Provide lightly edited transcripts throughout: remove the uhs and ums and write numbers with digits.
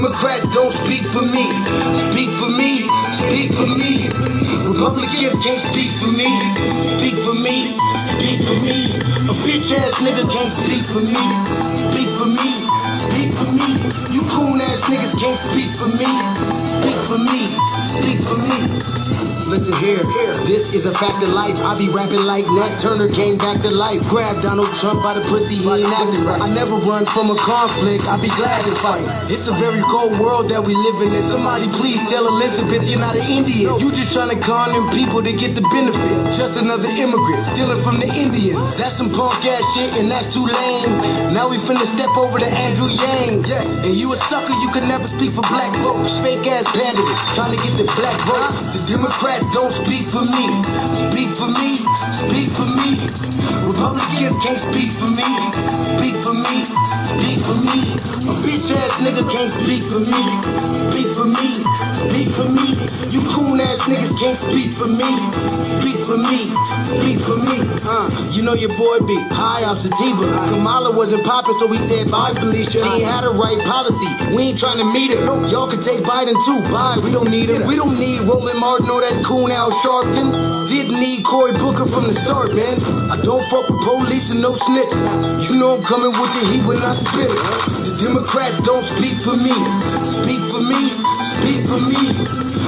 Democrats don't speak for me. Speak for me, speak for me. Republicans can't speak for me. Speak for me, speak for me. A bitch ass nigga can't speak for me. Speak for me, speak for me. You coon ass niggas can't speak for me. Speak for me, speak for me. Listen here, this is a fact of life. I be rapping like Nat Turner came back to life. Grab Donald Trump by the pussy, he ain't acting right. I never run from a conflict, I be glad to fight. It's a very cold world that we live in. Somebody please tell Elizabeth you're not an Indian. You just trying to con them people to get the benefit. Just another immigrant, stealing from the Indians. That's some punk ass shit and that's too lame. Now we finna step over to Andrew Yang. And you a sucker, you can never speak for black folks. Fake ass pandemic, trying to get the black vote. The Democrats don't speak for me. Speak for me, speak for me. Republicans can't speak for me. Speak for me, speak for me. A bitch ass nigga can't speak for me. Speak for me, speak for me. You coon ass niggas can't speak for me. Speak for me, speak for me. You know your boy be high off sativa. Kamala wasn't popping, so we said bye Felicia. She ain't had a right policy. We ain't trying to meet her. Y'all can take Biden too. Bye, we don't need her. We don't need Roland Martin or that coon Al Sharpton. Didn't need Cory Booker from the start, man. I don't fuck with police and no snitch. You know I'm coming with the heat when I spit it. The Democrats don't speak for me. Speak for me, speak for me.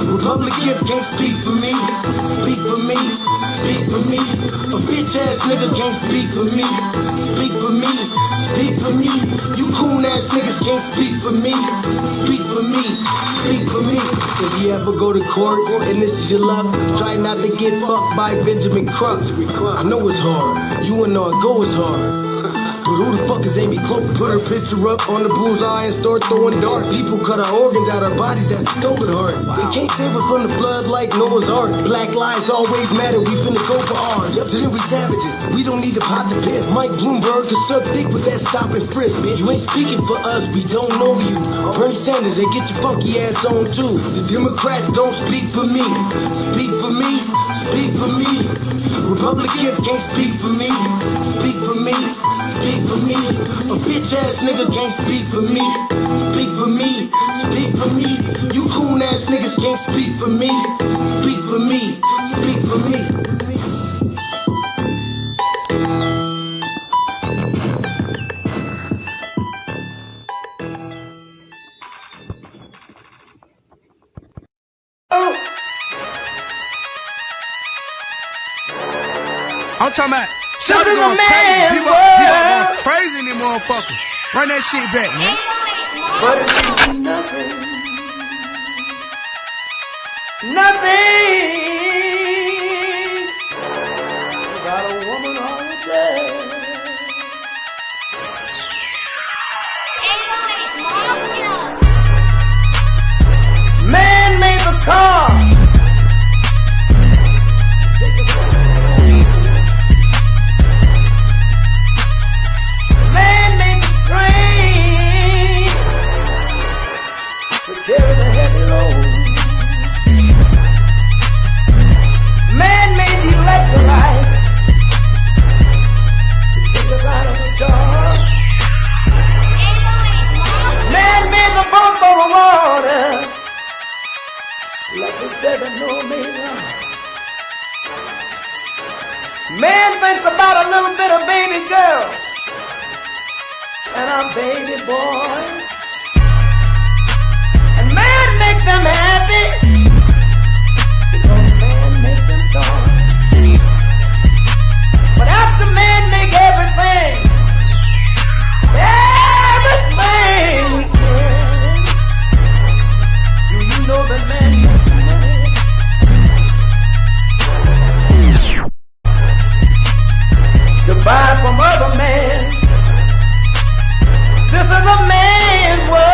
Republicans can't speak for me. Speak for me, speak for me. A bitch ass nigga can't speak for me. Speak for me, speak for me. You coon ass niggas can't speak for me. Speak for me, speak for me. If you ever go to court and this is your luck, try not to get fucked by Benjamin Crump. I know it's hard. You and all go is hard. But who the fuck is Amy Cloak? Put her picture up on the bullseye and start throwing darts. People cut our organs out our bodies, that's a stolen heart. They can't save us from the flood like Noah's Ark. Black lives always matter, we finna go for ours. To them we savages, we don't need to pot the piss. Mike Bloomberg is suck dick with that stop and frisk, bitch. You ain't speaking for us, we don't know you. Bernie Sanders, they get your funky ass on too. The Democrats don't speak for me. Speak for me, speak for me. Republicans can't speak for me. Speak for me, speak for me. A bitch ass nigga can't speak for me. Speak for me, speak for me. You coon ass niggas can't speak for me. Speak for me, speak for me. I'm talking about Shawty going crazy. People going crazy in these motherfuckers. Run that shit back, man. But it's nothing. Nothing. Got a woman on the day. Man made the car. Carry the heavy load. Man made the electrolyte to take us out of the dark. Man made the boat for the water. Let the seven know me now. Man thinks about a little bit of baby girl and a baby boy. Make them happy because man makes them joy. But after man make everything we can, do you know that man makes money? To buy from other men. This is a man's world.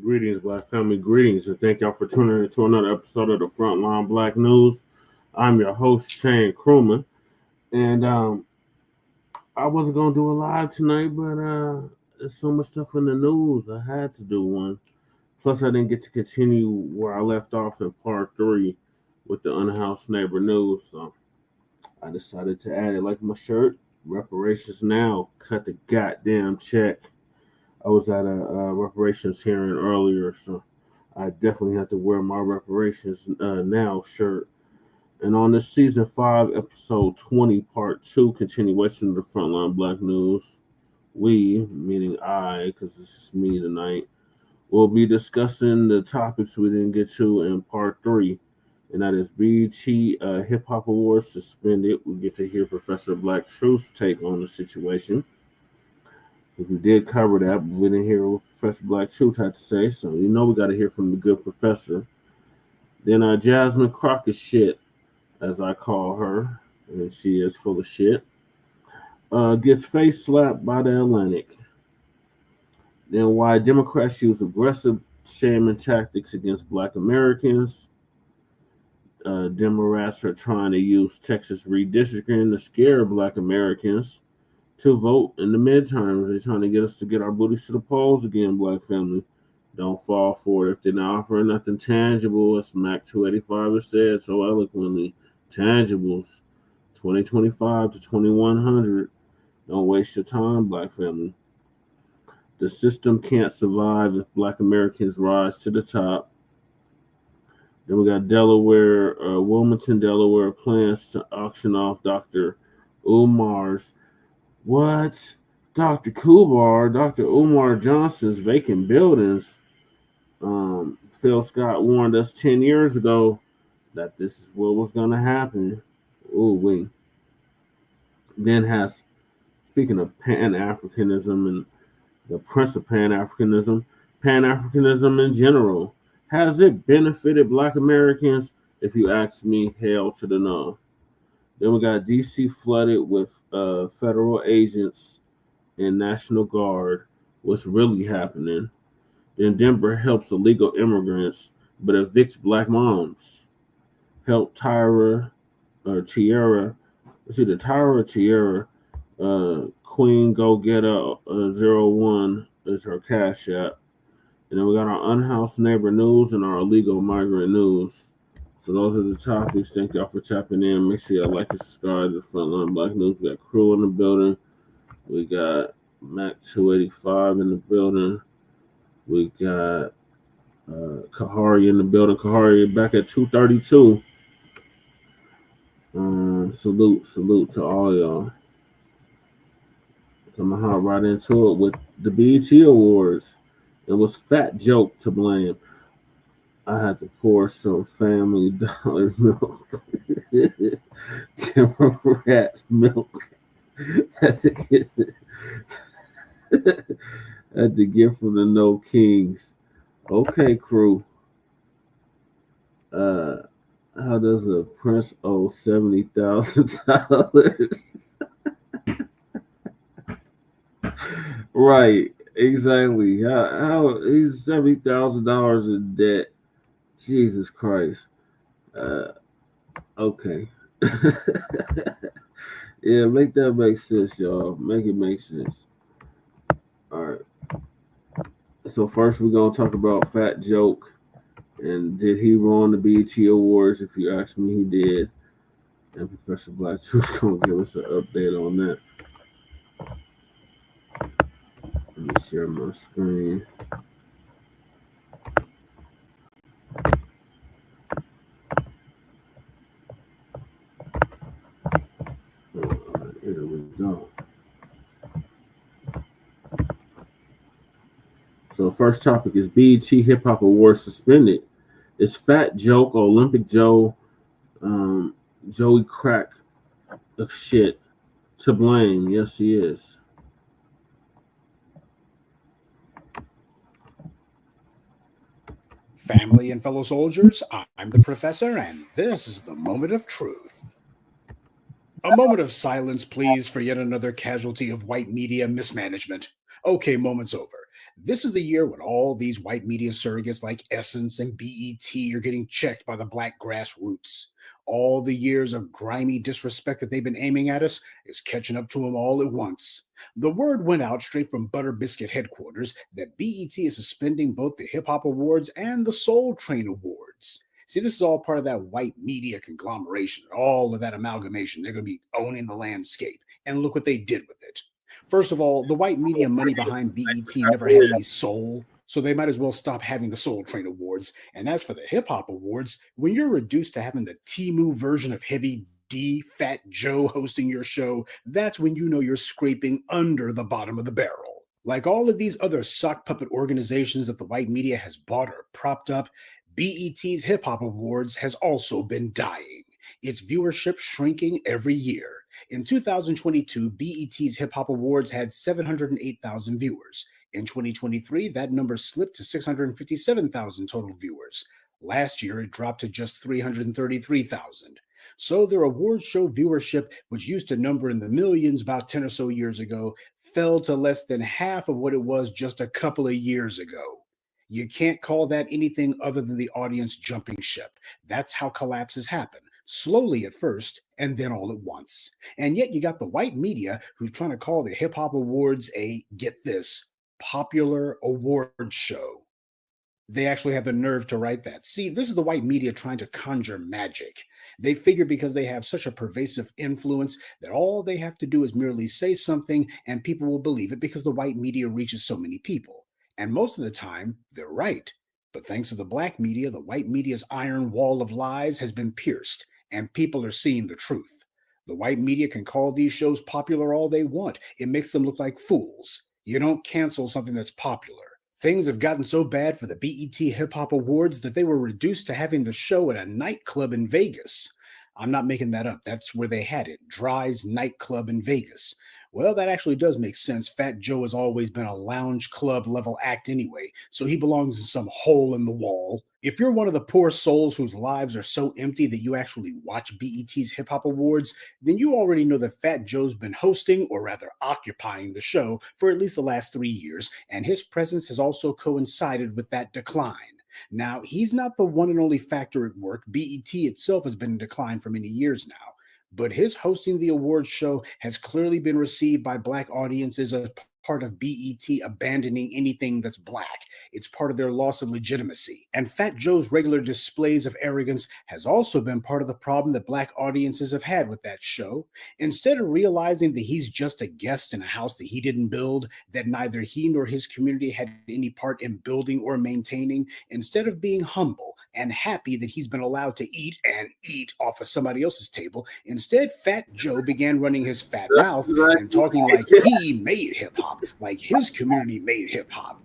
Greetings, Black family. Greetings, and thank y'all for tuning in to another episode of the Frontline Black News. I'm your host, Shane Crewman, and I wasn't gonna do a live tonight, but there's so much stuff in the news. I had to do one. Plus, I didn't get to continue where I left off in part 3 with the Unhoused neighbor news, so I decided to add it like my shirt. Reparations now. Cut the goddamn check. I was at a reparations hearing earlier, so I definitely have to wear my reparations now shirt. And on this season 5, episode 20, part 2, continuation of the Frontline Black News, we, meaning I, because this is me tonight, will be discussing the topics we didn't get to in part 3, and that is BET Hip Hop Awards suspended. We get to hear Professor Black Truth's take on the situation. Because we did cover that, but we didn't hear what Professor Black Truth had to say, so we got to hear from the good professor. Then Jasmine Croccett shit, as I call her, and she is full of shit, gets face slapped by the Atlantic. Then why Democrats use aggressive shaming tactics against Black Americans. Democrats are trying to use Texas redistricting to scare Black Americans to vote in the midterms. They're trying to get us to get our booties to the polls again, Black family. Don't fall for it. If they're not offering nothing tangible, as Mac 285 has said so eloquently, tangibles, 2025 to 2100. Don't waste your time, Black family. The system can't survive if Black Americans rise to the top. Then we got Delaware, Wilmington, Delaware plans to auction off Dr. Umar's Dr. Umar Johnson's vacant buildings. Phil Scott warned us 10 years ago that this is what was going to happen. Then speaking of Pan-Africanism and the Prince of Pan-Africanism in general, has it benefited Black Americans? If you ask me, hell to the no. Then we got D.C. flooded with federal agents and National Guard. What's really happening? Then Denver helps illegal immigrants, but evicts Black moms. Help Tiara. It's either Tiara or Tiara. Queen Go Getter 01 is her cash app. And then we got our Unhoused neighbor news and our illegal migrant news. So those are the topics. Thank y'all for tapping in. Make sure y'all like and subscribe to Frontline Black News. We got Crew in the building. We got Mac 285 in the building. We got Kahari in the building. Kahari back at 232. Salute to all y'all. So I'm gonna hop right into it with the BET Awards. It was Fat Joke to blame. I had to pour some Family Dollar milk. Democrat milk. Had to get from the No Kings. Okay, crew. How does a prince owe $70,000? Right, exactly. How he's $70,000 in debt. Jesus Christ. Okay. Yeah, make that make sense, y'all. Make it make sense. All right. So first we're gonna talk about Fat Joke. And did he ruin the BET Awards? If you ask me, he did. And Professor Black Truth's gonna give us an update on that. Let me share my screen. Here we go. So first topic is BET Hip Hop Awards suspended. Is Fat Joke, Olympic Joe, Joey Crack shit to blame? Yes, he is. Family and fellow soldiers, I'm the professor, and this is the moment of truth. A moment of silence, please, for yet another casualty of white media mismanagement. Okay, moment's over. This is the year when all these white media surrogates like Essence and BET are getting checked by the black grassroots. All the years of grimy disrespect that they've been aiming at us is catching up to them all at once. The word went out straight from Butter Biscuit headquarters that BET is suspending both the Hip Hop Awards and the Soul Train Awards. See, this is all part of that white media conglomeration, all of that amalgamation. They're going to be owning the landscape. And look what they did with it. First of all, the white media money behind BET never had any soul, so they might as well stop having the Soul Train Awards. And as for the Hip Hop Awards, when you're reduced to having the Temu version of Heavy D, Fat Joe hosting your show, that's when you know you're scraping under the bottom of the barrel. Like all of these other sock puppet organizations that the white media has bought or propped up, BET's Hip Hop Awards has also been dying. Its viewership shrinking every year. In 2022, BET's Hip Hop Awards had 708,000 viewers. In 2023, that number slipped to 657,000 total viewers. Last year, it dropped to just 333,000. So their award show viewership, which used to number in the millions about 10 or so years ago, fell to less than half of what it was just a couple of years ago. You can't call that anything other than the audience jumping ship. That's how collapses happen. Slowly at first, and then all at once. And yet you got the white media who's trying to call the Hip Hop Awards a, get this, popular award show. They actually have the nerve to write that. See, this is the white media trying to conjure magic. They figure because they have such a pervasive influence that all they have to do is merely say something and people will believe it because the white media reaches so many people. And most of the time, they're right. But thanks to the black media, the white media's iron wall of lies has been pierced, and people are seeing the truth. The white media can call these shows popular all they want. It makes them look like fools. You don't cancel something that's popular. Things have gotten so bad for the BET Hip Hop Awards that they were reduced to having the show at a nightclub in Vegas. I'm not making that up. That's where they had it, Dry's Nightclub in Vegas. Well, that actually does make sense. Fat Joe has always been a lounge club level act anyway, so he belongs in some hole in the wall. If you're one of the poor souls whose lives are so empty that you actually watch BET's Hip Hop Awards, then you already know that Fat Joe's been hosting, or rather occupying, the show for at least the last 3 years, and his presence has also coincided with that decline. Now, he's not the one and only factor at work. BET itself has been in decline for many years now. But his hosting the awards show has clearly been received by black audiences as part of BET abandoning anything that's black. It's part of their loss of legitimacy. And Fat Joe's regular displays of arrogance has also been part of the problem that black audiences have had with that show. Instead of realizing that he's just a guest in a house that he didn't build, that neither he nor his community had any part in building or maintaining, instead of being humble and happy that he's been allowed to eat off of somebody else's table, instead Fat Joe began running his fat mouth and talking like he made hip-hop, like his community made hip-hop.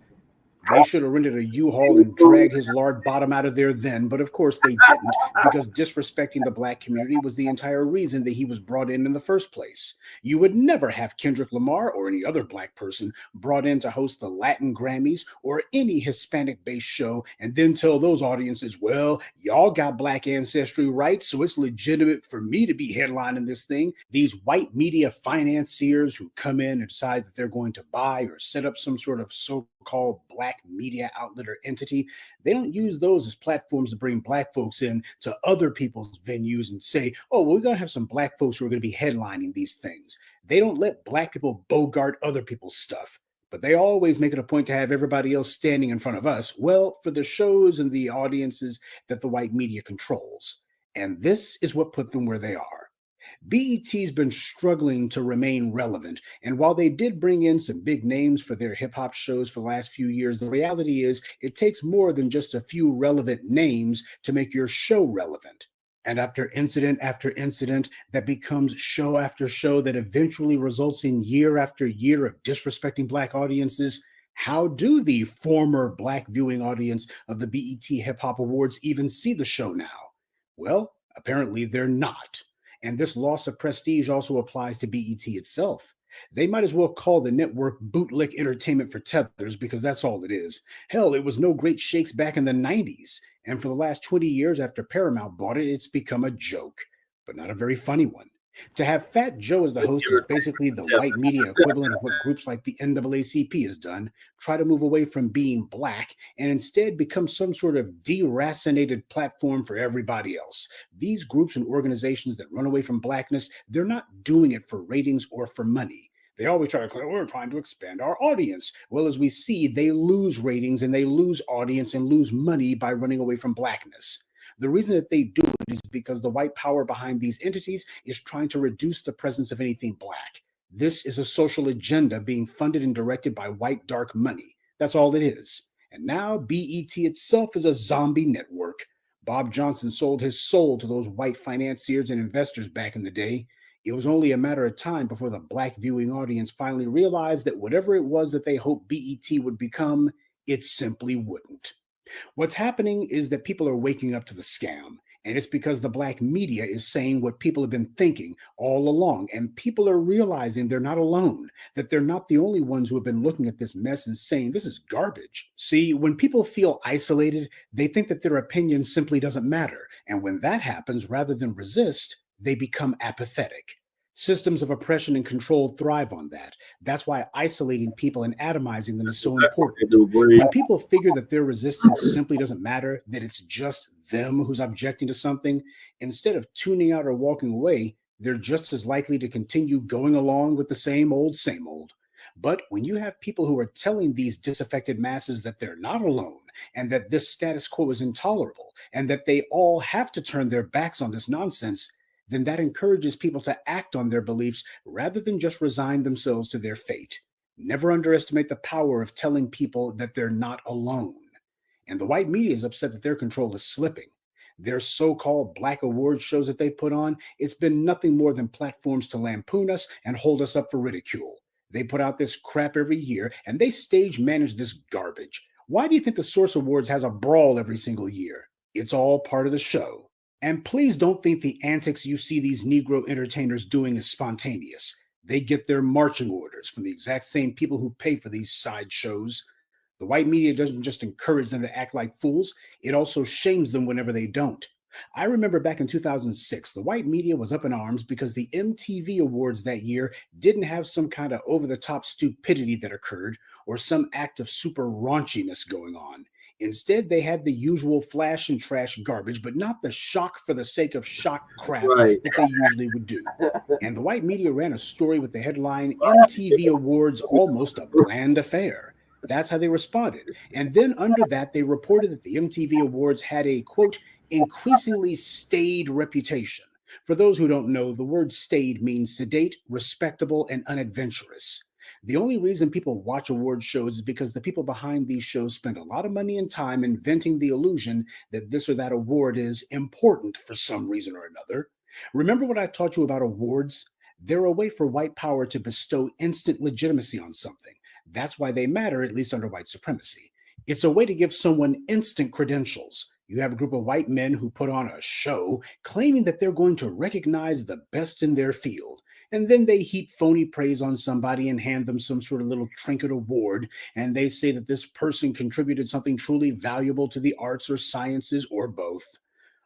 They should have rented a U-Haul and dragged his lard bottom out of there then, but of course they didn't, because disrespecting the black community was the entire reason that he was brought in the first place. You would never have Kendrick Lamar or any other black person brought in to host the Latin Grammys or any Hispanic-based show and then tell those audiences, well, y'all got black ancestry rights, so it's legitimate for me to be headlining this thing. These white media financiers who come in and decide that they're going to buy or set up some sort of so-called black media outlet or entity, they don't use those as platforms to bring black folks in to other people's venues and say, oh, well, we're going to have some black folks who are going to be headlining these things. They don't let black people bogart other people's stuff, but they always make it a point to have everybody else standing in front of us, well, for the shows and the audiences that the white media controls. And this is what put them where they are. BET's been struggling to remain relevant, and while they did bring in some big names for their hip-hop shows for the last few years, the reality is it takes more than just a few relevant names to make your show relevant. And after incident, that becomes show after show that eventually results in year after year of disrespecting black audiences, how do the former black viewing audience of the BET Hip Hop Awards even see the show now? Well, apparently they're not. And this loss of prestige also applies to BET itself. They might as well call the network bootleg entertainment for tethers, because that's all it is. Hell, it was no great shakes back in the 90s. And for the last 20 years after Paramount bought it, it's become a joke, but not a very funny one. To have Fat Joe as the host is basically the white media equivalent of what groups like the NAACP has done, try to move away from being black and instead become some sort of deracinated platform for everybody else. These groups and organizations that run away from blackness, they're not doing it for ratings or for money. They always try to claim, we're trying to expand our audience. Well, as we see, they lose ratings and they lose audience and lose money by running away from blackness. The reason that they do it is because the white power behind these entities is trying to reduce the presence of anything black. This is a social agenda being funded and directed by white dark money. That's all it is. And now BET itself is a zombie network. Bob Johnson sold his soul to those white financiers and investors back in the day. It was only a matter of time before the black viewing audience finally realized that whatever it was that they hoped BET would become, it simply wouldn't. What's happening is that people are waking up to the scam, and it's because the black media is saying what people have been thinking all along, and people are realizing they're not alone, that they're not the only ones who have been looking at this mess and saying this is garbage. See, when people feel isolated, they think that their opinion simply doesn't matter, and when that happens, rather than resist, they become apathetic. Systems of oppression and control thrive on that. That's why isolating people and atomizing them is so important. When people figure that their resistance simply doesn't matter, that it's just them who's objecting to something, instead of tuning out or walking away, they're just as likely to continue going along with the same old, same old. But when you have people who are telling these disaffected masses that they're not alone and that this status quo is intolerable and that they all have to turn their backs on this nonsense, then that encourages people to act on their beliefs rather than just resign themselves to their fate. Never underestimate the power of telling people that they're not alone. And the white media is upset that their control is slipping. Their so-called black award shows that they put on, it's been nothing more than platforms to lampoon us and hold us up for ridicule. They put out this crap every year and they stage manage this garbage. Why do you think the Source Awards has a brawl every single year? It's all part of the show. And please don't think the antics you see these Negro entertainers doing is spontaneous. They get their marching orders from the exact same people who pay for these sideshows. The white media doesn't just encourage them to act like fools, it also shames them whenever they don't. I remember back in 2006, the white media was up in arms because the MTV Awards that year didn't have some kind of over-the-top stupidity that occurred or some act of super raunchiness going on. Instead, they had the usual flash and trash garbage, but not the shock for the sake of shock crap that they usually would do. And the white media ran a story with the headline, MTV Awards Almost a Bland Affair. That's how they responded. And then under that, they reported that the MTV Awards had a, quote, increasingly staid reputation. For those who don't know, the word staid means sedate, respectable, and unadventurous. The only reason people watch award shows is because the people behind these shows spend a lot of money and time inventing the illusion that this or that award is important for some reason or another. Remember what I taught you about awards? They're a way for white power to bestow instant legitimacy on something. That's why they matter, at least under white supremacy. It's a way to give someone instant credentials. You have a group of white men who put on a show claiming that they're going to recognize the best in their field. And then they heap phony praise on somebody and hand them some sort of little trinket award. And they say that this person contributed something truly valuable to the arts or sciences or both.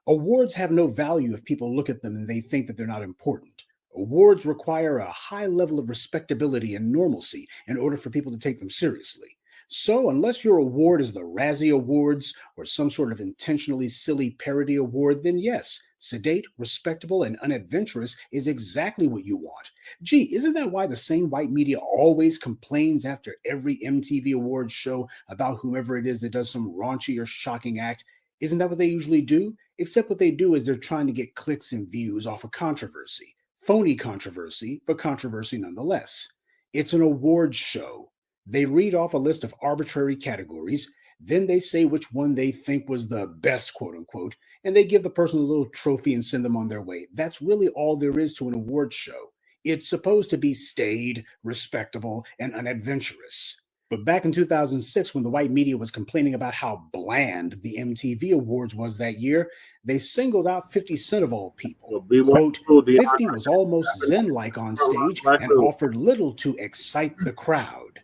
Awards have no value if people look at them and they think that they're not important. Awards require a high level of respectability and normalcy in order for people to take them seriously. So unless your award is the Razzie Awards or some sort of intentionally silly parody award, then yes, sedate, respectable, and unadventurous is exactly what you want. Gee, isn't that why the same white media always complains after every MTV Awards show about whomever it is that does some raunchy or shocking act? Isn't that what they usually do? Except what they do is they're trying to get clicks and views off of controversy. Phony controversy, but controversy nonetheless. It's an awards show. They read off a list of arbitrary categories, then they say which one they think was the best, quote unquote, and they give the person a little trophy and send them on their way. That's really all there is to an awards show. It's supposed to be staid, respectable, and unadventurous. But back in 2006, when the white media was complaining about how bland the MTV Awards was that year, they singled out 50 Cent of all people. Quote, 50 was almost Zen-like on stage and offered little to excite the crowd.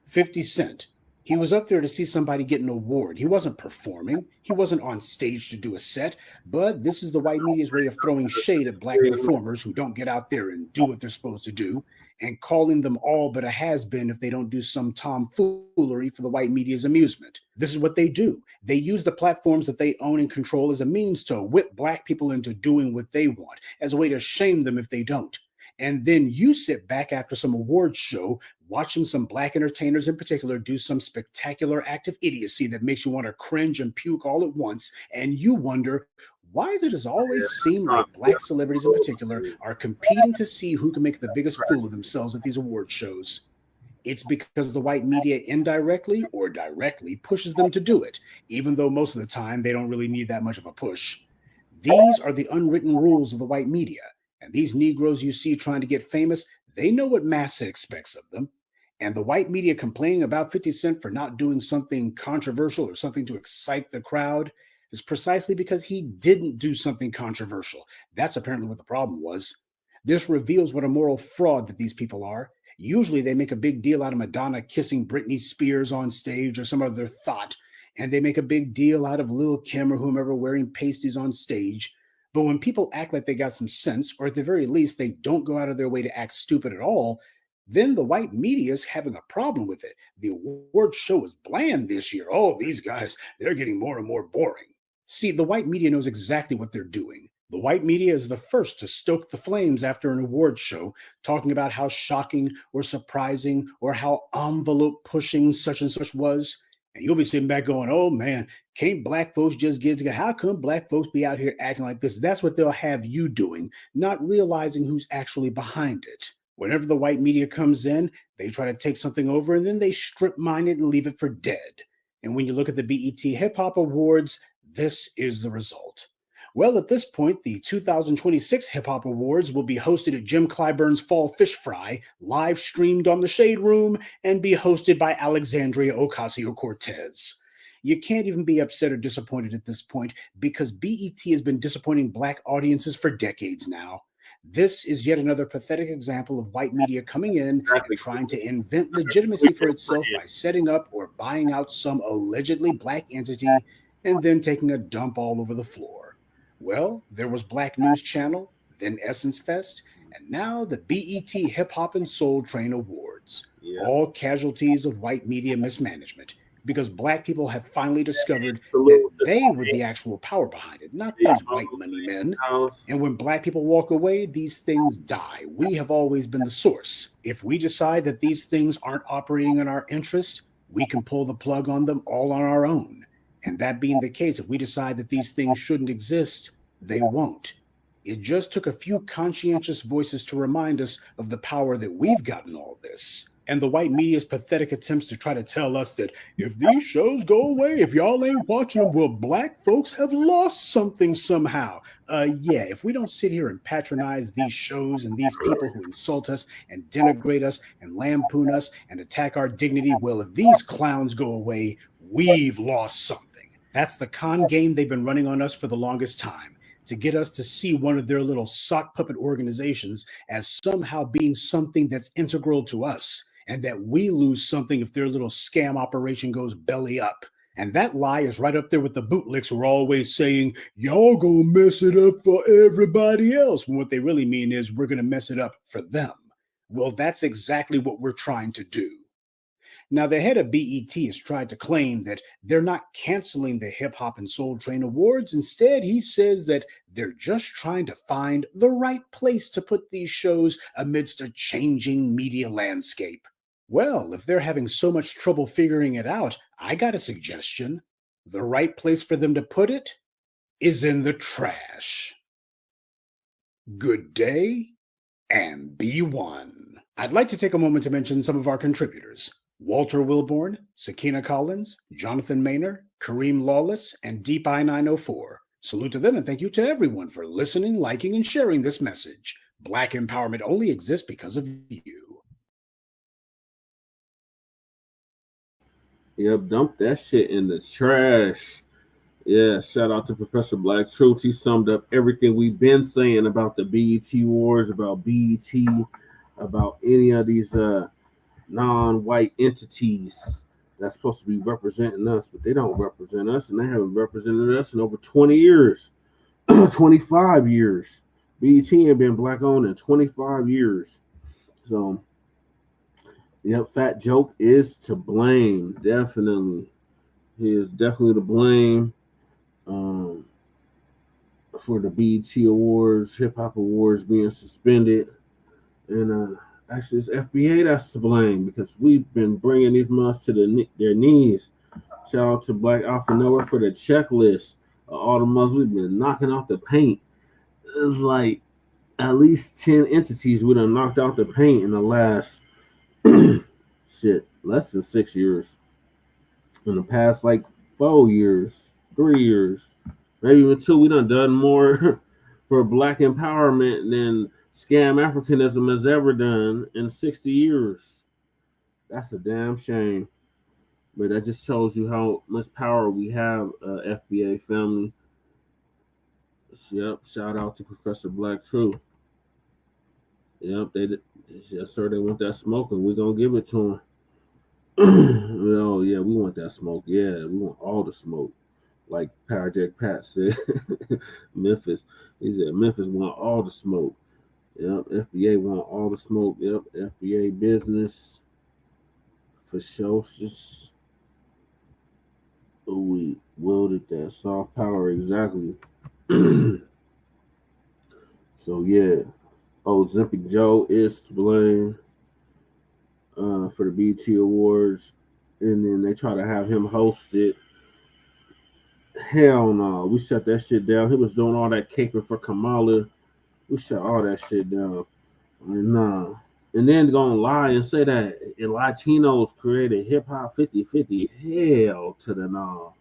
50 Cent. He was up there to see somebody get an award. He wasn't performing. He wasn't on stage to do a set. But this is the white media's way of throwing shade at black performers who don't get out there and do what they're supposed to do, and calling them all but a has-been if they don't do some tomfoolery for the white media's amusement. This is what they do. They use the platforms that they own and control as a means to whip black people into doing what they want, as a way to shame them if they don't. And then you sit back after some awards show watching some black entertainers in particular do some spectacular act of idiocy that makes you want to cringe and puke all at once, and you wonder, why does it always seem like black celebrities in particular are competing to see who can make the biggest fool of themselves at these award shows? It's because the white media indirectly or directly pushes them to do it, even though most of the time they don't really need that much of a push. These are the unwritten rules of the white media. And these Negroes you see trying to get famous, they know what massa expects of them. And the white media complaining about 50 Cent for not doing something controversial or something to excite the crowd is precisely because he didn't do something controversial. That's apparently what the problem was. This reveals what a moral fraud that these people are. Usually they make a big deal out of Madonna kissing Britney Spears on stage or some other thought, and they make a big deal out of Lil' Kim or whomever wearing pasties on stage. But when people act like they got some sense, or at the very least, they don't go out of their way to act stupid at all, then the white media is having a problem with it. The award show was bland this year. Oh, these guys, they're getting more and more boring. See, the white media knows exactly what they're doing. The white media is the first to stoke the flames after an award show, talking about how shocking or surprising or how envelope pushing such and such was. And you'll be sitting back going, oh man, can't black folks just get together? How come black folks be out here acting like this? That's what they'll have you doing, not realizing who's actually behind it. Whenever the white media comes in, they try to take something over and then they strip mine it and leave it for dead. And when you look at the BET Hip Hop Awards, this is the result. Well, at this point, the 2026 Hip Hop Awards will be hosted at Jim Clyburn's Fall Fish Fry, live streamed on the Shade Room, and be hosted by Alexandria Ocasio-Cortez. You can't even be upset or disappointed at this point because BET has been disappointing black audiences for decades now. This is yet another pathetic example of white media coming in and trying to invent legitimacy for itself by setting up or buying out some allegedly black entity and then taking a dump all over the floor. Well, there was Black News Channel, then Essence Fest, and now the BET Hip Hop and Soul Train Awards. All casualties of white media mismanagement, because black people have finally discovered that they were the actual power behind it, not these white money men. And when black people walk away, these things die. We have always been the source. If we decide that these things aren't operating in our interest, we can pull the plug on them all on our own. And that being the case, if we decide that these things shouldn't exist, they won't. It just took a few conscientious voices to remind us of the power that we've got in all this. And the white media's pathetic attempts to try to tell us that if these shows go away, if y'all ain't watching them, well, black folks have lost something somehow. Yeah, if we don't sit here and patronize these shows and these people who insult us and denigrate us and lampoon us and attack our dignity, well, if these clowns go away, we've lost something. That's the con game they've been running on us for the longest time, to get us to see one of their little sock puppet organizations as somehow being something that's integral to us, and that we lose something if their little scam operation goes belly up. And that lie is right up there with the bootlicks who are always saying, y'all gonna mess it up for everybody else, when what they really mean is we're gonna mess it up for them. Well, that's exactly what we're trying to do. Now, the head of BET has tried to claim that they're not canceling the Hip Hop and Soul Train Awards. Instead, he says that they're just trying to find the right place to put these shows amidst a changing media landscape. Well, if they're having so much trouble figuring it out, I got a suggestion. The right place for them to put it is in the trash. Good day, and be one. I'd like to take a moment to mention some of our contributors. Walter Wilborn, Sakina Collins, Jonathan Maynor, Kareem Lawless, and Deep I-904. Salute to them and thank you to everyone for listening, liking, and sharing this message. Black empowerment only exists because of you. Yep, dump that shit in the trash. Yeah, shout out to Professor Black Truth. He summed up everything we've been saying about the BET Wars, about BET, about any of these non-white entities that's supposed to be representing us, but they don't represent us, and they haven't represented us in over 20 years, 25 years. BET ain't been black owned in 25 years. So, yep, Fat Joke is to blame. Definitely. He is definitely to blame for the BET Awards, Hip Hop Awards being suspended. And actually, it's FBA that's to blame because we've been bringing these months to their knees. Shout out to Black Alpha Nowhere for the checklist of all the months we've been knocking out the paint. It's like at least 10 entities we done knocked out the paint in the last less than 6 years. In the past like 4 years, 3 years, maybe even 2, we done more for black empowerment than Scam Africanism has ever done in 60 years. That's a damn shame. But that just shows you how much power we have, FBA family. Yep, shout out to Professor Black True. Yep, yes sir, they want that smoke and we're going to give it to them. Oh yeah, we want that smoke. Yeah, we want all the smoke. Like Project Pat said, Memphis. He said Memphis want all the smoke. Yep, FBA want all the smoke. Yep, FBA business for sure. Just we wielded that soft power exactly. So yeah, Zimpic Joe is to blame for the BET Awards, and then they try to have him host it. Hell no, we shut that shit down. He was doing all that caping for Kamala. We shut all that shit down. And then gonna lie and say that Latinos created hip hop 50-50. Hell to the no.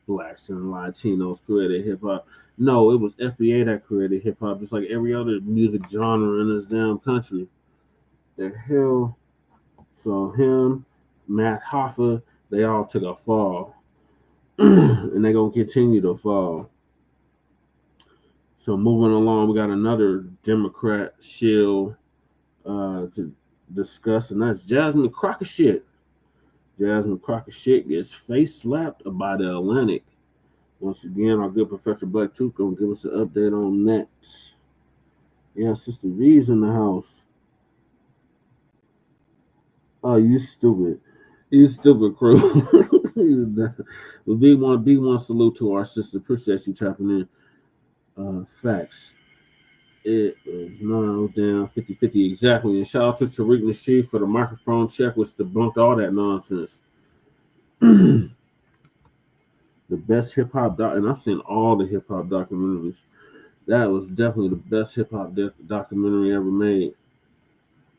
Blacks and Latinos created hip hop. No, it was FBA that created hip hop, just like every other music genre in this damn country. The hell. So him, Matt Hoffa, they all took a fall. And they're gonna continue to fall. So moving along, we got another Democrat shill to discuss, and that's Jasmine Croccett. Jasmine Croccett gets face slapped by the Atlantic. Once again, our good Professor Black Tooth gonna give us an update on that. Yeah, Sister V's in the house. Oh, you stupid. You stupid crew. Big one salute to our sister. Appreciate you tapping in. Facts. It is now down 50-50 exactly. And shout out to Tariq Nasheed for the microphone check, which debunked all that nonsense. The best hip hop and I've seen all the hip hop documentaries. That was definitely the best hip hop documentary ever made.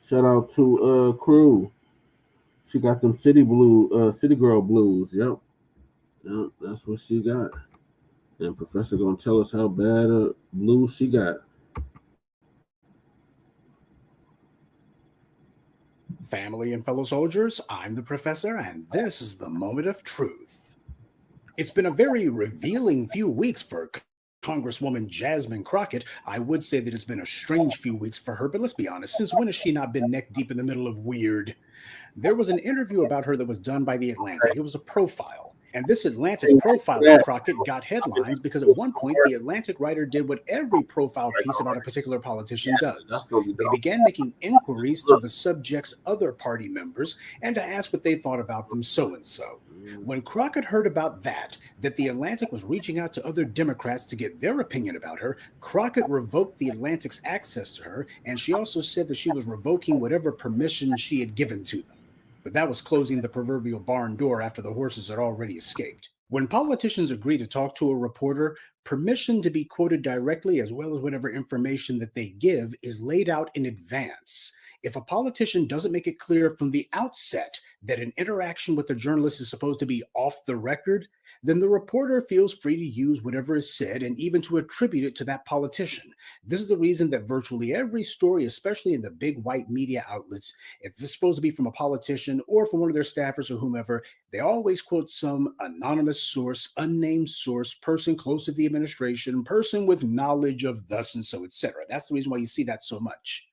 Shout out to Crew. She got them City Girl blues. Yep, that's what she got. And Professor gonna tell us how bad blues she got. Family and fellow soldiers, I'm the Professor, and this is the Moment of Truth. It's been a very revealing few weeks for Congresswoman Jasmine Croccett. I would say that it's been a strange few weeks for her, but let's be honest, since when has she not been neck deep in the middle of weird? There was an interview about her that was done by The Atlantic. It was a profile. And this Atlantic profile of Croccett got headlines because at one point, The Atlantic writer did what every profile piece about a particular politician does. They began making inquiries to the subject's other party members and to ask what they thought about them so-and-so. When Croccett heard about that The Atlantic was reaching out to other Democrats to get their opinion about her, Croccett revoked The Atlantic's access to her, and she also said that she was revoking whatever permission she had given to them. But that was closing the proverbial barn door after the horses had already escaped. When politicians agree to talk to a reporter, permission to be quoted directly, as well as whatever information that they give, is laid out in advance. If a politician doesn't make it clear from the outset that an interaction with a journalist is supposed to be off the record, then the reporter feels free to use whatever is said and even to attribute it to that politician. This is the reason that virtually every story, especially in the big white media outlets, if it's supposed to be from a politician or from one of their staffers or whomever, they always quote some anonymous source, unnamed source, person close to the administration, person with knowledge of thus and so, etc. That's the reason why you see that so much.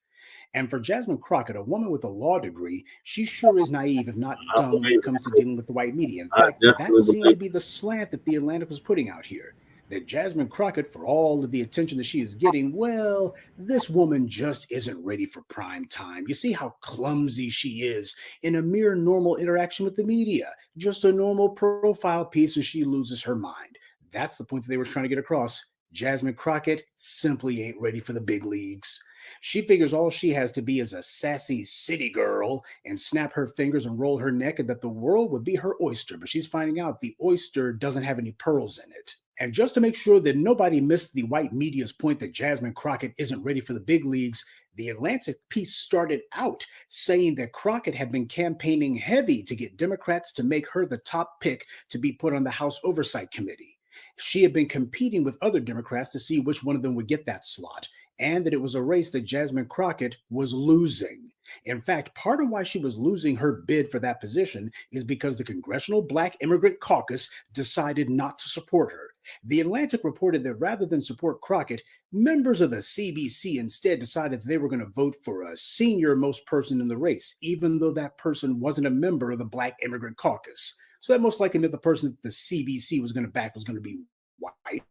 And for Jasmine Crockett, a woman with a law degree, she sure is naive, if not dumb, when it comes to dealing with the white media. In fact, that seemed to be the slant that the Atlantic was putting out here. That Jasmine Crockett, for all of the attention that she is getting, well, this woman just isn't ready for prime time. You see how clumsy she is in a mere normal interaction with the media. Just a normal profile piece, and she loses her mind. That's the point that they were trying to get across. Jasmine Crockett simply ain't ready for the big leagues. She figures all she has to be is a sassy city girl and snap her fingers and roll her neck, and that the world would be her oyster. But she's finding out the oyster doesn't have any pearls in it. And just to make sure that nobody missed the white media's point that Jasmine Crockett isn't ready for the big leagues, the Atlantic piece started out saying that Crockett had been campaigning heavy to get Democrats to make her the top pick to be put on the House Oversight Committee. She had been competing with other Democrats to see which one of them would get that slot, and that it was a race that Jasmine Crockett was losing. In fact, part of why she was losing her bid for that position is because the Congressional Black Immigrant Caucus decided not to support her. The Atlantic reported that rather than support Crockett, members of the CBC instead decided that they were going to vote for a senior-most person in the race, even though that person wasn't a member of the Black Immigrant Caucus. So that most likely meant the person that the CBC was going to back was going to be white,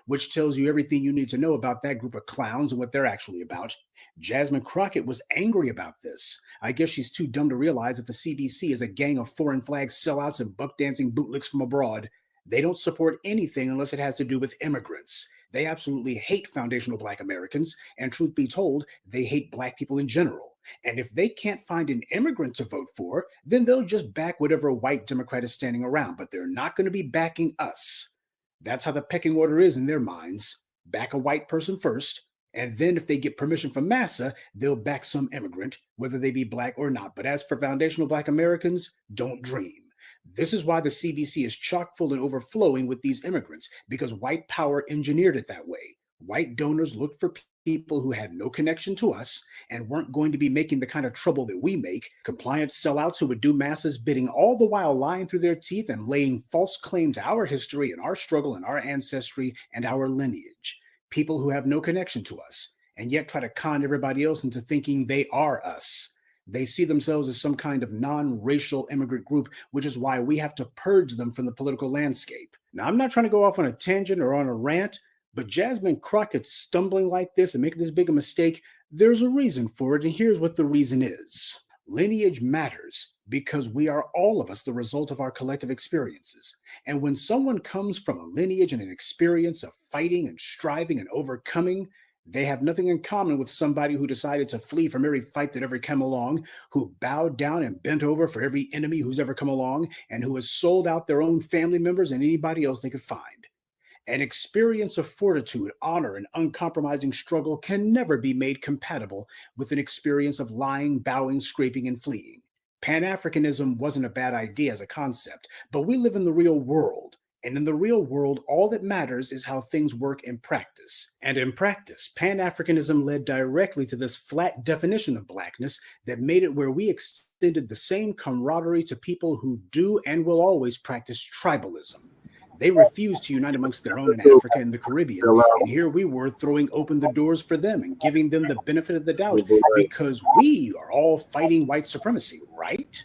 which tells you everything you need to know about that group of clowns and what they're actually about. Jasmine Crockett was angry about this. I guess she's too dumb to realize that the CBC is a gang of foreign flag sellouts and buck-dancing bootlicks from abroad. They don't support anything unless it has to do with immigrants. They absolutely hate foundational Black Americans, and truth be told, they hate Black people in general. And if they can't find an immigrant to vote for, then they'll just back whatever white Democrat is standing around, but they're not going to be backing us. That's how the pecking order is in their minds. Back a white person first, and then if they get permission from massa, they'll back some immigrant, whether they be Black or not. But as for foundational Black Americans, don't dream. This is why the CBC is chock full and overflowing with these immigrants, because white power engineered it that way. White donors looked for people who had no connection to us and weren't going to be making the kind of trouble that we make, compliant sellouts who would do masses bidding, all the while lying through their teeth and laying false claim to our history and our struggle and our ancestry and our lineage. People who have no connection to us and yet try to con everybody else into thinking they are us. They see themselves as some kind of non-racial immigrant group, which is why we have to purge them from the political landscape. Now, I'm not trying to go off on a tangent or on a rant, but Jasmine Crockett stumbling like this and making this big a mistake, there's a reason for it, and here's what the reason is. Lineage matters because we are all of us the result of our collective experiences. And when someone comes from a lineage and an experience of fighting and striving and overcoming, they have nothing in common with somebody who decided to flee from every fight that ever came along, who bowed down and bent over for every enemy who's ever come along, and who has sold out their own family members and anybody else they could find. An experience of fortitude, honor, and uncompromising struggle can never be made compatible with an experience of lying, bowing, scraping, and fleeing. Pan-Africanism wasn't a bad idea as a concept, but we live in the real world. And in the real world, all that matters is how things work in practice. And in practice, Pan-Africanism led directly to this flat definition of Blackness that made it where we extended the same camaraderie to people who do and will always practice tribalism. They refused to unite amongst their own in Africa and the Caribbean, and here we were throwing open the doors for them and giving them the benefit of the doubt because we are all fighting white supremacy, right?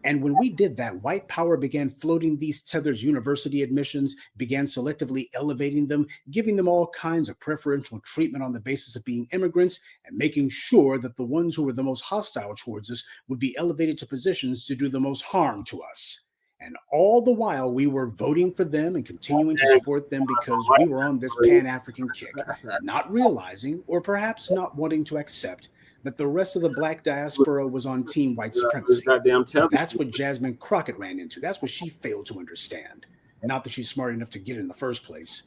And when we did that, white power began floating these tethers university admissions, began selectively elevating them, giving them all kinds of preferential treatment on the basis of being immigrants, and making sure that the ones who were the most hostile towards us would be elevated to positions to do the most harm to us. And all the while, we were voting for them and continuing to support them because we were on this Pan-African kick, not realizing, or perhaps not wanting to accept, that the rest of the Black diaspora was on team white supremacy. That's what Jasmine Crockett ran into. That's what she failed to understand. Not that she's smart enough to get it in the first place.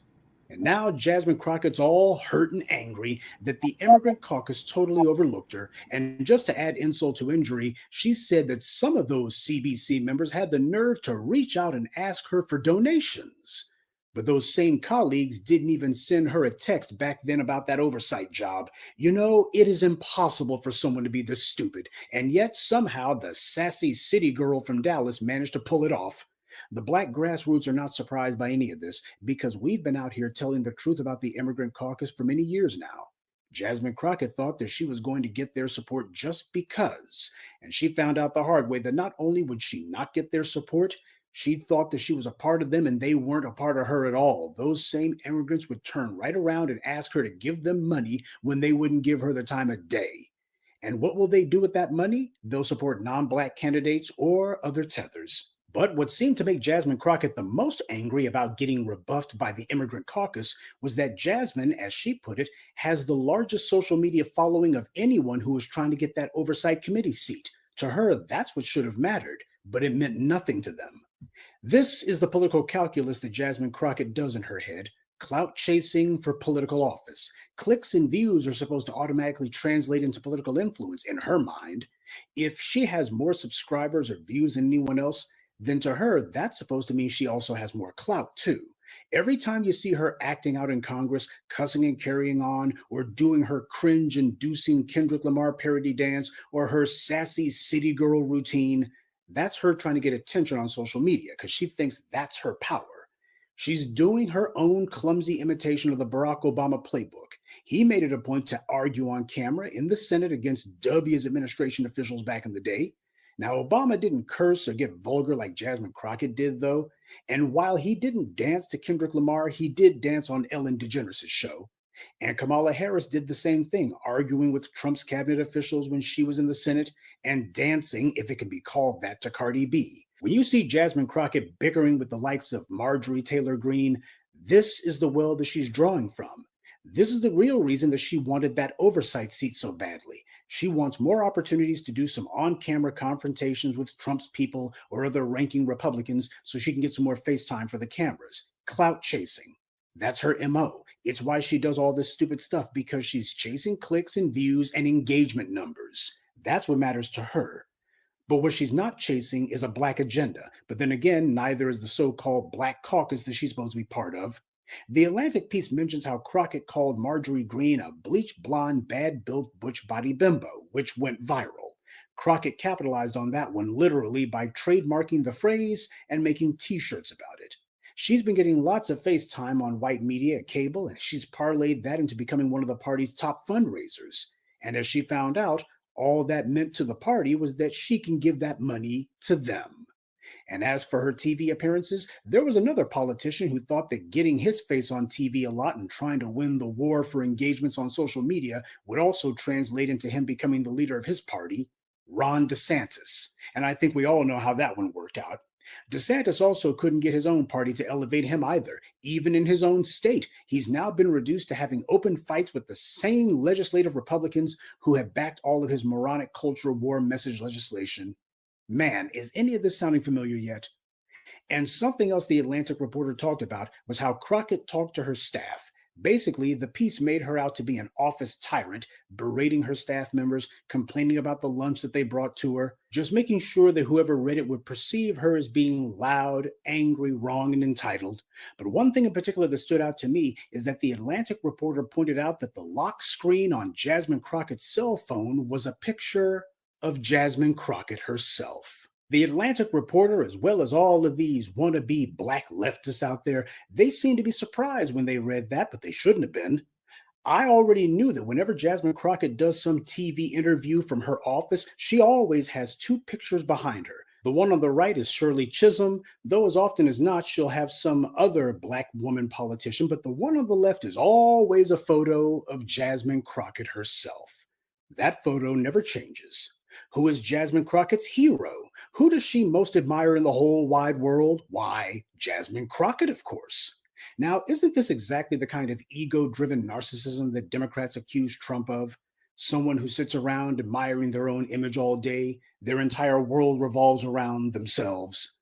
And now Jasmine Crockett's all hurt and angry that the Immigrant Caucus totally overlooked her. And just to add insult to injury, she said that some of those CBC members had the nerve to reach out and ask her for donations. But those same colleagues didn't even send her a text back then about that oversight job. You know, it is impossible for someone to be this stupid. And yet somehow the sassy city girl from Dallas managed to pull it off. The Black grassroots are not surprised by any of this because we've been out here telling the truth about the Immigrant Caucus for many years now. Jasmine Crockett thought that she was going to get their support just because, and she found out the hard way that not only would she not get their support, she thought that she was a part of them and they weren't a part of her at all. Those same immigrants would turn right around and ask her to give them money when they wouldn't give her the time of day. And what will they do with that money? They'll support non-Black candidates or other tethers. But what seemed to make Jasmine Crockett the most angry about getting rebuffed by the immigrant caucus was that Jasmine, as she put it, has the largest social media following of anyone who was trying to get that oversight committee seat. To her, that's what should have mattered, but it meant nothing to them. This is the political calculus that Jasmine Crockett does in her head. Clout chasing for political office. Clicks and views are supposed to automatically translate into political influence in her mind. If she has more subscribers or views than anyone else, then to her, that's supposed to mean she also has more clout too. Every time you see her acting out in Congress, cussing and carrying on, or doing her cringe-inducing Kendrick Lamar parody dance, or her sassy city girl routine, that's her trying to get attention on social media because she thinks that's her power. She's doing her own clumsy imitation of the Barack Obama playbook. He made it a point to argue on camera in the Senate against W's administration officials back in the day. Now, Obama didn't curse or get vulgar like Jasmine Crockett did, though. And while he didn't dance to Kendrick Lamar, he did dance on Ellen DeGeneres' show. And Kamala Harris did the same thing, arguing with Trump's cabinet officials when she was in the Senate and dancing, if it can be called that, to Cardi B. When you see Jasmine Crockett bickering with the likes of Marjorie Taylor Greene, this is the well that she's drawing from. This is the real reason that she wanted that oversight seat so badly. She wants more opportunities to do some on-camera confrontations with Trump's people or other ranking Republicans so she can get some more face time for the cameras. Clout chasing. That's her MO. It's why she does all this stupid stuff, because she's chasing clicks and views and engagement numbers. That's what matters to her. But what she's not chasing is a Black agenda. But then again, neither is the so-called Black caucus that she's supposed to be part of. The Atlantic piece mentions how Crockett called Marjorie Greene a bleached blonde, bad-built butch body bimbo, which went viral. Crockett capitalized on that one literally by trademarking the phrase and making t-shirts about it. She's been getting lots of face time on white media, cable, and she's parlayed that into becoming one of the party's top fundraisers. And as she found out, all that meant to the party was that she can give that money to them. And as for her TV appearances, there was another politician who thought that getting his face on TV a lot and trying to win the war for engagements on social media would also translate into him becoming the leader of his party, Ron DeSantis. And I think we all know how that one worked out. DeSantis also couldn't get his own party to elevate him either. Even in his own state, he's now been reduced to having open fights with the same legislative Republicans who have backed all of his moronic culture war message legislation. Man, is any of this sounding familiar yet? And something else the Atlantic reporter talked about was how Crockett talked to her staff. Basically, the piece made her out to be an office tyrant, berating her staff members, complaining about the lunch that they brought to her, just making sure that whoever read it would perceive her as being loud, angry, wrong, and entitled. But one thing in particular that stood out to me is that the Atlantic reporter pointed out that the lock screen on Jasmine Crockett's cell phone was a picture of Jasmine Crockett herself. The Atlantic reporter, as well as all of these wannabe Black leftists out there, they seemed to be surprised when they read that, but they shouldn't have been. I already knew that whenever Jasmine Crockett does some TV interview from her office, she always has two pictures behind her. The one on the right is Shirley Chisholm, though as often as not, she'll have some other Black woman politician, but the one on the left is always a photo of Jasmine Crockett herself. That photo never changes. Who is Jasmine Crockett's hero? Who does she most admire in the whole wide world? Why, Jasmine Crockett, of course. Now, isn't this exactly the kind of ego-driven narcissism that Democrats accuse Trump of? Someone who sits around admiring their own image all day, their entire world revolves around themselves.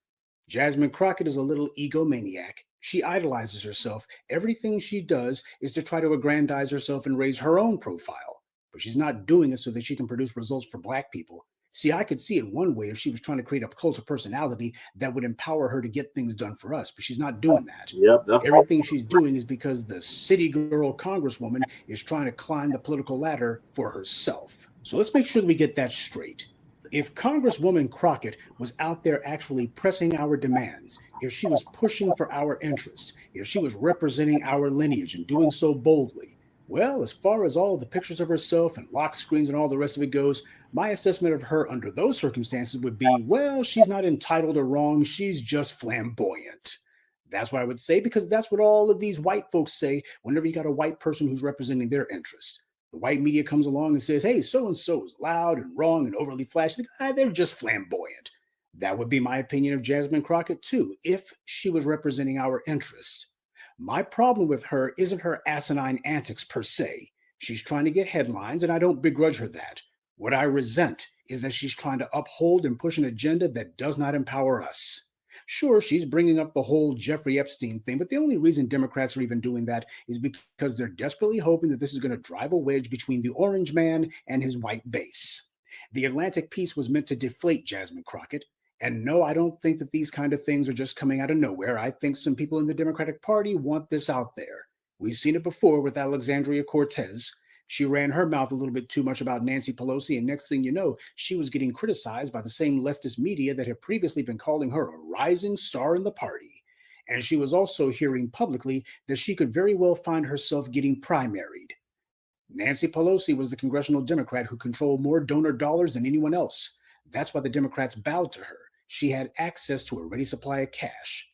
Jasmine Crockett is a little egomaniac. She idolizes herself. Everything she does is to try to aggrandize herself and raise her own profile. But she's not doing it so that she can produce results for Black people. See, I could see it one way if she was trying to create a cult of personality that would empower her to get things done for us, but she's not doing that. Everything she's doing is because the city girl congresswoman is trying to climb the political ladder for herself. So let's make sure that we get that straight. If Congresswoman Crockett was out there actually pressing our demands, if she was pushing for our interests, if she was representing our lineage and doing so boldly, Well, as far as all the pictures of herself and lock screens and all the rest of it goes, my assessment of her under those circumstances would be, well, she's not entitled or wrong, she's just flamboyant. That's what I would say, because that's what all of these white folks say whenever you got a white person who's representing their interest. The white media comes along and says, hey, so-and-so is loud and wrong and overly flashy. They're just flamboyant. That would be my opinion of Jasmine Croccett, too, if she was representing our interests. My problem with her isn't her asinine antics per se. She's trying to get headlines, and I don't begrudge her that. What I resent is that she's trying to uphold and push an agenda that does not empower us. Sure, she's bringing up the whole Jeffrey Epstein thing, but the only reason Democrats are even doing that is because they're desperately hoping that this is going to drive a wedge between the orange man and his white base. The Atlantic piece was meant to deflate Jasmine Croccett. And no, I don't think that these kind of things are just coming out of nowhere. I think some people in the Democratic Party want this out there. We've seen it before with Alexandria Cortez. She ran her mouth a little bit too much about Nancy Pelosi, and next thing you know, she was getting criticized by the same leftist media that had previously been calling her a rising star in the party. And she was also hearing publicly that she could very well find herself getting primaried. Nancy Pelosi was the congressional Democrat who controlled more donor dollars than anyone else. That's why the Democrats bowed to her. She had access to a ready supply of cash.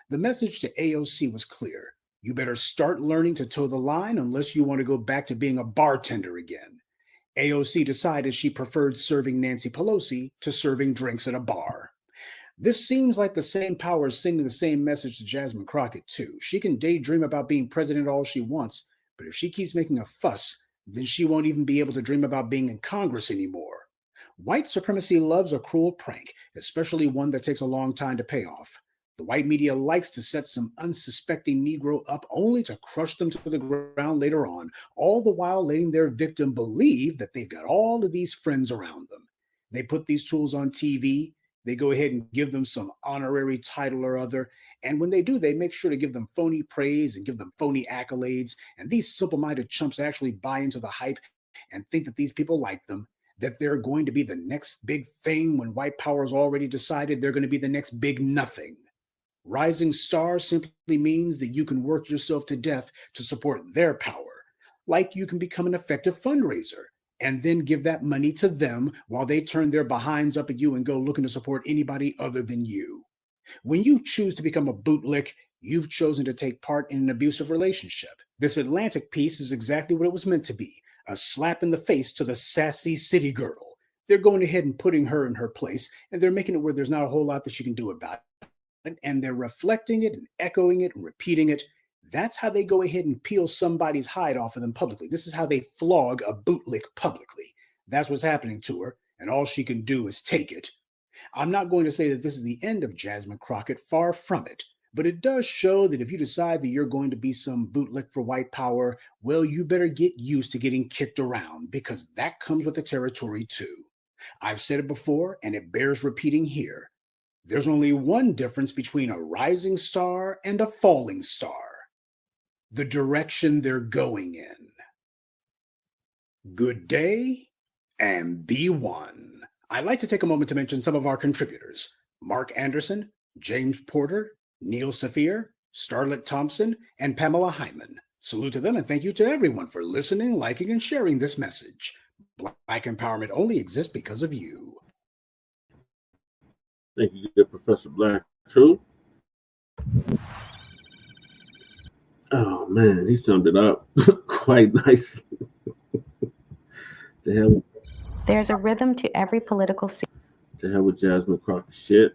The message to AOC was clear. You better start learning to toe the line unless you want to go back to being a bartender again. AOC decided she preferred serving Nancy Pelosi to serving drinks at a bar. This seems like the same powers sending the same message to Jasmine Croccett, too. She can daydream about being president all she wants, but if she keeps making a fuss, then she won't even be able to dream about being in Congress anymore. White supremacy loves a cruel prank, especially one that takes a long time to pay off. The white media likes to set some unsuspecting Negro up only to crush them to the ground later on, all the while letting their victim believe that they've got all of these friends around them. They put these tools on TV, they go ahead and give them some honorary title or other, and when they do, they make sure to give them phony praise and give them phony accolades, and these simple-minded chumps actually buy into the hype and think that these people like them, that they're going to be the next big thing when white power has already decided they're going to be the next big nothing. Rising star simply means that you can work yourself to death to support their power, like you can become an effective fundraiser and then give that money to them while they turn their behinds up at you and go looking to support anybody other than you. When you choose to become a bootlick, you've chosen to take part in an abusive relationship. This Atlantic piece is exactly what it was meant to be. A slap in the face to the sassy city girl. They're going ahead and putting her in her place, and they're making it where there's not a whole lot that she can do about it, and they're reflecting it and echoing it and repeating it. That's how they go ahead and peel somebody's hide off of them publicly. This is how they flog a bootlick publicly. That's what's happening to her, and all she can do is take it. I'm not going to say that this is the end of Jasmine Croccett, far from it. But it does show that if you decide that you're going to be some bootlick for white power, well, you better get used to getting kicked around, because that comes with the territory too. I've said it before, and it bears repeating here. There's only one difference between a rising star and a falling star: the direction they're going in. Good day, and be one. I'd like to take a moment to mention some of our contributors: Mark Anderson, James Porter, Neil Saphir, Starlet Thompson, and Pamela Hyman. Salute to them, and thank you to everyone for listening, liking, and sharing this message. Black empowerment only exists because of you. Thank you, good Professor Blacc. True. Oh man, he summed it up quite nicely. The hell. There's a rhythm to every political scene. To hell with Jasmine Croccett shit.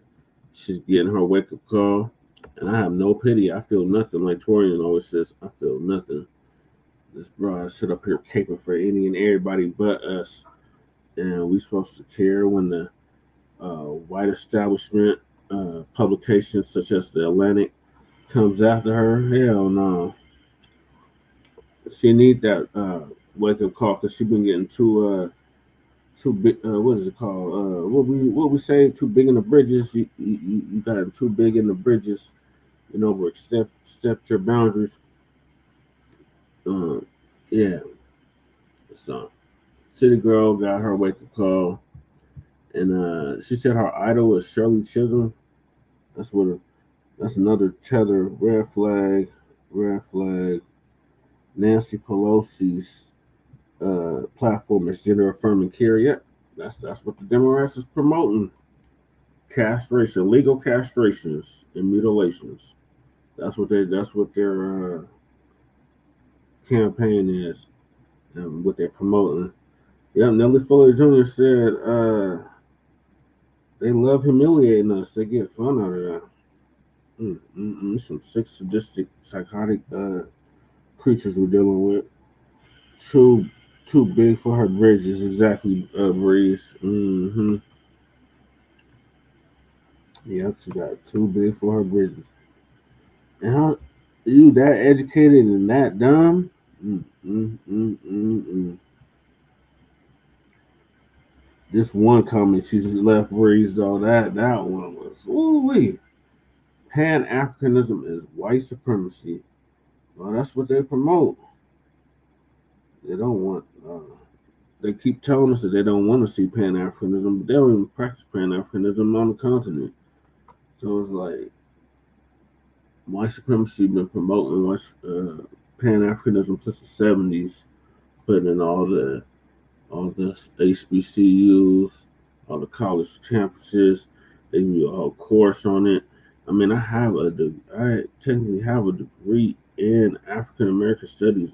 She's getting her wake-up call. And I have no pity. I feel nothing. Like Torian always says, I feel nothing. This broad sit up here caping for any and everybody but us. And we supposed to care when the white establishment publications such as the Atlantic comes after her? Hell no. She need that wake-up call because she been getting too big. What is it called? What we say? Too big in the bridges. You got too big in the bridges. You know, where stepped your boundaries. Yeah. So, City Girl got her wake-up call, and she said her idol is Shirley Chisholm. That's another tether. Red flag. Nancy Pelosi's platform is gender affirming care. Yep, that's what the Democrats is promoting. Castration, legal castrations and mutilations. That's what their campaign is and what they're promoting. Yeah, Nellie Fuller Jr. said they love humiliating us. They get fun out of that. Some sick, sadistic, psychotic creatures we're dealing with. Too big for her bridges, exactly, Breeze. Yep, she got too big for her bridges. And how you that educated and that dumb? This one comment she just left Breeze though, that one was ooh-wee. Pan Africanism is white supremacy. Well, that's what they promote. They don't want. They keep telling us that they don't want to see Pan Africanism, but they don't even practice Pan Africanism on the continent. So it's like white supremacy been promoting Pan Africanism since the 70s, putting in all the HBCUs, all the college campuses. They give you a whole course on it. I mean, I technically have a degree in African American studies,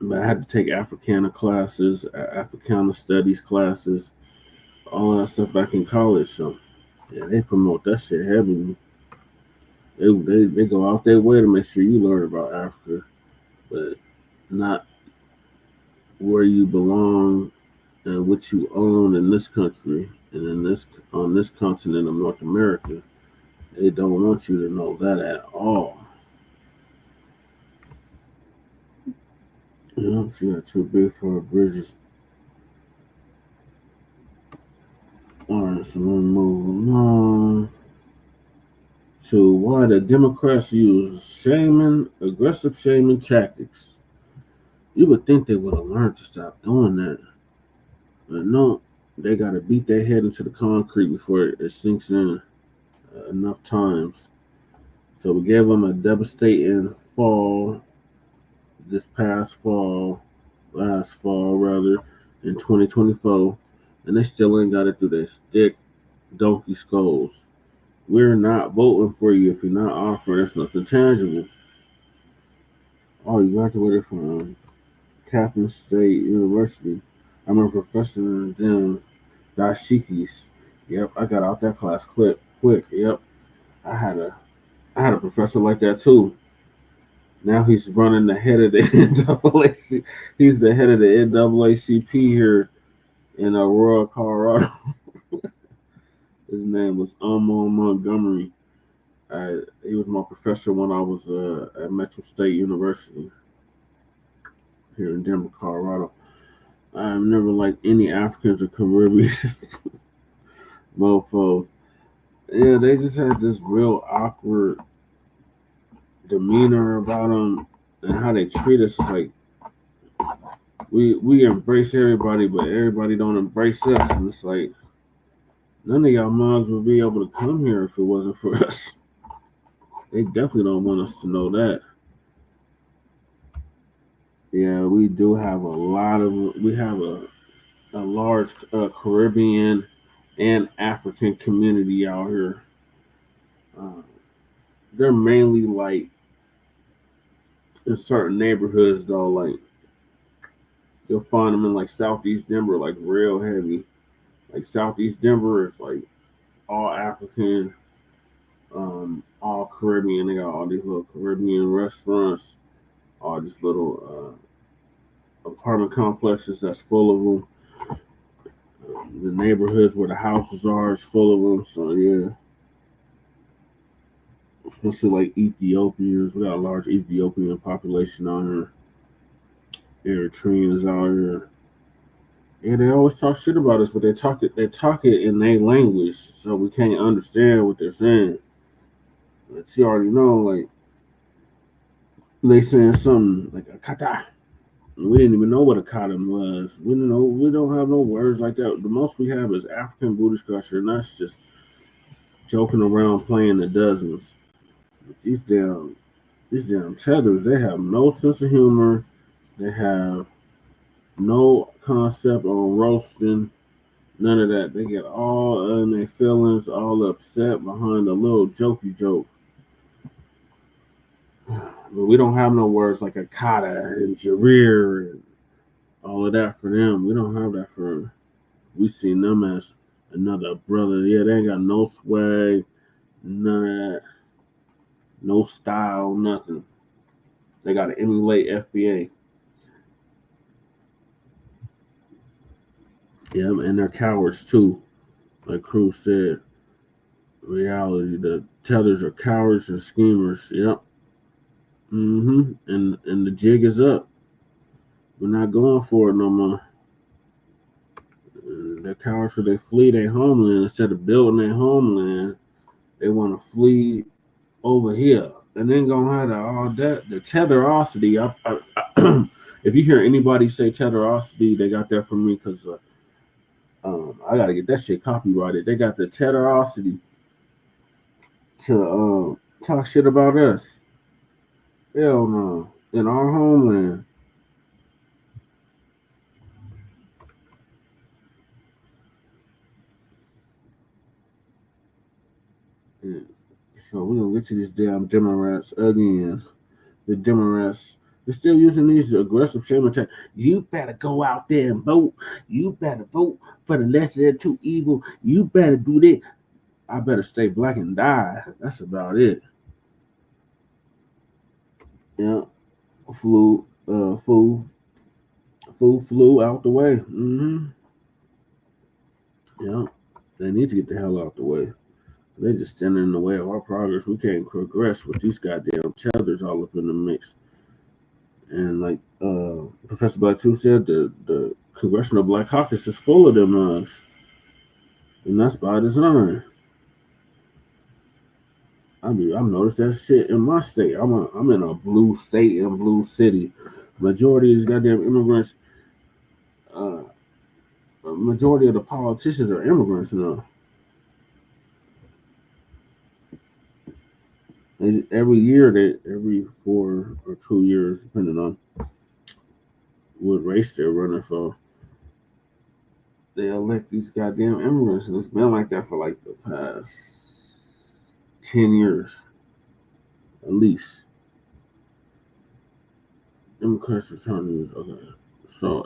but I had to take Africana classes, Africana studies classes, all that stuff back in college. So yeah, they promote that shit heavily. They go out their way to make sure you learn about Africa, but not where you belong and what you own in this country and on this continent of North America. They don't want you to know that at all. You know, she got too big for her bridges. Alright, so we're moving on to why the Democrats use aggressive shaming tactics. You would think they would have learned to stop doing that. But no, they got to beat their head into the concrete before it sinks in enough times. So we gave them a devastating fall last fall rather, in 2024, and they still ain't got it through their thick donkey skulls. We're not voting for you if you're not offering us nothing tangible. Oh, you graduated from Kaplan State University. I'm a professor in them dashikis. Yep, I got out that class quick. Yep, I had a professor like that too. Now he's running the head of the NAACP. He's the head of the NAACP here in Aurora, Colorado. His name was Umar Montgomery. He was my professor when I was at Metro State University here in Denver, Colorado. I've never liked any Africans or Caribbeans mofos. Yeah, they just had this real awkward demeanor about them and how they treat us. It's like we embrace everybody, but everybody don't embrace us. And it's like none of y'all moms would be able to come here if it wasn't for us. They definitely don't want us to know that. Yeah, we do have a large Caribbean and African community out here. They're mainly like in certain neighborhoods though, like you'll find them in like Southeast Denver, like real heavy. Like Southeast Denver is like all African, all Caribbean. They got all these little Caribbean restaurants, all these little apartment complexes that's full of them. The neighborhoods where the houses are is full of them. So yeah, especially like Ethiopians. We got a large Ethiopian population out here. Eritreans out here. Yeah, they always talk shit about us, but they talk it in their language, so we can't understand what they're saying. But you already know, like they saying something like a kata. We didn't even know what a kata was. We don't have no words like that. The most we have is African booty scratcher, and that's just joking around playing the dozens. These damn These damn tethers, they have no sense of humor. They have no concept on roasting. None of that. They get all in their feelings, all upset behind a little jokey joke. But we don't have no words like Akata and Jareer and all of that for them. We don't have that for them. We see them as another brother. Yeah, they ain't got no swag, none of that, no style, nothing. They got to emulate FBA. Yeah, and they're cowards too. Like Cruz said, reality, the tellers are cowards and schemers. Yep. And the jig is up. We're not going for it no more. They're cowards because they flee their homeland instead of building their homeland. They want to flee over here, and then gonna have all that the tetherosity. If you hear anybody say tetherosity, they got that from me because I gotta get that shit copyrighted. They got the tetherosity to talk shit about us. Hell no, in our homeland. Yeah. So we're gonna get to these damn Democrats again. The Democrats, they're still using these aggressive shame attacks. You better go out there and vote. You better vote for the lesser of two evil. You better do that. I better stay black and die. That's about it. Yeah, flew out the way. Yeah, they need to get the hell out the way. They're just standing in the way of our progress. We can't progress with these goddamn tethers all up in the mix. And like Professor Black too said, the Congressional Black Caucus is full of them mugs, and that's by design. I've noticed that shit in my state. I'm in a blue state in blue city. Majority of these goddamn immigrants. Majority of the politicians are immigrants now. Every year, every 4 or 2 years, depending on what race they're running for, they elect these goddamn immigrants, and it's been like that for like the past 10 years, at least. Democrats are trying to use So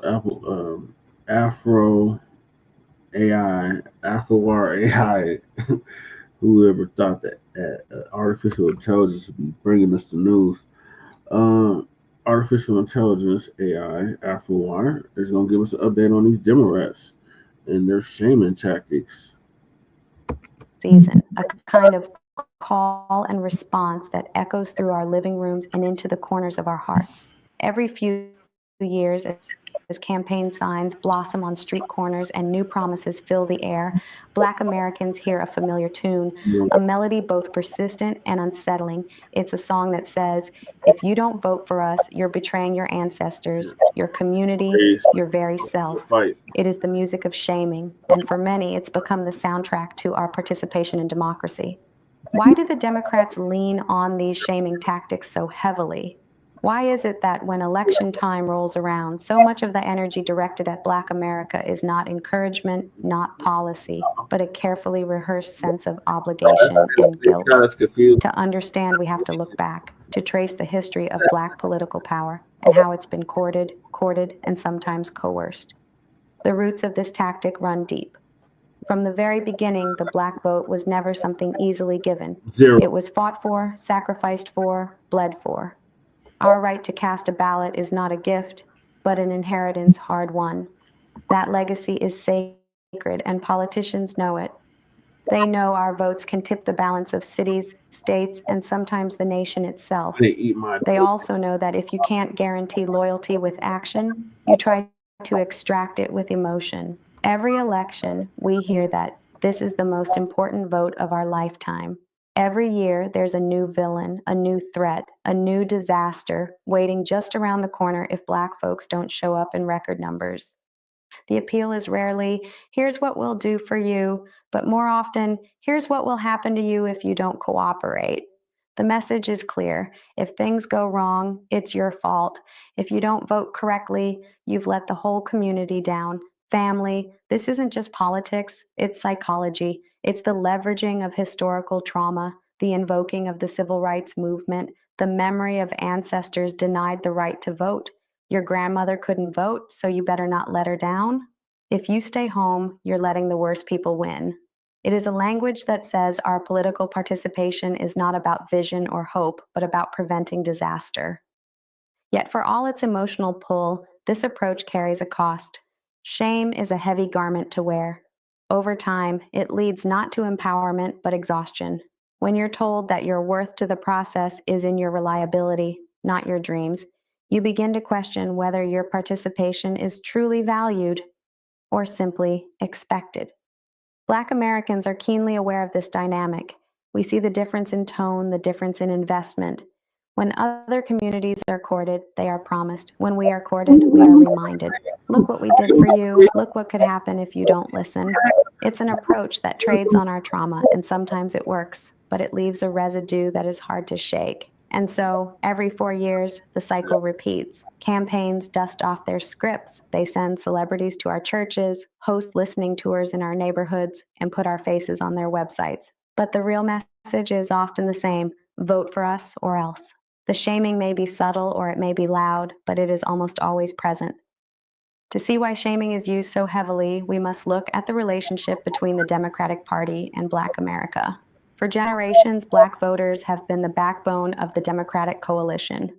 Afro AI, Afro AI. Whoever thought that artificial intelligence would be bringing us the news? Artificial intelligence AI Afro is going to give us an update on these Democrats and their shaming tactics. Season, a kind of call and response that echoes through our living rooms and into the corners of our hearts. Every few years, as campaign signs blossom on street corners and new promises fill the air, Black Americans hear a familiar tune, a melody both persistent and unsettling. It's a song that says, if you don't vote for us, you're betraying your ancestors, your community, your very self. It is the music of shaming, and for many, it's become the soundtrack to our participation in democracy. Why do the Democrats lean on these shaming tactics so heavily? Why is it that when election time rolls around, so much of the energy directed at Black America is not encouragement, not policy, but a carefully rehearsed sense of obligation and guilt? To understand, we have to look back, to trace the history of Black political power and how it's been courted, and sometimes coerced. The roots of this tactic run deep. From the very beginning, the Black vote was never something easily given. It was fought for, sacrificed for, bled for. Our right to cast a ballot is not a gift, but an inheritance hard won. That legacy is sacred, and politicians know it. They know our votes can tip the balance of cities, states, and sometimes the nation itself. They also know that if you can't guarantee loyalty with action, you try to extract it with emotion. Every election, we hear that this is the most important vote of our lifetime. Every year, there's a new villain, a new threat, a new disaster waiting just around the corner if Black folks don't show up in record numbers. The appeal is rarely, here's what we'll do for you, but more often, here's what will happen to you if you don't cooperate. The message is clear. If things go wrong, it's your fault. If you don't vote correctly, you've let the whole community down. Family, this isn't just politics, it's psychology. It's the leveraging of historical trauma, the invoking of the civil rights movement, the memory of ancestors denied the right to vote. Your grandmother couldn't vote, so you better not let her down. If you stay home, you're letting the worst people win. It is a language that says our political participation is not about vision or hope, but about preventing disaster. Yet for all its emotional pull, this approach carries a cost. Shame is a heavy garment to wear. Over time, it leads not to empowerment, but exhaustion. When you're told that your worth to the process is in your reliability, not your dreams, you begin to question whether your participation is truly valued or simply expected. Black Americans are keenly aware of this dynamic. We see the difference in tone, the difference in investment. When other communities are courted, they are promised. When we are courted, we are reminded. Look what we did for you. Look what could happen if you don't listen. It's an approach that trades on our trauma, and sometimes it works, but it leaves a residue that is hard to shake. And so, every 4 years, the cycle repeats. Campaigns dust off their scripts. They send celebrities to our churches, host listening tours in our neighborhoods, and put our faces on their websites. But the real message is often the same: vote for us or else. The shaming may be subtle or it may be loud, but it is almost always present. To see why shaming is used so heavily, we must look at the relationship between the Democratic Party and Black America. For generations, Black voters have been the backbone of the Democratic coalition.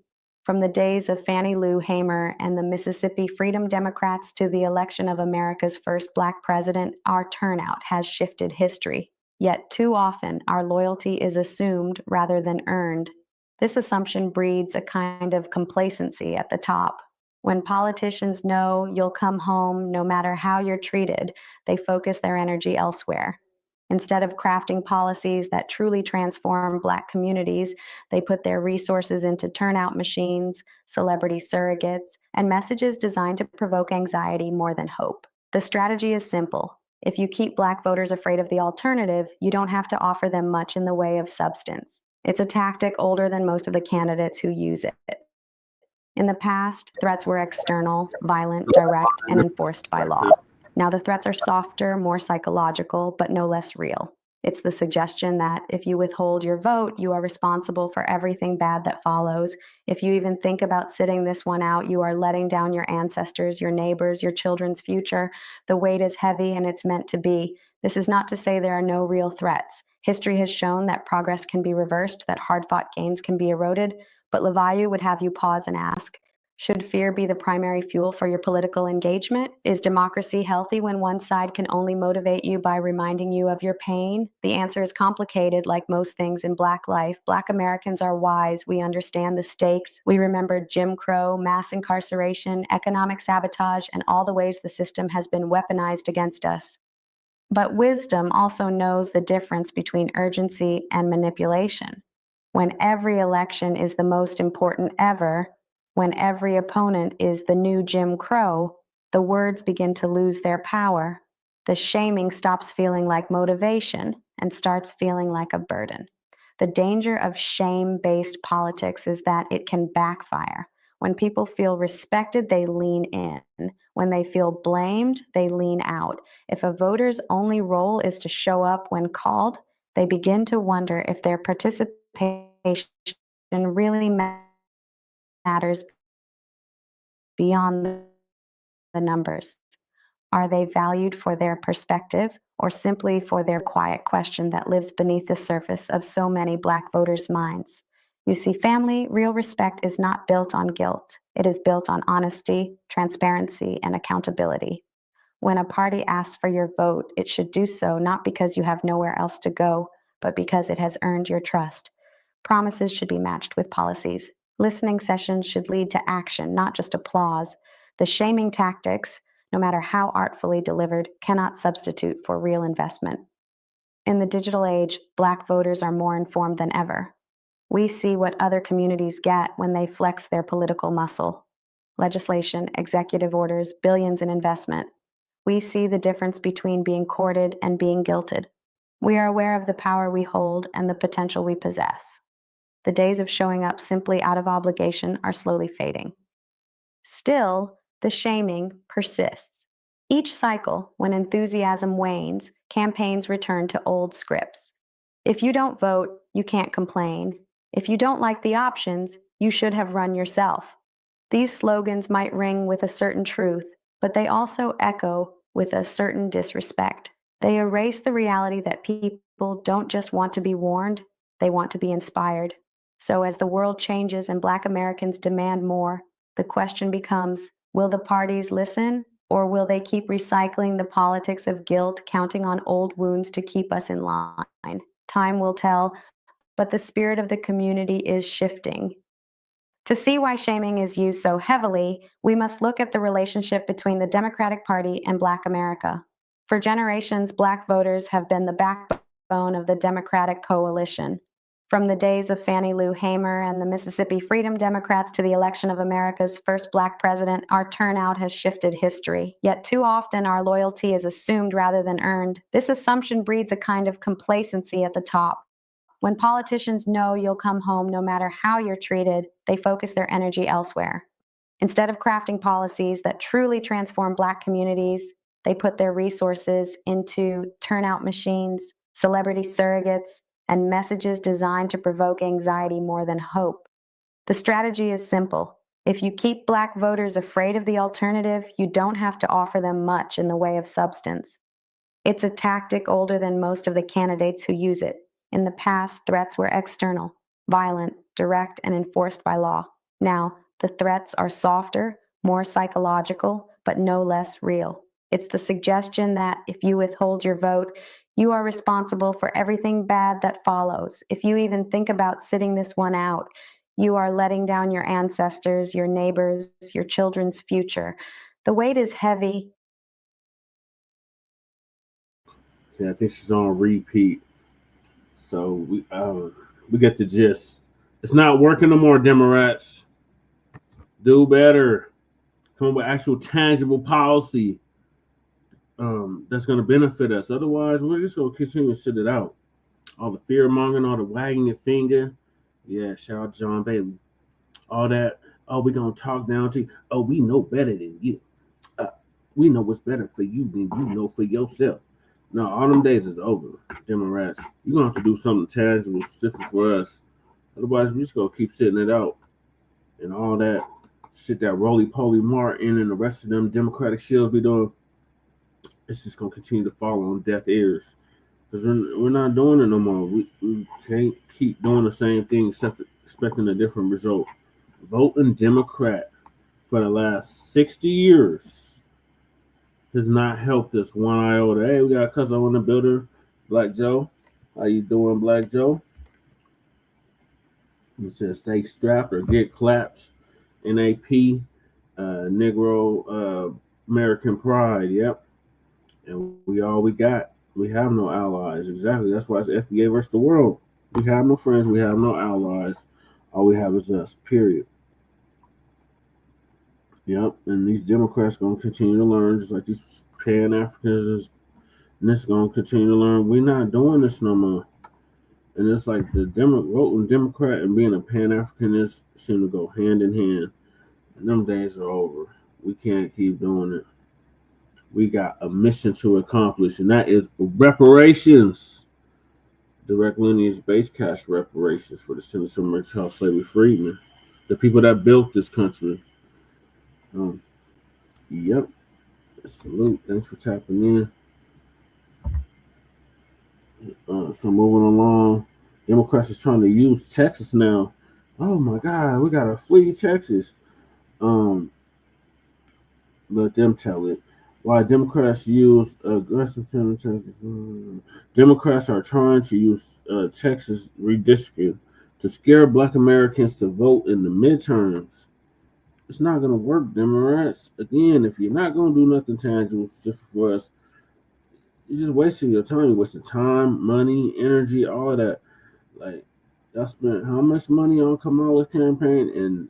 From the days of Fannie Lou Hamer and the Mississippi Freedom Democrats to the election of America's first Black president, our turnout has shifted history. Yet too often, our loyalty is assumed rather than earned. This assumption breeds a kind of complacency at the top. When politicians know you'll come home no matter how you're treated, they focus their energy elsewhere. Instead of crafting policies that truly transform Black communities, they put their resources into turnout machines, celebrity surrogates, and messages designed to provoke anxiety more than hope. The strategy is simple. If you keep Black voters afraid of the alternative, you don't have to offer them much in the way of substance. It's a tactic older than most of the candidates who use it. In the past, threats were external, violent, direct, and enforced by law. Now the threats are softer, more psychological, but no less real. It's the suggestion that if you withhold your vote, you are responsible for everything bad that follows. If you even think about sitting this one out, you are letting down your ancestors, your neighbors, your children's future. The weight is heavy and it's meant to be. This is not to say there are no real threats. History has shown that progress can be reversed, that hard-fought gains can be eroded, but LaValle would have you pause and ask, should fear be the primary fuel for your political engagement? Is democracy healthy when one side can only motivate you by reminding you of your pain? The answer is complicated, like most things in Black life. Black Americans are wise. We understand the stakes. We remember Jim Crow, mass incarceration, economic sabotage, and all the ways the system has been weaponized against us. But wisdom also knows the difference between urgency and manipulation. When every election is the most important ever, when every opponent is the new Jim Crow, the words begin to lose their power. The shaming stops feeling like motivation and starts feeling like a burden. The danger of shame-based politics is that it can backfire. When people feel respected, they lean in. When they feel blamed, they lean out. If a voter's only role is to show up when called, they begin to wonder if their participation really matters beyond the numbers. Are they valued for their perspective or simply for their quiet question that lives beneath the surface of so many Black voters' minds? You see, family, real respect is not built on guilt. It is built on honesty, transparency, and accountability. When a party asks for your vote, it should do so not because you have nowhere else to go, but because it has earned your trust. Promises should be matched with policies. Listening sessions should lead to action, not just applause. The shaming tactics, no matter how artfully delivered, cannot substitute for real investment. In the digital age, Black voters are more informed than ever. We see what other communities get when they flex their political muscle. Legislation, executive orders, billions in investment. We see the difference between being courted and being guilted. We are aware of the power we hold and the potential we possess. The days of showing up simply out of obligation are slowly fading. Still, the shaming persists. Each cycle, when enthusiasm wanes, campaigns return to old scripts. If you don't vote, you can't complain. If you don't like the options, you should have run yourself. These slogans might ring with a certain truth, but they also echo with a certain disrespect. They erase the reality that people don't just want to be warned, they want to be inspired. So as the world changes and Black Americans demand more, the question becomes, will the parties listen, or will they keep recycling the politics of guilt, counting on old wounds to keep us in line? Time will tell, but the spirit of the community is shifting. To see why shaming is used so heavily, we must look at the relationship between the Democratic Party and Black America. For generations, Black voters have been the backbone of the Democratic coalition. From the days of Fannie Lou Hamer and the Mississippi Freedom Democrats to the election of America's first Black president, our turnout has shifted history. Yet too often our loyalty is assumed rather than earned. This assumption breeds a kind of complacency at the top. When politicians know you'll come home no matter how you're treated, they focus their energy elsewhere. Instead of crafting policies that truly transform Black communities, they put their resources into turnout machines, celebrity surrogates, and messages designed to provoke anxiety more than hope. The strategy is simple. If you keep Black voters afraid of the alternative, you don't have to offer them much in the way of substance. It's a tactic older than most of the candidates who use it. In the past, threats were external, violent, direct, and enforced by law. Now, the threats are softer, more psychological, but no less real. It's the suggestion that if you withhold your vote, you are responsible for everything bad that follows. If you even think about sitting this one out, you are letting down your ancestors, your neighbors, your children's future. The weight is heavy. Yeah, I think she's on repeat. So we get the gist. It's not working no more, Democrats. Do better. Come up with actual tangible policy that's going to benefit us. Otherwise, we're just going to continue to sit it out. All the fear mongering, all the wagging your finger. Yeah, shout out to John Bailey. All that. Oh, we're going to talk down to you. Oh, we know better than you. We know what's better for you than you know for yourself. No, all them days is over, Democrats. You're going to have to do something tangible, specific for us. Otherwise, we're just going to keep sitting it out. And all that shit that roly-poly Martin and the rest of them Democratic shills be doing, it's just going to continue to fall on deaf ears. Because we're not doing it no more. We can't keep doing the same thing except expecting a different result. Voting Democrat for the last 60 years has not helped us one iota. Hey, we got a cousin in the building, Black Joe. How you doing, Black Joe? It says stay strapped or get clapped. NAP, Negro American Pride. Yep. And we all we got. We have no allies. Exactly. That's why it's FBA versus the world. We have no friends. We have no allies. All we have is us. Period. Yep. And these Democrats going to continue to learn, just like these Pan-Africans, and this going to continue to learn. We're not doing this no more. And it's like the voting Democrat and being a Pan-Africanist seem to go hand in hand. And them days are over. We can't keep doing it. We got a mission to accomplish, and that is reparations. Direct lineage-based cash reparations for the descendants of American child slavery freedmen, the people that built this country. Yep. Salute. Thanks for tapping in. So moving along, Democrats is trying to use Texas now. Oh my God, we gotta flee Texas. Let them tell it. Why Democrats use aggressive Texas? Democrats are trying to use Texas redistricting to scare Black Americans to vote in the midterms. It's not gonna work, Democrats. Again, if you're not gonna do nothing tangible for us, you're just wasting your time. You're wasting time, money, energy, all of that. Like, y'all spent how much money on Kamala's campaign, and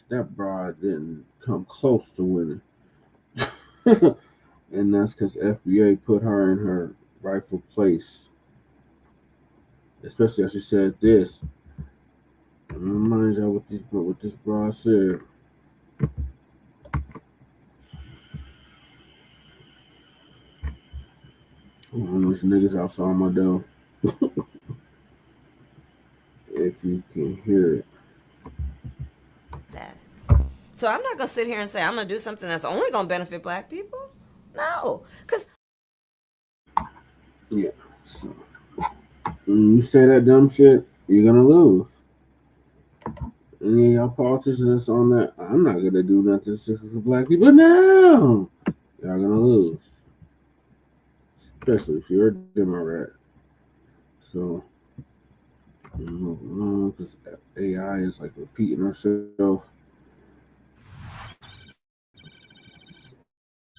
that broad didn't come close to winning. And that's because FBA put her in her rightful place. Especially as she said this. Reminds y'all what this bra said. There's niggas outside my door. If you can hear it. That. So I'm not gonna sit here and say I'm gonna do something that's only gonna benefit Black people. No, because yeah. So when you say that dumb shit, you're gonna lose. Any of y'all politicians that's on that, I'm not gonna do nothing for Black people. No, y'all gonna lose, especially if you're a Democrat. So because AI is like repeating herself.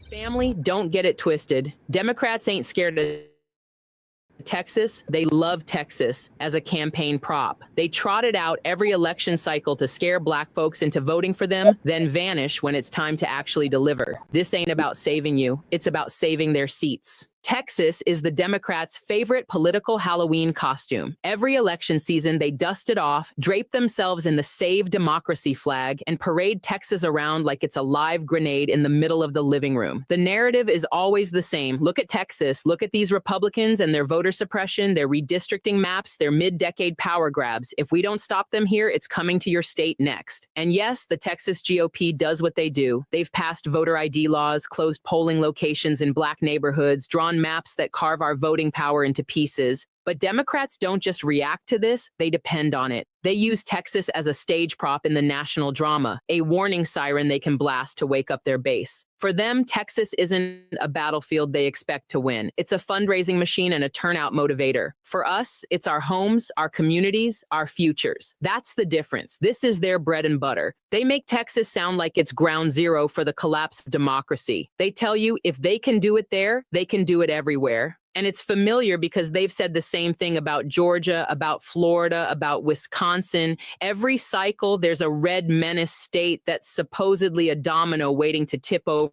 Family, don't get it twisted. Democrats ain't scared of Texas. They love Texas as a campaign prop. They trot it out every election cycle to scare Black folks into voting for them, then vanish when it's time to actually deliver. This ain't about saving you. It's about saving their seats. Texas is the Democrats' favorite political Halloween costume. Every election season, they dust it off, drape themselves in the Save Democracy flag, and parade Texas around like it's a live grenade in the middle of the living room. The narrative is always the same. Look at Texas. Look at these Republicans and their voter suppression, their redistricting maps, their mid-decade power grabs. If we don't stop them here, it's coming to your state next. And yes, the Texas GOP does what they do. They've passed voter ID laws, closed polling locations in Black neighborhoods, drawn maps that carve our voting power into pieces. But Democrats don't just react to this, they depend on it. They use Texas as a stage prop in the national drama, a warning siren they can blast to wake up their base. For them, Texas isn't a battlefield they expect to win. It's a fundraising machine and a turnout motivator. For us, it's our homes, our communities, our futures. That's the difference. This is their bread and butter. They make Texas sound like it's ground zero for the collapse of democracy. They tell you if they can do it there, they can do it everywhere. And it's familiar because they've said the same thing about Georgia, about Florida, about Wisconsin. Every cycle, there's a red menace state that's supposedly a domino waiting to tip over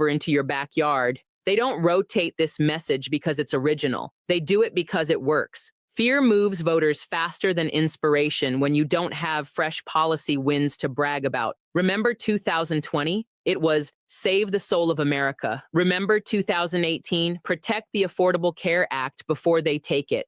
into your backyard. They don't rotate this message because it's original. They do it because it works. Fear moves voters faster than inspiration when you don't have fresh policy wins to brag about. Remember 2020? It was Save the Soul of America. Remember 2018? Protect the Affordable Care Act before they take it.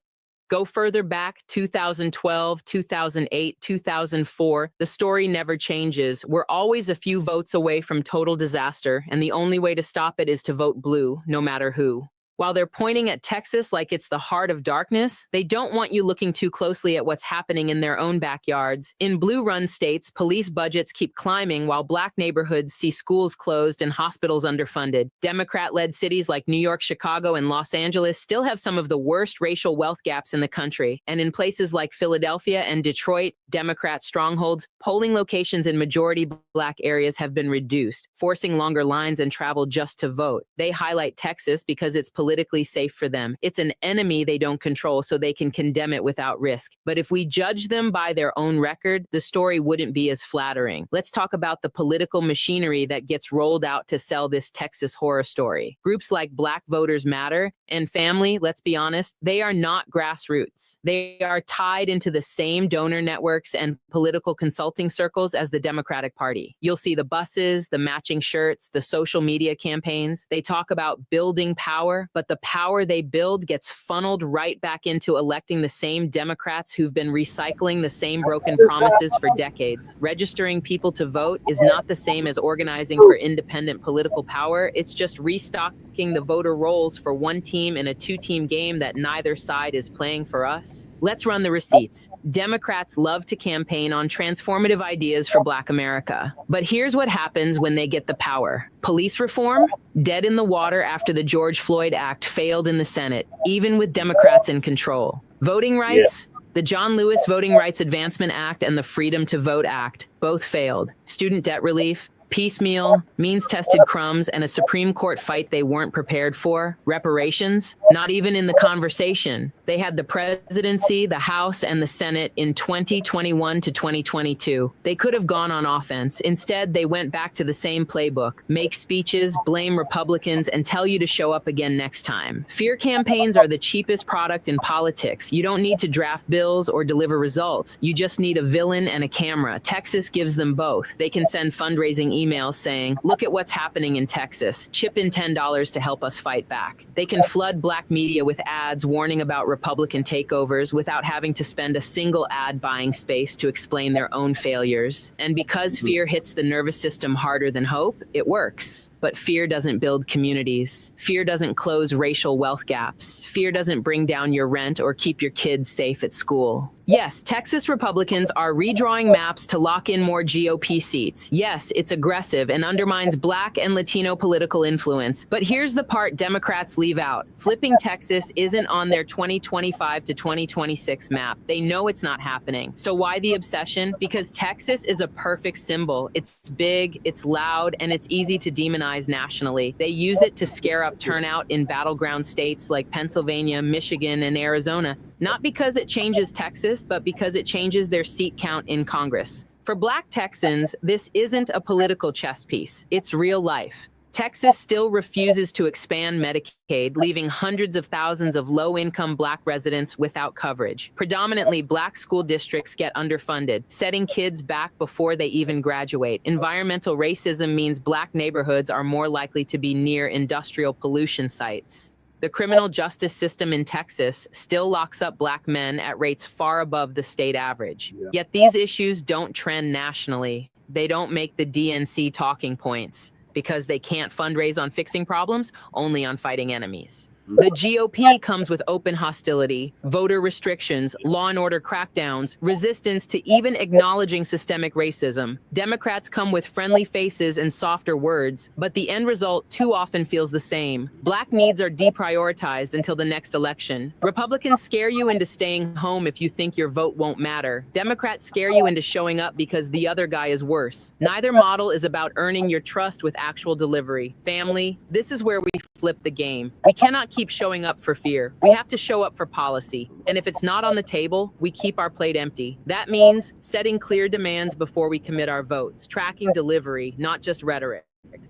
Go further back, 2012, 2008, 2004, the story never changes. We're always a few votes away from total disaster, and the only way to stop it is to vote blue, no matter who. While they're pointing at Texas like it's the heart of darkness, they don't want you looking too closely at what's happening in their own backyards. In blue-run states, police budgets keep climbing while Black neighborhoods see schools closed and hospitals underfunded. Democrat-led cities like New York, Chicago, and Los Angeles still have some of the worst racial wealth gaps in the country. And in places like Philadelphia and Detroit, Democrat strongholds, polling locations in majority Black areas have been reduced, forcing longer lines and travel just to vote. They highlight Texas because it's politically safe for them. It's an enemy they don't control, so they can condemn it without risk. But if we judge them by their own record, the story wouldn't be as flattering. Let's talk about the political machinery that gets rolled out to sell this Texas horror story. Groups like Black Voters Matter and Family, let's be honest, they are not grassroots. They are tied into the same donor networks and political consulting circles as the Democratic Party. You'll see the buses, the matching shirts, the social media campaigns. They talk about building power, but the power they build gets funneled right back into electing the same Democrats who've been recycling the same broken promises for decades. Registering people to vote is not the same as organizing for independent political power. It's just restocking the voter rolls for one team in a two-team game that neither side is playing for us. Let's run the receipts. Democrats love to campaign on transformative ideas for Black America. But here's what happens when they get the power. Police reform? Dead in the water after the George Floyd Act failed in the Senate, even with Democrats in control. Voting rights? The John Lewis Voting Rights Advancement Act and the Freedom to Vote Act both failed. Student debt relief? Piecemeal, means-tested crumbs, and a Supreme Court fight they weren't prepared for. Reparations? Not even in the conversation. They had the presidency, the House, and the Senate in 2021 to 2022. They could have gone on offense. Instead, they went back to the same playbook: make speeches, blame Republicans, and tell you to show up again next time. Fear campaigns are the cheapest product in politics. You don't need to draft bills or deliver results. You just need a villain and a camera. Texas gives them both. They can send fundraising emails saying, look at what's happening in Texas. Chip in $10 to help us fight back. They can flood black media with ads warning about Republican takeovers without having to spend a single ad buying space to explain their own failures. And because fear hits the nervous system harder than hope, it works. But fear doesn't build communities. Fear doesn't close racial wealth gaps. Fear doesn't bring down your rent or keep your kids safe at school. Yes, Texas Republicans are redrawing maps to lock in more GOP seats. Yes, it's aggressive and undermines Black and Latino political influence. But here's the part Democrats leave out. Flipping Texas isn't on their 2025 to 2026 map. They know it's not happening. So why the obsession? Because Texas is a perfect symbol. It's big, it's loud, and it's easy to demonize nationally. They use it to scare up turnout in battleground states like Pennsylvania, Michigan, and Arizona. Not because it changes Texas, but because it changes their seat count in Congress. For Black Texans, this isn't a political chess piece. It's real life. Texas still refuses to expand Medicaid, leaving hundreds of thousands of low-income Black residents without coverage. Predominantly, Black school districts get underfunded, setting kids back before they even graduate. Environmental racism means Black neighborhoods are more likely to be near industrial pollution sites. The criminal justice system in Texas still locks up Black men at rates far above the state average. Yet these issues don't trend nationally. They don't make the DNC talking points because they can't fundraise on fixing problems, only on fighting enemies. The GOP comes with open hostility, voter restrictions, law and order crackdowns, resistance to even acknowledging systemic racism. Democrats come with friendly faces and softer words, but the end result too often feels the same. Black needs are deprioritized until the next election. Republicans scare you into staying home if you think your vote won't matter. Democrats scare you into showing up because the other guy is worse. Neither model is about earning your trust with actual delivery. Family, this is where we flip the game. We cannot keep showing up for fear. We have to show up for policy. And if it's not on the table, we keep our plate empty. That means setting clear demands before we commit our votes, tracking delivery, not just rhetoric,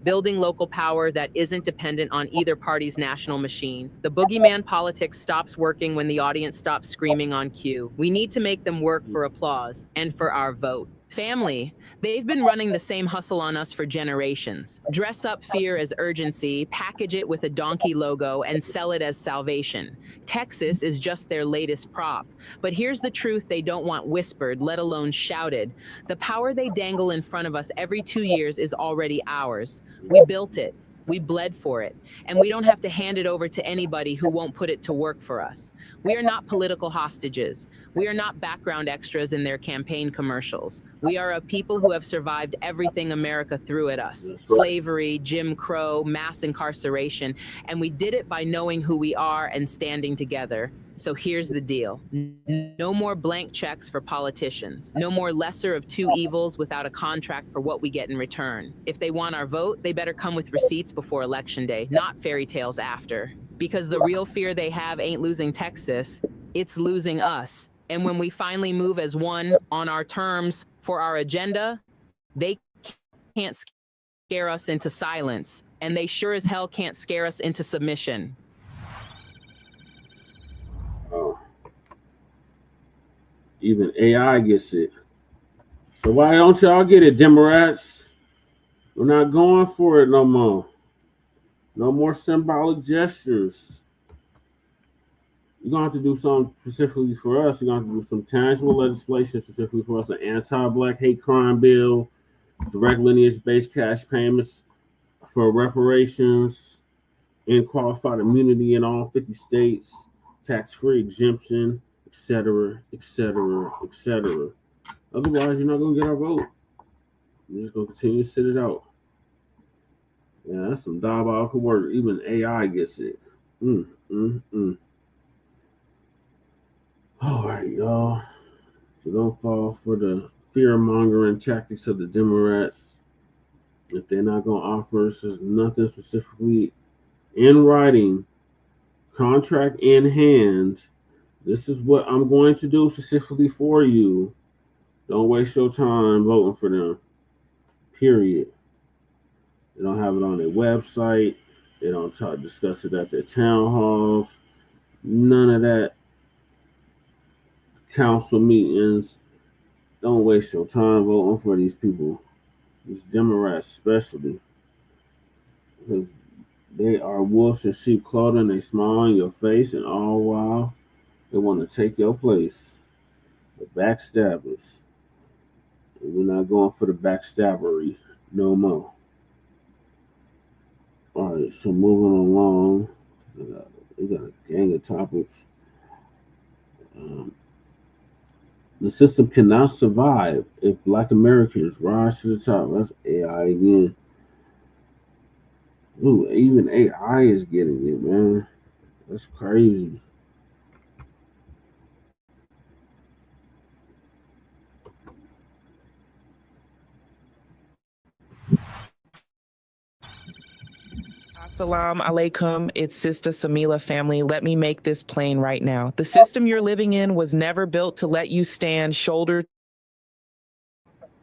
building local power that isn't dependent on either party's national machine. The boogeyman politics stops working when the audience stops screaming on cue. We need to make them work for applause and for our vote. Family, they've been running the same hustle on us for generations. Dress up fear as urgency, package it with a donkey logo, and sell it as salvation. Texas is just their latest prop. But here's the truth they don't want whispered, let alone shouted. The power they dangle in front of us every 2 years is already ours. We built it. We bled for it, and we don't have to hand it over to anybody who won't put it to work for us. We are not political hostages. We are not background extras in their campaign commercials. We are a people who have survived everything America threw at us. Slavery, Jim Crow, mass incarceration, and we did it by knowing who we are and standing together. So here's the deal. No more blank checks for politicians. No more lesser of two evils without a contract for what we get in return. If they want our vote, they better come with receipts before Election Day, not fairy tales after. Because the real fear they have ain't losing Texas, it's losing us. And when we finally move as one on our terms for our agenda, they can't scare us into silence. And they sure as hell can't scare us into submission. Even AI gets it. So why don't y'all get it, Democrats? We're not going for it no more. No more symbolic gestures. You're going to have to do something specifically for us. You're going to have to do some tangible legislation specifically for us. An anti-Black hate crime bill, direct lineage-based cash payments for reparations, and qualified immunity in all 50 states, tax-free exemption, etc., etc., etc. Otherwise, you're not going to get our vote. You're just going to continue to sit it out. Yeah, that's some diabolical work. Even AI gets it. All right, y'all. So don't fall for the fear-mongering tactics of the Democrats. If they're not going to offer us nothing specifically in writing, contract in hand, This is what I'm going to do specifically for you. Don't waste your time voting for them. Period. They don't have it on their website. They don't discuss it at their town halls. None of that. Council meetings. Don't waste your time voting for these people. These Democrats especially. Because they are wolves in sheep clothing. They smile in your face, and all while they want to take your place. The backstabbers. And we're not going for the backstabbery no more. All right, so moving along. We got a gang of topics. The system cannot survive if Black Americans rise to the top. That's AI again. Ooh, even AI is getting it, man. That's crazy. Assalamu alaikum, it's Sister Samila family. Let me make this plain right now. The system you're living in was never built to let you stand shoulder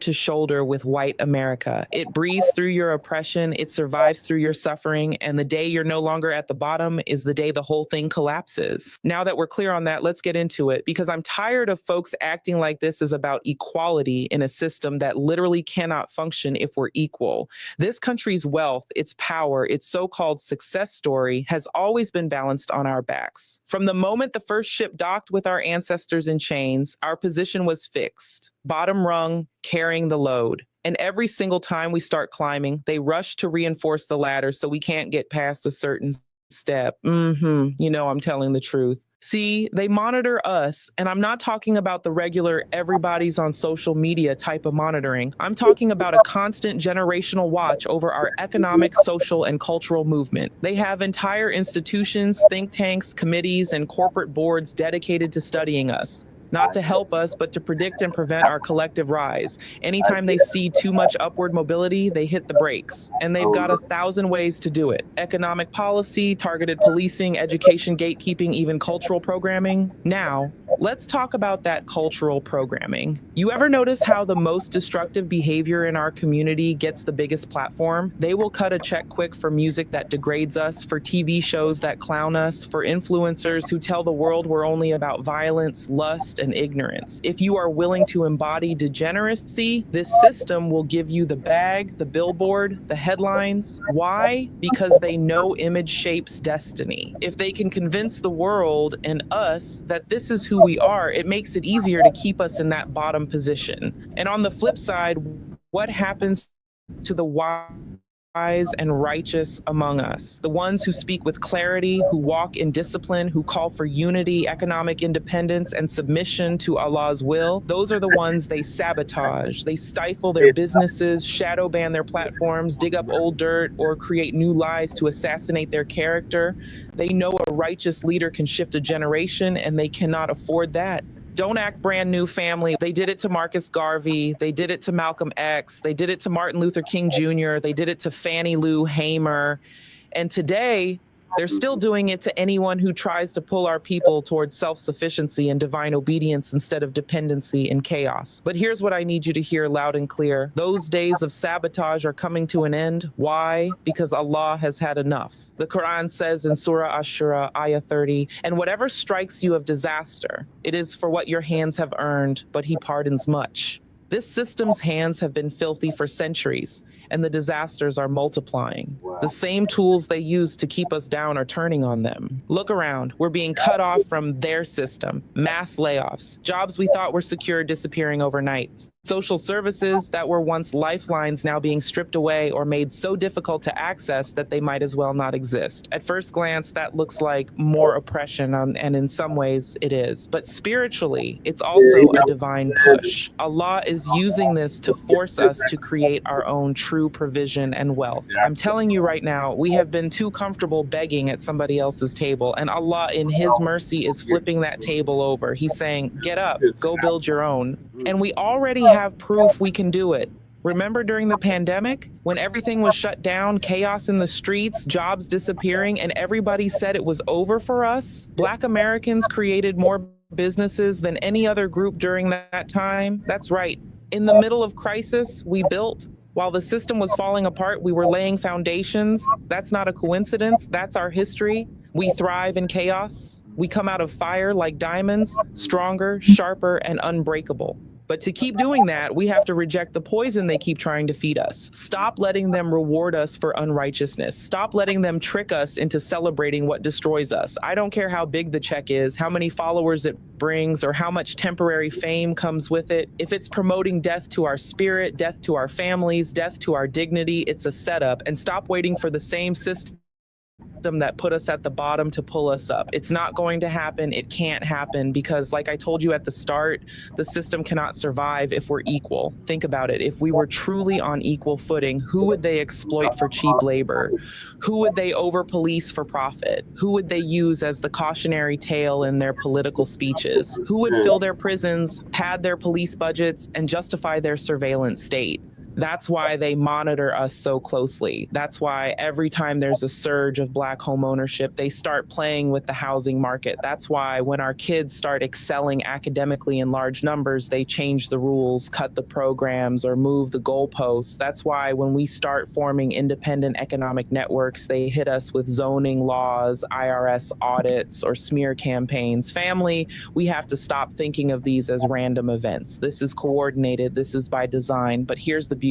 to shoulder with white America. It breathes through your oppression, it survives through your suffering, and the day you're no longer at the bottom is the day the whole thing collapses. Now that we're clear on that, let's get into it, because I'm tired of folks acting like this is about equality in a system that literally cannot function if we're equal. This country's wealth, its power, its so-called success story has always been balanced on our backs. From the moment the first ship docked with our ancestors in chains, our position was fixed. Bottom rung, carrying the load. And every single time we start climbing, they rush to reinforce the ladder so we can't get past a certain step. You know I'm telling the truth. See, they monitor us, and I'm not talking about the regular everybody's on social media type of monitoring. I'm talking about a constant generational watch over our economic, social, and cultural movement. They have entire institutions, think tanks, committees, and corporate boards dedicated to studying us. Not to help us, but to predict and prevent our collective rise. Anytime they see too much upward mobility, they hit the brakes. And they've got 1,000 ways to do it. Economic policy, targeted policing, education, gatekeeping, even cultural programming. Now, let's talk about that cultural programming. You ever notice how the most destructive behavior in our community gets the biggest platform? They will cut a check quick for music that degrades us, for TV shows that clown us, for influencers who tell the world we're only about violence, lust, and ignorance. If you are willing to embody degeneracy, this system will give you the bag, the billboard, the headlines. Why? Because they know image shapes destiny. If they can convince the world and us that this is who we are, it makes it easier to keep us in that bottom position. And on the flip side, what happens to the wise and righteous among us, the ones who speak with clarity, who walk in discipline, who call for unity, economic independence, and submission to Allah's will? Those are the ones they sabotage. They stifle their businesses, shadow ban their platforms, dig up old dirt, or create new lies to assassinate their character. They know a righteous leader can shift a generation, and they cannot afford that. Don't act brand new, family. They did it to Marcus Garvey. They did it to Malcolm X. They did it to Martin Luther King Jr. They did it to Fannie Lou Hamer. And today, they're still doing it to anyone who tries to pull our people towards self-sufficiency and divine obedience instead of dependency and chaos. But here's what I need you to hear loud and clear. Those days of sabotage are coming to an end. Why? Because Allah has had enough. The Quran says in Surah Ashura, Ayah 30, and whatever strikes you of disaster, it is for what your hands have earned, but He pardons much. This system's hands have been filthy for centuries, and the disasters are multiplying. Wow. The same tools they use to keep us down are turning on them. Look around. We're being cut off from their system. Mass layoffs. Jobs we thought were secure disappearing overnight. Social services that were once lifelines now being stripped away or made so difficult to access that they might as well not exist. At first glance, that looks like more oppression, and in some ways it is. But spiritually, it's also a divine push. Allah is using this to force us to create our own true provision and wealth. I'm telling you right now, we have been too comfortable begging at somebody else's table, and Allah in His mercy is flipping that table over. He's saying, get up, go build your own. And we already have proof we can do it. Remember during the pandemic, when everything was shut down, chaos in the streets, jobs disappearing, and everybody said it was over for us? Black Americans created more businesses than any other group during that time. That's right. In the middle of crisis, we built. While the system was falling apart, we were laying foundations. That's not a coincidence. That's our history. We thrive in chaos. We come out of fire like diamonds, stronger, sharper, and unbreakable. But to keep doing that, we have to reject the poison they keep trying to feed us. Stop letting them reward us for unrighteousness. Stop letting them trick us into celebrating what destroys us. I don't care how big the check is, how many followers it brings, or how much temporary fame comes with it. If it's promoting death to our spirit, death to our families, death to our dignity, it's a setup. And stop waiting for the same system that put us at the bottom to pull us up. It's not going to happen. It can't happen because, like I told you at the start, the system cannot survive if we're equal. Think about it. If we were truly on equal footing, who would they exploit for cheap labor? Who would they over-police for profit? Who would they use as the cautionary tale in their political speeches? Who would fill their prisons, pad their police budgets, and justify their surveillance state? That's why they monitor us so closely. That's why every time there's a surge of Black home ownership, they start playing with the housing market. That's why when our kids start excelling academically in large numbers, they change the rules, cut the programs, or move the goalposts. That's why when we start forming independent economic networks, they hit us with zoning laws, IRS audits, or smear campaigns. Family, we have to stop thinking of these as random events. This is coordinated, this is by design, but here's the beauty.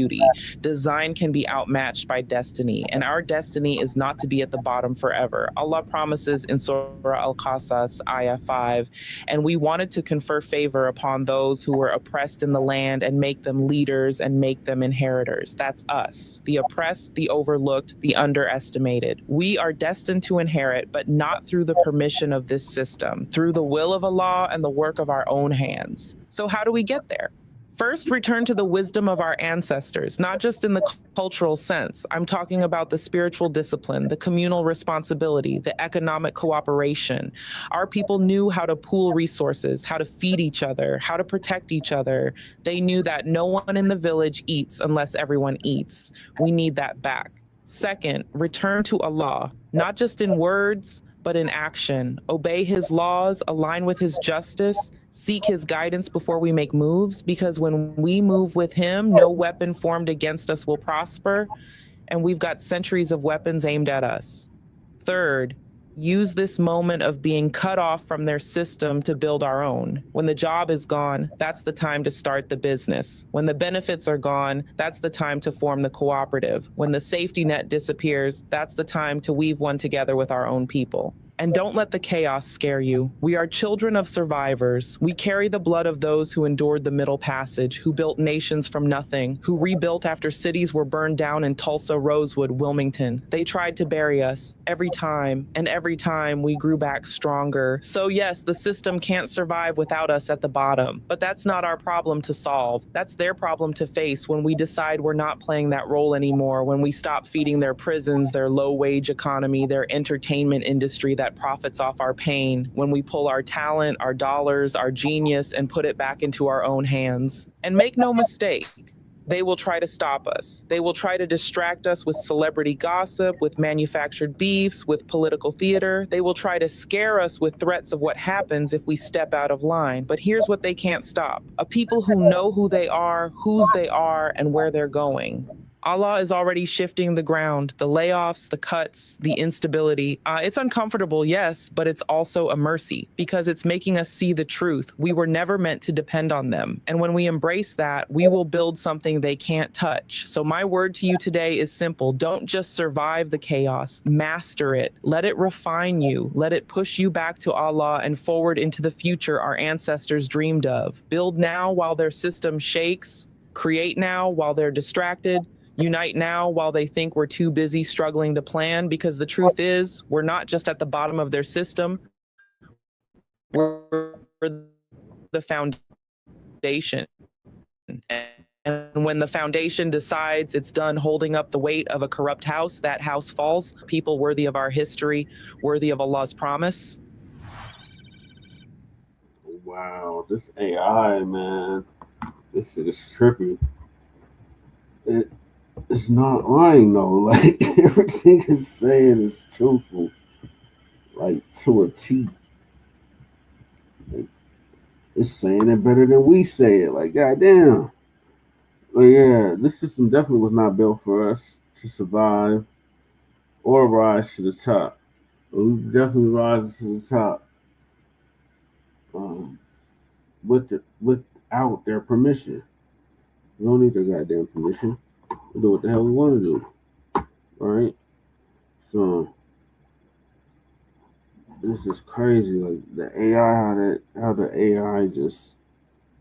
Design can be outmatched by destiny, and our destiny is not to be at the bottom forever. Allah promises in Surah Al-Qasas, Ayah 5, and we wanted to confer favor upon those who were oppressed in the land and make them leaders and make them inheritors. That's us, the oppressed, the overlooked, the underestimated. We are destined to inherit, but not through the permission of this system, through the will of Allah and the work of our own hands. So how do we get there? First, return to the wisdom of our ancestors, not just in the cultural sense. I'm talking about the spiritual discipline, the communal responsibility, the economic cooperation. Our people knew how to pool resources, how to feed each other, how to protect each other. They knew that no one in the village eats unless everyone eats. We need that back. Second, return to Allah, not just in words, but in action. Obey his laws, align with his justice, seek his guidance before we make moves, because when we move with him, no weapon formed against us will prosper, and we've got centuries of weapons aimed at us. Third, use this moment of being cut off from their system to build our own. When the job is gone, that's the time to start the business. When the benefits are gone, that's the time to form the cooperative. When the safety net disappears, that's the time to weave one together with our own people. And don't let the chaos scare you. We are children of survivors. We carry the blood of those who endured the Middle Passage, who built nations from nothing, who rebuilt after cities were burned down in Tulsa, Rosewood, Wilmington. They tried to bury us every time, and every time we grew back stronger. So yes, the system can't survive without us at the bottom, but that's not our problem to solve. That's their problem to face when we decide we're not playing that role anymore, when we stop feeding their prisons, their low-wage economy, their entertainment industry that profits off our pain, when we pull our talent, our dollars, our genius, and put it back into our own hands. And make no mistake, they will try to stop us. They will try to distract us with celebrity gossip, with manufactured beefs, with political theater. They will try to scare us with threats of what happens if we step out of line. But here's what they can't stop: a people who know who they are, whose they are, and where they're going. Allah is already shifting the ground, the layoffs, the cuts, the instability. It's uncomfortable, yes, but it's also a mercy because it's making us see the truth. We were never meant to depend on them. And when we embrace that, we will build something they can't touch. So my word to you today is simple. Don't just survive the chaos, master it. Let it refine you. Let it push you back to Allah and forward into the future our ancestors dreamed of. Build now while their system shakes. Create now while they're distracted. Unite now while they think we're too busy struggling to plan, because the truth is, we're not just at the bottom of their system, we're the foundation. And when the foundation decides it's done holding up the weight of a corrupt house, that house falls. People worthy of our history, worthy of Allah's promise. Wow, this AI, man, this shit is trippy. it's not lying though. Like everything it's saying is truthful, like to a T. Like, it's saying it better than we say it. Like goddamn. But yeah, this system definitely was not built for us to survive or rise to the top. But we definitely rise to the top um, without their permission. We don't need their goddamn permission. We do what the hell we want to do. All right. So this is crazy. Like the AI, how the AI just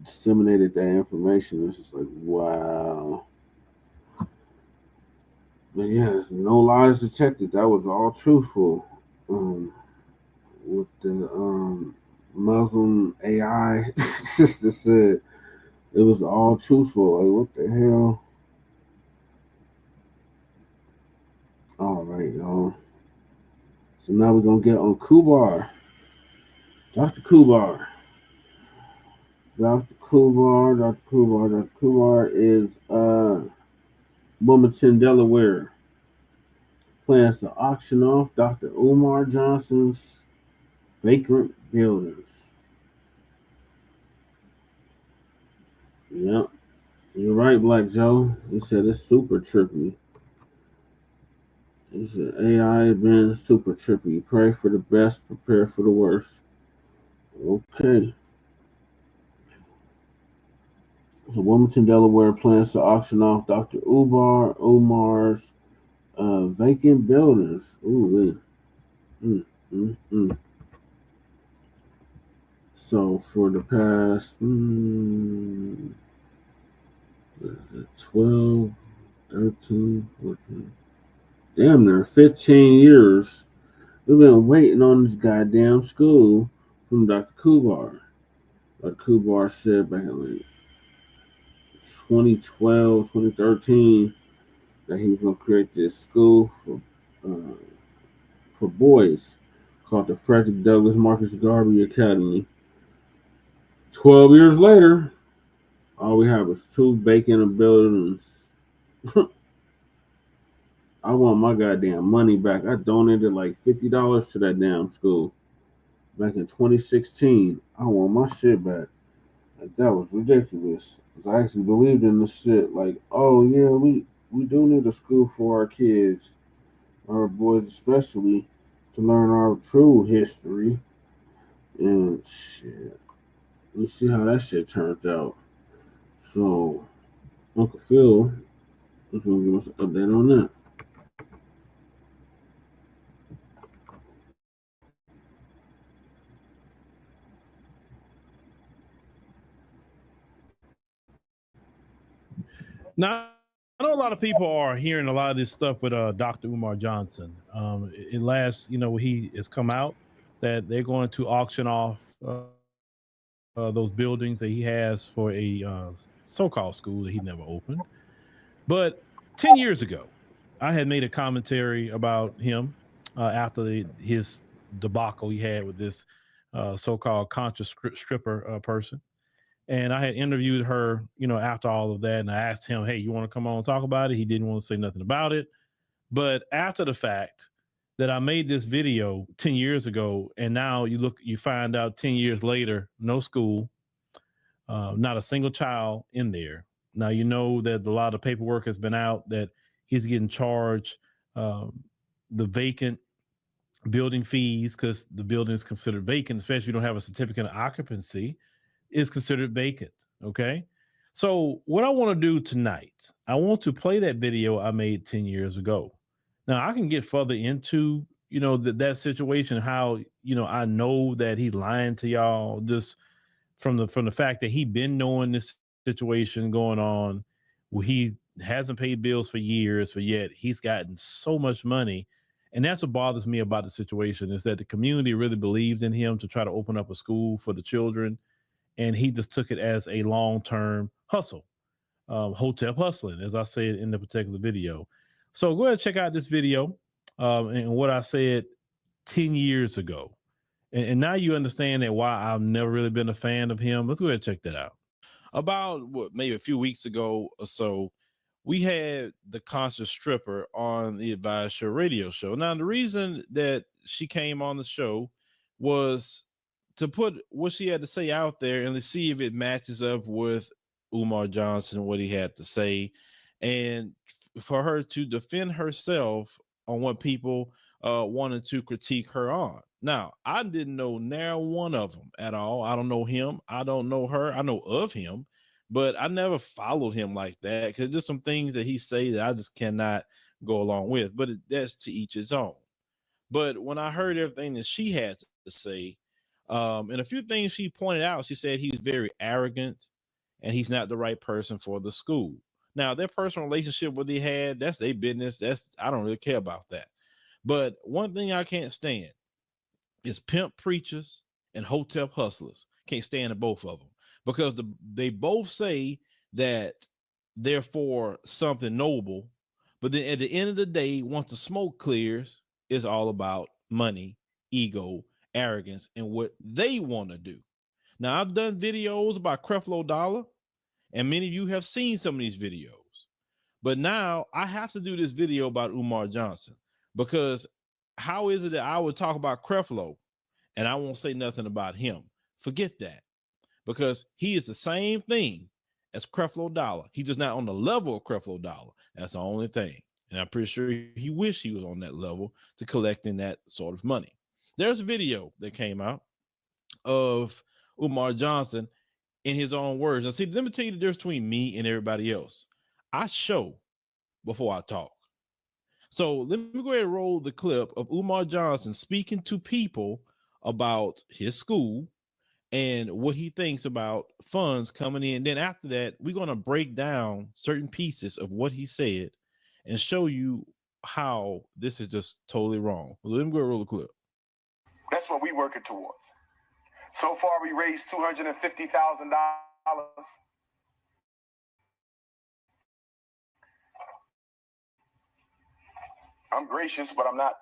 disseminated that information. It's just like wow. But yes, no lies detected. That was all truthful. What the Muslim AI sister said, it was all truthful. Like what the hell? All right, y'all. So now we're gonna get on Kubar. Dr. Kubar. Dr. Kubar, Dr. Kubar, Dr. Kubar is Wilmington, Delaware. Plans to auction off Dr. Umar Johnson's vacant buildings. Yep. You're right, Black Joe. He said it's super trippy. He said AI has been super trippy. Pray for the best, prepare for the worst. Okay. So Wilmington, Delaware plans to auction off Dr. Umar's vacant buildings. Ooh, mm, mm, mm. So for the past 12, 13, 14, damn near 15 years, we've been waiting on this goddamn school from Dr. Kubar. Dr. Kubar said back in like 2012, 2013 that he was going to create this school for boys called the Frederick Douglass Marcus Garvey Academy. 12 years later, all we have is 2 vacant buildings. I want my goddamn money back. I donated like $50 to that damn school back in 2016. I want my shit back. Like that was ridiculous. I actually believed in this shit. Like, oh yeah, we do need a school for our kids, our boys especially, to learn our true history. And shit, let's see how that shit turned out. So Uncle Phil is gonna give us an update on that. Now, I know a lot of people are hearing a lot of this stuff with Dr. Umar Johnson. It last, he has come out that they're going to auction off those buildings that he has for a so-called school that he never opened. But 10 years ago, I had made a commentary about him after his debacle he had with this so-called conscious stripper person. And I had interviewed her, after all of that. And I asked him, hey, you want to come on and talk about it? He didn't want to say nothing about it. But after the fact that I made this video 10 years ago, and now you find out 10 years later, no school, not a single child in there. Now, you know that a lot of paperwork has been out that he's getting charged the vacant building fees because the building is considered vacant, especially if you don't have a certificate of occupancy. Is considered vacant. Okay. So what I want to do tonight, I want to play that video I made 10 years ago. Now I can get further into, that situation, how, I know that he's lying to y'all just from the fact that he been knowing this situation going on where he hasn't paid bills for years, but yet he's gotten so much money. And that's what bothers me about the situation is that the community really believed in him to try to open up a school for the children. And he just took it as a long-term hustle, hotel hustling, as I said in the particular video. So go ahead and check out this video and what I said 10 years ago. And now you understand that why I've never really been a fan of him. Let's go ahead and check that out. About maybe a few weeks ago or so, we had the concert stripper on the Advised Show radio show. Now, the reason that she came on the show was to put what she had to say out there and to see if it matches up with Umar Johnson, what he had to say, and for her to defend herself on what people wanted to critique her on. Now, I didn't know now one of them at all. I don't know him. I don't know her. I know of him, but I never followed him like that because there's some things that he say that I just cannot go along with. But that's to each his own. But when I heard everything that she had to say, and a few things she pointed out, she said he's very arrogant and he's not the right person for the school. Now, their personal relationship, what they had, that's their business. I don't really care about that. But one thing I can't stand is pimp preachers and hotel hustlers. Can't stand the both of them because they both say that they're for something noble, but then at the end of the day, once the smoke clears, it's all about money, ego, arrogance, and what they want to do. Now, I've done videos about Creflo Dollar, and many of you have seen some of these videos. But now I have to do this video about Umar Johnson because how is it that I would talk about Creflo and I won't say nothing about him? Forget that, because he is the same thing as Creflo Dollar. He's just not on the level of Creflo Dollar. That's the only thing. And I'm pretty sure he wished he was on that level to collecting that sort of money. There's a video that came out of Umar Johnson in his own words. Now, see, let me tell you the difference between me and everybody else. I show before I talk. So let me go ahead and roll the clip of Umar Johnson speaking to people about his school and what he thinks about funds coming in. Then after that, we're going to break down certain pieces of what he said and show you how this is just totally wrong. Let me go ahead and roll the clip. That's what we're working towards. So far, we raised $250,000. I'm gracious, but I'm not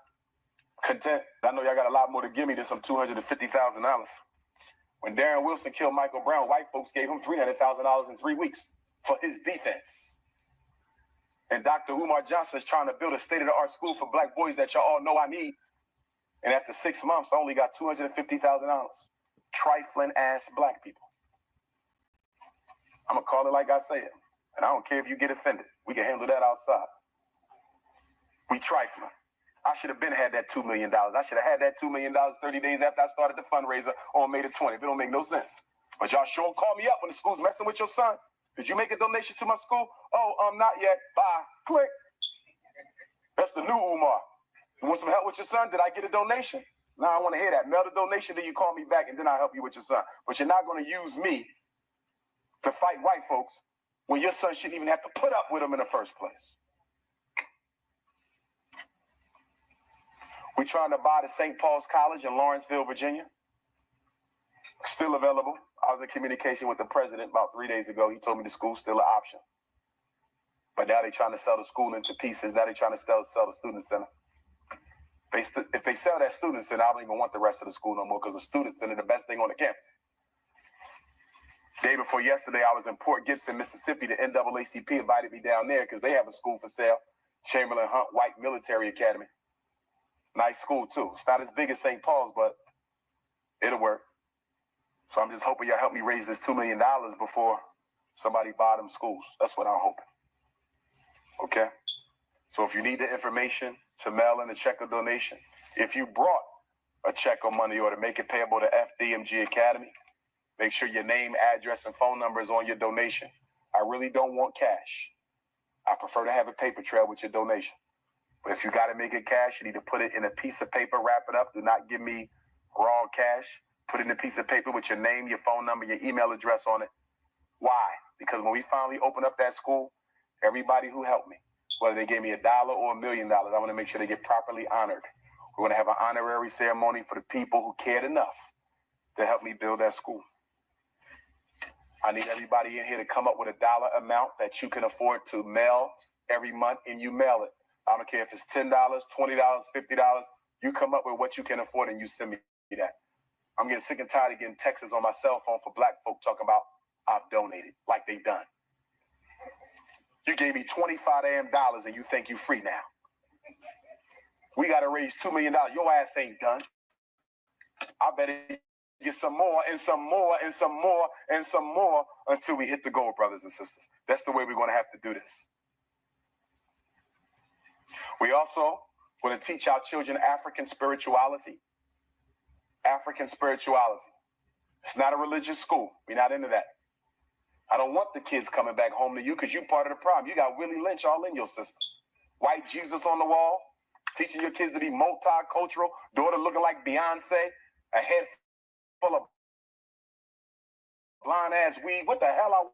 content. I know y'all got a lot more to give me than some $250,000. When Darren Wilson killed Michael Brown, white folks gave him $300,000 in 3 weeks for his defense. And Dr. Umar Johnson is trying to build a state-of-the-art school for black boys that y'all all know I need. And after 6 months, I only got $250,000. Trifling ass black people. I'm gonna call it like I say it. And I don't care if you get offended. We can handle that outside. We trifling. I should have been had that $2 million. I should have had that $2 million 30 days after I started the fundraiser on May the 20th. It don't make no sense. But y'all sure call me up when the school's messing with your son. Did you make a donation to my school? Oh, not yet. Bye. Click. That's the new Umar. You want some help with your son? Did I get a donation? No, I want to hear that. Mail the donation, then you call me back, and then I'll help you with your son. But you're not going to use me to fight white folks when your son shouldn't even have to put up with them in the first place. We're trying to buy the St. Paul's College in Lawrenceville, Virginia. Still available. I was in communication with the president about 3 days ago. He told me the school's still an option. But now they're trying to sell the school into pieces. Now they're trying to sell the student center. If they sell that student center, I don't even want the rest of the school no more because the student center is the best thing on the campus. Day before yesterday, I was in Port Gibson, Mississippi. The NAACP invited me down there because they have a school for sale. Chamberlain Hunt White Military Academy. Nice school, too. It's not as big as St. Paul's, but it'll work. So I'm just hoping y'all help me raise this $2 million before somebody buy them schools. That's what I'm hoping. Okay? So if you need the information to mail in a check or donation, if you brought a check or money order, make it payable to FDMG Academy. Make sure your name, address, and phone number is on your donation. I really don't want cash. I prefer to have a paper trail with your donation. But if you got to make it cash, you need to put it in a piece of paper, wrap it up. Do not give me raw cash. Put it in a piece of paper with your name, your phone number, your email address on it. Why? Because when we finally open up that school, everybody who helped me, whether they gave me $1 or $1 million, I want to make sure they get properly honored. We're going to have an honorary ceremony for the people who cared enough to help me build that school. I need everybody in here to come up with $1 amount that you can afford to mail every month, and you mail it. I don't care if it's $10, $20, $50. You come up with what you can afford, and you send me that. I'm getting sick and tired of getting texts on my cell phone for black folk talking about I've donated, like they done. You gave me $25 damn and you think you free now. We got to raise $2 million. Your ass ain't done. I better get some more and some more and some more and some more until we hit the goal, brothers and sisters. That's the way we're going to have to do this. We also want to teach our children African spirituality. African spirituality. It's not a religious school. We're not into that. I don't want the kids coming back home to you because you're part of the problem. You got Willie Lynch all in your system. White Jesus on the wall, teaching your kids to be multicultural, daughter looking like Beyonce, a head full of blind ass weed. What the hell I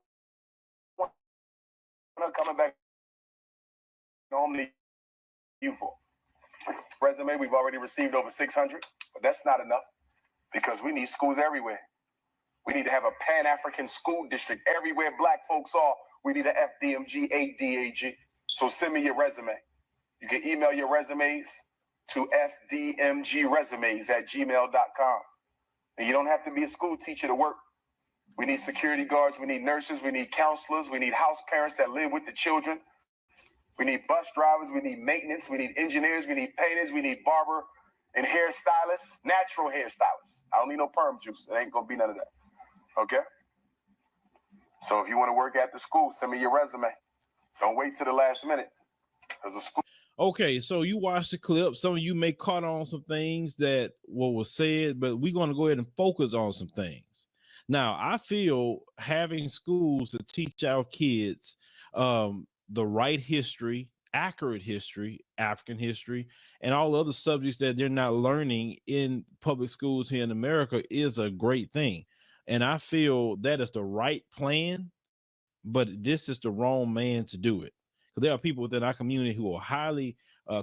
want her coming back home to you for? Resume, we've already received over 600, but that's not enough because we need schools everywhere. We need to have a Pan-African school district everywhere black folks are. We need a FDMG, ADAG. So send me your resume. You can email your resumes to fdmgresumes@gmail.com. And you don't have to be a school teacher to work. We need security guards. We need nurses. We need counselors. We need house parents that live with the children. We need bus drivers. We need maintenance. We need engineers. We need painters. We need barber and hairstylists, natural hairstylists. I don't need no perm juice. It ain't going to be none of that. Okay? So if you want to work at the school, send me your resume. Don't wait till the last minute. There's a school. Okay, so you watched the clip. Some of you may caught on some things that what was said, but we're going to go ahead and focus on some things. Now, I feel having schools to teach our kids the right history, accurate history, African history, and all other subjects that they're not learning in public schools here in America is a great thing. And I feel that is the right plan, but this is the wrong man to do it. Because there are people within our community who are highly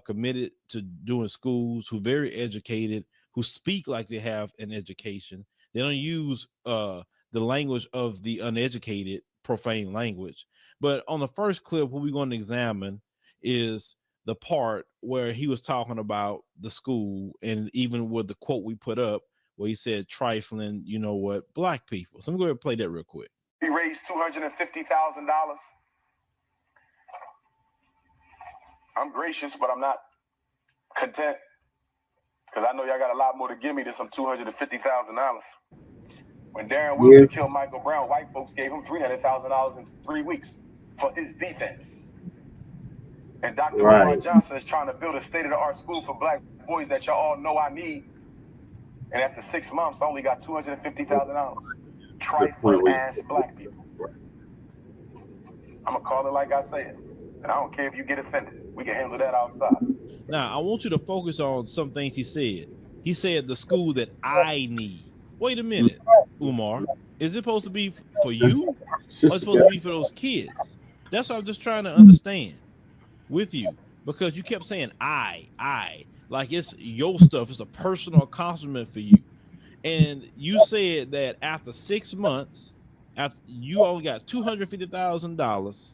committed to doing schools, who are very educated, who speak like they have an education. They don't use the language of the uneducated, profane language. But on the first clip, what we're going to examine is the part where he was talking about the school, and even with the quote we put up where he said trifling, you know what, black people. So I'm going to play that real quick. We raised $250,000. I'm gracious, but I'm not content because I know y'all got a lot more to give me than some $250,000. When Darren Wilson killed Michael Brown, white folks gave him $300,000 in 3 weeks for his defense. And Dr. Umar Johnson is trying to build a state-of-the-art school for black boys that y'all all know I need. And after 6 months, I only got $250,000. Trifling ass black people. I'm going to call it like I said. And I don't care if you get offended. We can handle that outside. Now, I want you to focus on some things he said. He said the school that I need. Wait a minute, Umar. Is it supposed to be for you? Or is it supposed to be for those kids? That's what I'm just trying to understand with you. Because you kept saying I. Like it's your stuff. It's a personal accomplishment for you. And you said that after 6 months, after you only got $250,000,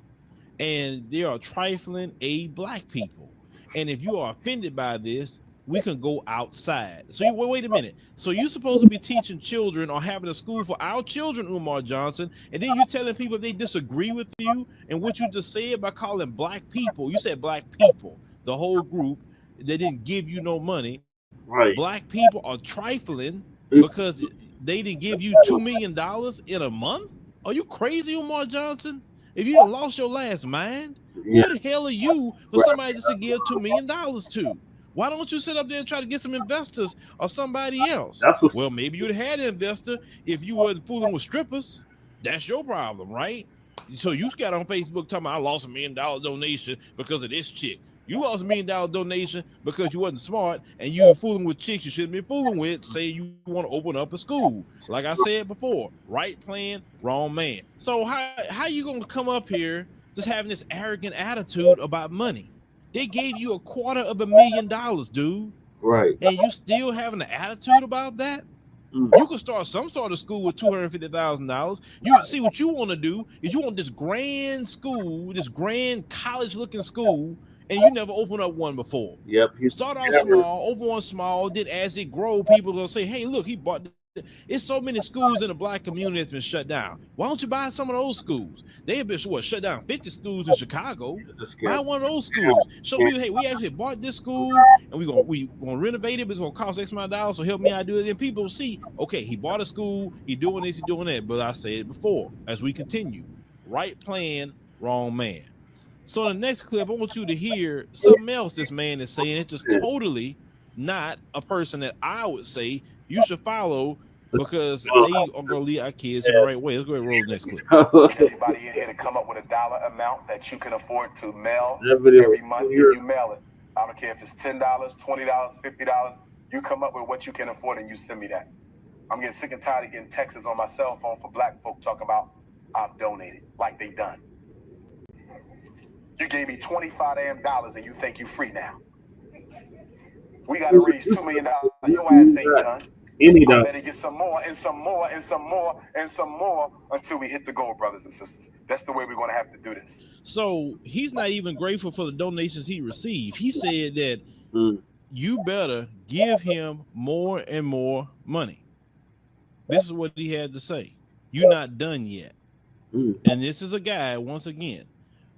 and they are trifling black people. And if you are offended by this, we can go outside. So wait a minute. So you're supposed to be teaching children or having a school for our children, Umar Johnson, and then you're telling people if they disagree with you and what you just said by calling black people, you said black people, the whole group, they didn't give you no money. Right. Black people are trifling because they didn't give you $2 million in a month? Are you crazy, Umar Johnson? If you lost your last mind, who the hell are you for somebody just to give $2 million to? Why don't you sit up there and try to get some investors or somebody else? Well, maybe you'd have had an investor if you wasn't fooling with strippers. That's your problem, right? So you got on Facebook talking about I lost $1 million donation because of this chick. You lost $1 million donation because you wasn't smart and you were fooling with chicks you shouldn't be fooling with, saying you want to open up a school. Like I said before, right plan, wrong man. So how you going to come up here just having this arrogant attitude about money? They gave you $250,000, dude. Right. And you still having an attitude about that? You could start some sort of school with $250,000. You see what you want to do is you want this grand school, this grand college-looking school, and you never opened up one before. Yep. You start out small, open one small, then as it grow, people will say, hey, look, he bought It's so many schools in the black community that's been shut down. Why don't you buy some of those schools? They have been shut down 50 schools in Chicago. Buy one of those schools. Show you, hey, we actually bought this school and we gonna renovate it, but it's gonna cost X amount of dollars, so help me out do it. And people see, okay, he bought a school, he doing this, he doing that. But I said it before, as we continue, right plan, wrong man. So in the next clip, I want you to hear something else this man is saying. It's just totally not a person that I would say you should follow, because they are going to lead our kids in the right way. Let's go ahead and roll the next clip. Anybody in here to come up with a dollar amount that you can afford to mail every month, you mail it. I don't care if it's $10, $20, $50. You come up with what you can afford and you send me that. I'm getting sick and tired of getting texts on my cell phone for black folk talking about I've donated, like they done. You gave me $25 damn and you think you free now. We got to raise $2 million. Your ass ain't done. I better get some more and some more and some more and some more until we hit the goal, brothers and sisters. That's the way we're going to have to do this. So he's not even grateful for the donations he received. He said that you better give him more and more money. This is what he had to say. You're not done yet. And this is a guy, once again,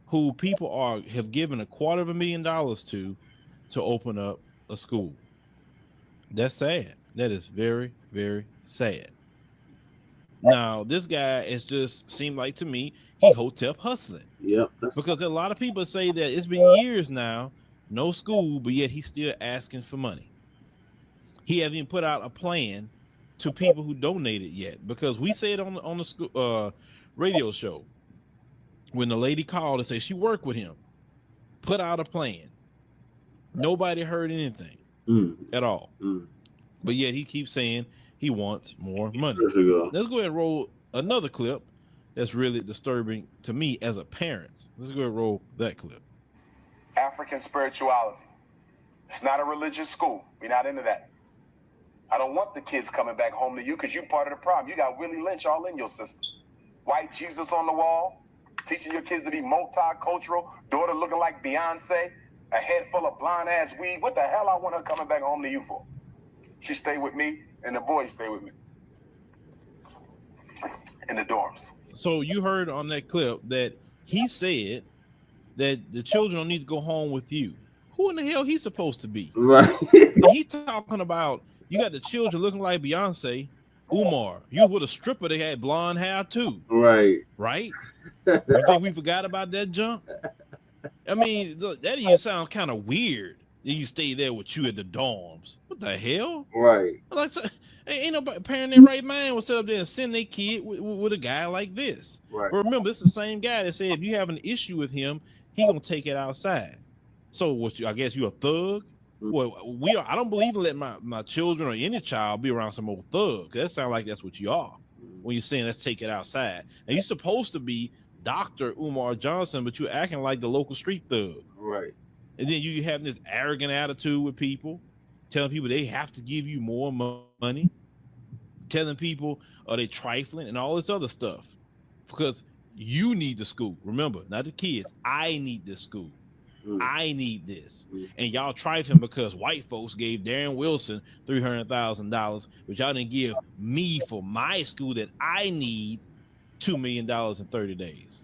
who people have given $250,000 to open up a school. That's sad. That is very, very sad. Now, this guy is just seemed like to me he hotep hustling. Yep. Because a lot of people say that it's been years now, no school, but yet he's still asking for money. He hasn't even put out a plan to people who donated yet, because we said on the school, radio show, when the lady called and said she worked with him, put out a plan. Nobody heard anything at all. But yet he keeps saying he wants more money. Let's go ahead and roll another clip that's really disturbing to me as a parent. Let's go ahead and roll that clip. African spirituality. It's not a religious school. We're not into that. I don't want the kids coming back home to you because you're part of the problem. You got Willie Lynch all in your system. White Jesus on the wall, teaching your kids to be multicultural, daughter looking like Beyonce, a head full of blonde ass weed. What the hell I want her coming back home to you for? She stay with me and the boys stay with me in the dorms. So you heard on that clip that he said that the children don't need to go home with you. Who in the hell he's supposed to be? Right. He's talking about you got the children looking like Beyonce. Umar, you with a stripper that had blonde hair too. Right. Right? You think we forgot about that junk? I mean, that even sounds kind of weird. You stay there with you at the dorms. What the hell? Right. Like, so, ain't nobody parent in their right mind will sit up there and send their kid with a guy like this. Right. But remember, it's the same guy that said if you have an issue with him, he gonna take it outside. So what? I guess you a thug? Well, I don't believe in letting my children or any child be around some old thug. That sounds like that's what you are when you're saying let's take it outside. Now you're supposed to be Dr. Umar Johnson, but you're acting like the local street thug. Right. And then you having this arrogant attitude with people, telling people they have to give you more money, telling people they trifling and all this other stuff because you need the school. Remember, not the kids. I need this school. I need this. And y'all trifling because white folks gave Darren Wilson $300,000, but y'all didn't give me for my school that I need $2 million in 30 days.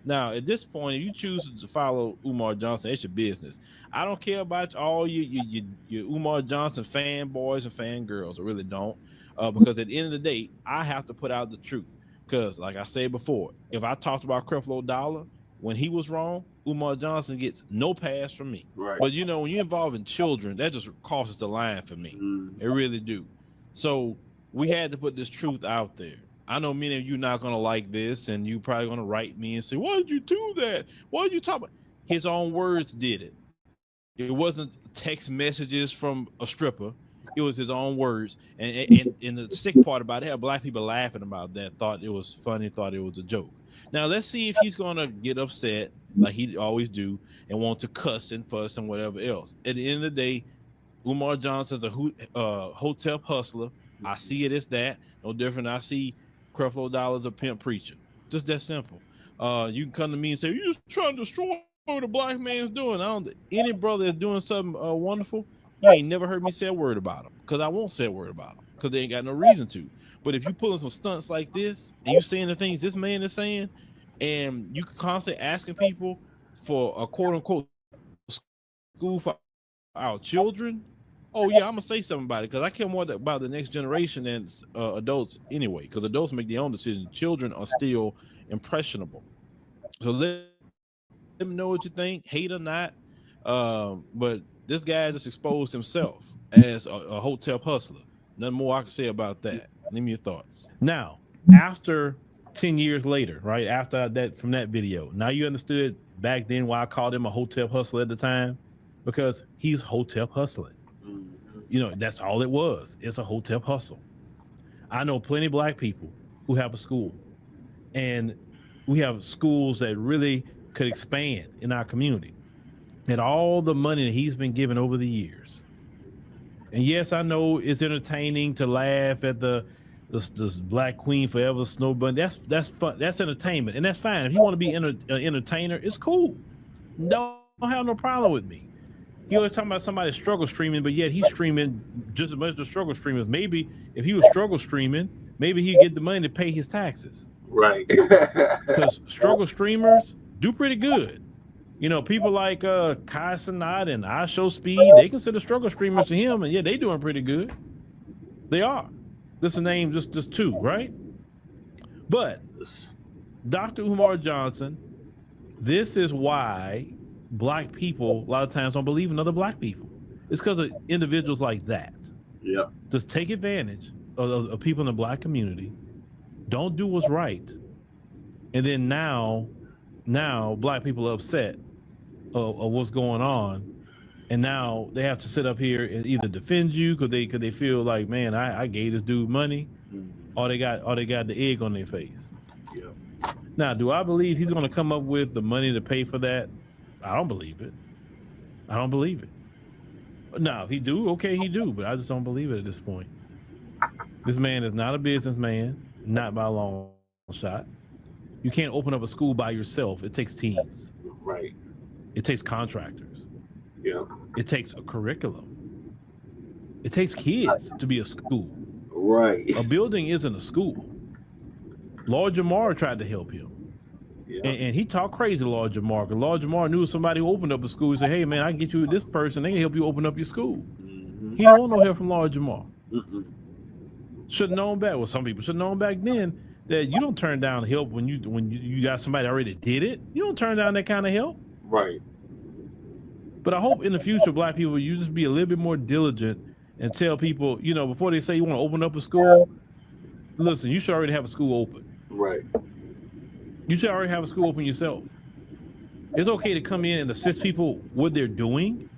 Now, at this point, if you choose to follow Umar Johnson, it's your business. I don't care about all your Umar Johnson fanboys and fangirls. I really don't. Because at the end of the day, I have to put out the truth. Because, like I said before, if I talked about Creflo Dollar when he was wrong, Umar Johnson gets no pass from me. Right. But, you know, when you're involving children, that just crosses the line for me. It really do. So we had to put this truth out there. I know many of you not going to like this, and you probably going to write me and say, why did you do that? Why did you talk about? His own words did it. It wasn't text messages from a stripper. It was his own words. And the sick part about it, black people laughing about that, thought it was funny, thought it was a joke. Now, let's see if he's going to get upset like he always do and want to cuss and fuss and whatever else. At the end of the day, Umar Johnson's a hotel hustler. I see it as that. No different. I see Creflo Dollar's a pimp preacher. Just that simple. You can come to me and say, you're just trying to destroy what the black man's doing. Any brother that's doing something wonderful, you ain't never heard me say a word about him because I won't say a word about him. because they ain't got no reason to. But if you pulling some stunts like this and you saying the things this man is saying, and you constantly asking people for a quote unquote school for our children, oh yeah, I'm gonna say something about it, because I care more about the next generation than adults anyway, because adults make their own decisions. Children are still impressionable. So let them know what you think, hate or not. But this guy just exposed himself as a hotel hustler. Nothing more I can say about that. Leave me your thoughts. Now, after 10 years later, right after that, from that video, now you understood back then why I called him a hotel hustler at the time, because he's hotel hustling. You know, that's all it was. It's a hotel hustle. I know plenty of black people who have a school, and we have schools that really could expand in our community, and all the money that he's been given over the years. And yes, I know it's entertaining to laugh at the Black Queen Forever Snow Bunny. That's fun. That's entertainment, and that's fine. If you want to be an entertainer, it's cool. Don't have no problem with me. He always talking about somebody struggle streaming, but yet he's streaming just as much as the struggle streamers. Maybe if he was struggle streaming, maybe he'd get the money to pay his taxes. Right. Because struggle streamers do pretty good. You know, people like Kai Sanat and I Show Speed, they consider struggle streamers to him, and yeah, they doing pretty good. They are. This is a name, just two, right? But Dr. Umar Johnson, this is why black people a lot of times don't believe in other black people. It's because of individuals like that. Yeah. Just take advantage of people in the black community, don't do what's right, and then now black people are upset of what's going on, and now they have to sit up here and either defend you because they feel like, man, I gave this dude money, or they got the egg on their face. Yeah. Now, do I believe he's going to come up with the money to pay for that? I don't believe it. I don't believe it. Now, he do, okay, he do, but I just don't believe it at this point. This man is not a businessman, not by a long shot. You can't open up a school by yourself. It takes teams. Right. It takes contractors. Yeah. It takes a curriculum. It takes kids to be a school. Right. A building isn't a school. Lord Jamar tried to help him. Yeah. And he talked crazy to Lord Jamar, because Lord Jamar knew somebody who opened up a school. He said, hey, man, I can get you this person. They can help you open up your school. Mm-hmm. He don't want no help from Lord Jamar. Should have known back. Well, some people should have known back then that you don't turn down help when you got somebody already did it. You don't turn down that kind of help. Right. But I hope in the future, black people, you just be a little bit more diligent and tell people, you know, before they say you want to open up a school, listen, you should already have a school open. Right. You should already have a school open yourself. It's okay to come in and assist people what they're doing,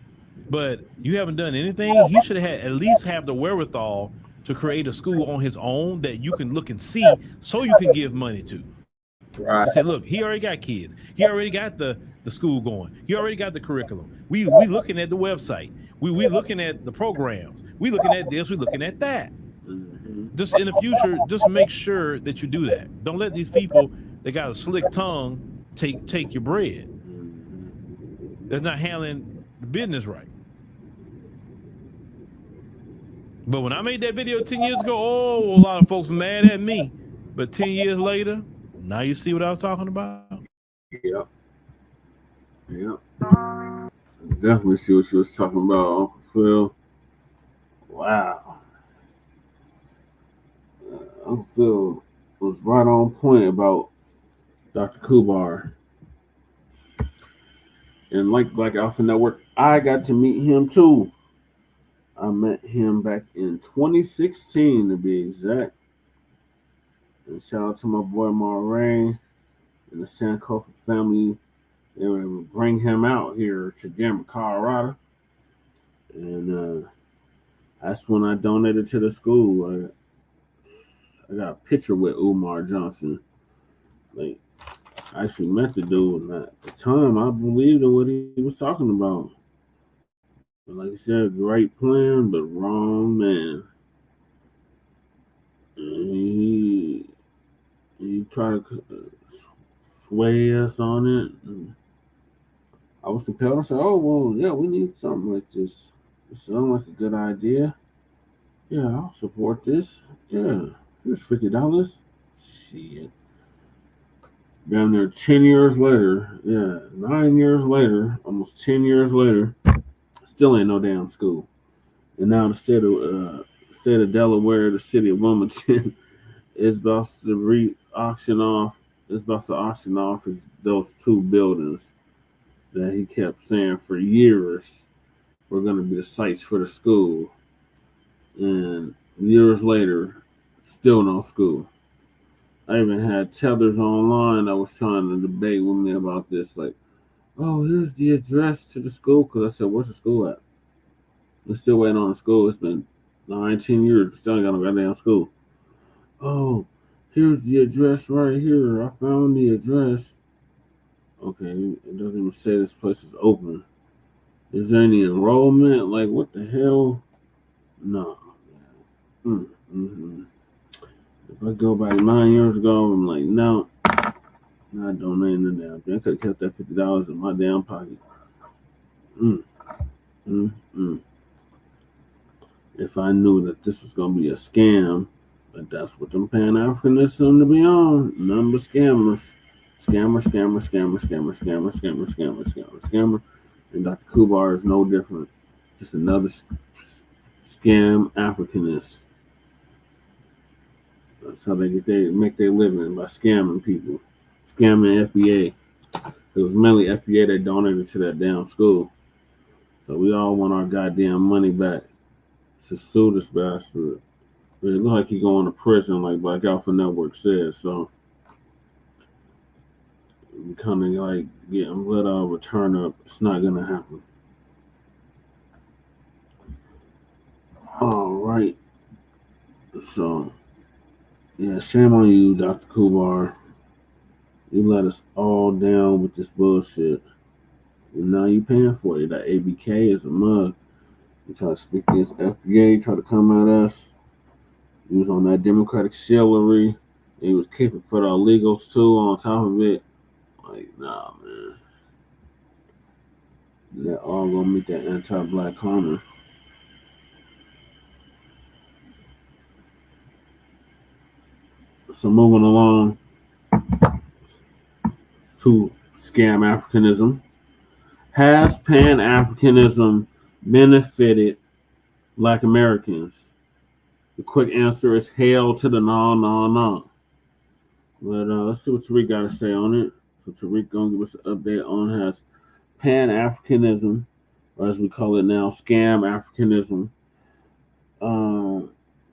but you haven't done anything. He should have at least have the wherewithal to create a school on his own that you can look and see, so you can give money to. Right. I said, look, he already got kids. He already got the school going. He already got the curriculum. We looking at the website. We looking at the programs. We looking at this. We looking at that. Mm-hmm. Just in the future, just make sure that you do that. Don't let these people that got a slick tongue take your bread. Mm-hmm. They're not handling the business right. But when I made that video 10 years ago, a lot of folks were mad at me. But 10 years later, now you see what I was talking about? Yeah. Yeah. Definitely see what you was talking about, Uncle Phil. Wow. Uncle Phil was right on point about Dr. Kubar. And like Black Alpha Network, I got to meet him too. I met him back in 2016 to be exact. And shout out to my boy Moraine and the Sankofa family. They would bring him out here to Denver, Colorado. And that's when I donated to the school. I got a picture with Umar Johnson. Like, I actually met the dude, and at the time I believed in what he was talking about. But like I said, great plan, but wrong man. And he tried to sway us on it. And I was compelled to say, oh, well, yeah, we need something like this. It sounds like a good idea. Yeah, I'll support this. Yeah, here's $50. Shit. Down there 10 years later, yeah, 9 years later, almost 10 years later, still ain't no damn school. And now the state of Delaware, the city of Wilmington, is about to auction off. Is about to auction off those two buildings that he kept saying for years were going to be the sites for the school. And years later, still no school. I even had tellers online that was trying to debate with me about this. Like, oh, here's the address to the school. Because I said, where's the school at? We're still waiting on the school. It's been 19 years. We still ain't got no goddamn school. Oh, here's the address right here. I found the address. Okay, it doesn't even say this place is open. Is there any enrollment? Like, what the hell? No. Mm-hmm. If I go back 9 years ago, I'm like, no, not donating the damn thing. I could have kept that $50 in my damn pocket. Mm, mm. If I knew that this was going to be a scam, but that's what them Pan Africanists seem to be on. Number scammers. Scammer. And Dr. Kubar is no different. Just another scam Africanist. That's how they make their living, by scamming people. Scamming FBA. It was mainly FBA that donated to that damn school. So we all want our goddamn money back. To sue this bastard. It look like he going to prison, like Black Alpha Network said. So we kind of like getting let our return up. It's not gonna happen. All right. So yeah, shame on you, Dr. Kubar. You let us all down with this bullshit. And now you paying for it. That ABK is a mug. You try to speak against FBA, try to come at us. He was on that Democratic chivalry. He was keeping for the illegals too on top of it. Like, nah, man. They're all gonna meet that anti-black karma. So moving along to scam Africanism. Has Pan Africanism benefited Black Americans? The quick answer is hell to the no. But let's see what Tariq got to say on it. So Tariq gonna give us an update on has Pan Africanism, or as we call it now, scam Africanism,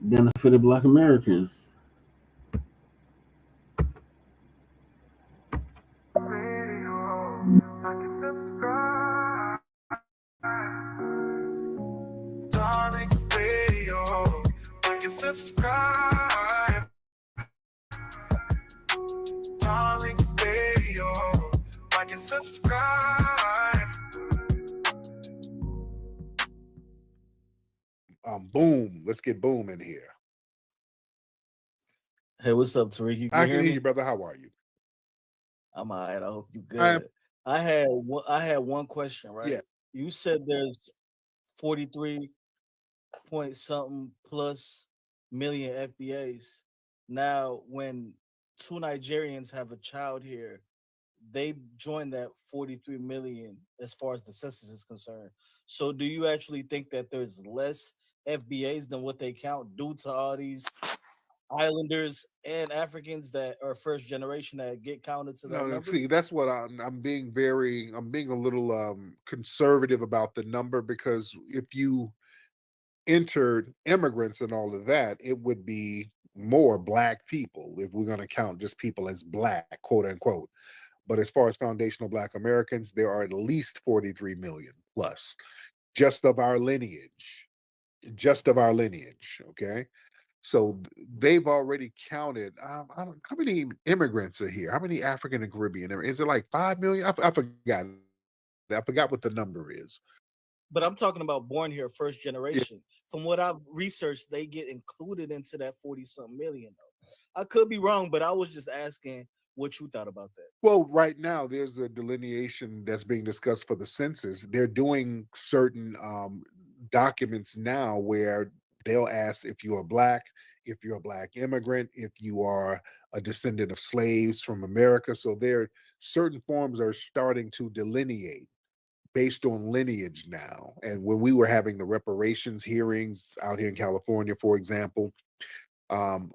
benefited Black Americans. Subscribe. Darling Radio, like and subscribe. Boom. Let's get Boom in here. Hey, what's up, Tariq? You can I can hear me? you, brother. How are you? I'm all right. I hope you good. I had one question, right? Yeah. You said there's 43 point something plus million FBAs. Now, when two Nigerians have a child here, they join that 43 million as far as the census is concerned. So do you actually think that there's less FBAs than what they count due to all these Islanders and Africans that are first generation that get counted to that number? See, that's what I'm being a little conservative about the number, because if you entered immigrants and all of that, it would be more Black people if we're going to count just people as Black, quote unquote. But as far as foundational Black Americans, there are at least 43 million plus just of our lineage. Okay. So they've already counted. I don't, how many immigrants are here? How many African and Caribbean? Is it like 5 million? I forgot. I forgot what the number is. But I'm talking about born here, first generation. Yeah. From what I've researched, they get included into that 40-something million. Though. I could be wrong, but I was just asking what you thought about that. Well, right now, there's a delineation that's being discussed for the census. They're doing certain documents now where they'll ask if you're Black, if you're a Black immigrant, if you are a descendant of slaves from America. So there, certain forms are starting to delineate based on lineage now. And when we were having the reparations hearings out here in California, for example,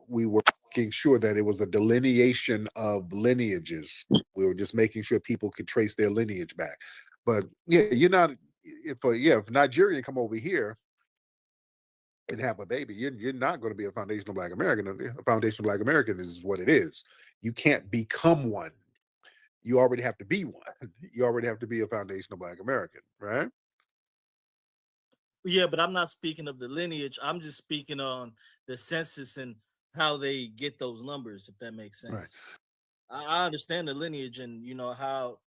we were making sure that it was a delineation of lineages. We were just making sure people could trace their lineage back. But yeah, you're not, if a Nigerian come over here and have a baby, you're not going to be a foundational Black American. A foundational Black American is what it is. You can't become one. You already have to be one. You already have to be a foundational Black American, right? Yeah, but I'm not speaking of the lineage. I'm just speaking on the census and how they get those numbers, if that makes sense. Right. I understand the lineage and how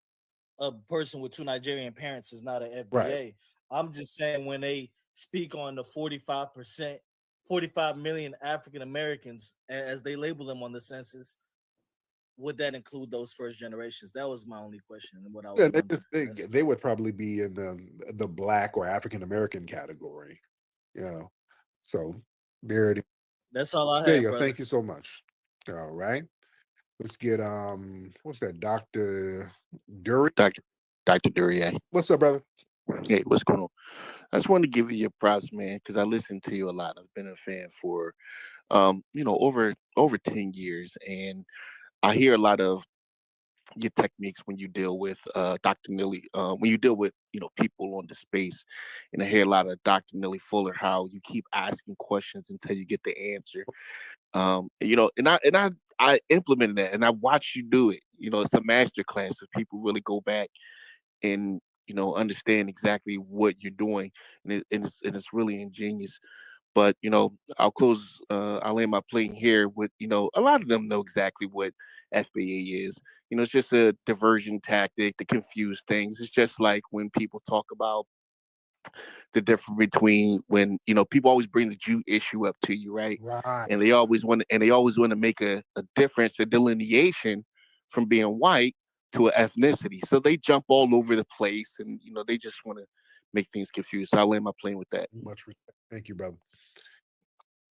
a person with 2 Nigerian parents is not an FBA. Right. I'm just saying when they speak on the 45%, 45 million African Americans, as they label them on the census, would that include those first generations? That was my only question. And what I was Yeah, wondering. they would probably be in the Black or African American category. So there it is. That's all I There have, you go. brother. Thank you so much. All right. Let's get what's that, Dr. Dury? Dr. Duryea. What's up, brother? Hey, what's going on? I just wanted to give you your props, man, because I listen to you a lot. I've been a fan for over 10 years, and I hear a lot of your techniques when you deal with Dr. Nilly, when you deal with people on the space, and I hear a lot of Dr. Nilly Fuller, how you keep asking questions until you get the answer. And I implemented that, and I watched you do it. It's a master class if people really go back and understand exactly what you're doing, and it's really ingenious. But I'll close. I'll land my plane here with a lot of them know exactly what FBA is. It's just a diversion tactic to confuse things. It's just like when people talk about the difference between when people always bring the Jew issue up to you, right? Right. And they always want to make a difference, a delineation from being white to an ethnicity. So they jump all over the place, and they just want to make things confused. So I'll land my plane with that. Much respect. Thank you, brother.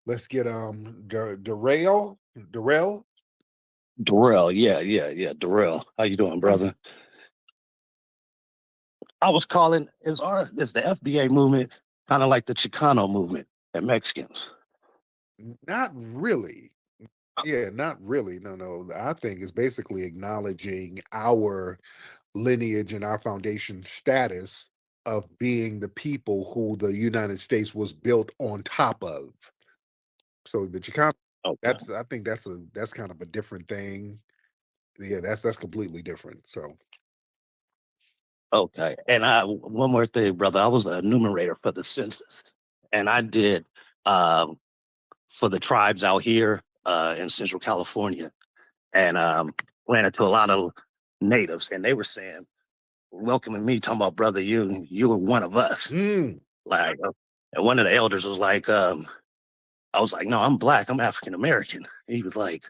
Let's get Darrell. Darrell, yeah, Darrell. How you doing, brother? I was calling, is the FBA movement kind of like the Chicano movement and Mexicans? Not really. Yeah, not really. No. I think it's basically acknowledging our lineage and our foundation status of being the people who the United States was built on top of. So the Chicano, Okay. I think that's kind of a different thing. Yeah, that's completely different. So Okay. And one more thing, brother. I was a enumerator for the census, and I did for the tribes out here in Central California, and ran into a lot of natives, and they were saying, welcoming me, talking about, brother, you were one of us. Like, and one of the elders was like, I was like, no, I'm Black, I'm African American. He was like,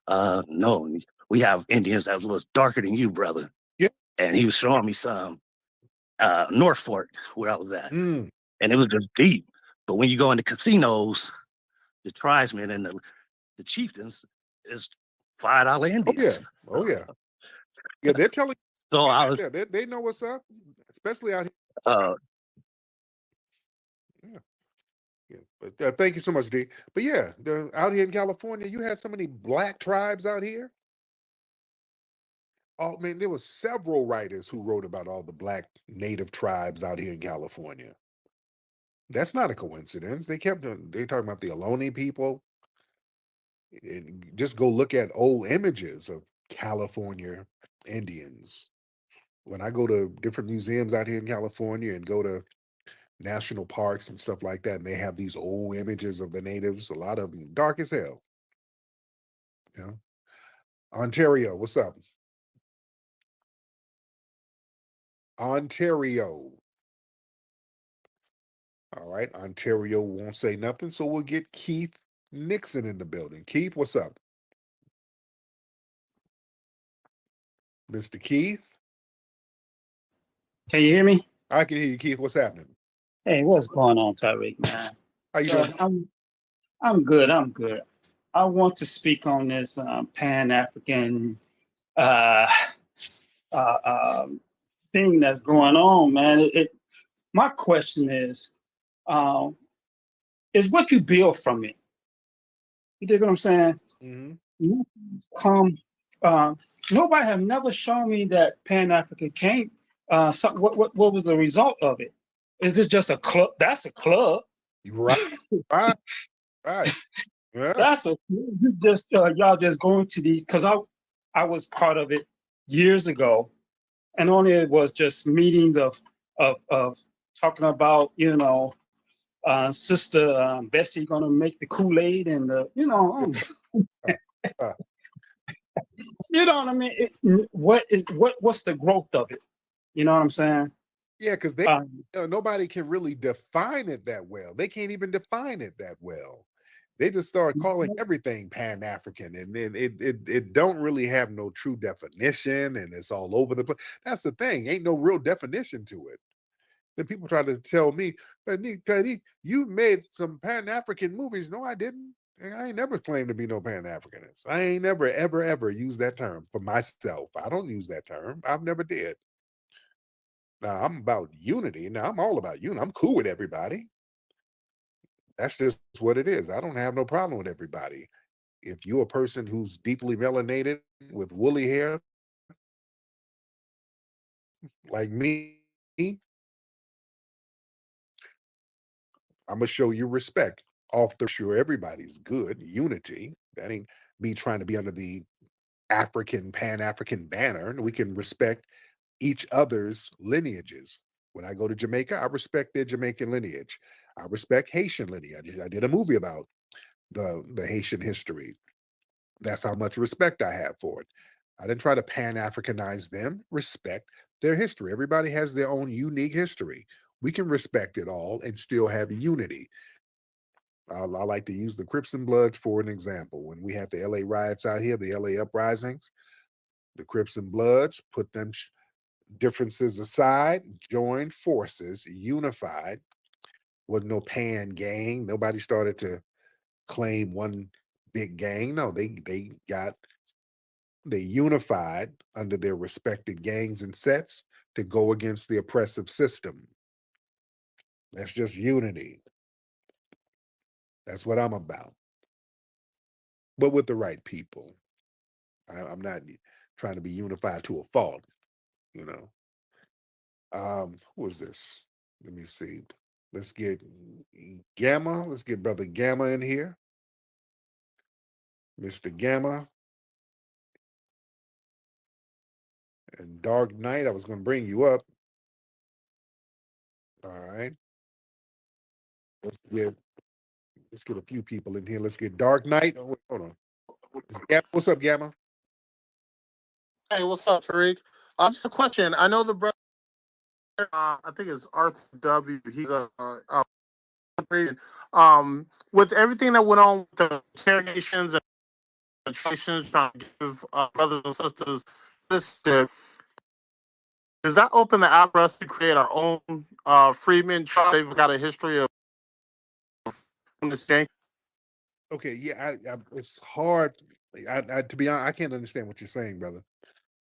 no, we have Indians that was darker than you, brother. Yeah. And he was showing me some North Fork where I was at. And it was just deep. But when you go into casinos, the tribesmen and the chieftains is $5 Indians. Oh yeah. Yeah, they're telling. So I was. Yeah, they know what's up, especially out here. Yeah. But thank you so much, D. But yeah, out here in California, you had so many Black tribes out here. Oh man, there was several writers who wrote about all the Black native tribes out here in California. That's not a coincidence. They talking about the Ohlone people. And just go look at old images of California Indians. When I go to different museums out here in California and go to national parks and stuff like that, and they have these old images of the natives, a lot of them dark as hell. Ontario, what's up? Ontario. All right, Ontario won't say nothing, so we'll get Keith Nixon in the building. Keith, what's up? Mr. Keith? Can you hear me? I can hear you, Keith. What's happening? Hey, what's going on, Tyreek, man? How you doing? I'm good. I'm good. I want to speak on this Pan African uh, thing that's going on, man. My question um, is what you build from it. You dig what I'm saying? Mm-hmm. Come, nobody have never shown me that Pan African came. What was the result of it? Is it just a club? That's a club. Right, right. Yeah. That's a you just y'all just going to the because I was part of it years ago, and only it was just meetings of talking about Sister Bessie gonna make the Kool-Aid and you know what I mean. What's the growth of it? You know what I'm saying? Yeah, because nobody can really define it that well. They can't even define it that well. They just start calling everything Pan-African, and then it don't really have no true definition, and it's all over the place. That's the thing. Ain't no real definition to it. Then people try to tell me, but you made some Pan-African movies. No, I didn't. I ain't never claimed to be no Pan-Africanist. I ain't never, ever used that term for myself. I don't use that term. I've never did. Now I'm about unity. Now I'm all about unity. I'm cool with everybody. That's just what it is. I don't have no problem with everybody. If you're a person who's deeply melanated with woolly hair, like me, I'm gonna show you respect. Off the sure, everybody's good. Unity. That ain't me trying to be under the African Pan-African banner. We can respect each other's lineages. When I go to Jamaica, I respect their Jamaican lineage. I respect Haitian lineage. I did a movie about the Haitian history. That's how much respect I have for it. I didn't try to Pan-Africanize them. Respect their history. Everybody has their own unique history. We can respect it all and still have unity. I like to use the Crips and Bloods for an example. When we had the LA riots out here, the LA uprisings, the Crips and Bloods put them differences aside, joined forces, unified. Wasn't no pan gang. Nobody started to claim one big gang. No, they unified under their respected gangs and sets to go against the oppressive system. That's just unity. That's what I'm about. But with the right people. I'm not trying to be unified to a fault, you know. Who is this? Let me see. Let's get Gamma. Let's get Brother Gamma in here. Mr. Gamma. And Dark Knight, I was going to bring you up. All right. Let's get a few people in here. Let's get Dark Knight. Oh, wait, hold on. What's up, Gamma? Hey, what's up, Tariq? Just a question. I know the brother, I think it's Arthur W. He's with everything that went on with the interrogations and demonstrations trying to give brothers and sisters this, does that open the app for us to create our own Freedmen trial? They've got a history of this thing. Okay, yeah, it's hard. To be honest, I can't understand what you're saying, brother.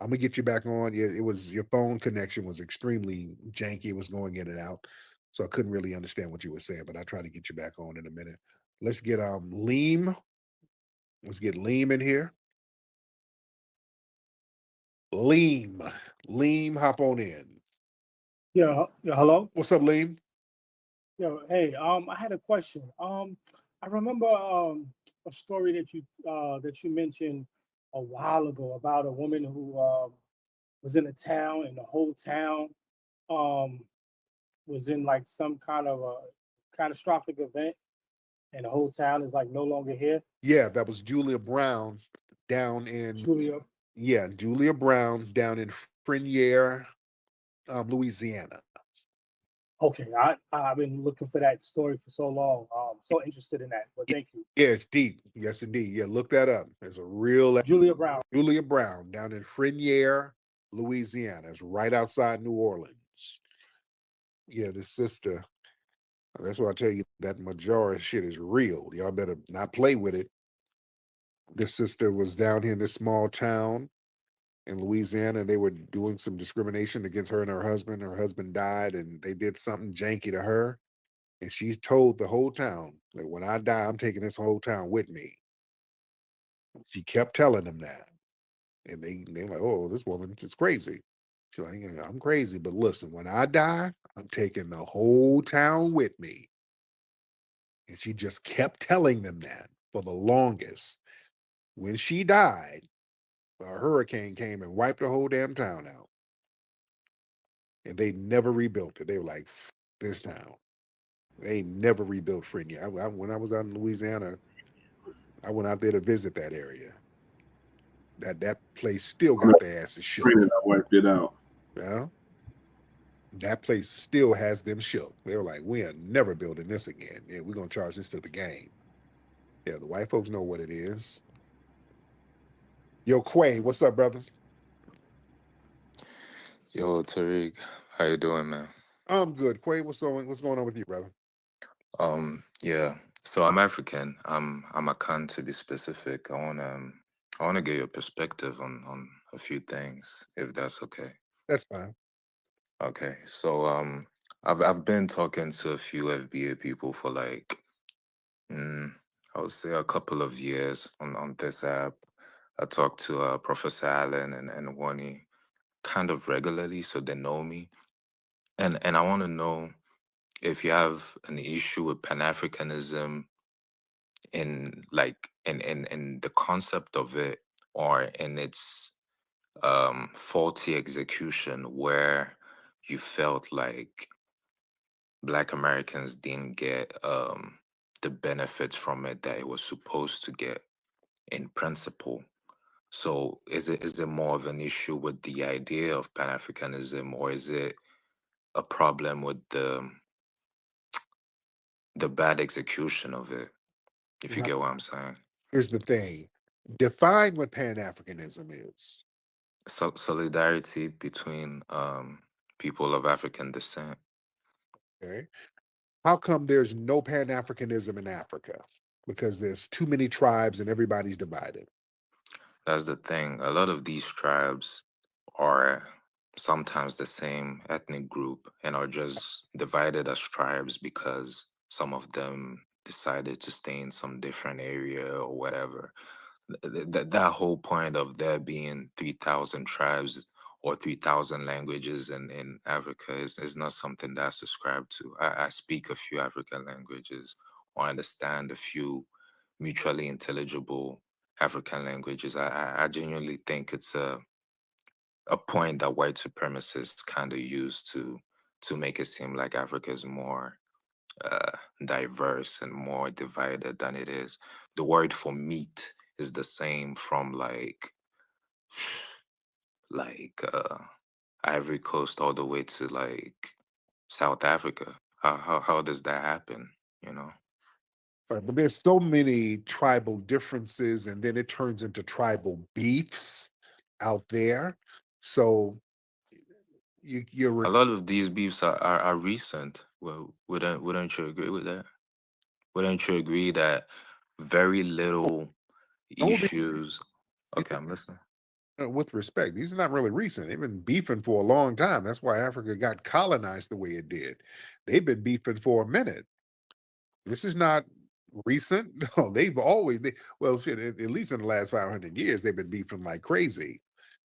I'm gonna get you back on. Yeah, it was your phone connection was extremely janky. It was going in and out, so I couldn't really understand what you were saying. But I try to get you back on in a minute. Let's get Leem. Let's get Leem in here. Leem, hop on in. Yeah, hello. What's up, Leem? Yeah, hey, I had a question. I remember a story that you mentioned a while ago about a woman who was in a town, and the whole town was in like some kind of a catastrophic event, and the whole town is like no longer here. Yeah, that was Julia Brown down in Julia Brown down in Frenier, Louisiana. Okay, I've been looking for that story for so long. So interested in that, but thank you. Yeah, it's deep. Yes, indeed. Yeah, look that up. There's a real Julia Brown. Julia Brown down in Frenier, Louisiana. It's right outside New Orleans. Yeah, the sister. That's why I tell you that majority shit is real. Y'all better not play with it. This sister was down here in this small town in Louisiana, and they were doing some discrimination against her and her husband. Her husband died, and they did something janky to her. And she told the whole town that when I die, I'm taking this whole town with me. She kept telling them that. And they're like, oh, this woman is crazy. She's like, yeah, I'm crazy, but listen, when I die, I'm taking the whole town with me. And she just kept telling them that for the longest. When she died, a hurricane came and wiped the whole damn town out. And they never rebuilt it. They were like, this town. They never rebuilt Frenyard. When I was out in Louisiana, I went out there to visit that area. That place still got their asses shook. I wiped it out. Yeah. That place still has them shook. They were like, we are never building this again. Yeah, we're gonna charge this to the game. Yeah, the white folks know what it is. Yo, Quay, what's up, brother? Yo, Tariq, how you doing, man? I'm good. Quay, what's going on with you, brother? Yeah. So I'm African. I'm a Khan to be specific. I wanna get your perspective on a few things, if that's okay. That's fine. Okay. So I've been talking to a few FBA people for like I would say a couple of years on this app. I talked to Professor Allen and Wani kind of regularly, so they know me. And I want to know if you have an issue with Pan-Africanism in like in the concept of it, or in its faulty execution, where you felt like Black Americans didn't get the benefits from it that it was supposed to get in principle. So is it more of an issue with the idea of Pan-Africanism, or is it a problem with the bad execution of it, if you Now, get what I'm saying? here's the thing. Define what Pan-Africanism is. Solidarity between people of African descent. Okay. How come there's no Pan-Africanism in Africa? Because there's too many tribes and everybody's divided. That's the thing. A lot of these tribes are sometimes the same ethnic group and are just divided as tribes because some of them decided to stay in some different area or whatever. That whole point of there being 3,000 tribes or 3,000 languages in Africa is not something that I subscribe to. I speak a few African languages, or understand a few mutually intelligible African languages. I genuinely think it's a point that white supremacists kind of use to make it seem like Africa is more diverse and more divided than it is. The word for meat is the same from like Ivory Coast all the way to like South Africa. How does that happen? You know? Right, but there's so many tribal differences, and then it turns into tribal beefs out there. So you're A lot of these beefs are recent. Well, wouldn't you agree with that? Wouldn't you agree that very little issues? Okay, I'm listening. with respect, these are not really recent. They've been beefing for a long time. That's why Africa got colonized the way it did. They've been beefing for a minute. This is not recent. No, well, shit, at least in the last 500 years, they've been beefing like crazy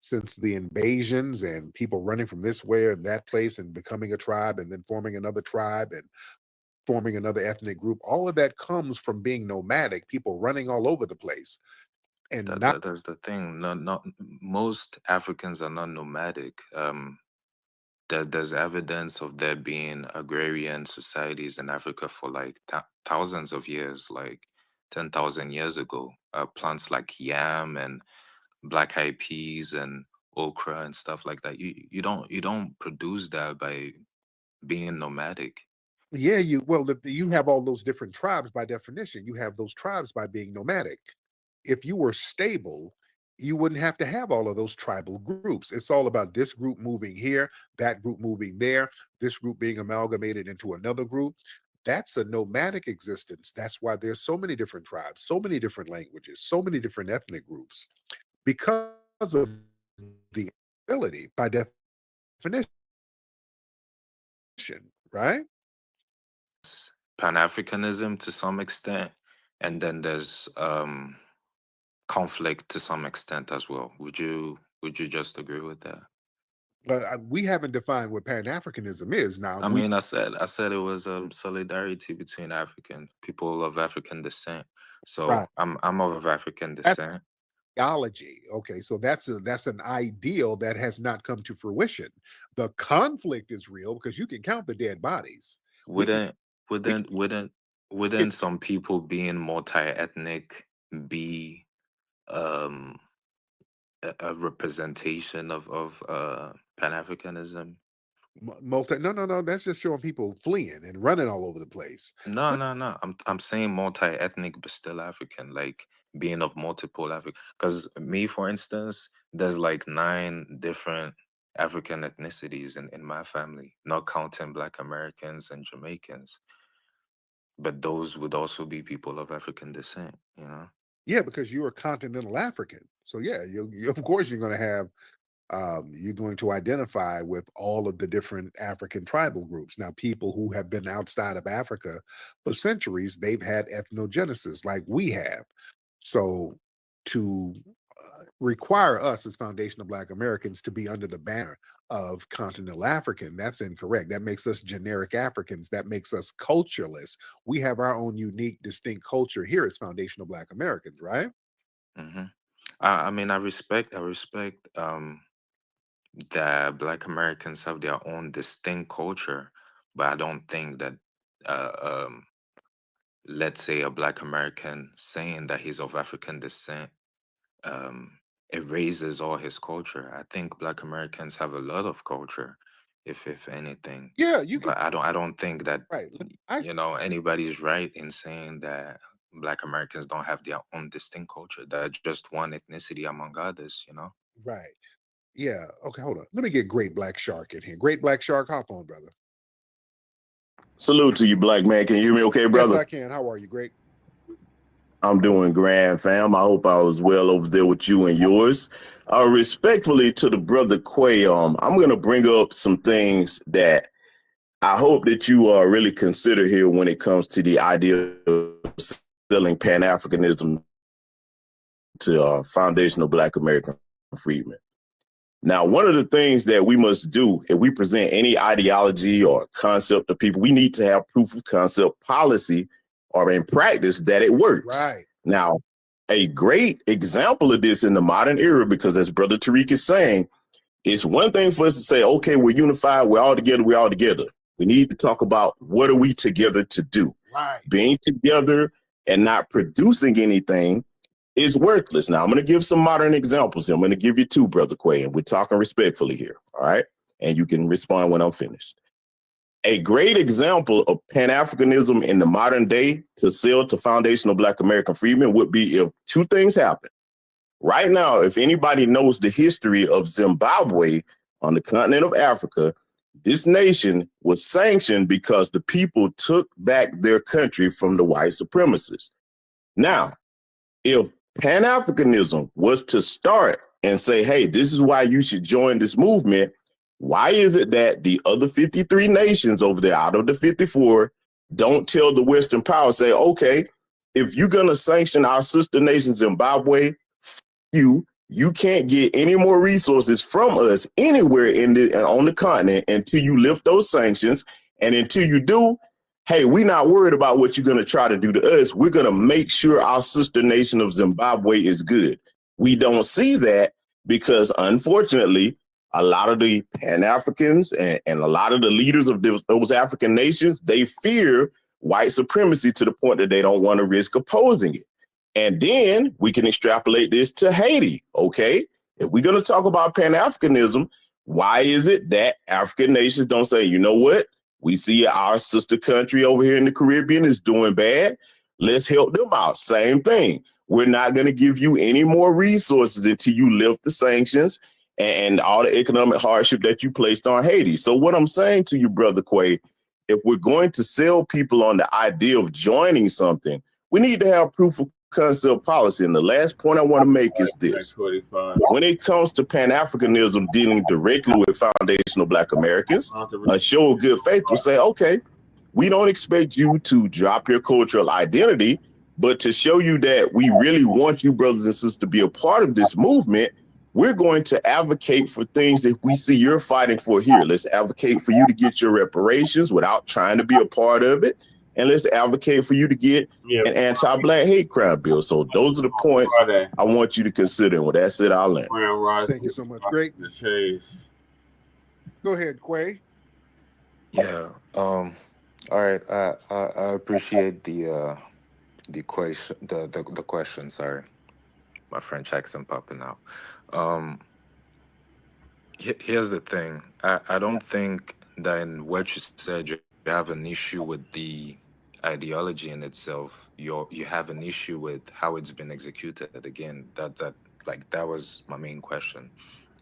since the invasions and people running from this way and that place and becoming a tribe and then forming another tribe and forming another ethnic group. All of that comes from being nomadic, people running all over the place. And That's the thing. Not most Africans are not nomadic. There's evidence of there being agrarian societies in Africa for like thousands of years, like 10,000 years ago. Plants like yam and black eyed peas and okra and stuff like that. You don't produce that by being nomadic. yeah, you have all those different tribes by definition. You have those tribes by being nomadic. If you were stable, you wouldn't have to have all of those tribal groups. It's all about this group moving here, that group moving there, this group being amalgamated into another group. that's a nomadic existence. That's why there's so many different tribes, so many different languages, so many different ethnic groups, because of the ability by definition, right? Pan-Africanism to some extent, and then there's conflict to some extent as well. Would you just agree with that? But we haven't defined what Pan-Africanism is. Now, I mean, I said it was solidarity between African people of African descent. So right. I'm of African That's descent. theology. Okay, so that's an ideal that has not come to fruition. The conflict is real because you can count the dead bodies. Wouldn't some people being multi-ethnic be a representation of Pan-Africanism? No, that's just showing people fleeing and running all over the place. No. I'm saying multi-ethnic but still African, like being of multiple African. Because me, for instance, there's like 9 different African ethnicities in my family, not counting Black Americans and Jamaicans. But those would also be people of African descent, you know? Yeah, because you're a continental African. So yeah, you of course you're going to have you're going to identify with all of the different African tribal groups. Now, people who have been outside of Africa for centuries, they've had ethnogenesis like we have. So to require us as foundational Black Americans to be under the banner of continental African, that's incorrect. That makes us generic Africans. That makes us cultureless. We have our own unique, distinct culture here as foundational Black Americans, right? Mm-hmm. I mean, I respect that Black Americans have their own distinct culture, but I don't think that let's say a Black American saying that he's of African descent erases all his culture. I think Black Americans have a lot of culture, if anything. Yeah, you can. But I don't think that Right. anybody's right in saying that Black Americans don't have their own distinct culture. They're just one ethnicity among others, you know? Right. Yeah. Okay, hold on. Let me get Great Black Shark in here. Great Black Shark, hop on, brother. Salute to you, Black man. Can you hear me okay, brother? Yes, I can. How are you? Great. I'm doing grand, fam. I hope I was well over there with you and yours. Respectfully to the brother Quay, I'm going to bring up some things that I hope that you really consider here when it comes to the idea of selling Pan-Africanism to foundational Black American freedmen. Now, one of the things that we must do if we present any ideology or concept to people, we need to have proof of concept, policy, or in practice that it works. Right. Now, a great example of this in the modern era, because as Brother Tariq is saying, it's one thing for us to say, okay, we're unified, we're all together, we're all together. We need to talk about what are we together to do. Right. Being together and not producing anything is worthless. Now, I'm going to give some modern examples here. I'm going to give you 2, Brother Quay, and we're talking respectfully here, all right? And you can respond when I'm finished. A great example of Pan-Africanism in the modern day to sell to foundational Black American freedmen would be if 2 things happen. Right now, if anybody knows the history of Zimbabwe on the continent of Africa, this nation was sanctioned because the people took back their country from the white supremacists. Now, if Pan-Africanism was to start and say, hey, this is why you should join this movement, why is it that the other 53 nations over there out of the 54 don't tell the Western power, say, okay, if you're going to sanction our sister nation Zimbabwe, you can't get any more resources from us anywhere on the continent until you lift those sanctions. And until you do, hey, we're not worried about what you're going to try to do to us. We're going to make sure our sister nation of Zimbabwe is good. We don't see that because, unfortunately, a lot of the Pan-Africans and a lot of the leaders of those African nations, they fear white supremacy to the point that they don't want to risk opposing it. And then we can extrapolate this to Haiti, okay? If we're going to talk about Pan-Africanism, why is it that African nations don't say, you know what? We see our sister country over here in the Caribbean is doing bad. Let's help them out. Same thing. We're not going to give you any more resources until you lift the sanctions and all the economic hardship that you placed on Haiti. So what I'm saying to you, Brother Quay, if we're going to sell people on the idea of joining something, we need to have proof of concept policy. And the last point I want to make is this. When it comes to Pan-Africanism dealing directly with foundational Black Americans, a show of good faith will say, okay, we don't expect you to drop your cultural identity, but to show you that we really want you, brothers and sisters, to be a part of this movement, we're going to advocate for things that we see you're fighting for here. Let's advocate for you to get your reparations without trying to be a part of it. And let's advocate for you to get an anti-Black hate crime bill. So those are the points I want you to consider. And with that said, I'll land. Thank you so much. Great. Go ahead, Quay. Yeah. All right. I appreciate the question. The question. Sorry, my French accent popping out. Here's the thing. I don't think that in what you said you have an issue with the ideology in itself. You have an issue with how it's been executed. Again, that was my main question.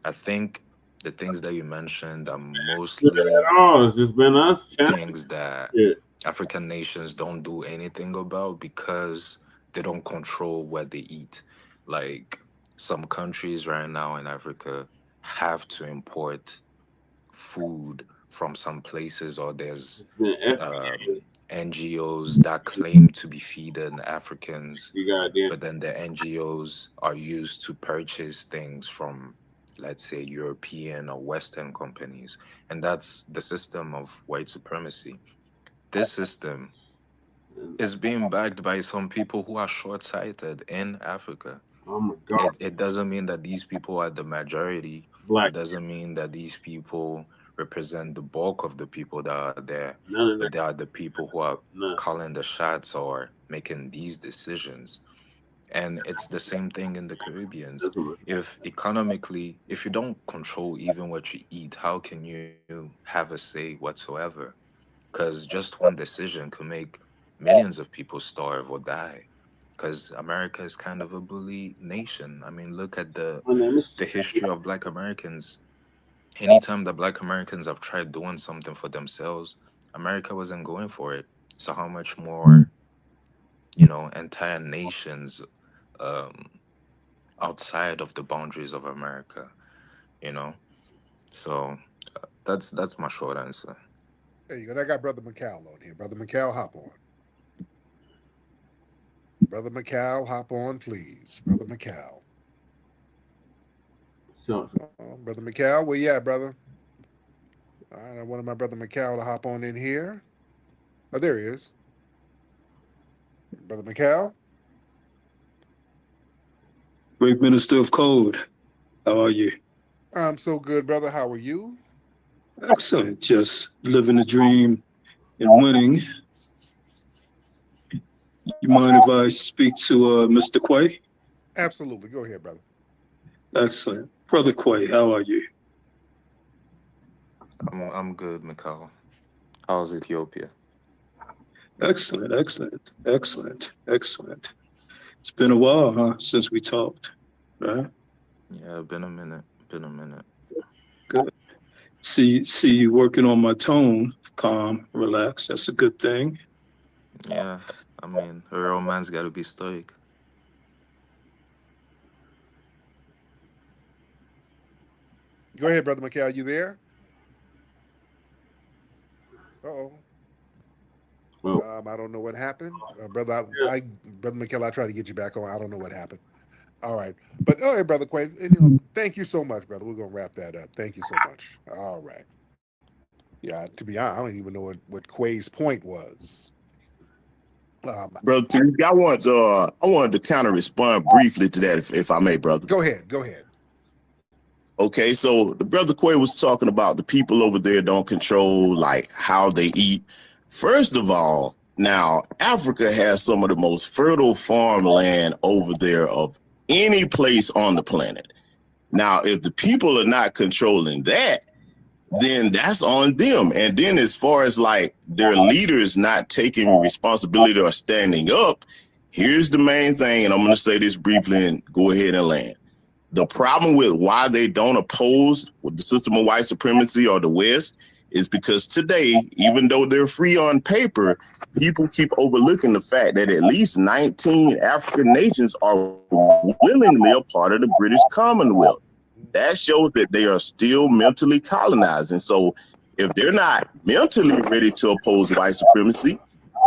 I think the things that you mentioned are mostly it's just been us things that African nations don't do anything about because they don't control what they eat. Like some countries right now in Africa have to import food from some places, or there's NGOs that claim to be feeding Africans, but then the NGOs are used to purchase things from, let's say, European or Western companies. And that's the system of white supremacy. This system is being backed by some people who are short-sighted in Africa. Oh my God. It doesn't mean that these people are the majority. It doesn't mean that these people represent the bulk of the people that are there, but they are the people who are calling the shots or making these decisions. And it's the same thing in the Caribbean. If economically, if you don't control even what you eat, how can you have a say whatsoever? Because just one decision could make millions of people starve or die. Because America is kind of a bully nation. I mean, look at the history of Black Americans. Anytime that Black Americans have tried doing something for themselves, America wasn't going for it. So how much more, entire nations outside of the boundaries of America, So that's my short answer. There you go. I got Brother McCall on here. Brother McCall, hop on. Brother McCall, hop on, please. Brother McCall. Brother McCall, where you at, brother? All right, I wanted my Brother McCall to hop on in here. Oh, there he is. Brother McCall? Great Minister of Code. How are you? I'm so good, brother. How are you? Excellent. Just living the dream and winning. You mind if I speak to Mr. Quay? Absolutely. Go ahead, brother. Excellent. Brother Quay, how are you? I'm good, Mikhail. How's Ethiopia? Excellent, excellent, excellent, excellent. It's been a while, huh, since we talked, right? Yeah, been a minute. Good. See you working on my tone, calm, relaxed. That's a good thing. Yeah, I mean, a real man's got to be stoic. Go ahead, Brother McCall. You there? Uh-oh. I don't know what happened. Brother McCall, I tried to get you back on. I don't know what happened. All right. But all right, Brother Quay, thank you so much, brother. We're going to wrap that up. Thank you so much. All right. Yeah, to be honest, I don't even know what Quay's point was. Brother Tariq, I wanted to kind of respond briefly to that, if I may, brother. Go ahead. Okay, so the brother Quay was talking about the people over there don't control like how they eat. First of all, now Africa has some of the most fertile farmland over there of any place on the planet. Now, if the people are not controlling that, then that's on them. And then as far as like their leaders not taking responsibility or standing up, here's the main thing, and I'm going to say this briefly and go ahead and land. The problem with why they don't oppose the system of white supremacy or the West is because today, even though they're free on paper, people keep overlooking the fact that at least 19 African nations are willingly a part of the British Commonwealth. That shows that they are still mentally colonized. And so if they're not mentally ready to oppose white supremacy,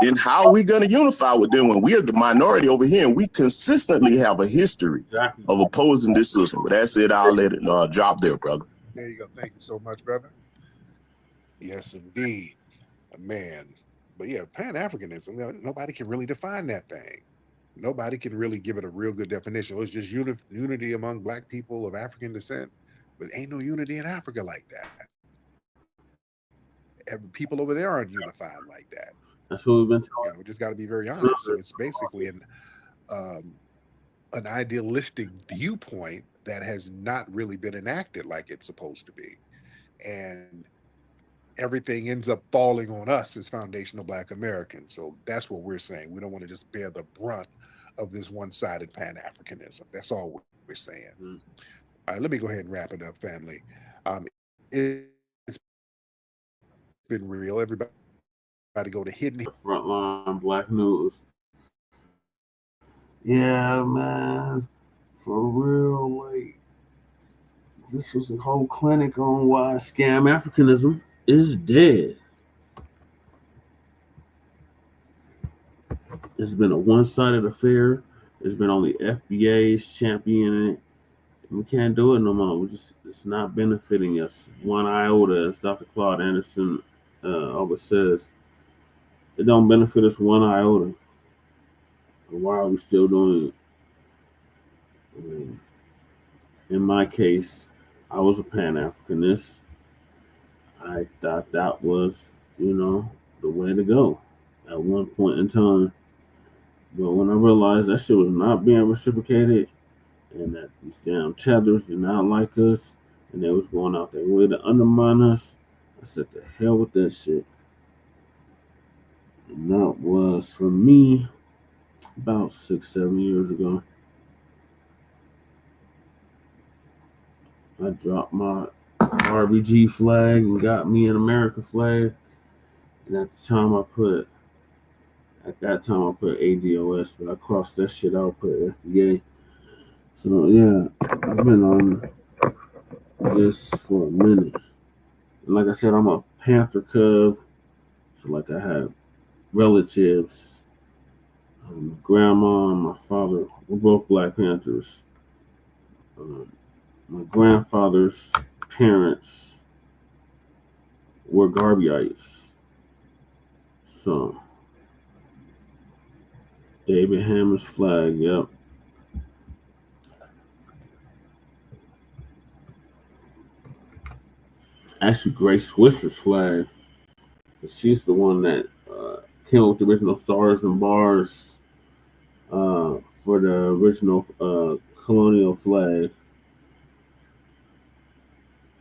then how are we going to unify with them when we are the minority over here and we consistently have a history of opposing this system? But that's it. I'll let it drop there, brother. There you go. Thank you so much, brother. Yes, indeed, man. But yeah, Pan-Africanism, nobody can really define that thing. Nobody can really give it a real good definition. It's just unity among Black people of African descent, but ain't no unity in Africa like that. People over there aren't unified like that. That's what we've been talking. We just got to be very honest. So it's basically an idealistic viewpoint that has not really been enacted like it's supposed to be, and everything ends up falling on us as foundational Black Americans. So that's what we're saying. We don't want to just bear the brunt of this one-sided Pan-Africanism. That's all we're saying. All right, let me go ahead and wrap it up, family. It's been real. Everybody go to Hidden Frontline Black News. Yeah, man. For real, like, this was a whole clinic on why scam Africanism is dead. It's been a one-sided affair. It's been only FBA's championing it. We can't do it no more. It's not benefiting us one iota, as Dr. Claude Anderson always says. It don't benefit us one iota. So why are we still doing it? In my case, I was a Pan-Africanist. I thought that was, the way to go at one point in time. But when I realized that shit was not being reciprocated and that these damn tethers did not like us and they was going out their way to undermine us, I said, to hell with that shit. And that was, for me, about 6-7 years ago. I dropped my RBG flag and got me an America flag. And at that time I put ADOS, but I crossed that shit out, put FBA. So yeah, I've been on this for a minute. And like I said, I'm a Panther Cub. So like I have relatives, grandma and my father were both Black Panthers. My grandfather's parents were Garbyites. So David Hammer's flag, yep. Actually, Grace Swisser's flag. She's the one that came up with the original stars and bars for the original colonial flag.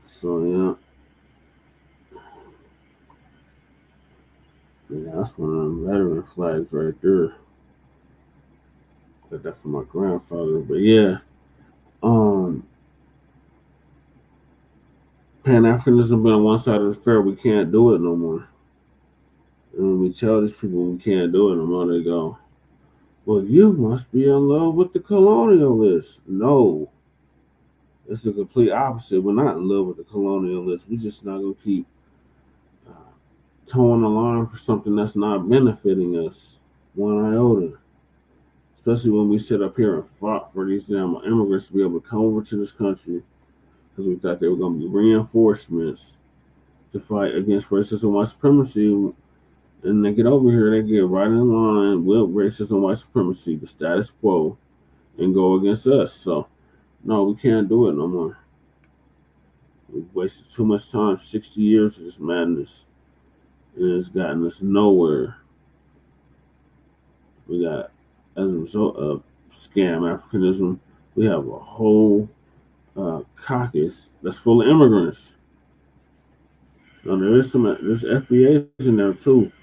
So yeah, that's one of them veteran flags right there. Got that from my grandfather, but yeah, Pan-Africanism been on one side of the fair. We can't do it no more. And when we tell these people we can't do it no more, they go, "Well, you must be in love with the colonialists." No, it's the complete opposite. We're not in love with the colonialists. We're just not gonna keep towing the line for something that's not benefiting us one iota. Especially when we sit up here and fought for these damn immigrants to be able to come over to this country because we thought they were going to be reinforcements to fight against racism and white supremacy. And they get over here, they get right in line with racism and white supremacy, the status quo, and go against us. So, no, we can't do it no more. We've wasted too much time, 60 years of this madness, and it's gotten us nowhere. We got, as a result of scam Africanism, we have a whole caucus that's full of immigrants. Now, there's FBAs in there too.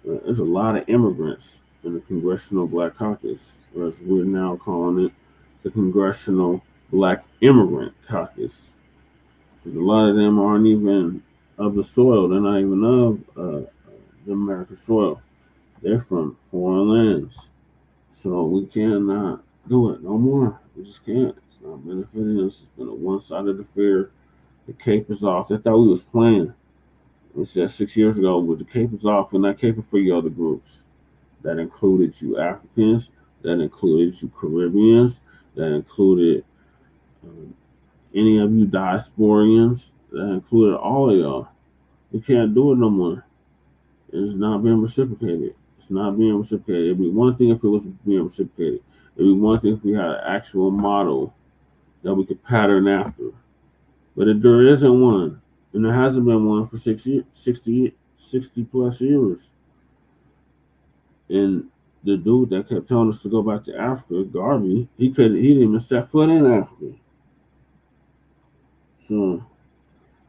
There's a lot of immigrants in the Congressional Black Caucus, or as we're now calling it, the Congressional Black Immigrant Caucus. Because a lot of them aren't even of the soil. They're not even of the American soil. They're from foreign lands. So we cannot do it no more. We just can't. It's not benefiting us. It's been a one-sided affair. The cape is off. They thought we was playing. We said 6 years ago, but the cape is off. We're not caping for you other groups. That included you Africans. That included you Caribbeans. That included um, any of you diasporians. That included all of y'all. We can't do it no more. It's not being reciprocated. It's not being reciprocated. It'd be one thing if it was being reciprocated. It'd be one thing if we had an actual model that we could pattern after. But if there isn't one, and there hasn't been one for 60 plus years. And the dude that kept telling us to go back to Africa, Garvey, he didn't even set foot in Africa. So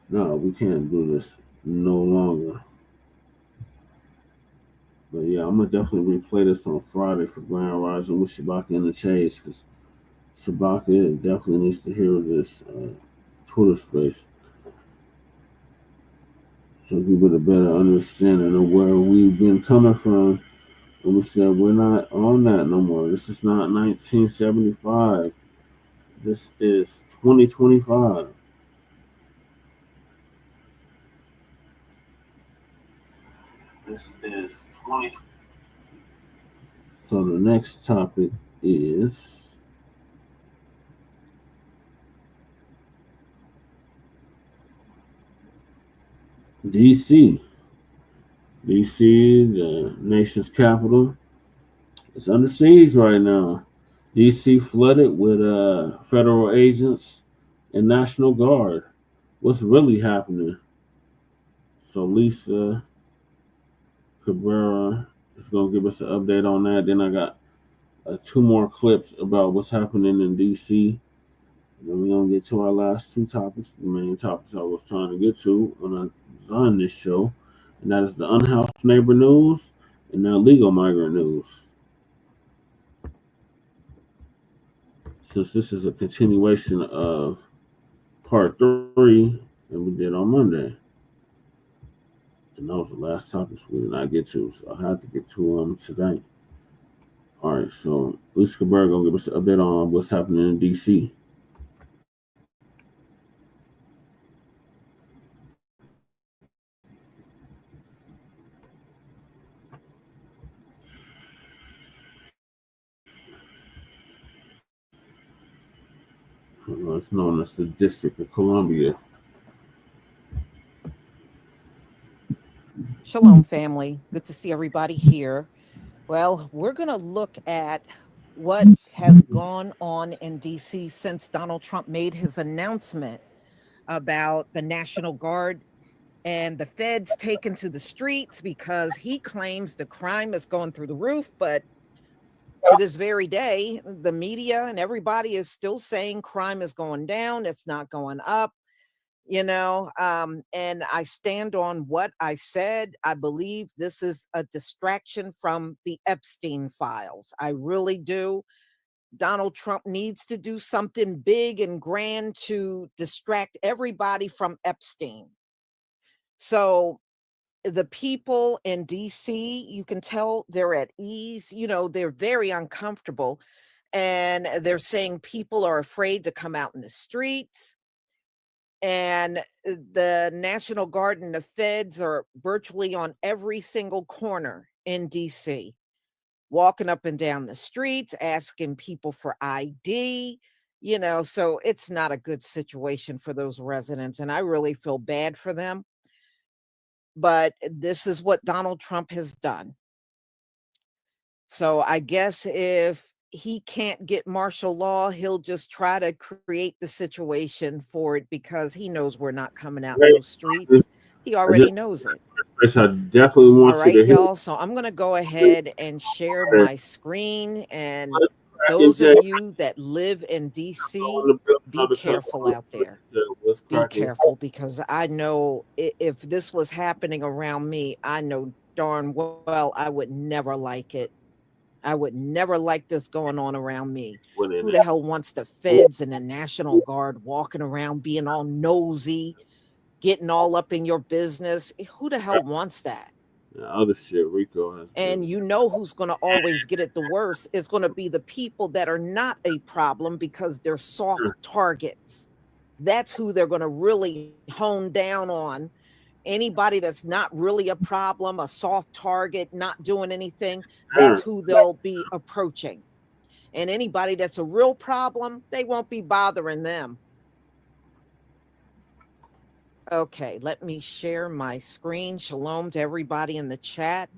no, we can't do this no longer. But yeah, I'm gonna definitely replay this on Friday for Grand Rising with Shabaka in the Chase, because Shabaka definitely needs to hear this Twitter space, so he get a better understanding of where we've been coming from. And we said we're not on that no more. This is not 1975. This is 2025. This is 20. So the next topic is DC. DC, the nation's capital, is under siege right now. DC flooded with federal agents and National Guard. What's really happening? So Lisa Cabrera is going to give us an update on that. Then I got two more clips about what's happening in DC. And then we're going to get to our last two topics, the main topics I was trying to get to when I designed this show. And that is the unhoused neighbor news and the illegal migrant news. Since this is a continuation of part 3 that we did on Monday. And those are the last topics we did not get to, so I had to get to them today. All right, so Lisa Cabrera gonna give us an update on what's happening in DC. It's known as the District of Columbia. Shalom, family. Good to see everybody here. Well, we're going to look at what has gone on in DC since Donald Trump made his announcement about the National Guard and the feds taken to the streets because he claims the crime has gone through the roof. But to this very day, the media and everybody is still saying crime is going down. It's not going up. And I stand on what I said. I believe this is a distraction from the Epstein files. I really do. Donald Trump needs to do something big and grand to distract everybody from Epstein. So the people in DC, you can tell they're at ease. They're very uncomfortable. And they're saying people are afraid to come out in the streets. And the National Guard and the feds are virtually on every single corner in DC, walking up and down the streets, asking people for ID, so it's not a good situation for those residents. And I really feel bad for them. But this is what Donald Trump has done. So I guess if he can't get martial law, he'll just try to create the situation for it because he knows we're not coming out in those streets. He already knows it. I definitely want All right, you to y'all. So I'm going to go ahead and share my screen. And those of you that live in DC, be careful out there. Be careful, because I know if this was happening around me, I know darn well I would never like it. I would never like this going on around me. Who the hell wants the feds and the National Guard walking around being all nosy, getting all up in your business. Who the hell wants that? Yeah, other shit Rico has. And you know who's going to always get it the worst is going to be the people that are not a problem because they're soft targets. That's who they're going to really hone down on. Anybody that's not really a problem, a soft target, not doing anything, that's who they'll be approaching. And anybody that's a real problem, they won't be bothering them. Okay, let me share my screen. Shalom to everybody in the chat.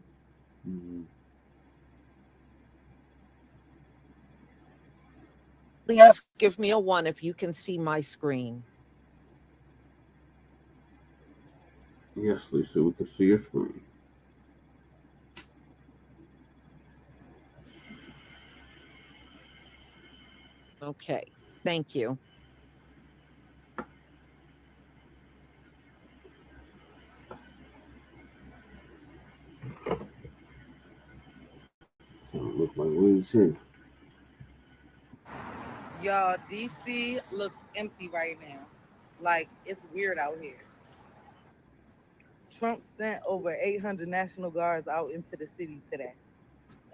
Please give me a 1 if you can see my screen. Yes, Lisa, we can see your screen. Okay, thank you. Look like we see. Y'all, DC looks empty right now. Like, it's weird out here. Trump sent over 800 National Guards out into the city today.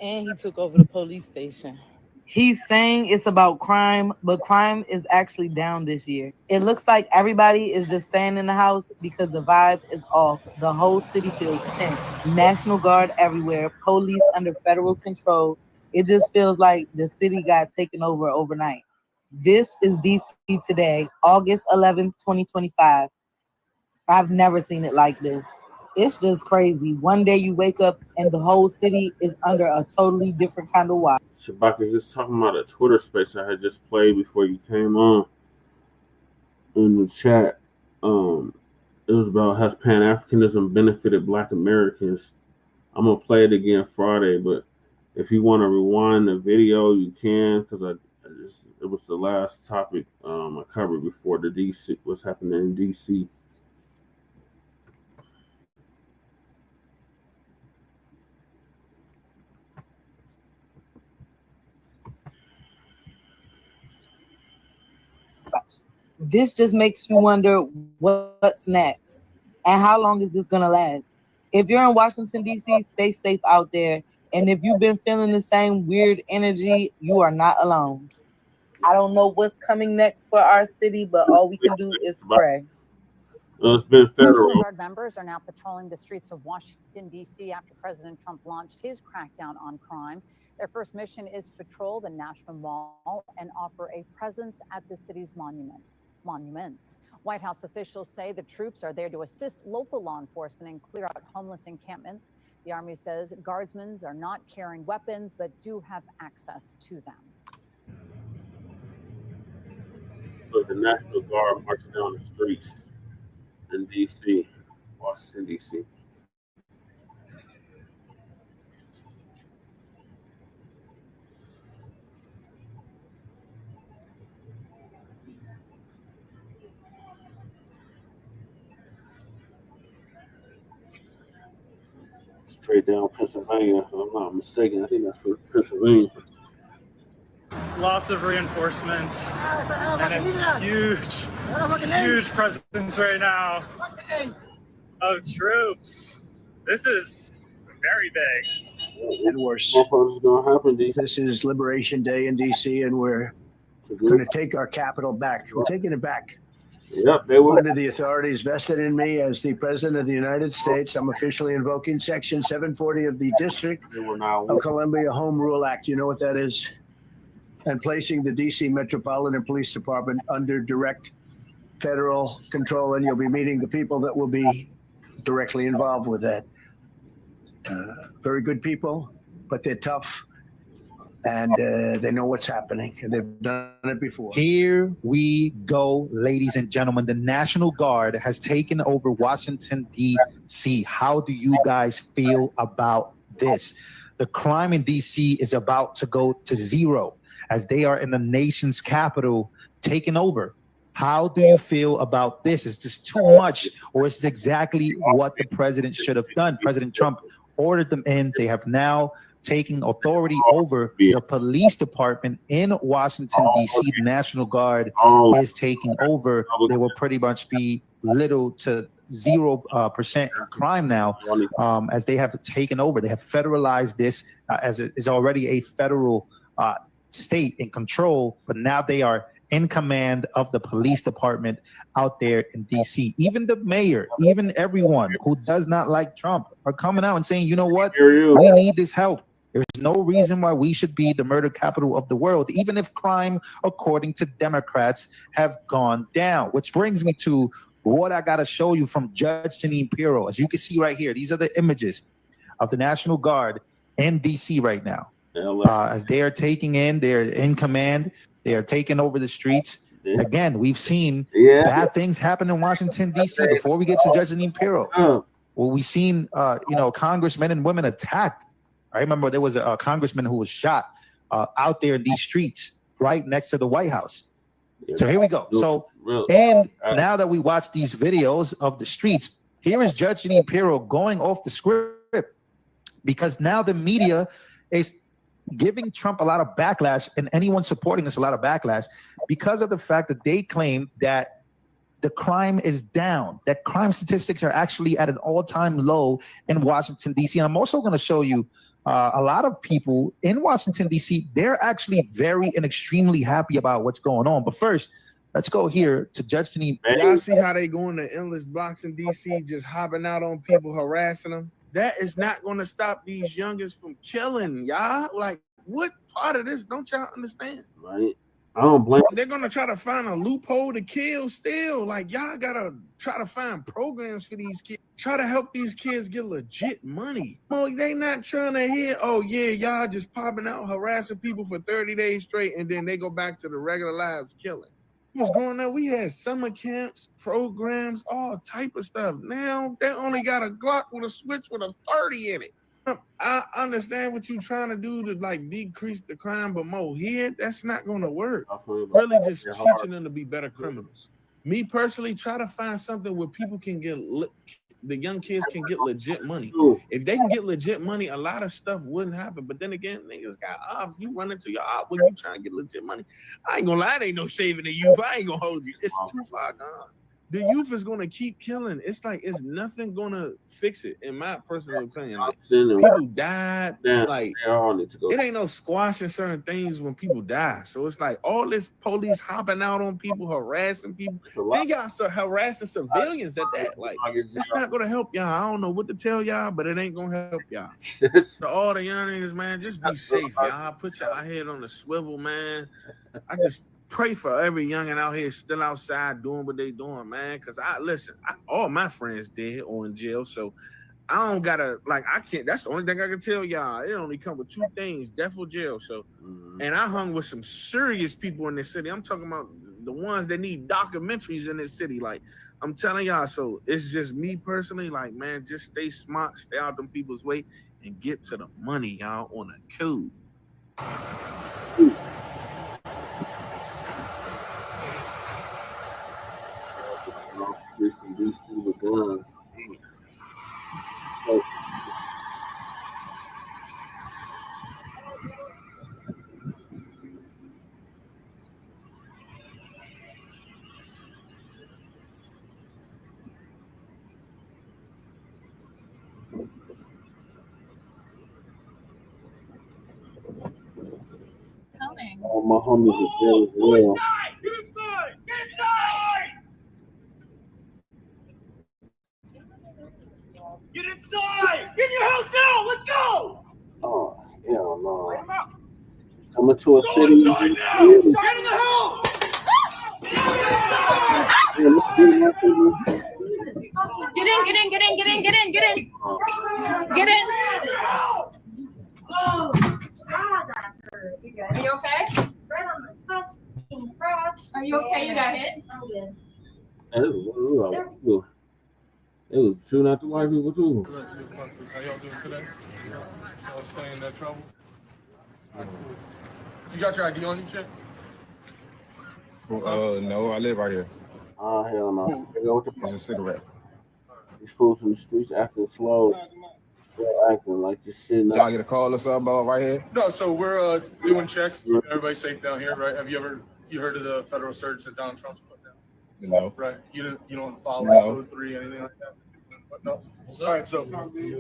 And he took over the police station. He's saying it's about crime, but crime is actually down this year. It looks like everybody is just staying in the house because the vibe is off. The whole city feels tense. National Guard everywhere, police under federal control. It just feels like the city got taken over overnight. This is DC today, August 11th, 2025. I've never seen it like this. It's just crazy. One day you wake up and the whole city is under a totally different kind of watch. Shabaka, he was talking about a Twitter space I had just played before you came on in the chat. It was about has Pan-Africanism benefited Black Americans. I'm gonna play it again Friday, but if you want to rewind the video, you can, because it was the last topic I covered before the DC, what's happening in DC. This just makes you wonder what's next and how long is this gonna last. If you're in Washington, D.C., stay safe out there. And if you've been feeling the same weird energy, you are not alone. I don't know what's coming next for our city, but all we can do is pray. It's been federal. National Guard members are now patrolling the streets of Washington, D.C. after President Trump launched his crackdown on crime. Their first mission is to patrol the National Mall and offer a presence at the city's monuments. White House officials say the troops are there to assist local law enforcement and clear out homeless encampments. The Army says guardsmen are not carrying weapons, but do have access to them. So the National Guard marching down the streets in D.C., Washington, D.C. Straight down Pennsylvania, if I'm not mistaken. I think that's for Pennsylvania. Lots of reinforcements and a huge presence right now of troops. This is very big. And worse. What's going to happen, D.C.? This is Liberation Day in D.C., and we're going to take our capital back. We're taking it back. Yep, they will. Under the authorities vested in me as the President of the United States, I'm officially invoking Section 740 of the District of Columbia Home Rule Act. You know what that is? And placing the D.C. Metropolitan Police Department under direct federal control, and you'll be meeting the people that will be directly involved with that. Very good people, but they're tough, and they know what's happening, and they've done it before. Here we go, ladies and gentlemen. The National Guard has taken over Washington, D.C. How do you guys feel about this? The crime in D.C. is about to go to zero, as they are in the nation's capital, taking over. How do you feel about this? Is this too much, or is this exactly what the president should have done? President Trump ordered them in. They have now taken authority over the police department in Washington, D.C. The National Guard is taking over. They will pretty much be little to 0% in crime now, as they have taken over. They have federalized this as it is already a federal state in control, but now they are in command of the police department out there in DC. Even the mayor, even everyone who does not like Trump are coming out and saying, you know what, we need this help. There's no reason why we should be the murder capital of the world, even if crime, according to Democrats, have gone down. Which brings me to what I got to show you from Judge Jeanine Pirro. As you can see right here, these are the images of the National Guard in DC right now. As they are taking in, they're in command, they are taking over the streets. Again, we've seen bad things happen in Washington, D.C. Before we get to Judge Jeanine Pirro, well, we've seen, congressmen and women attacked. I remember there was a congressman who was shot out there in these streets right next to the White House. So here we go. So, and now that we watch these videos of the streets, here is Judge Jeanine Pirro going off the script, because now the media is giving Trump a lot of backlash, and anyone supporting us a lot of backlash, because of the fact that they claim that the crime is down, that crime statistics are actually at an all-time low in Washington, D.C. And I'm also going to show you a lot of people in Washington, D.C., they're actually very and extremely happy about what's going on. But first, let's go here to Judge Jeanine. Y'all see how they going to endless blocks in D.C., just hopping out on people, harassing them? That is not going to stop these youngins from killing, y'all. Like, what part of this don't y'all understand? Right. I don't blame. They're going to try to find a loophole to kill still. Like, y'all got to try to find programs for these kids. Try to help these kids get legit money. Well, they not trying to hear, oh, yeah, y'all just popping out, harassing people for 30 days straight, and then they go back to the regular lives killing. What's going on? We had summer camps, programs, all type of stuff. Now they only got a Glock with a switch with a 30 in it. I understand what you're trying to do to like decrease the crime, but Mo, here that's not going to work. Really, just teaching them to be better criminals. Me personally, try to find something where people can get the young kids can get legit money. If they can get legit money, a lot of stuff wouldn't happen. But then again, niggas got off. You run into your op when you trying to get legit money. I ain't gonna lie, there ain't no saving the youth. I ain't gonna hold you. It's too far gone. The youth is gonna keep killing. It's like it's nothing gonna fix it, in my personal opinion. Like, people died. Like it ain't no squashing certain things when people die. So it's like all this police hopping out on people, harassing people. They got some harassing civilians at that. Like it's not gonna help y'all. I don't know what to tell y'all, but it ain't gonna help y'all. So all the young niggas, man, just be safe, y'all. Put your head on the swivel, man. I just pray for every youngin' out here still outside doing what they doing, man. Cause all my friends dead or in jail, so I don't gotta I can't. That's the only thing I can tell y'all. It only come with two things: death or jail. So, and I hung with some serious people in this city. I'm talking about the ones that need documentaries in this city. Like I'm telling y'all. So it's just me personally. Like man, just stay smart, stay out them people's way, and get to the money, y'all, on a coup. Streets in DC with guns. All my homies are there as well. Get inside! Get in your house now! Let's go! Oh, hell no. Coming to a city. Get in the house! Yeah, let's get in. Get in. Get in. Oh, God, that hurt. Are you okay? Right on the fucking crotch. Are you okay? You got hit? I'm good. It was shooting at the white people too. How y'all doing today? Y'all staying in that trouble? You got your ID on you, Chip? No, I live right here. Oh, hell no. They go with the a cigarette. These fools in the streets acting slow. They're acting like this shit. Y'all get a call or something about right here? No, so we're doing checks. Everybody's safe down here, right? Have you heard of the federal surge that Donald Trump's put down? No. Right. You don't follow No. Code 3, anything like that? No. All right. So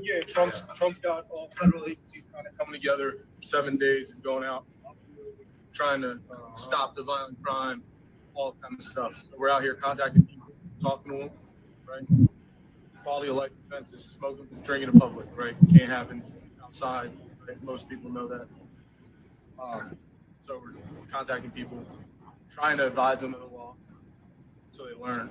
yeah, Trump's got all federal agencies kind of coming together, 7 days and going out, trying to stop the violent crime, all kind of stuff. So we're out here contacting people, talking to them, right? Quality of life offenses, smoking, drinking in public, right? Can't happen outside. Right? Most people know that. So we're contacting people, trying to advise them of the law, so they learn.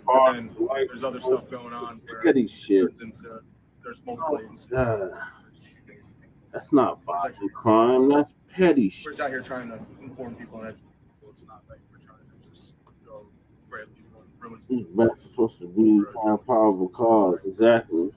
And then there's other stuff going on where Petty shit. There's multiple agencies. That's not violent crime. That's petty We're shit. just out here trying to inform people and educate people. It's not like we're trying to just go grab people and ruin These vets are supposed to be kind of powerful cars. Exactly.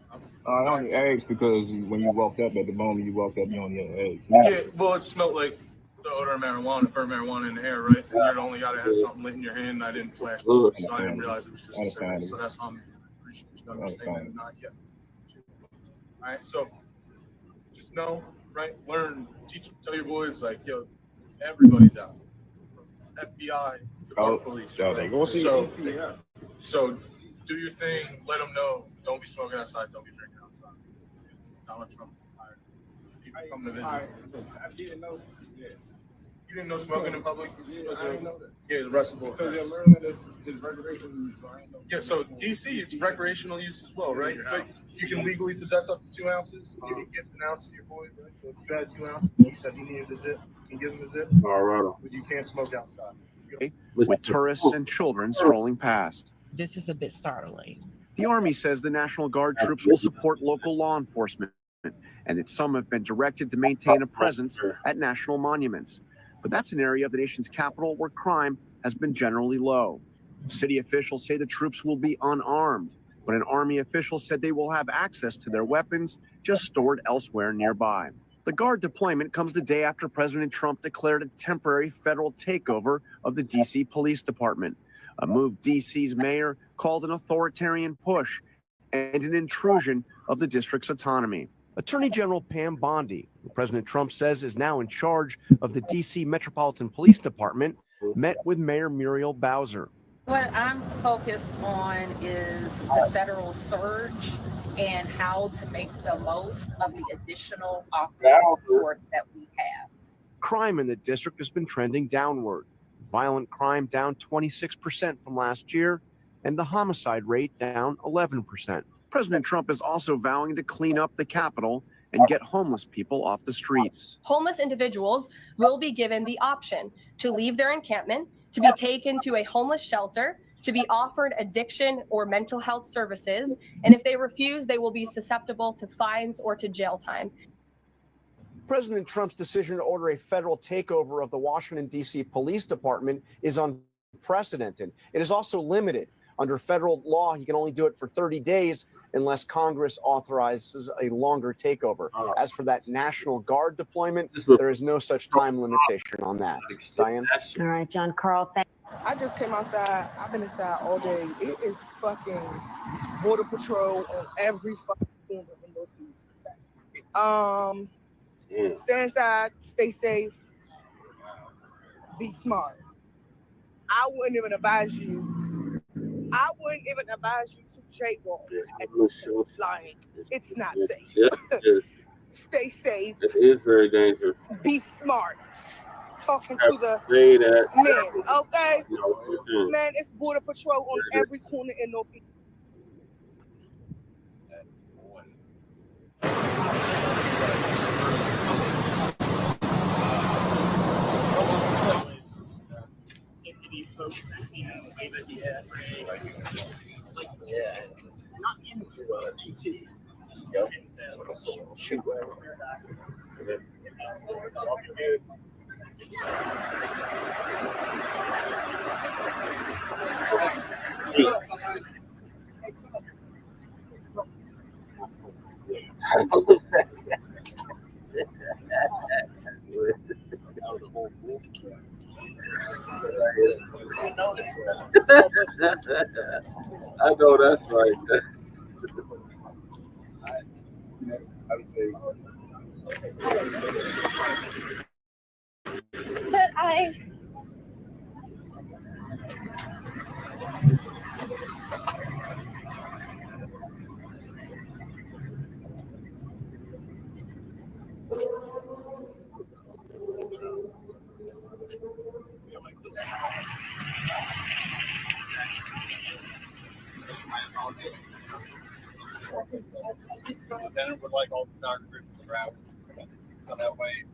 I only eggs because when you walked up at the moment you walked up, you only had eggs. Yeah, well, it smelled like the odor of marijuana, or marijuana in the air, right? And you're the only guy that had something lit in your hand, and I didn't flash, so I didn't realize it was just a cigarette. So that's how I'm appreciative you understand that, not yet. All right, so just know, right? Learn, teach, tell your boys, like, yo, everybody's out, from FBI to police. Right? So do your thing. Let them know. Don't be smoking outside. Don't be drinking outside. Donald Trump's tired. People come to visit. I didn't know. Yeah. You didn't know smoking in public? Yeah, I didn't know that. Yeah, the rest of the because you're learning that it's recreational use. Yeah, so DC is recreational use as well, right? But you can legally possess up to 2 ounces. You can gift an ounce to your boy, right? So if you had 2 ounces, he said he needed a zip, you can give him a zip. Colorado. But you can't smoke outside. With tourists and children strolling past. This is a bit startling. The Army says the National Guard troops will support local law enforcement, and that some have been directed to maintain a presence at national monuments. But that's an area of the nation's capital where crime has been generally low. City officials say the troops will be unarmed, but an Army official said they will have access to their weapons, just stored elsewhere nearby. The Guard deployment comes the day after President Trump declared a temporary federal takeover of the D.C. Police Department, a move D.C.'s mayor called an authoritarian push and an intrusion of the district's autonomy. Attorney General Pam Bondi, who President Trump says is now in charge of the D.C. Metropolitan Police Department, met with Mayor Muriel Bowser. What I'm focused on is the federal surge and how to make the most of the additional officer support that we have. Crime in the district has been trending downward. Violent crime down 26% from last year, and the homicide rate down 11%. President Trump is also vowing to clean up the Capitol and get homeless people off the streets. Homeless individuals will be given the option to leave their encampment, to be taken to a homeless shelter, to be offered addiction or mental health services, and if they refuse, they will be susceptible to fines or to jail time. President Trump's decision to order a federal takeover of the Washington, D.C. Police Department is unprecedented. It is also limited. Under federal law, he can only do it for 30 days unless Congress authorizes a longer takeover. As for that National Guard deployment, there is no such time limitation on that. Diane? All right, John Carl, thank I just came outside. I've been inside all day. It is fucking border patrol on every fucking corner in Northeast. Stay inside, stay safe, be smart. I wouldn't even advise you to jaywalk. Like, it's not safe. Yes. Stay safe. It is very dangerous. Be smart. Talking to the Say that. men, okay? No, man, it's border patrol on every corner in Northeast. Yeah, not into PT. Shoot. I know that's right. I would say. But Then it would like all the dark groups around. So that way,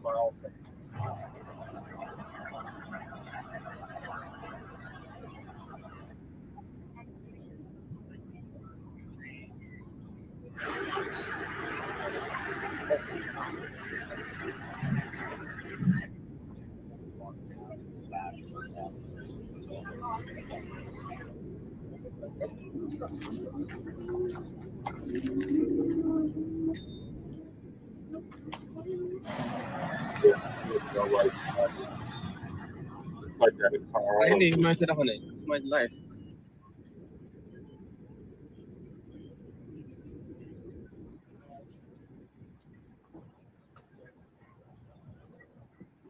we're all safe. Hindi, minded ako na eh. It's my life.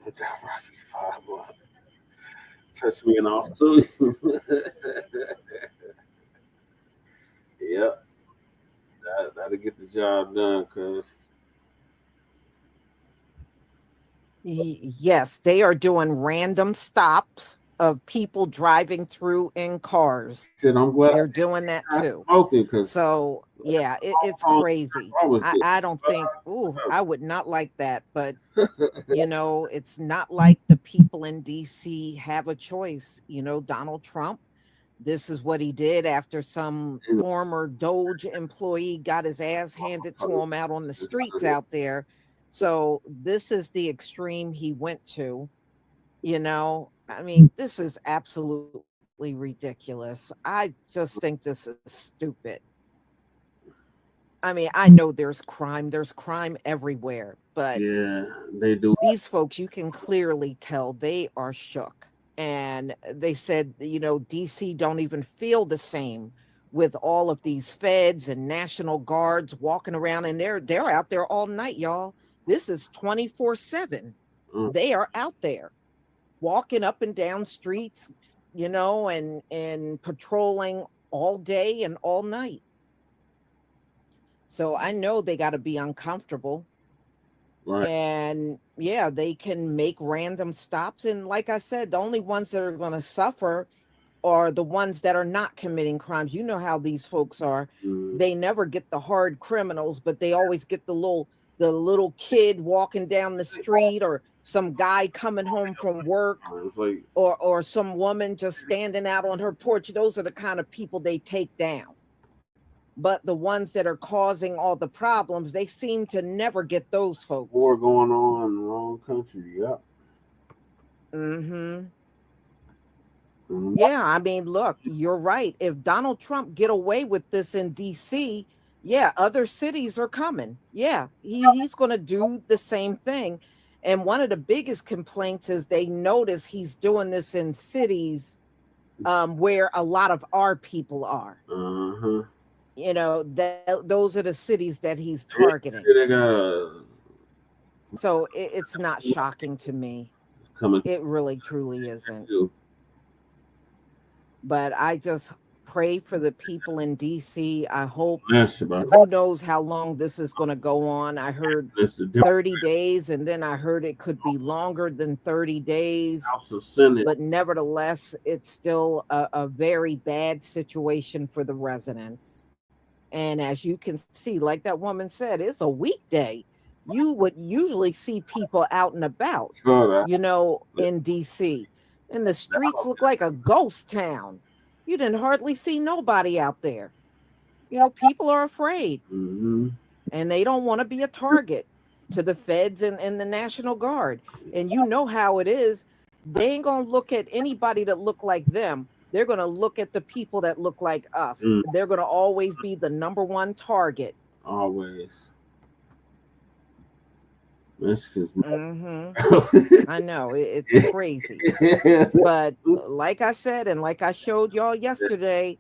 Put that Rocky 5 on. Touch me and all soon. Yep. That'll get the job done, cuz. Yes, they are doing random stops of people driving through in cars. I'm glad they're doing that too. So yeah, it's crazy. I don't think, I would not like that, but you know, it's not like the people in DC have a choice. You know, Donald Trump, this is what he did after some former Doge employee got his ass handed to him out on the streets out there. So this is the extreme he went to. You know, I mean, this is absolutely ridiculous. I just think this is stupid. I mean, I know there's crime everywhere, but yeah, they do. These folks, you can clearly tell they are shook. And they said, you know, DC don't even feel the same with all of these feds and National Guards walking around, and they're out there all night, y'all. This is 24/7. They are out there walking up and down streets, you know, and patrolling all day and all night. So I know they got to be uncomfortable. Right. And yeah, they can make random stops. And like I said, the only ones that are going to suffer are the ones that are not committing crimes. You know how these folks are. They never get the hard criminals, but they always get the little kid walking down the street, or some guy coming home from work, or some woman just standing out on her porch. Those are the kind of people they take down. But the ones that are causing all the problems, they seem to never get those folks. War going on in the wrong country. Yep. Yeah, I mean, look, you're right. If Donald Trump get away with this in DC, yeah, other cities are coming. Yeah, he's going to do the same thing. And one of the biggest complaints is they notice he's doing this in cities where a lot of our people are. You know, those are the cities that he's targeting. So it's not shocking to me. It really, truly isn't. But I just pray for the people in DC. I hope, who knows how long this is going to go on. I heard 30 days, and then I heard it could be longer than 30 days. But nevertheless, it's still a very bad situation for the residents. And as you can see, like that woman said, it's a weekday. You would usually see people out and about, you know, in DC. And the streets look like a ghost town. You didn't hardly see nobody out there. You know, people are afraid. And they don't want to be a target to the feds and the National Guard. And you know how it is. They ain't going to look at anybody that look like them. They're going to look at the people that look like us. They're going to always be the number one target. Always. That's just I know, it's crazy. But like I said, and like I showed y'all yesterday,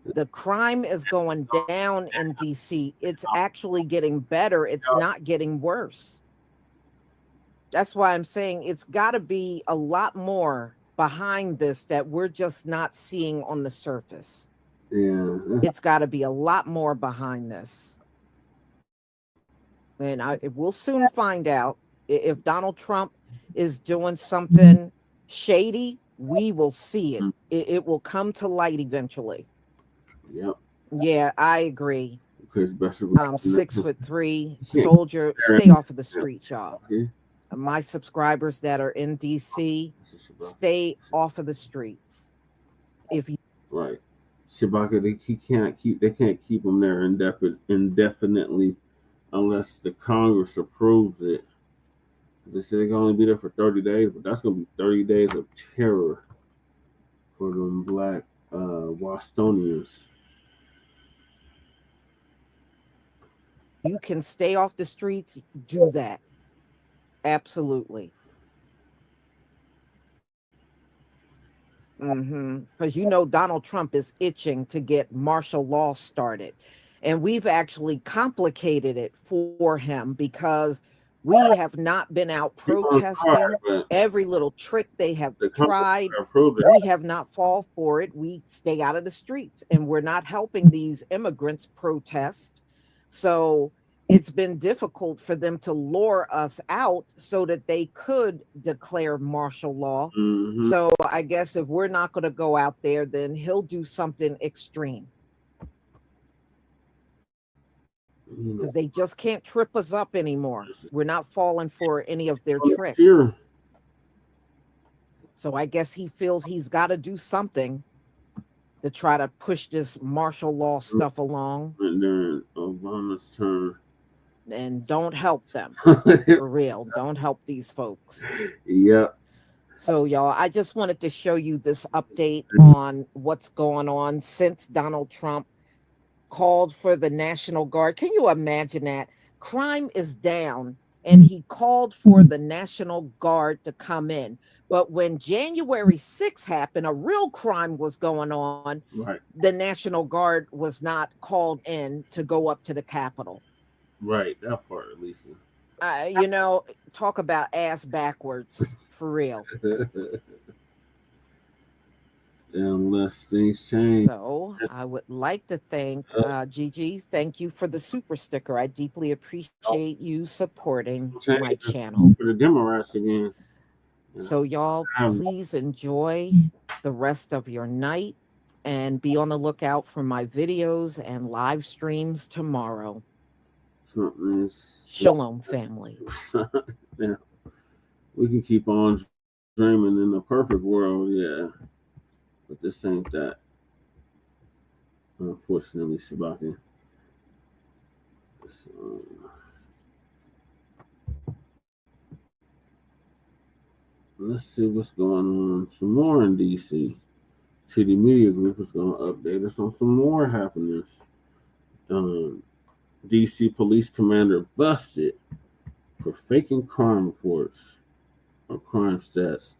the crime is going down in DC. It's actually getting better. It's not getting worse. That's why I'm saying it's got to be a lot more behind this that we're just not seeing on the surface. Yeah. It's got to be a lot more behind this. And we'll soon find out if Donald Trump is doing something shady. We will see it. It will come to light eventually. Yep. Yeah, I agree. Because best 6'3" soldier. Stay off of the streets, y'all. My subscribers that are in DC, stay off of the streets. If you right, Shabaka, they can't keep him there indefinitely unless the Congress approves it. They said they're gonna be there for 30 days, but that's gonna be 30 days of terror for them black Bostonians. You can stay off the streets, do that. Absolutely. Because Donald Trump is itching to get martial law started. And we've actually complicated it for him because we have not been out protesting. Every little trick they have tried, we have not fallen for it. We stay out of the streets, and we're not helping these immigrants protest. So it's been difficult for them to lure us out so that they could declare martial law. So I guess if we're not going to go out there, then he'll do something extreme. Because they just can't trip us up anymore. We're not falling for any of their tricks. So I guess he feels he's got to do something to try to push this martial law stuff along. And during Obama's term. And don't help them. For real. Don't help these folks. Yep. So, y'all, I just wanted to show you this update on what's going on since Donald Trump called for the National Guard. Can you imagine that? Crime is down, and he called for the National Guard to come in. But when January 6th happened, a real crime was going on. Right. The National Guard was not called in to go up to the Capitol. Right, that part, Lisa. Talk about ass backwards, for real. Unless things change. So I would like to thank Gigi. Thank you for the super sticker. I deeply appreciate you supporting my channel. For the Democrats again. So y'all, please enjoy the rest of your night and be on the lookout for my videos and live streams tomorrow. Shalom, family. Yeah. We can keep on dreaming in the perfect world, yeah. But this ain't that. Unfortunately, Shabaki. Let's see what's going on. Some more in DC. City Media Group is going to update us on some more happenings. DC police commander busted for faking crime reports or crime stats.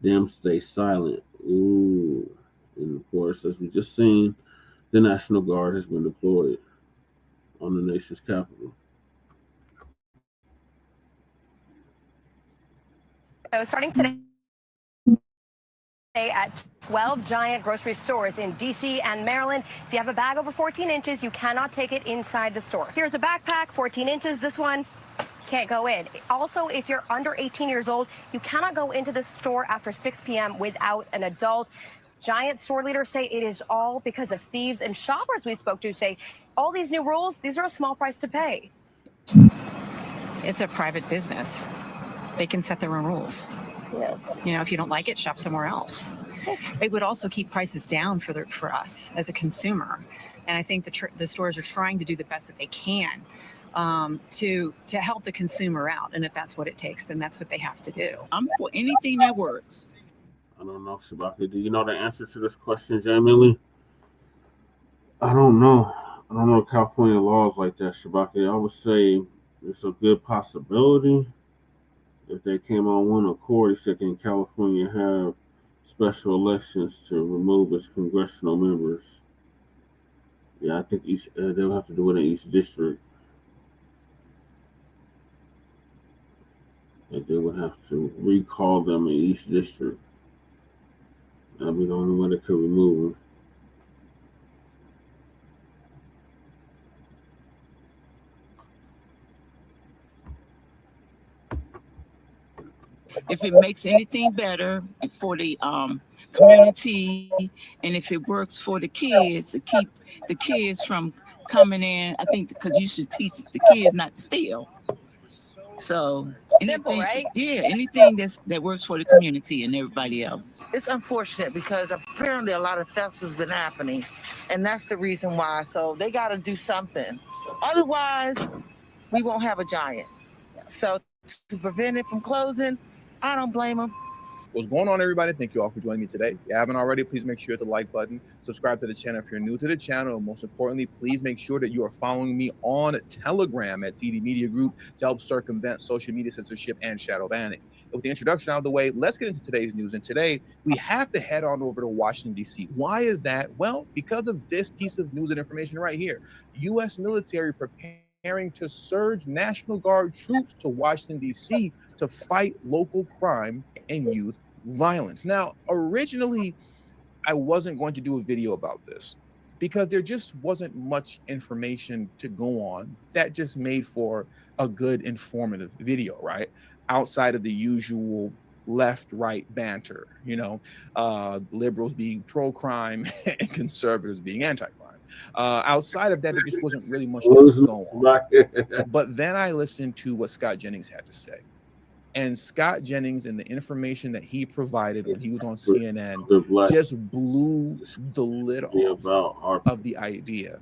Them stay silent. Ooh. And of course, as we just seen, the National Guard has been deployed on the nation's capital. So starting today at 12 giant grocery stores in DC and Maryland. If you have a bag over 14 inches, you cannot take it inside the store. Here's a backpack, 14 inches. This one can't go in. Also, if you're under 18 years old, you cannot go into the store after 6 p.m. without an adult. Giant store leaders say it is all because of thieves, and shoppers we spoke to say all these new rules, these are a small price to pay. It's a private business. They can set their own rules. Yeah. If you don't like it, shop somewhere else. It would also keep prices down for us as a consumer. And I think the stores are trying to do the best that they can to help the consumer out. And if that's what it takes, then that's what they have to do. I'm for anything that works. I don't know, Shabaki. Do you know the answer to this question, Jamie? I don't know. I don't know California laws like that, Shabaki. I would say it's a good possibility. If they came on one accord, he said, can California have special elections to remove its congressional members? Yeah, I think they'll have to do it in each district. Like they would have to recall them in each district. That'd be the only way they could remove them. If it makes anything better for the community, and if it works for the kids to keep the kids from coming in. I think because you should teach the kids not to steal. So Simple, right? Yeah, anything that works for the community and everybody else. It's unfortunate because apparently a lot of theft has been happening, and that's the reason why. So they got to do something. Otherwise, we won't have a giant. So to prevent it from closing, I don't blame them. What's going on, everybody? Thank you all for joining me today. If you haven't already, please make sure you hit the like button, subscribe to the channel if you're new to the channel, and most importantly, please make sure that you are following me on Telegram at TD Media Group to help circumvent social media censorship and shadow banning. With the introduction out of the way, let's get into today's news. And today, we have to head on over to Washington, D.C. Why is that? Well, because of this piece of news and information right here. U.S. military preparing to surge National Guard troops to Washington, D.C. to fight local crime and youth violence. Now, originally, I wasn't going to do a video about this because there just wasn't much information to go on that just made for a good informative video, right? Outside of the usual left-right banter, you know, liberals being pro-crime and conservatives being anti-crime. Outside of that, there just wasn't really much to go on. But then I listened to what Scott Jennings had to say. And Scott Jennings and the information that he provided when he was on CNN just blew the lid off of the idea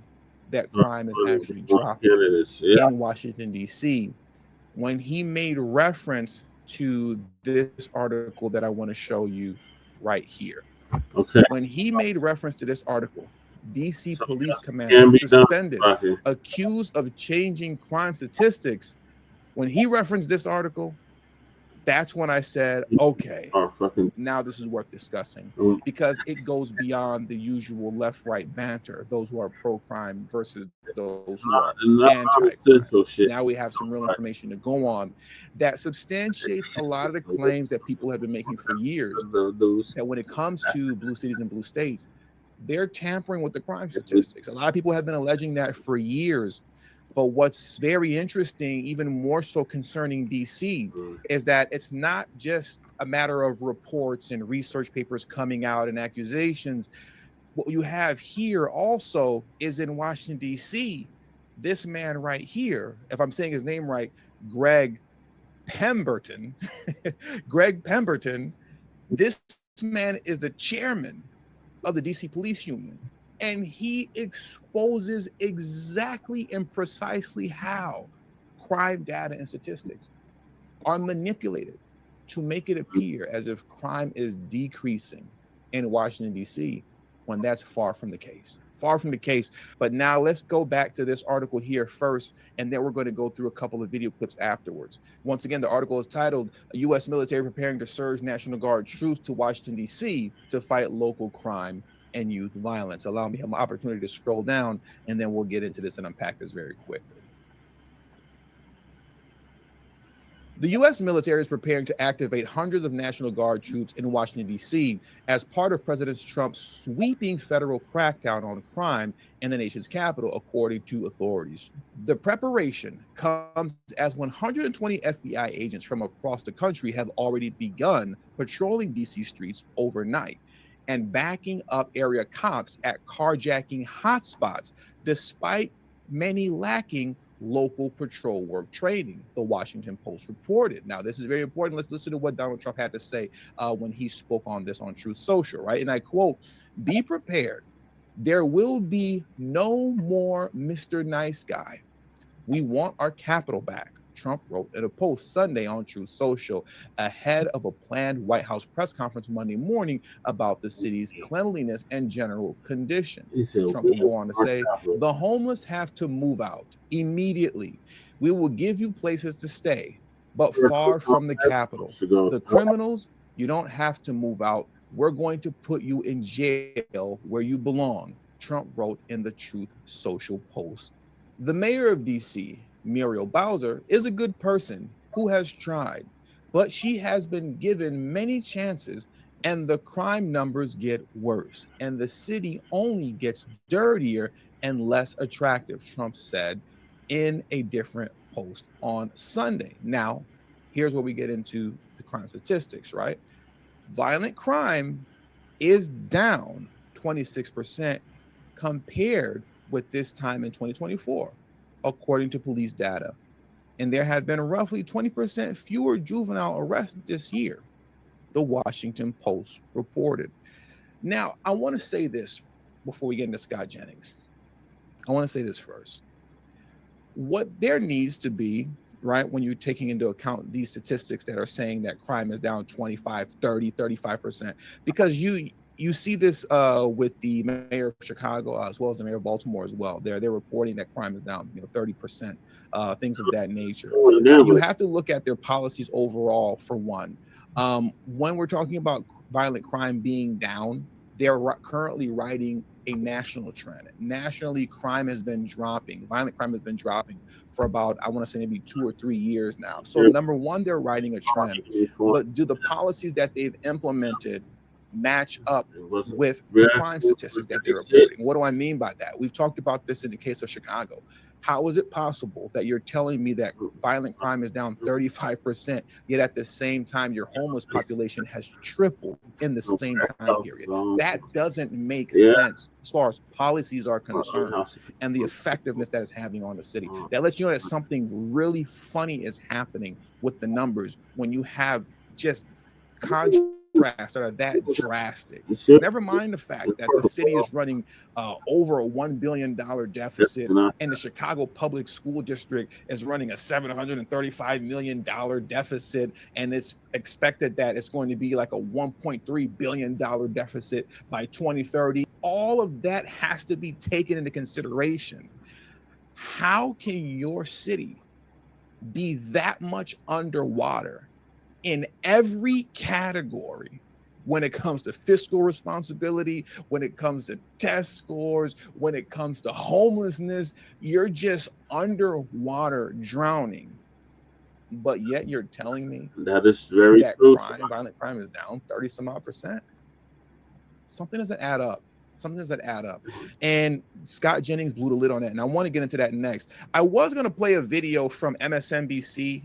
that crime is actually dropping in Washington, D.C. when he made reference to this article that I want to show you right here. Okay. When he made reference to this article, D.C. police commander suspended, accused of changing crime statistics. When he referenced this article, that's when I said, okay, now this is worth discussing because it goes beyond the usual left-right banter, those who are pro-crime versus those who are anti-crime. Now we have some real information to go on that substantiates a lot of the claims that people have been making for years, that when it comes to blue cities and blue states, they're tampering with the crime statistics. A lot of people have been alleging that for years. But what's very interesting, even more so concerning DC, is that it's not just a matter of reports and research papers coming out and accusations. What you have here also is in Washington, D.C., this man right here, if I'm saying his name right, Greg Pemberton, Greg Pemberton, this man is the chairman of the DC Police Union. And he exposes exactly and precisely how crime data and statistics are manipulated to make it appear as if crime is decreasing in Washington, D.C., when that's far from the case. Far from the case. But now let's go back to this article here first, and then we're going to go through a couple of video clips afterwards. Once again, the article is titled, U.S. military preparing to surge National Guard troops to Washington, D.C. to fight local crime and youth violence. Allow me an opportunity to scroll down, and then we'll get into this and unpack this very quickly. The U.S. military is preparing to activate hundreds of National Guard troops in Washington, D.C. as part of President Trump's sweeping federal crackdown on crime in the nation's capital, according to authorities. The preparation comes as 120 FBI agents from across the country have already begun patrolling D.C. streets overnight and backing up area cops at carjacking hotspots, despite many lacking local patrol work training, the Washington Post reported. Now, this is very important. Let's listen to what Donald Trump had to say when he spoke on this on Truth Social, right? And I quote, "Be prepared. There will be no more Mr. Nice Guy. We want our Capitol back," Trump wrote in a post Sunday on Truth Social ahead of a planned White House press conference Monday morning about the city's cleanliness and general condition. Trump will go on to say, "The homeless have to move out immediately. We will give you places to stay, but far from the Capitol. The criminals, you don't have to move out. We're going to put you in jail where you belong," Trump wrote in the Truth Social post. The mayor of DC, Muriel Bowser, is a good person who has tried, but she has been given many chances and the crime numbers get worse and the city only gets dirtier and less attractive, Trump said in a different post on Sunday. Now, here's where we get into the crime statistics, right? Violent crime is down 26% compared with this time in 2024, according to police data. And there have been roughly 20% fewer juvenile arrests this year, the Washington Post reported. Now, I want to say this before we get into Scott Jennings. I want to say this first. What there needs to be, right, when you're taking into account these statistics that are saying that crime is down 25, 30, 35%, because you see this with the mayor of Chicago as well as the mayor of Baltimore as well. They're reporting that crime is down, 30%, things of that nature. You have to look at their policies overall for one. When we're talking about violent crime being down, they're currently writing a national trend. Nationally, crime has been dropping. Violent crime has been dropping for about, I want to say maybe 2 or 3 years now. So number one, they're writing a trend. But do the policies that they've implemented match up with the crime statistics that they're reporting? What do I mean by that? We've talked about this in the case of Chicago. How is it possible that you're telling me that violent crime is down 35%, yet at the same time your homeless population has tripled in the same time period? That doesn't make sense as far as policies are concerned and the effectiveness that it's having on the city. That lets you know that something really funny is happening with the numbers when you have just contrast that are that drastic. Never mind the fact that the city is running over a $1 billion deficit, and the Chicago Public School District is running a $735 million deficit, and it's expected that it's going to be like a $1.3 billion deficit by 2030. All of that has to be taken into consideration. How can your city be that much underwater in every category when it comes to fiscal responsibility, when it comes to test scores, when it comes to homelessness? You're just underwater drowning. But yet you're telling me that is very true. Violent crime is down 30 some odd percent. Something doesn't add up. Something doesn't add up. And Scott Jennings blew the lid on that. And I want to get into that next. I was going to play a video from MSNBC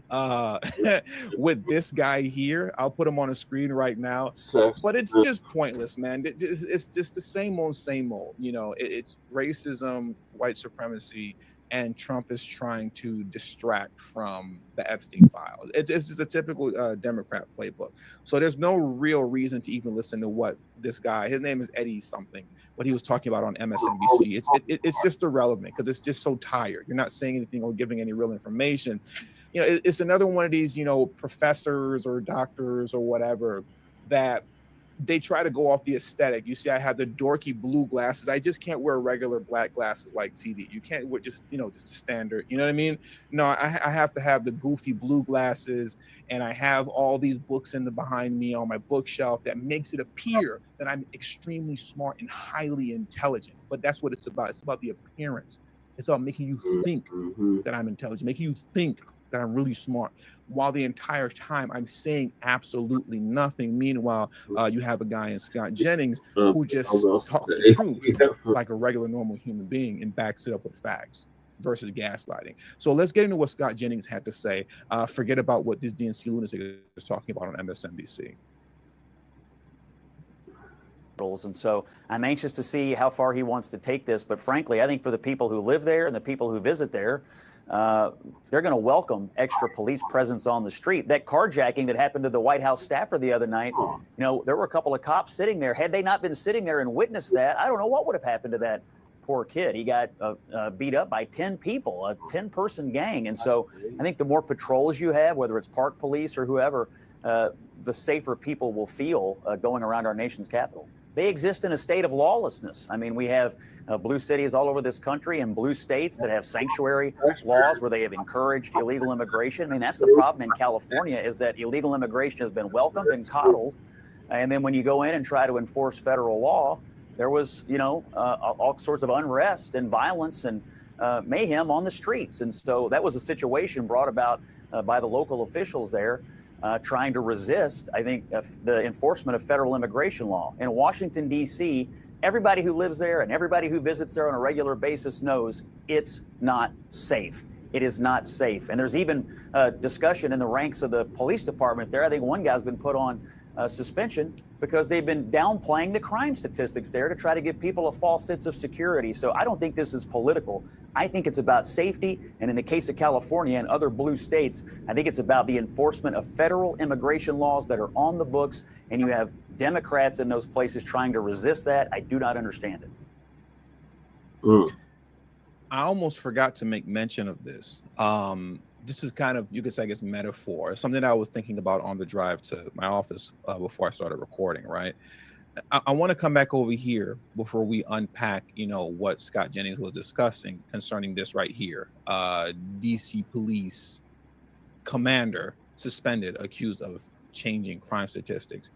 with this guy here. I'll put him on the screen right now. But it's just pointless, man. It's just the same old, same old. It's racism, white supremacy, and Trump is trying to distract from the Epstein files. It's just a typical Democrat playbook. So there's no real reason to even listen to what this guy, his name is Eddie something, what he was talking about on MSNBC. It's just irrelevant because it's just so tired. You're not saying anything or giving any real information. It's another one of these, professors or doctors or whatever that they try to go off the aesthetic. You see, I have the dorky blue glasses. I just can't wear regular black glasses like TD. You can't wear just a standard, you know what I mean? No, I have to have the goofy blue glasses, and I have all these books behind me on my bookshelf that makes it appear that I'm extremely smart and highly intelligent. But that's what it's about. It's about the appearance. It's about making you think that I'm intelligent, making you think that I'm really smart, while the entire time I'm saying absolutely nothing. Meanwhile, you have a guy in Scott Jennings who just talks the truth like a regular normal human being and backs it up with facts versus gaslighting. So let's get into what Scott Jennings had to say. Forget about what this DNC lunatic is talking about on MSNBC. And so I'm anxious to see how far he wants to take this. But frankly, I think for the people who live there and the people who visit there, they're going to welcome extra police presence on the street. That carjacking that happened to the White House staffer the other night, there were a couple of cops sitting there. Had they not been sitting there and witnessed that, I don't know what would have happened to that poor kid. He got beat up by 10 people, a 10-person gang. And so I think the more patrols you have, whether it's park police or whoever, the safer people will feel going around our nation's capital. They exist in a state of lawlessness. I mean, we have blue cities all over this country and blue states that have sanctuary laws where they have encouraged illegal immigration. I mean, that's the problem in California, is that illegal immigration has been welcomed and coddled. And then when you go in and try to enforce federal law, there was, all sorts of unrest and violence and mayhem on the streets. And so that was a situation brought about by the local officials there. Trying to resist, I think, the enforcement of federal immigration law. In Washington, D.C., everybody who lives there and everybody who visits there on a regular basis knows it's not safe. It is not safe. And there's even discussion in the ranks of the police department there. I think one guy's been put on suspension because they've been downplaying the crime statistics there to try to give people a false sense of security. So I don't think this is political. I think it's about safety. And in the case of California and other blue states, I think it's about the enforcement of federal immigration laws that are on the books. And you have Democrats in those places trying to resist that. I do not understand it. I almost forgot to make mention of this. This is kind of, you could say, I guess, metaphor. It's something I was thinking about on the drive to my office before I started recording, right? I want to come back over here before we unpack, you know, what Scott Jennings was discussing concerning this right here. DC police commander suspended, accused of changing crime statistics.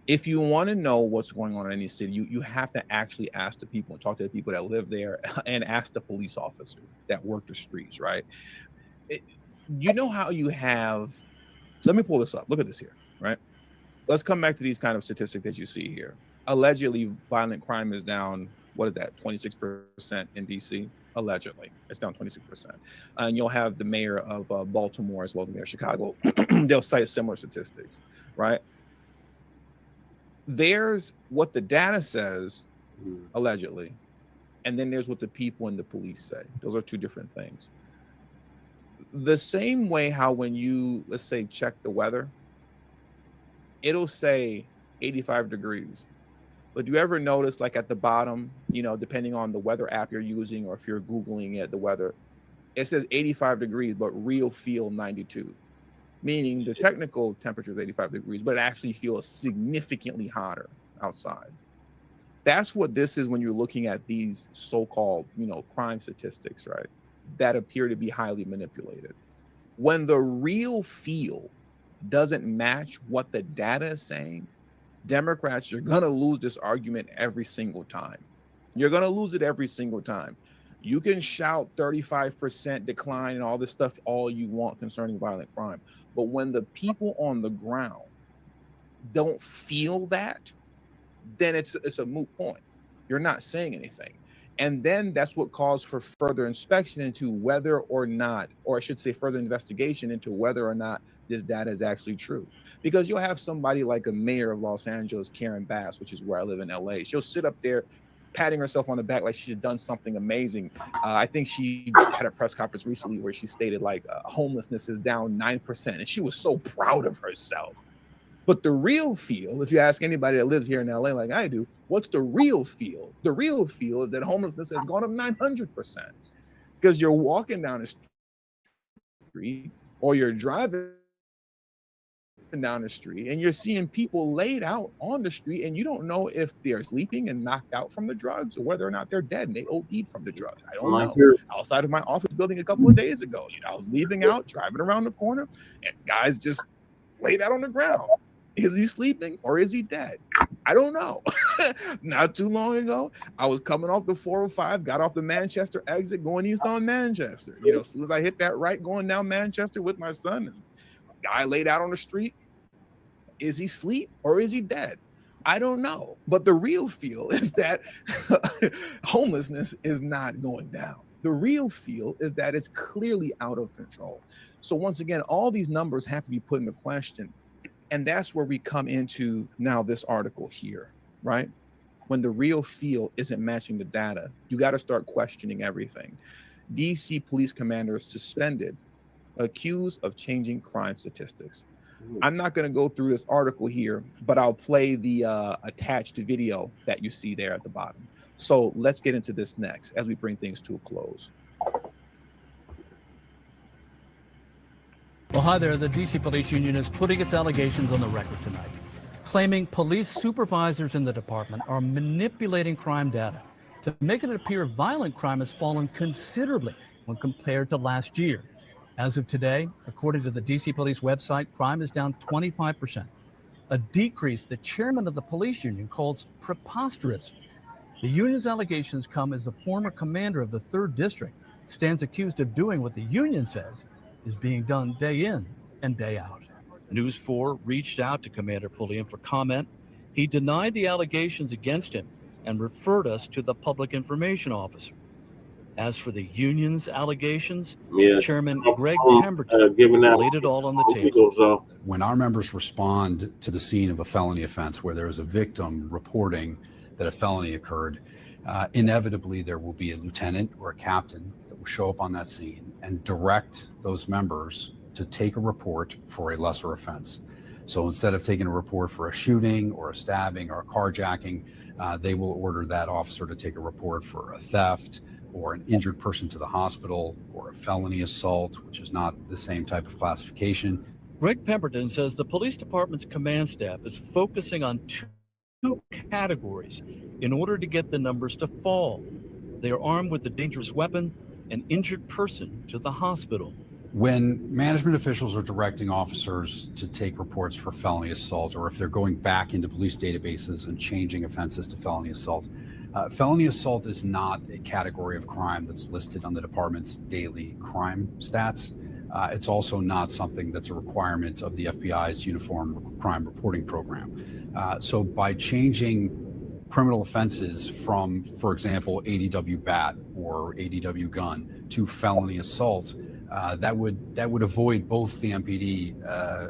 If you want to know what's going on in any city, you have to actually ask the people and talk to the people that live there and ask the police officers that work the streets, right? You know how you have, so let me pull this up. Look at this here, right? Let's come back to these kind of statistics that you see here. Allegedly, violent crime is down, what is that, 26% in DC? Allegedly, it's down 26%. And you'll have the mayor of Baltimore as well as the mayor of Chicago. They'll cite similar statistics, right? There's what the data says, allegedly, and then there's what the people and the police say. Those are two different things. The same way how when you, let's say, check the weather, it'll say 85 degrees. But do you ever notice, like at the bottom, you know, depending on the weather app you're using or if you're Googling it, the weather, it says 85 degrees, but real feel 92. Meaning the technical temperature is 85 degrees, but it actually feels significantly hotter outside. That's what this is when you're looking at these so-called, you know, crime statistics, right? That appear to be highly manipulated. When the real feel doesn't match what the data is saying, Democrats, you're gonna lose this argument every single time. You're gonna lose it every single time. You can shout 35% decline and all this stuff all you want concerning violent crime. But when the people on the ground don't feel that, then it's a moot point. You're not saying anything. And then that's what calls for further inspection into whether or not, or I should say further investigation into whether or not this data is actually true. Because you'll have somebody like a mayor of Los Angeles, Karen Bass, which is where I live in LA. She'll sit up there patting herself on the back like she's done something amazing. I think she had a press conference recently where she stated like homelessness is down 9%. And she was so proud of herself. But the real feel, if you ask anybody that lives here in LA like I do, what's the real feel? The real feel is that homelessness has gone up 900%. Because you're walking down the street or you're driving down the street and you're seeing people laid out on the street and you don't know if they're sleeping and knocked out from the drugs or whether or not they're dead and they OD'd from the drugs. I don't know. Outside of my office building a couple of days ago, you know, I was leaving out, driving around the corner, and guys just laid out on the ground. Is he sleeping or is he dead? I don't know. Not too long ago, I was coming off the 405, got off the Manchester exit, going east on Manchester. You know, as soon as I hit that right, going down Manchester with my son, guy laid out on the street. Is he asleep or is he dead? I don't know. But the real feel is that homelessness is not going down. The real feel is that it's clearly out of control. So once again, all these numbers have to be put into question. And that's where we come into now this article here, right? When the real feel isn't matching the data, you got to start questioning everything. DC police commander suspended, accused of changing crime statistics. I'm not going to go through this article here, but I'll play the attached video that you see there at the bottom. So let's get into this next as we bring things to a close. Well, hi there. The DC Police Union is putting its allegations on the record tonight, claiming police supervisors in the department are manipulating crime data to make it appear violent crime has fallen considerably when compared to last year. As of today, according to the DC Police website, crime is down 25%, a decrease the chairman of the police union calls preposterous. The union's allegations come as the former commander of the 3rd District stands accused of doing what the union says is being done day in and day out. News 4 reached out to Commander Pulliam for comment. He denied the allegations against him and referred us to the public information officer. As for the union's allegations, Yeah. Chairman Greg Pemberton laid it all on the table. When our members respond to the scene of a felony offense where there is a victim reporting that a felony occurred, inevitably there will be a lieutenant or a captain that will show up on that scene and direct those members to take a report for a lesser offense. So instead of taking a report for a shooting or a stabbing or a carjacking, they will order that officer to take a report for a theft or an injured person to the hospital or a felony assault, which is not the same type of classification. Greg Pemberton says the police department's command staff is focusing on two categories in order to get the numbers to fall. They are armed with a dangerous weapon, an injured person to the hospital. When management officials are directing officers to take reports for felony assault, or if they're going back into police databases and changing offenses to felony assault is not a category of crime that's listed on the department's daily crime stats. It's also not something that's a requirement of the FBI's Uniform Crime Reporting Program. So by changing criminal offenses from, for example, ADW bat or ADW gun to felony assault, that would avoid both the MPD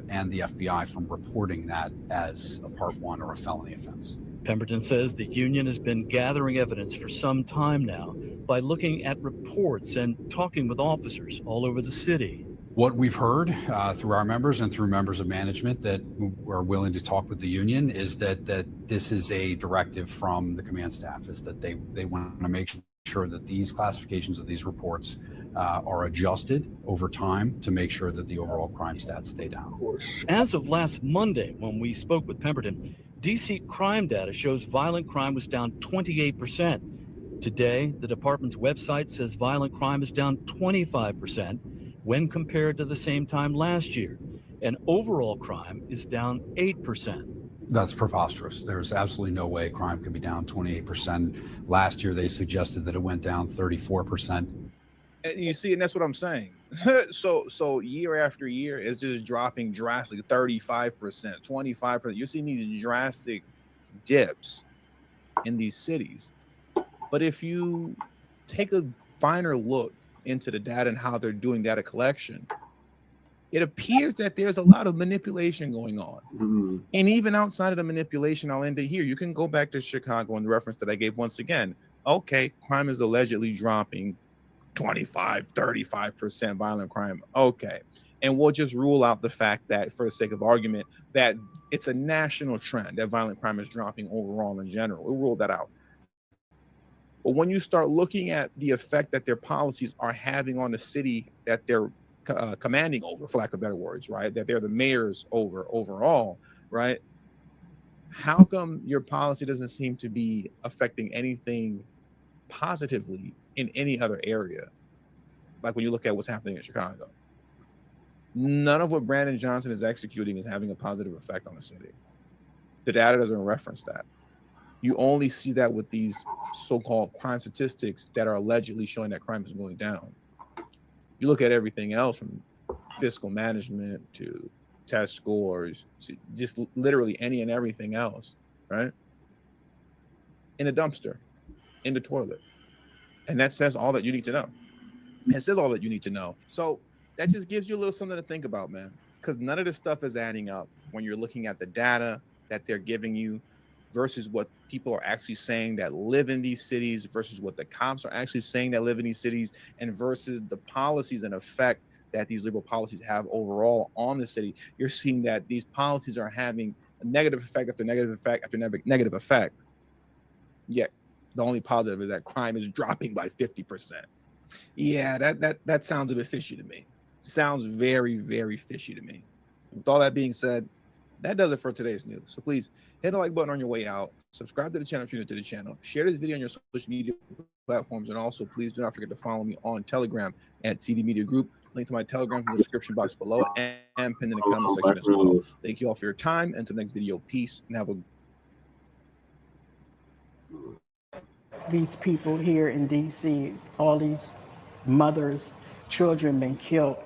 and the FBI from reporting that as a Part 1 or a felony offense. Pemberton says the union has been gathering evidence for some time now by looking at reports and talking with officers all over the city. What we've heard through our members and through members of management that are willing to talk with the union is that this is a directive from the command staff, is that they want to make sure that these classifications of these reports are adjusted over time to make sure that the overall crime stats stay down. As of last Monday, when we spoke with Pemberton, DC crime data shows violent crime was down 28%. Today, the department's website says violent crime is down 25% when compared to the same time last year, and overall crime is down 8%. That's preposterous. There's absolutely no way crime could be down 28%. Last year, they suggested that it went down 34%. And you see, and that's what I'm saying. So year after year, it's just dropping drastically, 35%, 25%. You're seeing these drastic dips in these cities. But if you take a finer look into the data and how they're doing data collection, it appears that there's a lot of manipulation going on. Mm-hmm. And even outside of the manipulation, I'll end it here. You can go back to Chicago and the reference that I gave once again. Okay, crime is allegedly dropping 25, 35% violent crime. Okay. And we'll just rule out the fact that, for the sake of argument, that it's a national trend that violent crime is dropping overall in general. We'll rule that out. But when you start looking at the effect that their policies are having on the city that they're commanding over, for lack of better words, right? That they're the mayors over overall, right? How come your policy doesn't seem to be affecting anything positively in any other area? Like when you look at what's happening in Chicago, none of what Brandon Johnson is executing is having a positive effect on the city. The data doesn't reference that. You only see that with these so-called crime statistics that are allegedly showing that crime is going down. You look at everything else from fiscal management to test scores, to just literally any and everything else, right? In a dumpster, in the toilet. And that says all that you need to know. It says all that you need to know. So that just gives you a little something to think about, man, because none of this stuff is adding up when you're looking at the data that they're giving you versus what people are actually saying that live in these cities versus what the cops are actually saying that live in these cities, and versus the policies and effect that these liberal policies have overall on the city. You're seeing that these policies are having a negative effect after negative effect after negative effect. Yet the only positive is that crime is dropping by 50%. Yeah, that sounds a bit fishy to me. Sounds very, very fishy to me. With all that being said, that does it for today's news. So please hit the like button on your way out. Subscribe to the channel if you're new to the channel. Share this video on your social media platforms. And also, please do not forget to follow me on Telegram at TD Media Group. Link to my Telegram in the description box below and pinned in the comment section as well. Thank you all for your time. Until next video, peace and have a these people here in DC, all these mothers, children been killed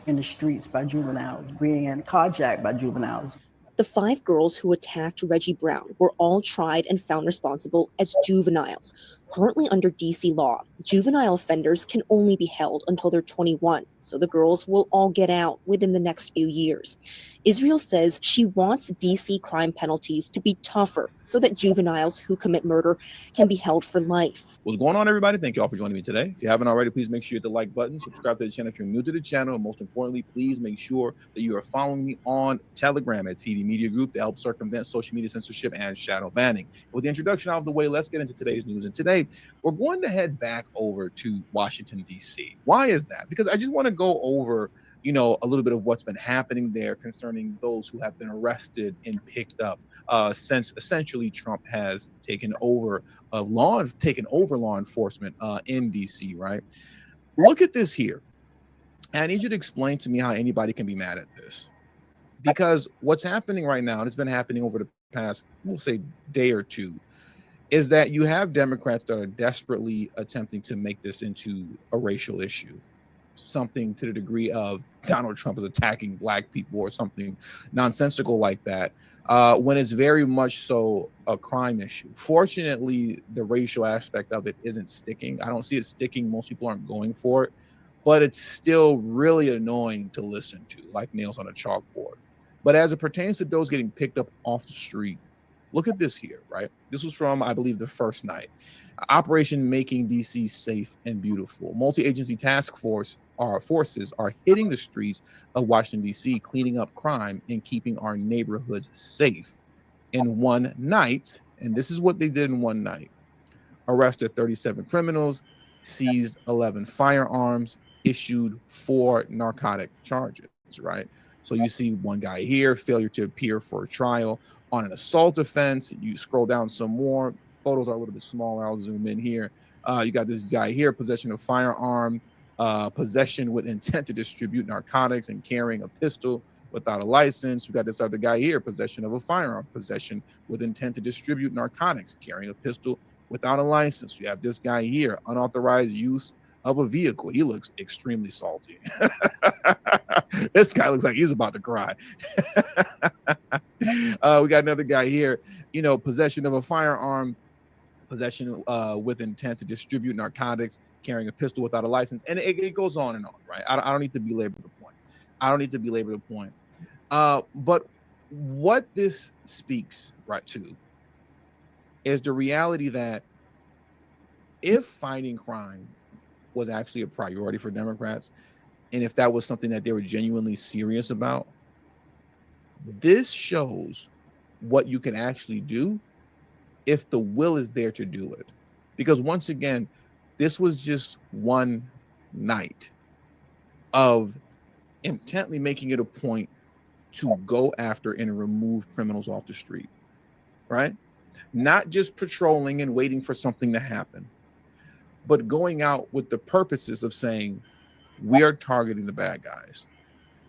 in the streets by juveniles, being carjacked by juveniles. The 5 girls who attacked Reggie Brown were all tried and found responsible as juveniles. Currently under DC law, juvenile offenders can only be held until they're 21, so the girls will all get out within the next few years. Israel says she wants DC crime penalties to be tougher so that juveniles who commit murder can be held for life. What's going on, everybody? Thank you all for joining me today. If you haven't already, please make sure you hit the like button, subscribe to the channel if you're new to the channel, and most importantly, please make sure that you are following me on Telegram at TD Media Group to help circumvent social media censorship and shadow banning. With the introduction out of the way, let's get into today's news. And today, we're going to head back over to Washington, D.C. Why is that? Because I just want to go over, a little bit of what's been happening there concerning those who have been arrested and picked up since essentially Trump has taken over law enforcement in DC, right? Look at this here. I need you to explain to me how anybody can be mad at this. Because what's happening right now, and it's been happening over the past, we'll say, day or two, is that you have Democrats that are desperately attempting to make this into a racial issue. Something to the degree of Donald Trump is attacking Black people or something nonsensical like that, when it's very much so a crime issue. Fortunately, the racial aspect of it isn't sticking. I don't see it sticking. Most people aren't going for it, but it's still really annoying to listen to, like nails on a chalkboard. But as it pertains to those getting picked up off the street, look at this here, right? This was from, I believe, the first night. Operation Making DC Safe and Beautiful. Multi-agency task forces are hitting the streets of Washington, D.C., cleaning up crime and keeping our neighborhoods safe. In one night, and this is what they did in one night, arrested 37 criminals, seized 11 firearms, issued 4 narcotic charges, right? So you see one guy here, failure to appear for a trial on an assault offense. You scroll down some more. Photos are a little bit smaller. I'll zoom in here. You got this guy here, possession of firearm, possession with intent to distribute narcotics and carrying a pistol without a license. We got this other guy here, possession of a firearm, possession with intent to distribute narcotics, carrying a pistol without a license. You have this guy here, unauthorized use of a vehicle. He looks extremely salty. This guy looks like he's about to cry. We got another guy here, possession of a firearm, possession with intent to distribute narcotics, carrying a pistol without a license, and it goes on and on, right? I don't need to belabor the point. But what this speaks right to is the reality that if fighting crime was actually a priority for Democrats, and if that was something that they were genuinely serious about, this shows what you can actually do if the will is there to do it. Because once again, this was just one night of intently making it a point to go after and remove criminals off the street, right? Not just patrolling and waiting for something to happen, but going out with the purposes of saying, we are targeting the bad guys.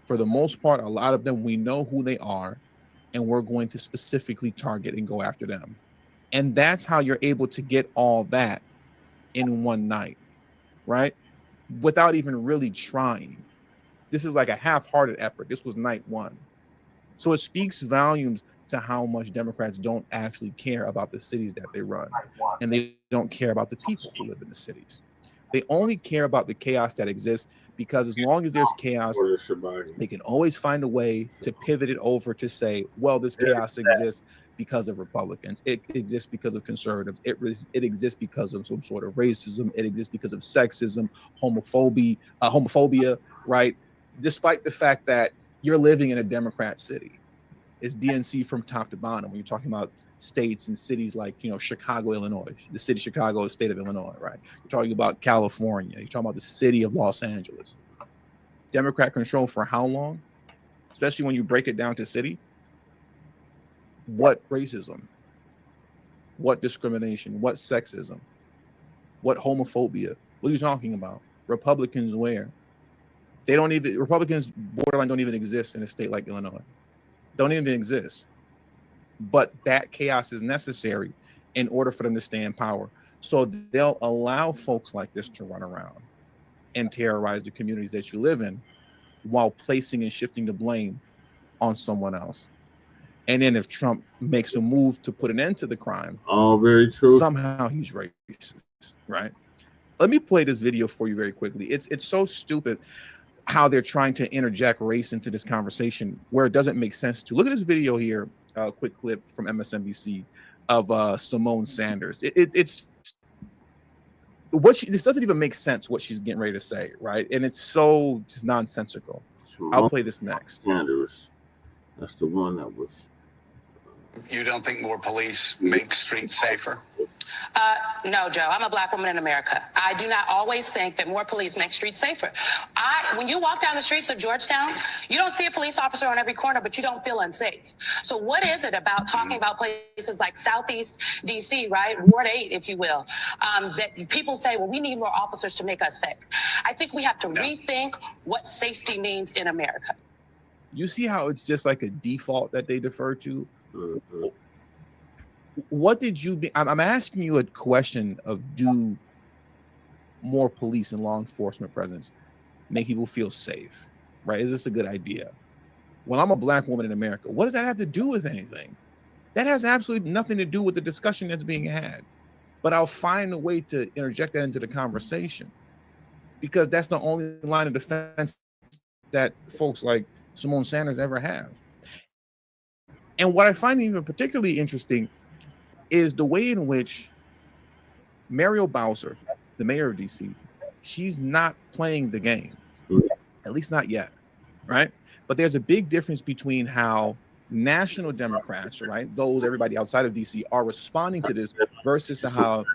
For the most part, a lot of them, we know who they are, and we're going to specifically target and go after them. And that's how you're able to get all that in one night, right? Without even really trying. This is like a half-hearted effort. This was night one. So it speaks volumes to how much Democrats don't actually care about the cities that they run. And they don't care about the people who live in the cities. They only care about the chaos that exists, because as long as there's chaos, they can always find a way to pivot it over to say, well, this chaos exists because of Republicans. It exists because of conservatives. It exists because of some sort of racism. It exists because of sexism, homophobia, right? Despite the fact that you're living in a Democrat city. It's DNC from top to bottom. When you're talking about states and cities like, Chicago, Illinois, the city of Chicago is state of Illinois, right? You're talking about California. You're talking about the city of Los Angeles. Democrat control for how long? Especially when you break it down to city. What racism? What discrimination? What sexism? What homophobia? What are you talking about? Republicans where? Republicans borderline don't even exist in a state like Illinois. Don't even exist. But that chaos is necessary in order for them to stay in power. So they'll allow folks like this to run around and terrorize the communities that you live in while placing and shifting the blame on someone else. And then if Trump makes a move to put an end to the crime, all very true, somehow he's racist. right? Let me play this video for you very quickly. It's so stupid how they're trying to interject race into this conversation where it doesn't make sense to. Look at this video here, a quick clip from MSNBC of Simone Sanders. It's what this doesn't even make sense what she's getting ready to say, right? And it's so nonsensical. I'll play this next. Sanders, that's the one that was. You don't think more police make streets safer? No, Joe. I'm a Black woman in America. I do not always think that more police make streets safer. When you walk down the streets of Georgetown, you don't see a police officer on every corner, but you don't feel unsafe. So what is it about talking about places like Southeast DC, right? Ward 8, if you will, that people say, well, we need more officers to make us safe. I think we have to rethink what safety means in America. You see how it's just like a default that they defer to? What did you be? I'm asking you a question of, do more police and law enforcement presence make people feel safe, right? Is this a good idea? Well, I'm a Black woman in America. What does that have to do with anything? That has absolutely nothing to do with the discussion that's being had. But I'll find a way to interject that into the conversation, because that's the only line of defense that folks like Simone Sanders ever have. And what I find even particularly interesting is the way in which Muriel Bowser, the mayor of DC, she's not playing the game, at least not yet, right? But there's a big difference between how national Democrats, right, everybody outside of DC, are responding to this versus to how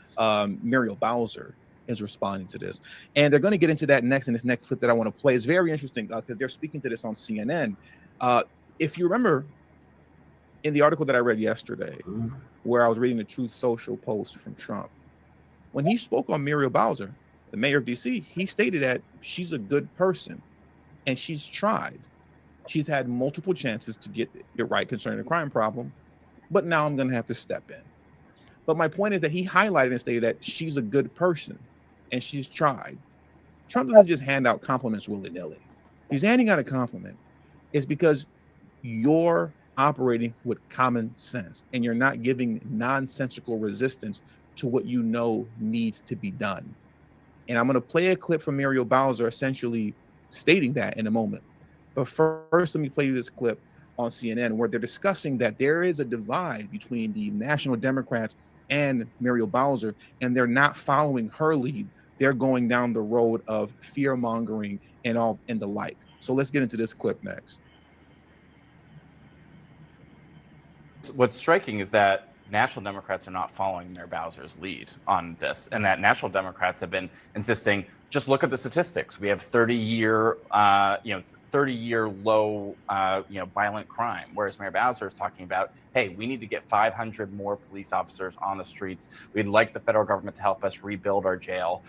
Muriel Bowser is responding to this. And they're going to get into that next in this next clip that I want to play. It's very interesting because they're speaking to this on CNN. If you remember, in the article that I read yesterday, where I was reading the Truth Social post from Trump, when he spoke on Muriel Bowser, the mayor of DC, he stated that she's a good person and she's tried. She's had multiple chances to get it right concerning the crime problem, but now I'm going to have to step in. But my point is that he highlighted and stated that she's a good person and she's tried. Trump doesn't just hand out compliments willy-nilly. If he's handing out a compliment, it's because you're operating with common sense and you're not giving nonsensical resistance to what you know needs to be done. And I'm going to play a clip from Muriel Bowser essentially stating that in a moment. But first, let me play you this clip on CNN where they're discussing that there is a divide between the National Democrats and Muriel Bowser, and they're not following her lead. They're going down the road of fear mongering and the like. So let's get into this clip next. What's striking is that National Democrats are not following Mayor Bowser's lead on this, and that National Democrats have been insisting, just look at the statistics. We have 30-year low, violent crime, whereas Mayor Bowser is talking about, hey, we need to get 500 more police officers on the streets. We'd like the federal government to help us rebuild our jail.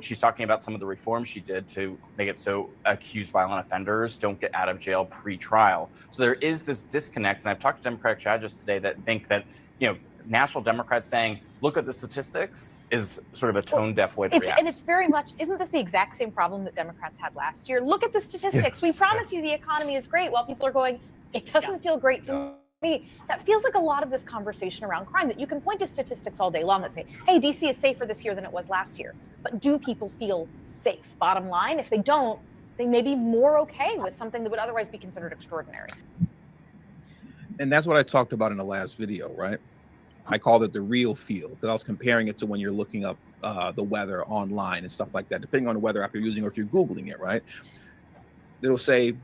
She's talking about some of the reforms she did to make it so accused violent offenders don't get out of jail pre-trial. So there is this disconnect, and I've talked to Democratic strategists today that think that, National Democrats saying, look at the statistics is sort of a tone-deaf way to react. And it's very much, isn't this the exact same problem that Democrats had last year? Look at the statistics. We promise you the economy is great, while people are going, it doesn't feel great to me. That feels like a lot of this conversation around crime, that you can point to statistics all day long that say, hey, DC is safer this year than it was last year. But do people feel safe? Bottom line, if they don't, they may be more okay with something that would otherwise be considered extraordinary. And that's what I talked about in the last video, right? I called it the real feel, because I was comparing it to when you're looking up the weather online and stuff like that, depending on the weather app you're using or if you're Googling it, right? It'll say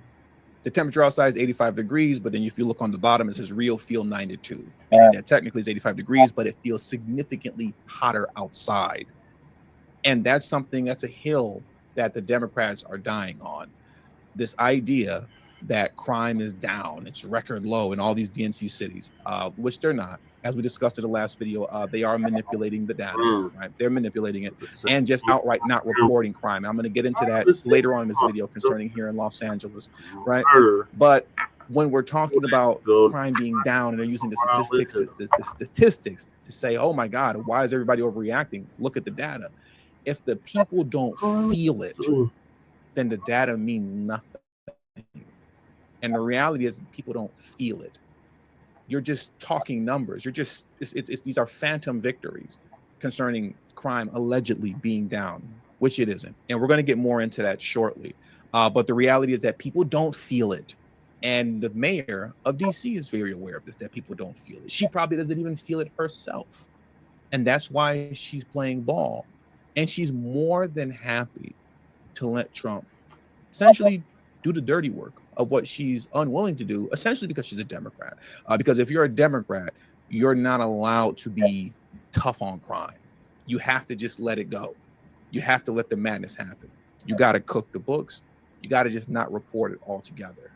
the temperature outside is 85 degrees, but then if you look on the bottom, it says real feel 92. And that technically is 85 degrees, but it feels significantly hotter outside. And that's a hill that the Democrats are dying on. This idea that crime is down, it's record low in all these DNC cities, which they're not. As we discussed in the last video, they are manipulating the data, right? They're manipulating it and just outright not reporting crime. I'm going to get into that later on in this video concerning here in Los Angeles, right? But when we're talking about crime being down and they're using the statistics to say, oh my God, why is everybody overreacting? Look at the data. If the people don't feel it, then the data means nothing. And the reality is people don't feel it. You're just talking numbers. You're just, these are phantom victories. concerning crime allegedly being down, which it isn't. And we're going to get more into that shortly. But the reality is that people don't feel it. And the mayor of DC is very aware of this, that people don't feel it. She probably doesn't even feel it herself. And that's why she's playing ball. And she's more than happy to let Trump essentially do the dirty work of what she's unwilling to do, essentially because she's a Democrat. Because if you're a Democrat, you're not allowed to be tough on crime. You have to just let it go. You have to let the madness happen. You got to cook the books. You got to just not report it altogether.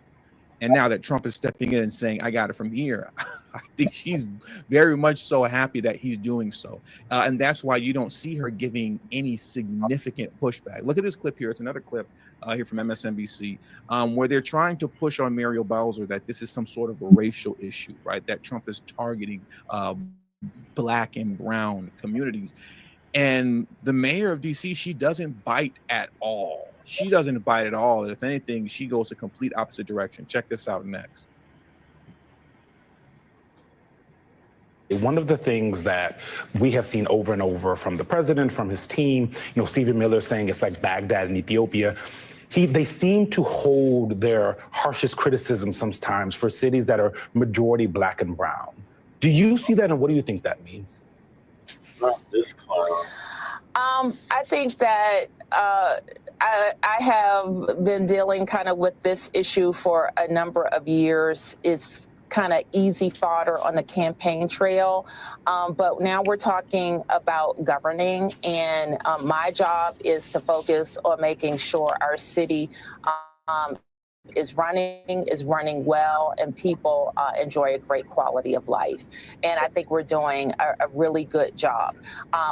And now that Trump is stepping in and saying, I got it from here, I think she's very much so happy that he's doing so. And that's why you don't see her giving any significant pushback. Look at this clip here. It's another clip here from MSNBC, where they're trying to push on Muriel Bowser that this is some sort of a racial issue, right? That Trump is targeting Black and brown communities. And the mayor of DC, she doesn't bite at all. She doesn't bite at all. If anything, she goes the complete opposite direction. Check this out next. One of the things that we have seen over and over from the president, from his team, Stephen Miller saying it's like Baghdad in Ethiopia. They seem to hold their harshest criticism sometimes for cities that are majority Black and brown. Do you see that, and what do you think that means? Not this clown. I think that I have been dealing kind of with this issue for a number of years. It's kind of easy fodder on the campaign trail. But now we're talking about governing, and my job is to focus on making sure our city is running well, and people enjoy a great quality of life. And I think we're doing a really good job.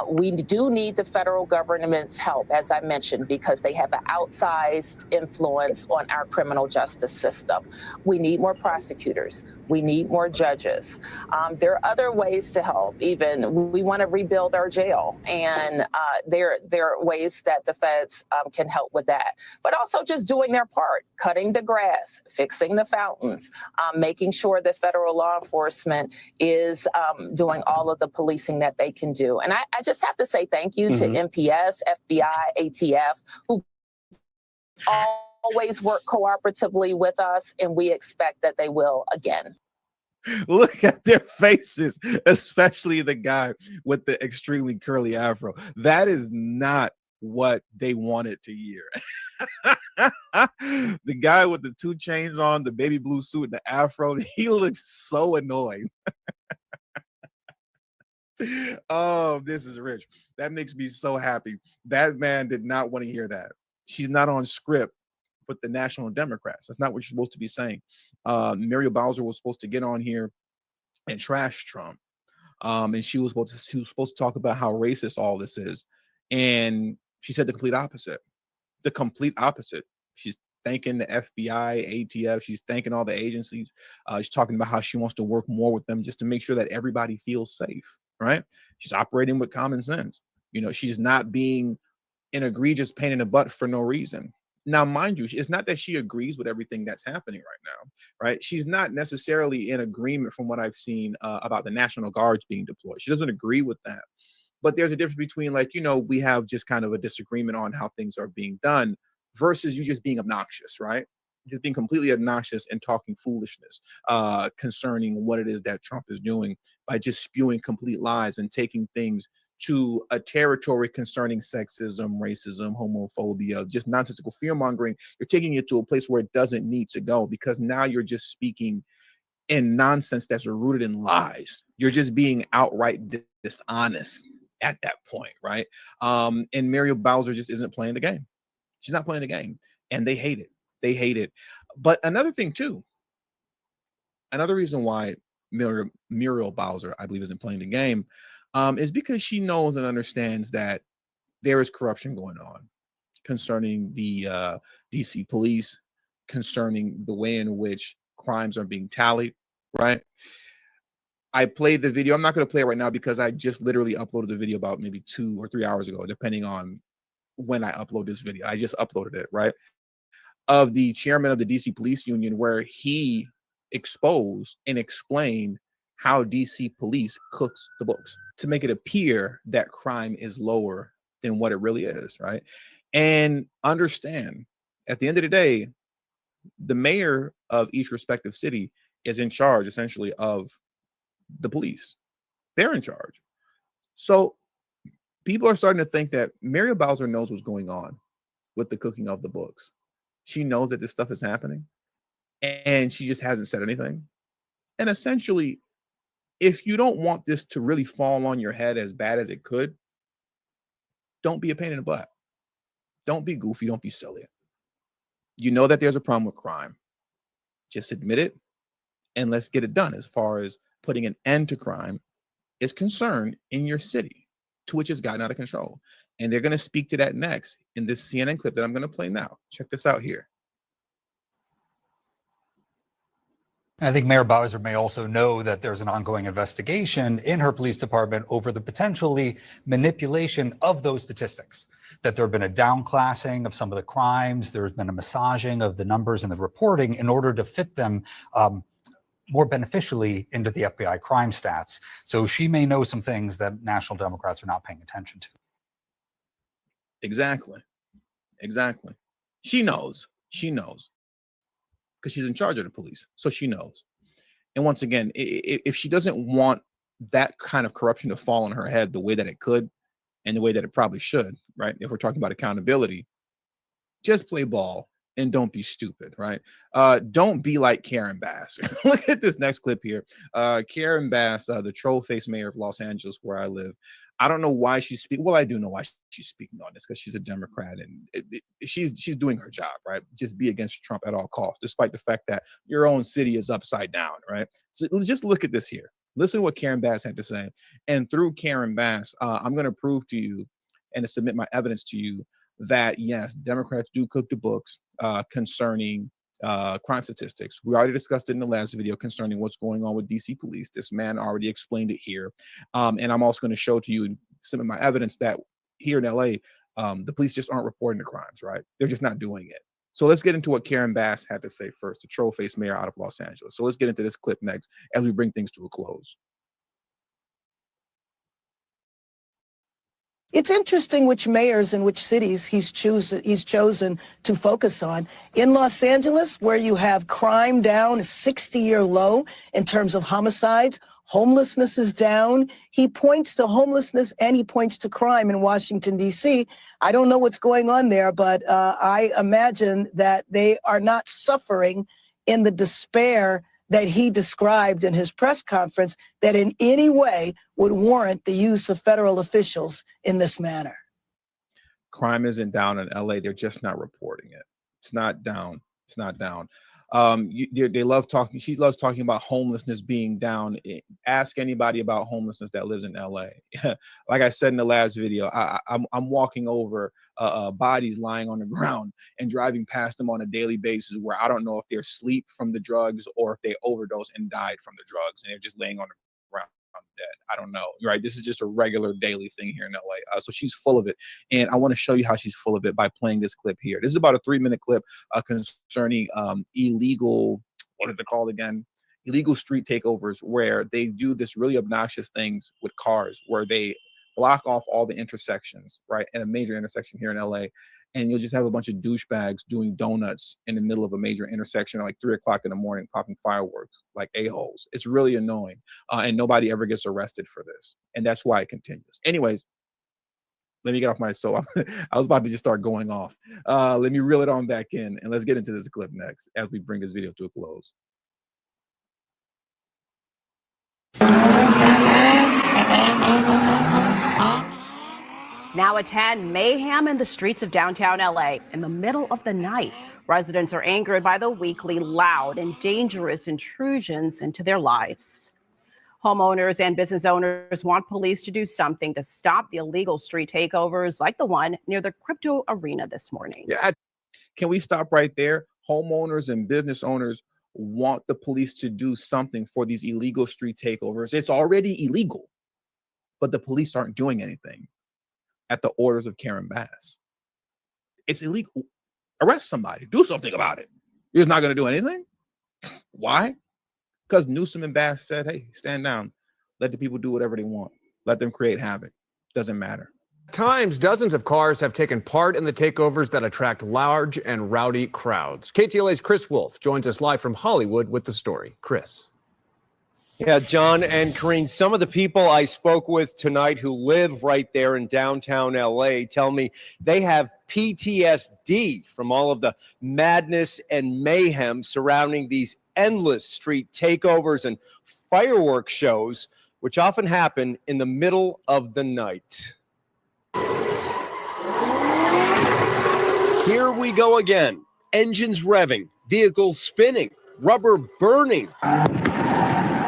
We do need the federal government's help, as I mentioned, because they have an outsized influence on our criminal justice system. We need more prosecutors. We need more judges. There are other ways to help. Even we want to rebuild our jail, and there are ways that the feds can help with that. But also just doing their part, cutting the grass, fixing the fountains, making sure that federal law enforcement is doing all of the policing that they can do. And I just have to say thank you to MPS, FBI, ATF, who always work cooperatively with us, and we expect that they will again. Look at their faces, especially the guy with the extremely curly afro. That is not what they wanted to hear. The guy with the 2 chains on, the baby blue suit, and the afro, he looks so annoyed. Oh, this is rich. That makes me so happy. That man did not want to hear that. She's not on script with the National Democrats. That's not what you're supposed to be saying. Muriel Bowser was supposed to get on here and trash Trump. And she was supposed to talk about how racist all this is. And she said the complete opposite. The complete opposite. She's thanking the FBI, ATF. She's thanking all the agencies. She's talking about how she wants to work more with them just to make sure that everybody feels safe, right? She's operating with common sense. She's not being an egregious pain in the butt for no reason. Now, mind you, it's not that she agrees with everything that's happening right now, right? She's not necessarily in agreement from what I've seen about the National Guards being deployed. She doesn't agree with that. But there's a difference between, like, we have just kind of a disagreement on how things are being done versus you just being obnoxious, right? Just being completely obnoxious and talking foolishness concerning what it is that Trump is doing by just spewing complete lies and taking things to a territory concerning sexism, racism, homophobia, just nonsensical fear mongering. You're taking it to a place where it doesn't need to go, because now you're just speaking in nonsense that's rooted in lies. You're just being outright dishonest at that point, right? And Muriel Bowser just isn't playing the game. She's not playing the game, and they hate it. They hate it. But another thing too, another reason why Muriel Bowser, I believe, isn't playing the game, is because she knows and understands that there is corruption going on concerning the DC police, concerning the way in which crimes are being tallied, right? I played the video. I'm not going to play it right now because I just literally uploaded the video about maybe 2 or 3 hours ago, depending on when I upload this video. I just uploaded it, right? Of the chairman of the DC Police Union, where he exposed and explained how DC police cooks the books to make it appear that crime is lower than what it really is, right? And understand, at the end of the day, the mayor of each respective city is in charge, essentially, of the police. They're in charge. So people are starting to think that Mary Bowser knows what's going on with the cooking of the books. She knows that this stuff is happening, and she just hasn't said anything. And essentially, if you don't want this to really fall on your head as bad as it could, don't be a pain in the butt. Don't be goofy. Don't be silly. You know that there's a problem with crime. Just admit it, and let's get it done as far as putting an end to crime is concerned in your city, to which it's gotten out of control. And they're going to speak to that next in this CNN clip that I'm going to play now. Check this out here. And I think Mayor Bowser may also know that there's an ongoing investigation in her police department over the potentially manipulation of those statistics, that there have been a downclassing of some of the crimes, there's been a massaging of the numbers and the reporting in order to fit them more beneficially into the FBI crime stats. So she may know some things that national Democrats are not paying attention to. Exactly. Exactly. She knows. She knows. Because she's in charge of the police. So she knows. And once again, if she doesn't want that kind of corruption to fall on her head the way that it could and the way that it probably should, right? If we're talking about accountability, just play ball and don't be stupid, right? Don't be like Karen Bass. Look at this next clip here. Karen Bass, the troll-faced mayor of Los Angeles, where I live. I don't know why she's speaking. Well, I do know why she's speaking on this, because she's a Democrat and she's doing her job, right? Just be against Trump at all costs, despite the fact that your own city is upside down, right? So just look at this here. Listen to what Karen Bass had to say. And through Karen Bass, I'm going to prove to you and to submit my evidence to you that, yes, Democrats do cook the books concerning crime statistics. We already discussed it in the last video concerning what's going on with DC police. This man already explained it here. And I'm also going to show to you and submit my evidence that here in LA, the police just aren't reporting the crimes, right? They're just not doing it. So let's get into what Karen Bass had to say first, the troll-faced mayor out of Los Angeles. So let's get into this clip next as we bring things to a close. It's interesting which mayors and which cities he's chosen to focus on. In Los Angeles, where you have crime down a 60-year low in terms of homicides, homelessness is down. He points to homelessness and he points to crime in Washington, D.C. I don't know what's going on there, but I imagine that they are not suffering in the despair that he described in his press conference that in any way would warrant the use of federal officials in this manner. Crime isn't down in LA. They're just not reporting it. It's not down. It's not down. They love talking. She loves talking about homelessness being down. Ask anybody about homelessness that lives in LA. Like I said in the last video, I'm walking over bodies lying on the ground and driving past them on a daily basis where I don't know if they're asleep from the drugs or if they overdosed and died from the drugs and they're just laying on the ground dead. I don't know, right? This is just a regular daily thing here in LA. So she's full of it. And I want to show you how she's full of it by playing this clip here. This is about a 3-minute clip concerning illegal, what is it called again? Illegal street takeovers, where they do this really obnoxious things with cars, where they block off all the intersections, right? At a major intersection here in LA. And you'll just have a bunch of douchebags doing donuts in the middle of a major intersection at like 3 o'clock in the morning, popping fireworks like a-holes. It's really annoying. And nobody ever gets arrested for this. And that's why it continues. Anyways, let me get off my soap. I was about to just start going off. Let me reel it on back in and let's get into this clip next as we bring this video to a close. Now at 10, mayhem in the streets of downtown LA in the middle of the night. Residents are angered by the weekly loud and dangerous intrusions into their lives. Homeowners and business owners want police to do something to stop the illegal street takeovers like the one near the crypto arena this morning. Yeah, can we stop right there? Homeowners and business owners want the police to do something for these illegal street takeovers. It's already illegal, but the police aren't doing anything at the orders of Karen Bass. It's illegal. Arrest somebody. Do something about it. You're just not going to do anything? Why? because Newsom and Bass said, hey, stand down. Let the people do whatever they want. Let them create havoc. Doesn't matter. Times, dozens of cars have taken part in the takeovers that attract large and rowdy crowds. KTLA's Chris Wolf joins us live from Hollywood with the story. Chris. Yeah, John and Karine, some of the people I spoke with tonight who live right there in downtown LA tell me they have PTSD from all of the madness and mayhem surrounding these endless street takeovers and fireworks shows, which often happen in the middle of the night. Here we go again. Engines revving, vehicles spinning, rubber burning,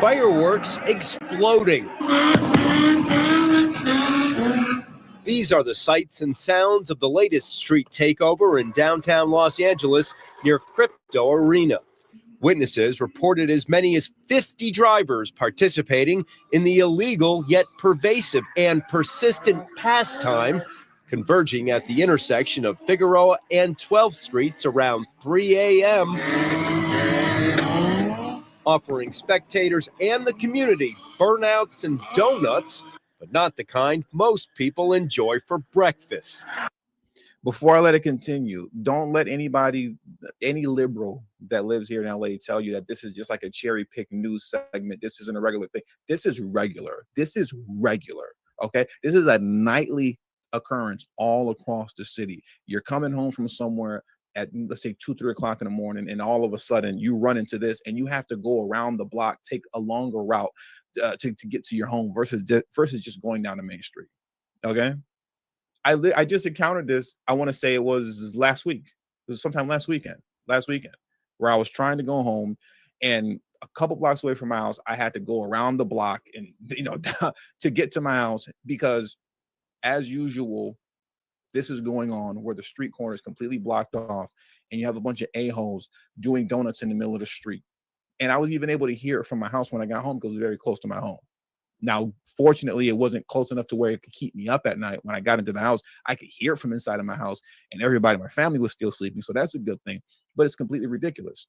fireworks exploding. These are the sights and sounds of the latest street takeover in downtown Los Angeles near Crypto Arena. Witnesses reported as many as 50 drivers participating in the illegal yet pervasive and persistent pastime converging at the intersection of Figueroa and 12th Streets around 3 a.m., offering spectators and the community burnouts and donuts, but not the kind most people enjoy for breakfast. Before I let it continue, don't let anybody, any liberal that lives here in LA tell you that this is just like a cherry pick news segment. This isn't a regular thing. This is regular. This is regular. Okay. This is a nightly occurrence all across the city. You're coming home from somewhere at, let's say, 2, 3 o'clock in the morning, and all of a sudden you run into this and you have to go around the block, take a longer route to get to your home versus just going down the main street. Okay. I just encountered this. I want to say it was last week. It was sometime last weekend, where I was trying to go home, and a couple blocks away from my house, I had to go around the block and, to get to my house, because as usual, this is going on where the street corner is completely blocked off and you have a bunch of a-holes doing donuts in the middle of the street. And I was even able to hear it from my house when I got home because it was very close to my home. Now, fortunately, it wasn't close enough to where it could keep me up at night. When I got into the house, I could hear it from inside of my house, and everybody in my family was still sleeping. So that's a good thing, but it's completely ridiculous.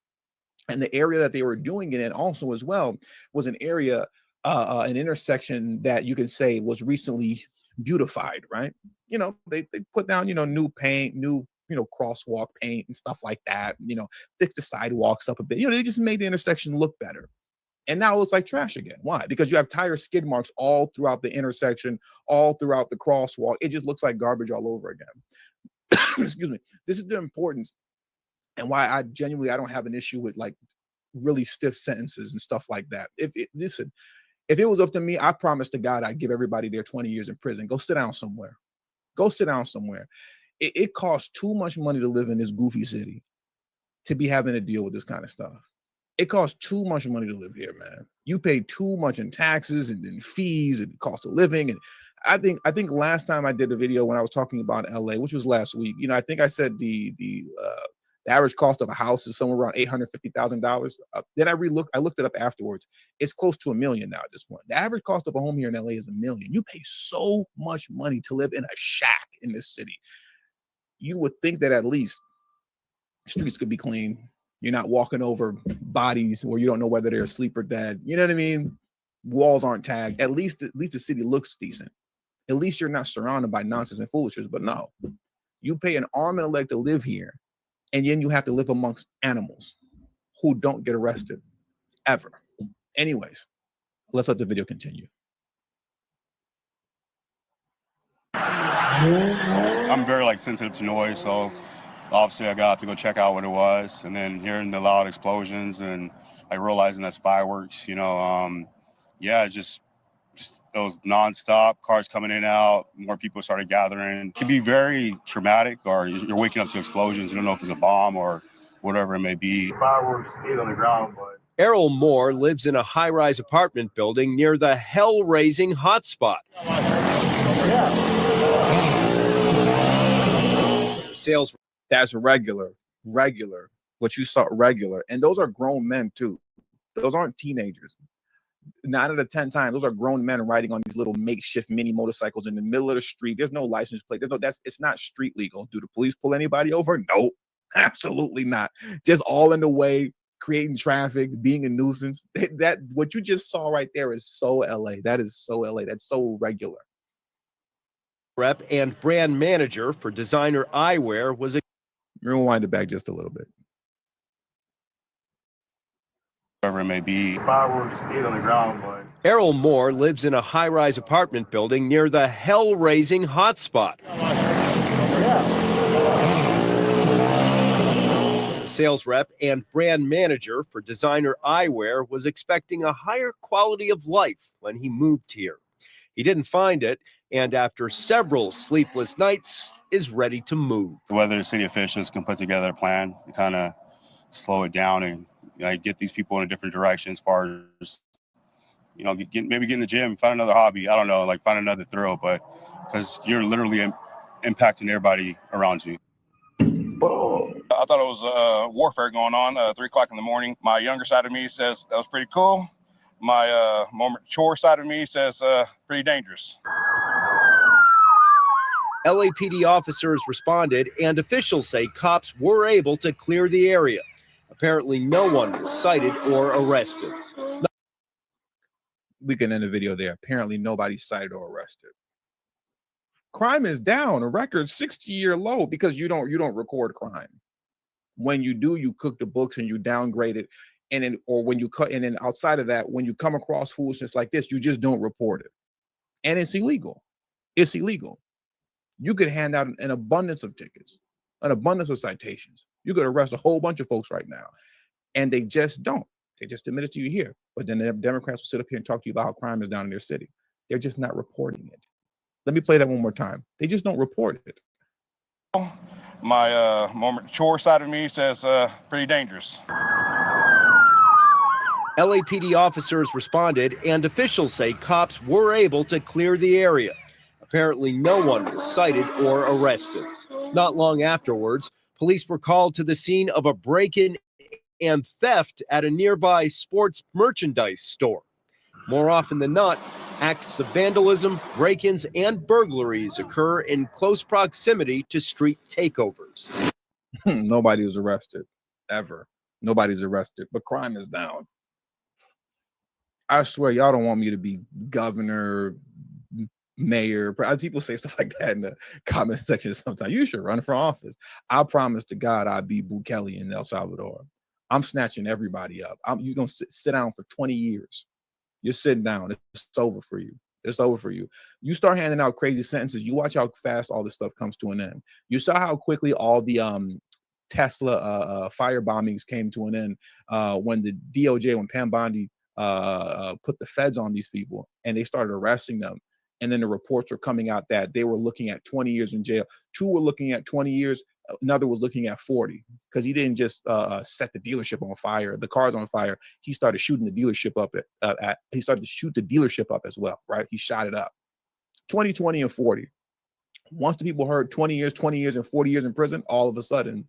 And the area that they were doing it in also as well was an area, an intersection that you could say was recently beautified, right? They put down, new paint, new, crosswalk paint and stuff like that, fix the sidewalks up a bit. They just made the intersection look better. And now it looks like trash again. Why? Because you have tire skid marks all throughout the intersection, all throughout the crosswalk. It just looks like garbage all over again. Excuse me. This is the importance and why I don't have an issue with like really stiff sentences and stuff like that. Listen, if it was up to me, I promise to God I'd give everybody their 20 years in prison. Go sit down somewhere. Go sit down somewhere. It costs too much money to live in this goofy city to be having to deal with this kind of stuff. It costs too much money to live here, man. You pay too much in taxes and fees and cost of living. And I think last time I did a video when I was talking about LA, which was last week, I think I said the average cost of a house is somewhere around $850,000. Then I looked it up afterwards. It's close to $1 million now at this point. The average cost of a home here in LA is $1 million. You pay so much money to live in a shack in this city. You would think that at least streets could be clean. You're not walking over bodies where you don't know whether they're asleep or dead. You know what I mean? Walls aren't tagged. At least the city looks decent. At least you're not surrounded by nonsense and foolishness. But no, you pay an arm and a leg to live here, and then you have to live amongst animals who don't get arrested ever. Anyways, let's let the video continue. I'm very sensitive to noise, so obviously I got to go check out what it was, and then hearing the loud explosions and realizing that's fireworks, just those nonstop cars coming in and out, more people started gathering. It can be very traumatic, or you're waking up to explosions. You don't know if it's a bomb or whatever it may be. Fireworks stayed on the ground, but Errol Moore lives in a high-rise apartment building near the hell-raising hotspot. Sales. That's regular. What you saw, regular. And those are grown men too. Those aren't teenagers. 9 out of 10 times, those are grown men riding on these little makeshift mini motorcycles in the middle of the street. There's no license plate. It's not street legal. Do the police pull anybody over? No, absolutely not. Just all in the way creating traffic, being a nuisance. That what you just saw right there is so LA. That is so LA. That's so regular. Rep and brand manager for designer eyewear was. Rewind it back just a little bit. Whatever it may be. Fireworks stayed on the ground, but. Errol Moore lives in a high-rise apartment building near the hell-raising hotspot. The sales rep and brand manager for designer eyewear was expecting a higher quality of life when he moved here. He didn't find it, and after several sleepless nights, is ready to move. Whether city officials can put together a plan to kind of slow it down and get these people in a different direction as far as, maybe get in the gym, find another hobby. I don't know, like find another thrill, but because you're literally impacting everybody around you. I thought it was warfare going on, 3 o'clock in the morning. My younger side of me says that was pretty cool. My more mature side of me says pretty dangerous. LAPD officers responded, and officials say cops were able to clear the area. Apparently, no one was cited or arrested. We can end the video there. Apparently, nobody's cited or arrested. Crime is down, a record 60-year low, because you don't record crime. When you do, you cook the books and you downgrade it, and then outside of that, when you come across foolishness like this, you just don't report it, and it's illegal. It's illegal. You could hand out an abundance of tickets, an abundance of citations. You could arrest a whole bunch of folks right now, and they just don't. They just admit it to you here, but then the Democrats will sit up here and talk to you about how crime is down in their city. They're just not reporting it. Let me play that one more time. They just don't report it. My more mature side of me says pretty dangerous. LAPD officers responded, and officials say cops were able to clear the area. Apparently, no one was cited or arrested. Not long afterwards, police were called to the scene of a break-in and theft at a nearby sports merchandise store. More often than not, acts of vandalism, break-ins, and burglaries occur in close proximity to street takeovers. Nobody was arrested, ever. Nobody's arrested, but crime is down. I swear, y'all don't want me to be governor, mayor. People say stuff like that in the comment section sometimes. You should run for office. I promise to God I'll be Bukele in El Salvador. I'm snatching everybody up. You're going to sit down for 20 years. You're sitting down. It's over for you. It's over for you. You start handing out crazy sentences. You watch how fast all this stuff comes to an end. You saw how quickly all the Tesla fire bombings came to an end when the DOJ, when Pam Bondi put the feds on these people and they started arresting them. And then the reports were coming out that they were looking at 20 years in jail. 2 were looking at 20 years. Another was looking at 40 because he didn't just set the dealership on fire, the car's on fire. He started shooting the dealership up he started to shoot the dealership up as well, right? He shot it up. 20, 20, and 40. Once the people heard 20 years, and 40 years in prison, all of a sudden,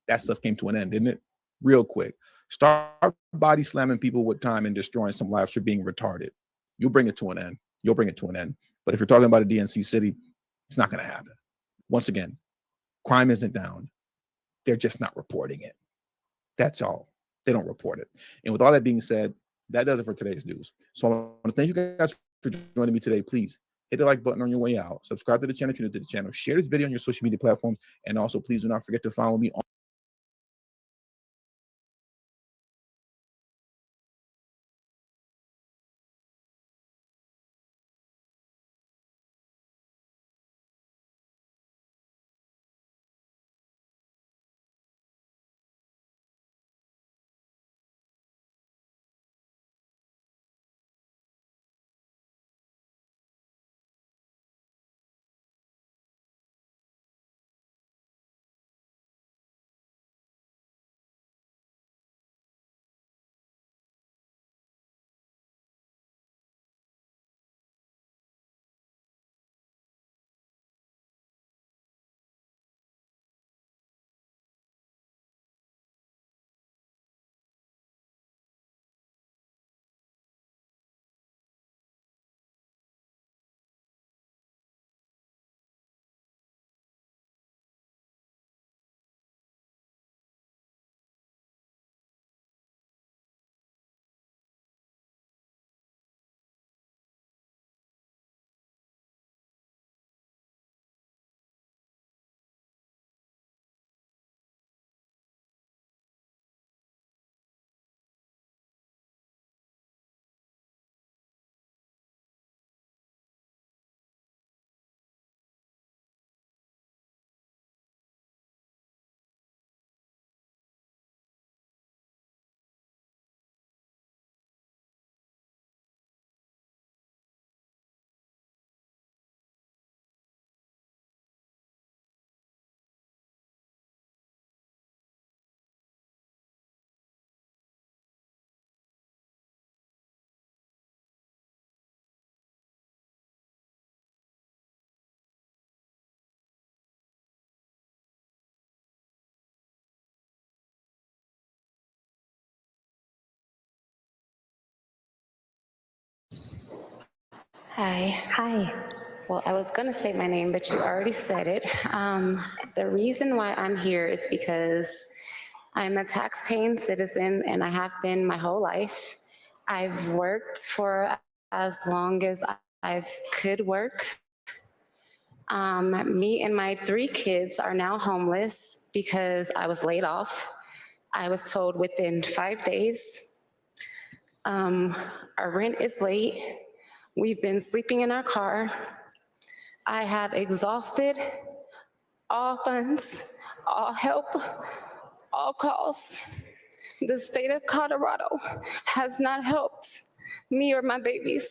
that stuff came to an end, didn't it? Real quick. Start body slamming people with time and destroying some lives for being retarded. You'll bring it to an end. You'll bring it to an end. But if you're talking about a DNC city, it's not going to happen. Once again, crime isn't down. They're just not reporting it. That's all. They don't report it. And with all that being said, that does it for today's news. So I want to thank you guys for joining me today. Please hit the like button on your way out. Subscribe to the channel if you're new to the channel. Share this video on your social media platforms. And also, please do not forget to follow me on Hi. Hi. Well, I was going to say my name, but you already said it. The reason why I'm here is because I'm a tax-paying citizen, and I have been my whole life. I've worked for as long as I could work. Me and my 3 kids are now homeless because I was laid off. I was told within 5 days. Our rent is late. We've been sleeping in our car. I have exhausted all funds, all help, all calls. The state of Colorado has not helped me or my babies.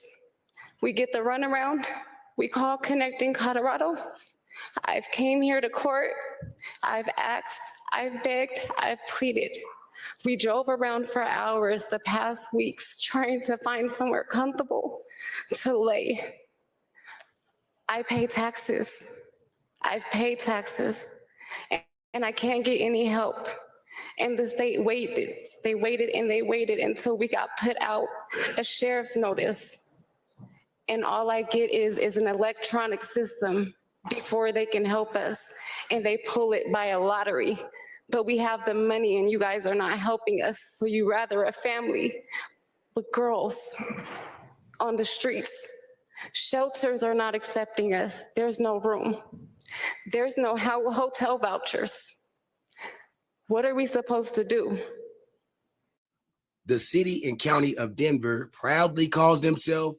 We get the runaround. We call Connecting Colorado. I've came here to court. I've asked, I've begged, I've pleaded. We drove around for hours the past weeks trying to find somewhere comfortable to lay. I pay taxes. I've paid taxes, and I can't get any help. And the state waited. They waited and they waited until we got put out a sheriff's notice. And all I get is an electronic system before they can help us. And they pull it by a lottery. But we have the money and you guys are not helping us. So you rather a family with girls on the streets. Shelters are not accepting us. There's no room. There's no hotel vouchers. What are we supposed to do? The city and county of Denver proudly calls themselves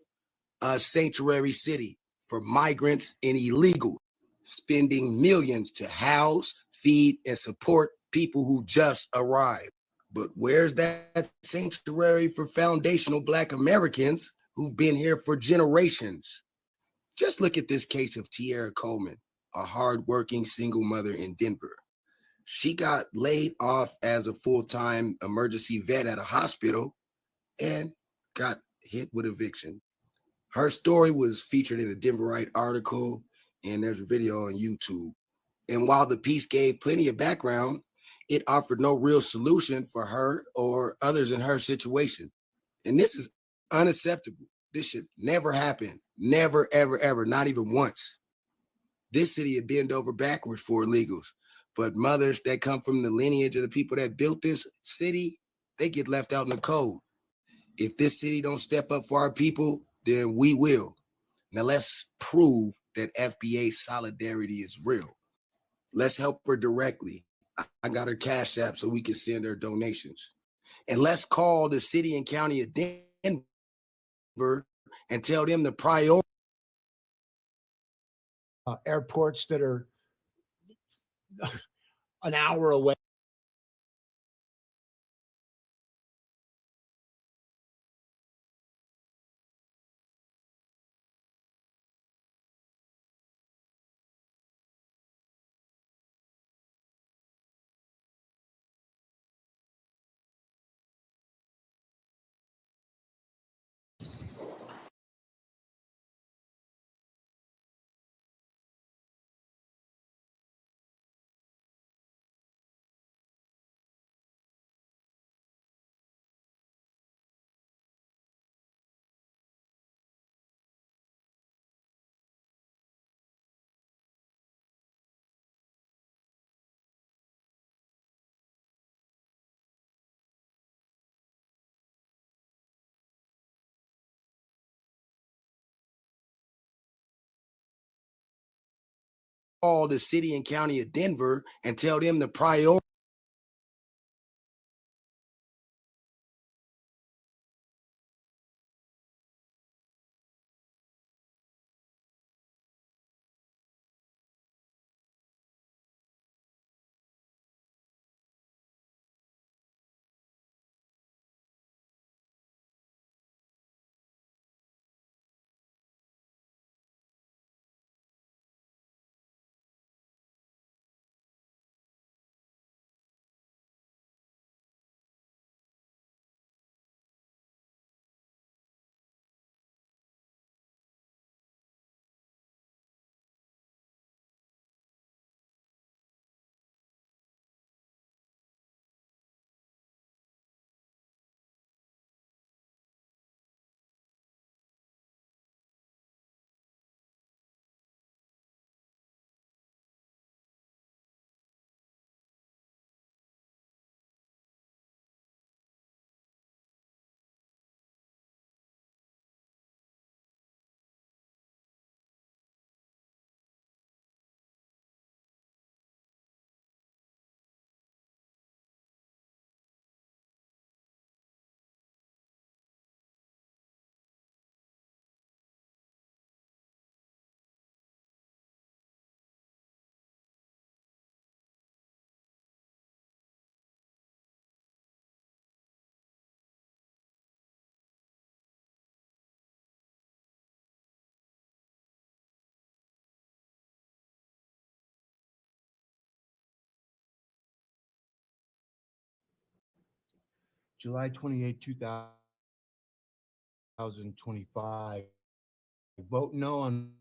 a sanctuary city for migrants and illegals, spending millions to house, feed, and support people who just arrived. But where's that sanctuary for foundational Black Americans who've been here for generations? Just look at this case of Tiara Coleman, a hardworking single mother in Denver. She got laid off as a full-time emergency vet at a hospital and got hit with eviction. Her story was featured in a Denverite article, and there's a video on YouTube. And while the piece gave plenty of background, it offered no real solution for her or others in her situation. And this is unacceptable. This should never happen. Never, ever, ever, not even once. This city would bend over backwards for illegals. But mothers that come from the lineage of the people that built this city, they get left out in the cold. If this city don't step up for our people, then we will. Now let's prove that FBA solidarity is real. Let's help her directly. I got her Cash App so we can send her donations. And let's call the city and county of Denver and tell them the priority. Airports that are an hour away. Call the city and county of Denver and tell them the priority. July 28, 2025. Vote no on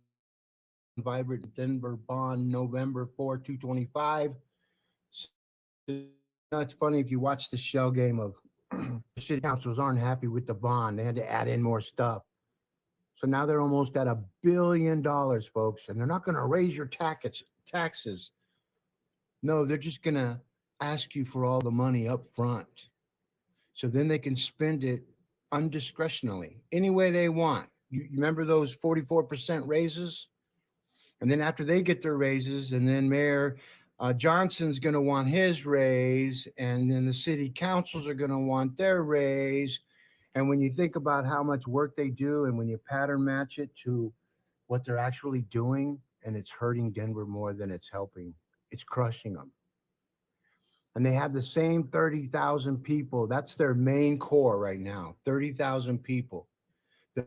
Vibrant Denver bond November 4, 225. It's funny if you watch the shell game of city councils aren't happy with the bond. They had to add in more stuff. So now they're almost at $1 billion, folks, and they're not going to raise your taxes. No, they're just going to ask you for all the money up front. So then they can spend it undiscretionally, any way they want. You remember those 44% raises? And then after they get their raises, and then Mayor Johnson's going to want his raise, and then the city councils are going to want their raise. And when you think about how much work they do, and when you pattern match it to what they're actually doing, and it's hurting Denver more than it's helping, it's crushing them. And they have the same 30,000 people. That's their main core right now, 30,000 people that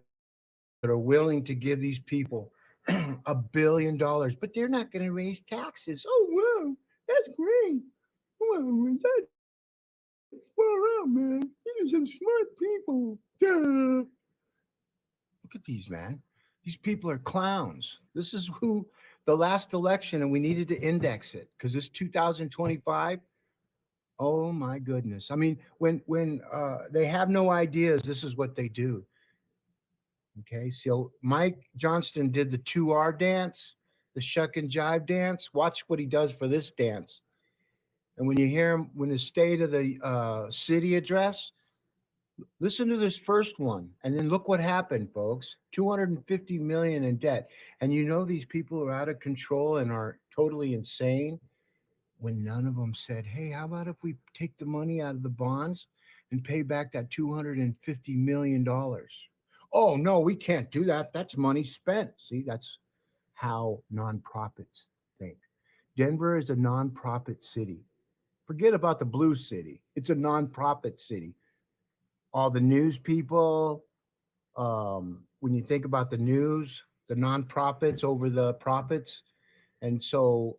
are willing to give these people $1 billion, but they're not going to raise taxes. Oh, wow, that's great. Wow, that's far out, man. These are some smart people. Duh. Look at these, man. These people are clowns. This is who the last election, and we needed to index it because this 2025. Oh my goodness. I mean, when they have no ideas, this is what they do. Okay, so Mike Johnston did the 2R dance, the shuck and jive dance. Watch what he does for this dance. And when you hear him, when the state of the city address, listen to this first one. And then look what happened, folks. 250 million in debt. And you know these people are out of control and are totally insane. When none of them said, hey, how about if we take the money out of the bonds and pay back that $250 million? Oh, no, we can't do that. That's money spent. See, that's how nonprofits think. Denver is a nonprofit city. Forget about the blue city. It's a nonprofit city. All the news people, when you think about the news, the nonprofits over the profits. And so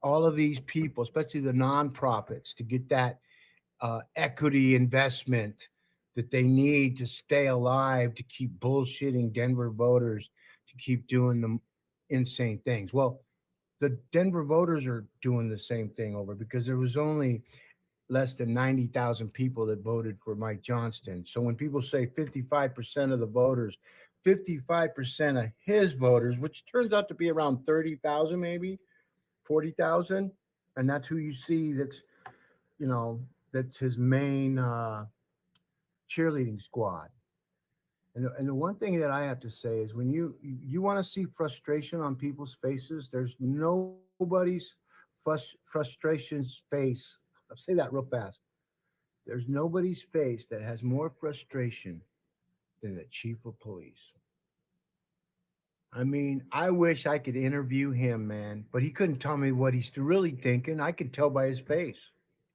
all of these people, especially the nonprofits, to get that equity investment that they need to stay alive, to keep bullshitting Denver voters, to keep doing the insane things. Well, the Denver voters are doing the same thing over because there was only less than 90,000 people that voted for Mike Johnston. So when people say 55% of the voters, 55% of his voters, which turns out to be around 30,000, maybe 40,000, and that's who you see. That's, you know, that's his main cheerleading squad. And the one thing that I have to say is when you want to see frustration on people's faces, there's nobody's frustration's face. I'll say that real fast. There's nobody's face that has more frustration than the chief of police. I mean, I wish I could interview him, man, but he couldn't tell me what he's really thinking. I could tell by his face.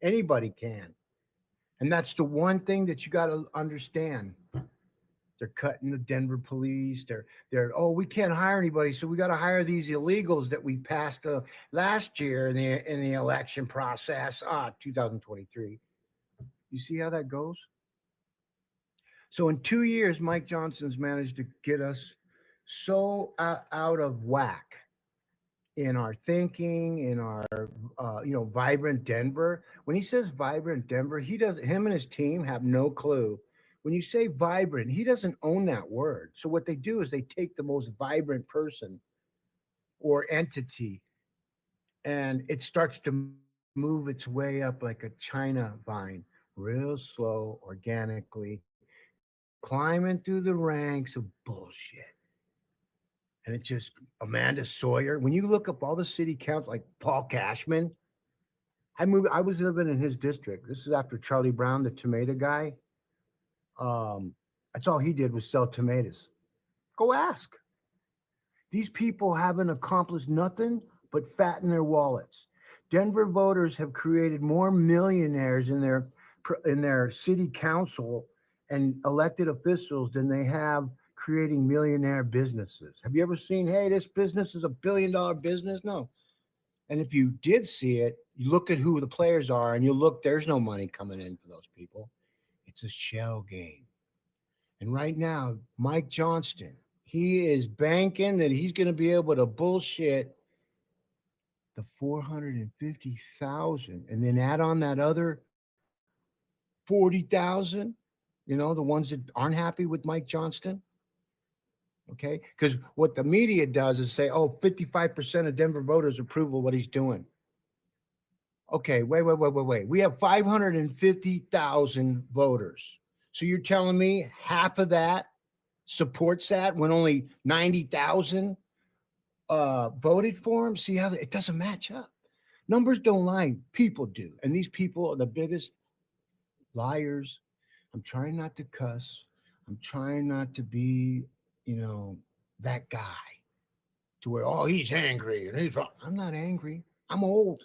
Anybody can. And that's the one thing that you got to understand. They're cutting the Denver police. They're oh, we can't hire anybody, so we got to hire these illegals that we passed last year in the election process. 2023. You see how that goes? So in 2 years, Mike Johnson's managed to get us so out of whack in our thinking, in our vibrant Denver. When he says vibrant Denver, him and his team have no clue. When you say vibrant, he doesn't own that word. So what they do is they take the most vibrant person or entity, and it starts to move its way up like a China vine, real slow, organically, climbing through the ranks of bullshit. And it's just Amanda Sawyer. When you look up all the city council, like Paul Cashman, I was living in his district. This is after Charlie Brown, the tomato guy. That's all he did was sell tomatoes. Go ask. These people haven't accomplished nothing but fatten their wallets. Denver voters have created more millionaires in their city council and elected officials than they have creating millionaire businesses. Have you ever seen, hey, this business is $1 billion business? No. And if you did see it, you look at who the players are and you look, there's no money coming in for those people. It's a shell game. And right now, Mike Johnston, he is banking that he's going to be able to bullshit the 450,000 and then add on that other 40,000, you know, the ones that aren't happy with Mike Johnston. Okay. Because what the media does is say, oh, 55% of Denver voters approve of what he's doing. Okay. Wait. We have 550,000 voters. So you're telling me half of that supports that when only 90,000 voted for him? See how it doesn't match up. Numbers don't lie, people do. And these people are the biggest liars. I'm trying not to cuss. I'm trying not to be, you know, that guy to where, oh, he's angry and he's wrong. I'm not angry. I'm old.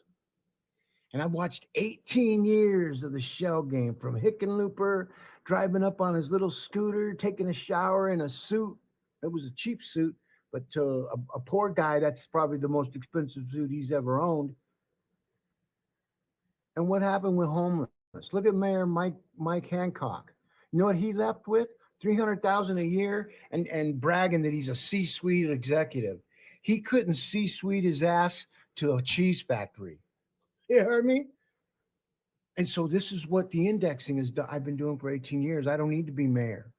And I've watched 18 years of the shell game, from Hickenlooper, driving up on his little scooter, taking a shower in a suit. It was a cheap suit, but to a poor guy, that's probably the most expensive suit he's ever owned. And what happened with homeless? Look at Mayor Mike Hancock. You know what he left with? $300,000 a year, and bragging that he's a C-suite executive. He couldn't C-suite his ass to a cheese factory. You heard me? And so this is what the indexing is. I've been doing for 18 years. I don't need to be mayor.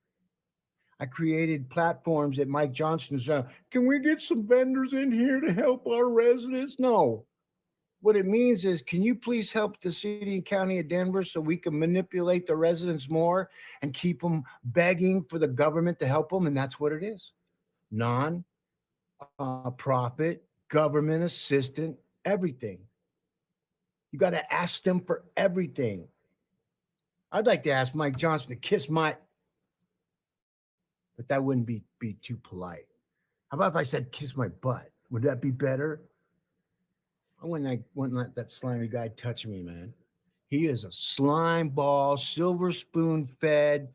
I created platforms that Mike Johnston said, can we get some vendors in here to help our residents? No. What it means is, can you please help the city and county of Denver so we can manipulate the residents more and keep them begging for the government to help them? And that's what it is. Non-profit, government assistant, everything. You got to ask them for everything. I'd like to ask Mike Johnston to kiss my, but that wouldn't be too polite. How about if I said kiss my butt? Would that be better? I wouldn't let that slimy guy touch me, man. He is a slime ball, silver spoon fed,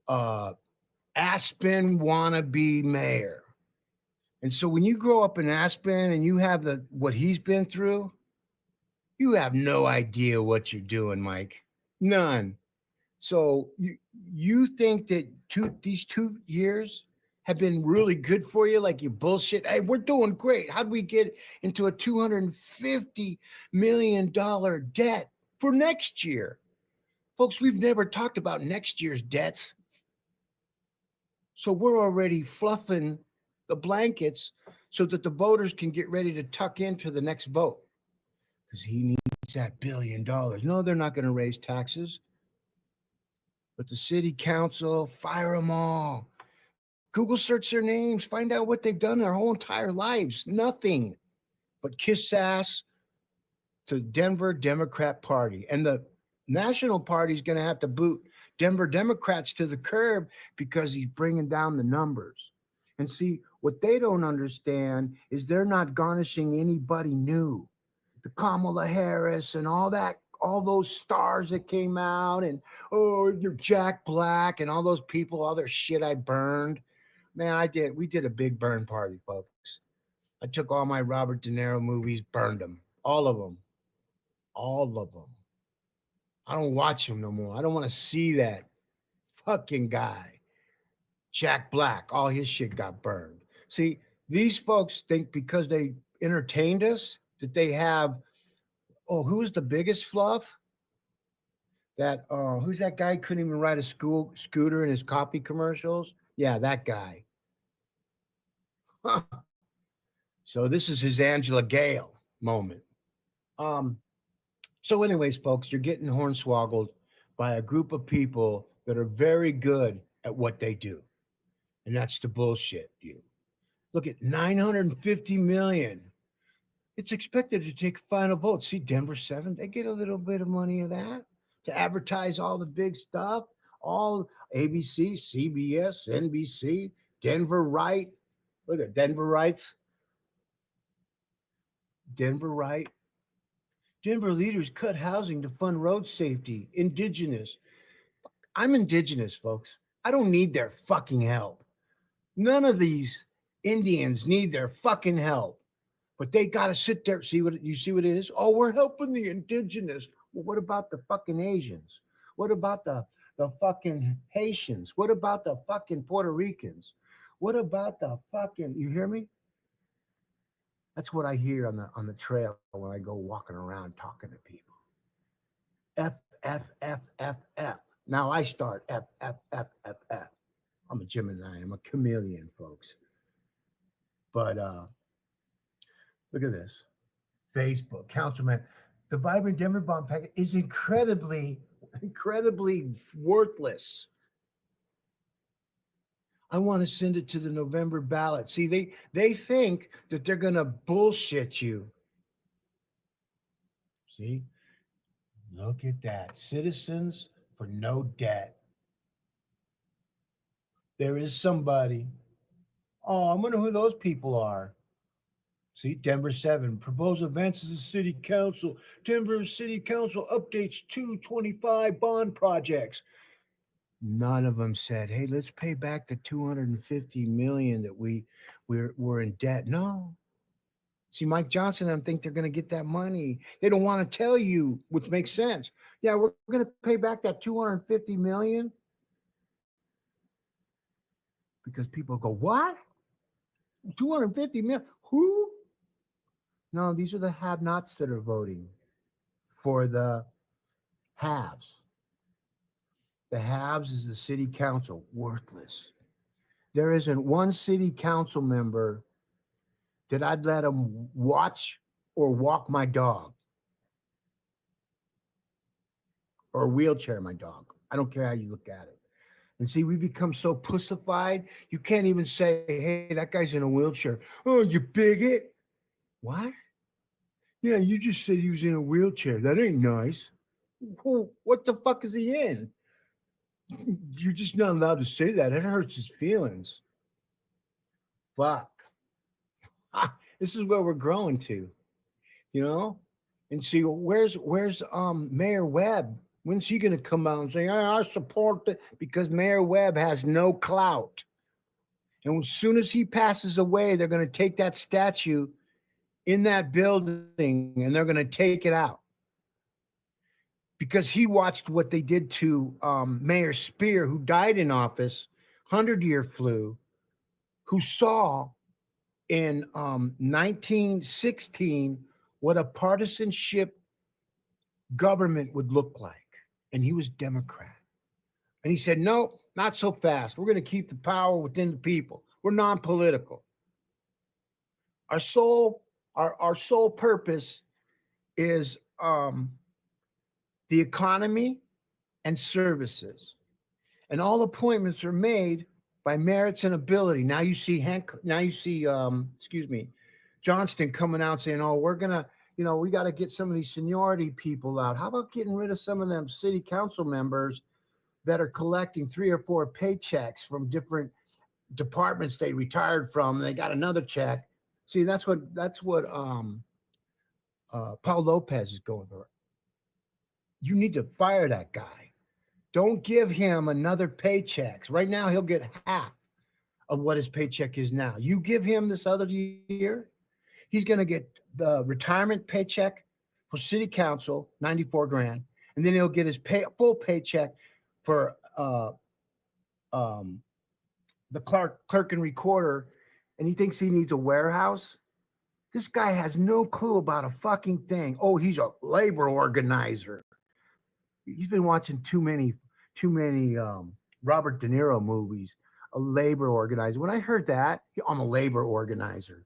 Aspen wannabe mayor. And so when you grow up in Aspen and you have what he's been through, you have no idea what you're doing, Mike. None. So you think that these 2 years have been really good for you, like you bullshit? Hey, we're doing great. How'd we get into a $250 million debt for next year? Folks, we've never talked about next year's debts. So we're already fluffing the blankets so that the voters can get ready to tuck into the next vote. Because he needs that $1 billion. No, they're not going to raise taxes. But the city council, fire them all. Google search their names, find out what they've done their whole entire lives. Nothing but kiss ass to Denver Democrat Party. And the National Party is going to have to boot Denver Democrats to the curb because he's bringing down the numbers. And see, what they don't understand is they're not garnishing anybody new. The Kamala Harris and all that, all those stars that came out, and you're Jack Black and all those people, all their shit I burned. Man, we did a big burn party, folks. I took all my Robert De Niro movies, burned them. All of them. I don't watch them no more. I don't want to see that fucking guy. Jack Black, all his shit got burned. See, these folks think because they entertained us that they have, who's the biggest fluff? Who's that guy who couldn't even ride a scooter in his coffee commercials? Yeah, that guy. Huh. So this is his Angela Gale moment. So anyways, folks, you're getting hornswoggled by a group of people that are very good at what they do. And that's to bullshit you. Look at 950 million. It's expected to take final vote. See, Denver 7, they get a little bit of money of that to advertise all the big stuff. All ABC, CBS, NBC, Denver Right. Look at Denver Rights. Denver Right. Denver leaders cut housing to fund road safety. Indigenous. I'm indigenous, folks. I don't need their fucking help. None of these Indians need their fucking help. But they got to sit there. See what it is? Oh, we're helping the indigenous. Well, what about the fucking Asians? What about the the fucking Haitians? What about the fucking Puerto Ricans? What about the fucking, you hear me? That's what I hear on the trail when I go walking around talking to people. F, F, F, F, F. Now I start F, F, F, F, F. I'm a Gemini. I'm a chameleon, folks. But look at this. Facebook, Councilman. The Vibrant Denver Bond package is incredibly worthless. I want to send it to the November ballot. See, they think that they're going to bullshit you. See? Look at that. Citizens for no debt. There is somebody. Oh, I wonder who those people are. See, Denver 7. Proposed events as a city council. Denver City Council updates 225 bond projects. None of them said, hey, let's pay back the $250 million that we're in debt. No. See, Mike Johnson, I think they're going to get that money. They don't want to tell you, which makes sense. Yeah, we're going to pay back that $250 million. Because people go, what? 250 million? Who? No, these are the have-nots that are voting for the haves. The haves is the city council, worthless. There isn't one city council member that I'd let them watch or walk my dog or wheelchair my dog. I don't care how you look at it. And see, we become so pussified, you can't even say, hey, that guy's in a wheelchair. Oh, you bigot. What? Yeah, you just said he was in a wheelchair. That ain't nice. Well, what the fuck is he in? You're just not allowed to say that. It hurts his feelings. Fuck. This is where we're growing to, you know? And see, where's Mayor Webb? When's he going to come out and say, I support it? Because Mayor Webb has no clout. And as soon as he passes away, they're going to take that statue in that building and they're going to take it out. Because he watched what they did to Mayor Spear, who died in office, 100-year flu, who saw in 1916 what a partisanship government would look like. And he was Democrat. And he said, no, not so fast. We're going to keep the power within the people. We're non-political. Our sole purpose is the economy and services. And all appointments are made by merits and ability. Now you see Johnston coming out saying, oh, we're going to, we got to get some of these seniority people out. How about getting rid of some of them city council members that are collecting 3 or 4 paychecks from different departments they retired from, and they got another check. See, that's what Paul Lopez is going for. You need to fire that guy. Don't give him another paycheck. Right now, he'll get half of what his paycheck is now. You give him this other year, he's going to get the retirement paycheck for city council, 94 grand, and then he'll get his full paycheck for the clerk and recorder, and he thinks he needs a warehouse. This guy has no clue about a fucking thing. Oh, he's a labor organizer. He's been watching too many Robert De Niro movies. A labor organizer. When I heard that, I'm a labor organizer.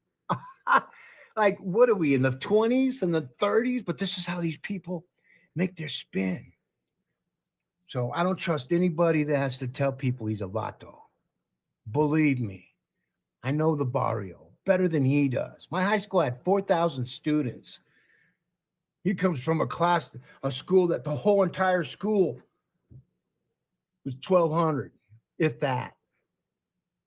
Like, what are we in the 20s and the 30s? But this is how these people make their spin. So I don't trust anybody that has to tell people he's a vato. Believe me, I know the barrio better than he does. My high school had 4,000 students. He comes from a school that the whole entire school was 1,200, if that.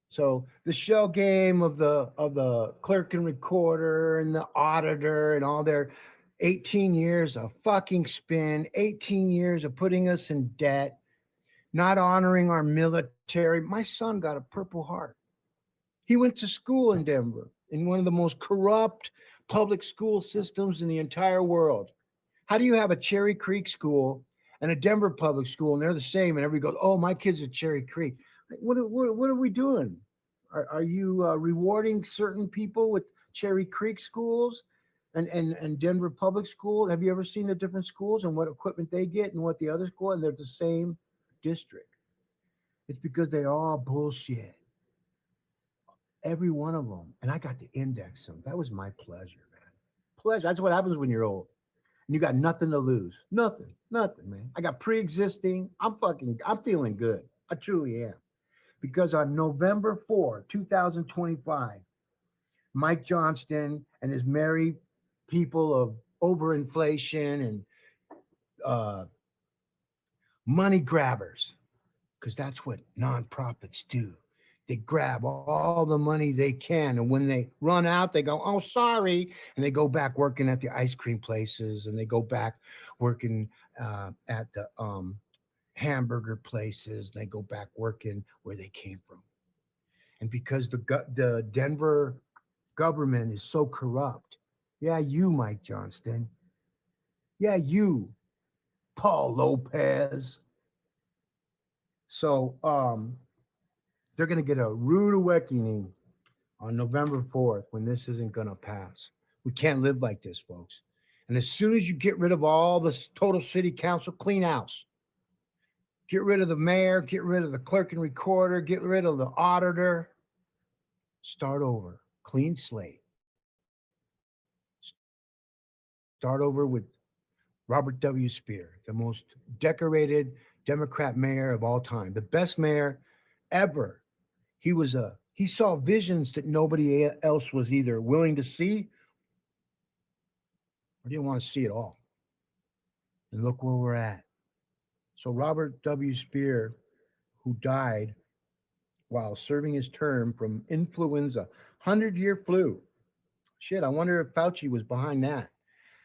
So the shell game of the clerk and recorder and the auditor and all their 18 years of fucking spin, 18 years of putting us in debt, not honoring our military. My son got a Purple Heart. He went to school in Denver in one of the most corrupt public school systems in the entire world. How do you have a Cherry Creek school and a Denver public school, and they're the same. And everybody goes, "Oh, my kid's at Cherry Creek." Like, what are we doing? Are you rewarding certain people with Cherry Creek schools and Denver public school? Have you ever seen the different schools and what equipment they get and what the other school? And they're the same district. It's because they're all bullshit. Every one of them. And I got to index them. That was my pleasure, man. Pleasure. That's what happens when you're old. And you got nothing to lose. Nothing, man. I got pre-existing. I'm feeling good. I truly am. Because on November 4, 2025, Mike Johnston and his merry people of overinflation and money grabbers, because that's what nonprofits do. They grab all the money they can, and when they run out, they go, "Oh, sorry," and they go back working at the ice cream places, and they go back working at the hamburger places. And they go back working where they came from. And because the Denver government is so corrupt, yeah, you, Mike Johnston, yeah, you, Paul Lopez. So they're going to get a rude awakening on November 4th when this isn't going to pass. We can't live like this, folks. And as soon as you get rid of all the total city council, clean house. Get rid of the mayor, get rid of the clerk and recorder, get rid of the auditor. Start over, clean slate. Start over with Robert W. Spear, the most decorated Democrat mayor of all time, the best mayor ever. He saw visions that nobody else was either willing to see or didn't want to see at all. And look where we're at. So Robert W. Spear, who died while serving his term from influenza, 100-year flu. Shit, I wonder if Fauci was behind that.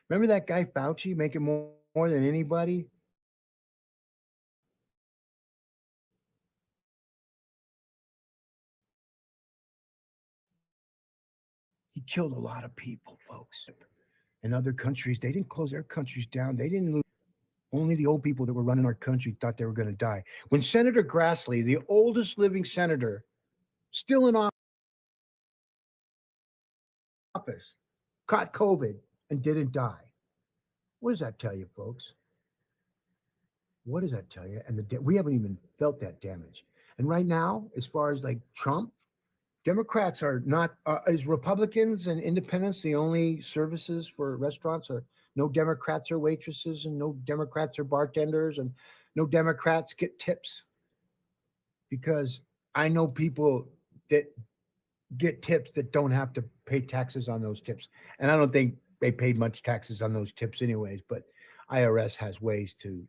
Remember that guy Fauci making more than anybody? He killed a lot of people, folks. In other countries, they didn't close their countries down. They didn't lose. Only the old people that were running our country thought they were going to die. When Senator Grassley, the oldest living senator, still in office, caught COVID and didn't die. What does that tell you, folks? What does that tell you? And we haven't even felt that damage. And right now, as far as like Trump, Democrats are not, as Republicans and independents, the only services for restaurants are no Democrats are waitresses and no Democrats are bartenders and no Democrats get tips. Because I know people that get tips that don't have to pay taxes on those tips. And I don't think they paid much taxes on those tips anyways, but IRS has ways to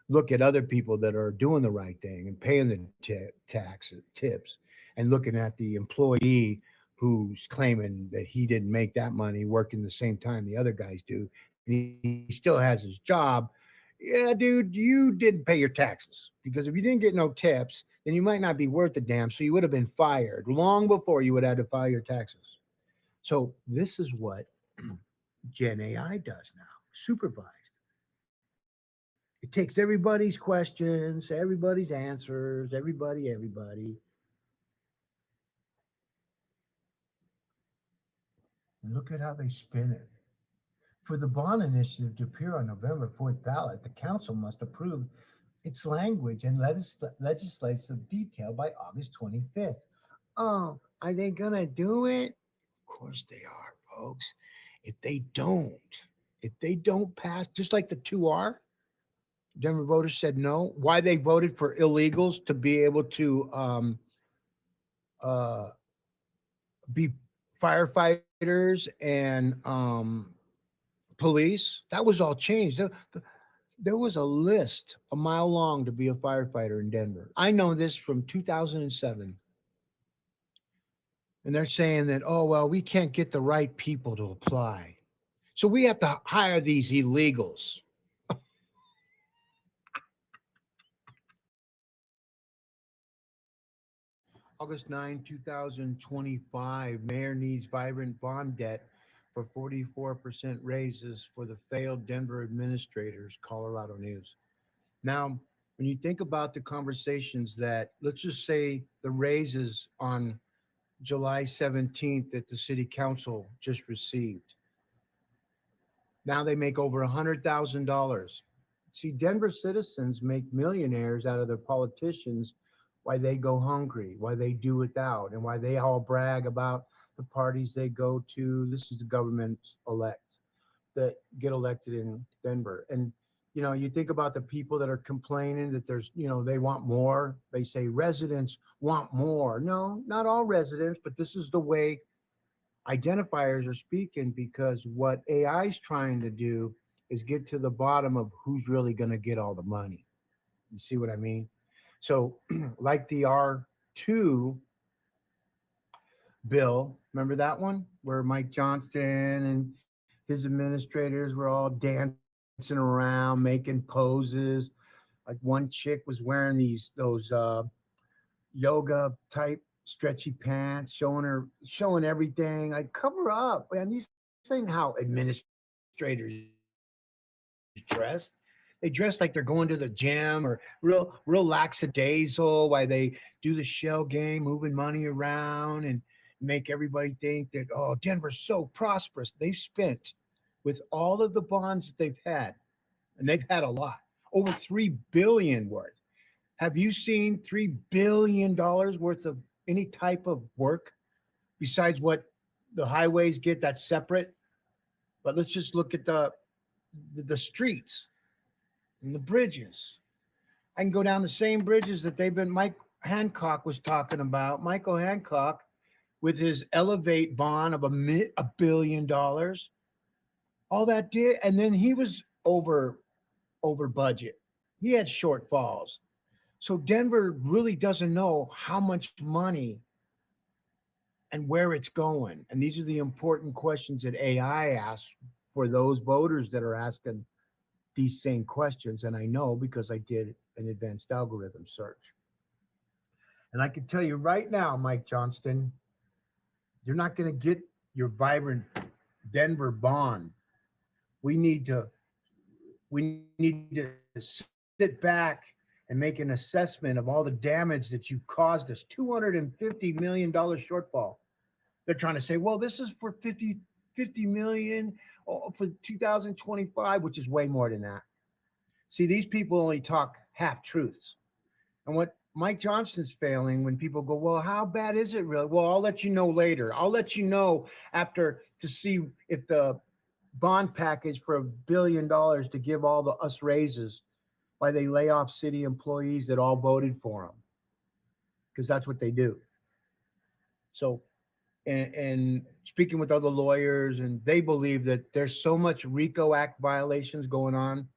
look at other people that are doing the right thing and paying the tips, and looking at the employee who's claiming that he didn't make that money working the same time the other guys do, and he still has his job. Yeah, dude, you didn't pay your taxes, because if you didn't get no tips, then you might not be worth a damn. So you would have been fired long before you would have had to file your taxes. So this is what Gen AI does now, supervised. It takes everybody's questions, everybody's answers, everybody. And look at how they spin it. For the bond initiative to appear on November 4th ballot, the council must approve its language and legislative detail by August 25th. Oh, are they going to do it? Of course they are, folks. If they don't pass, just like the 2R, Denver voters said no. Why they voted for illegals to be able to be firefighters and police, that was all changed. There was a list a mile long to be a firefighter in Denver. I know this from 2007. And they're saying that, oh, well, we can't get the right people to apply. So we have to hire these illegals. August 9, 2025, mayor needs vibrant bond debt for 44% raises for the failed Denver administrators, Colorado News. Now, when you think about the conversations that, let's just say the raises on July 17th that the city council just received, now they make over $100,000. See, Denver citizens make millionaires out of their politicians, why they go hungry, why they do without, and why they all brag about the parties they go to. This is the government elects that get elected in Denver. And, you know, you think about the people that are complaining that there's, you know, they want more. They say residents want more. No, not all residents, but this is the way identifiers are speaking, because what AI is trying to do is get to the bottom of who's really going to get all the money. You see what I mean? So like the R2 bill, remember that one where Mike Johnston and his administrators were all dancing around, making poses. Like one chick was wearing those yoga type stretchy pants, showing everything. Like, cover up, man. These ain't how administrators dress. They dress like they're going to the gym, or real lackadaisical while they do the shell game, moving money around and make everybody think that, oh, Denver's so prosperous. They've spent, with all of the bonds that they've had, and they've had a lot, over $3 billion worth. Have you seen $3 billion worth of any type of work besides what the highways get? That's separate. But let's just look at the streets and the bridges. I can go down the same bridges that Mike Hancock was talking about. Michael Hancock, with his Elevate bond of $1 billion, all that did, and then he was over budget. He had shortfalls. So Denver really doesn't know how much money and where it's going. And these are the important questions that AI asks for those voters that are asking these same questions. And I know because I did an advanced algorithm search. And I can tell you right now, Mike Johnston, you're not going to get your vibrant Denver bond. We need to sit back and make an assessment of all the damage that you've caused us. $250 million shortfall. They're trying to say, well, this is for 50 million for 2025, which is way more than that. See, these people only talk half truths. And what Mike Johnston's failing, when people go, well, how bad is it really? Well, I'll let you know later. I'll let you know after, to see if the bond package for $1 billion to give all the us raises, why they lay off city employees that all voted for them, because that's what they do. So, and speaking with other lawyers, and they believe that there's so much RICO Act violations going on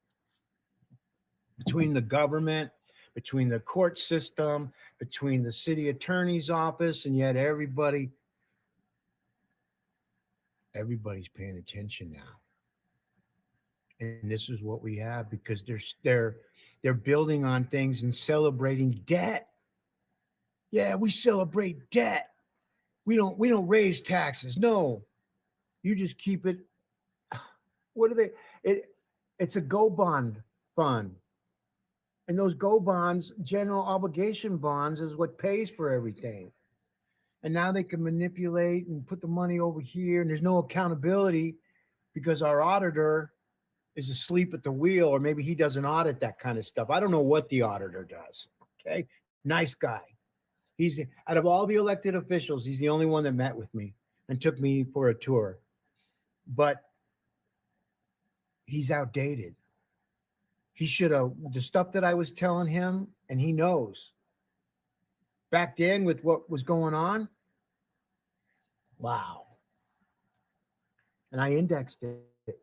between the government, between the court system, between the city attorney's office, and yet everybody's paying attention now. And this is what we have, because they're building on things and celebrating debt. Yeah, we celebrate debt. We don't raise taxes. No, you just keep it. What are they? It's a go bond fund. And those go bonds, general obligation bonds, is what pays for everything. And now they can manipulate and put the money over here, and there's no accountability because our auditor is asleep at the wheel, or maybe he doesn't audit that kind of stuff. I don't know what the auditor does. Okay. Nice guy. He's, out of all the elected officials, he's the only one that met with me and took me for a tour. But he's outdated. He should have, the stuff that I was telling him, and he knows. Back then with what was going on, wow. And I indexed it.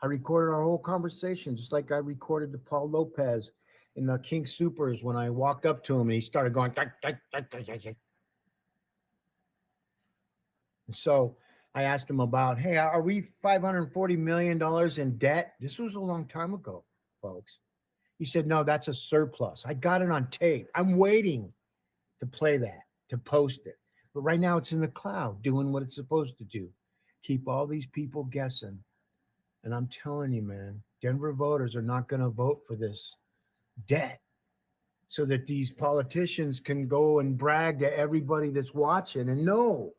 I recorded our whole conversation, just like I recorded the Paul Lopez in the King Supers when I walked up to him and he started going. And so I asked him about, hey, are we $540 million in debt? This was a long time ago, folks. He said, no, that's a surplus. I got it on tape. I'm waiting to play that, to post it. But right now it's in the cloud doing what it's supposed to do. keep all these people guessing. And I'm telling you, man, Denver voters are not going to vote for this debt so that these politicians can go and brag to everybody that's watching and know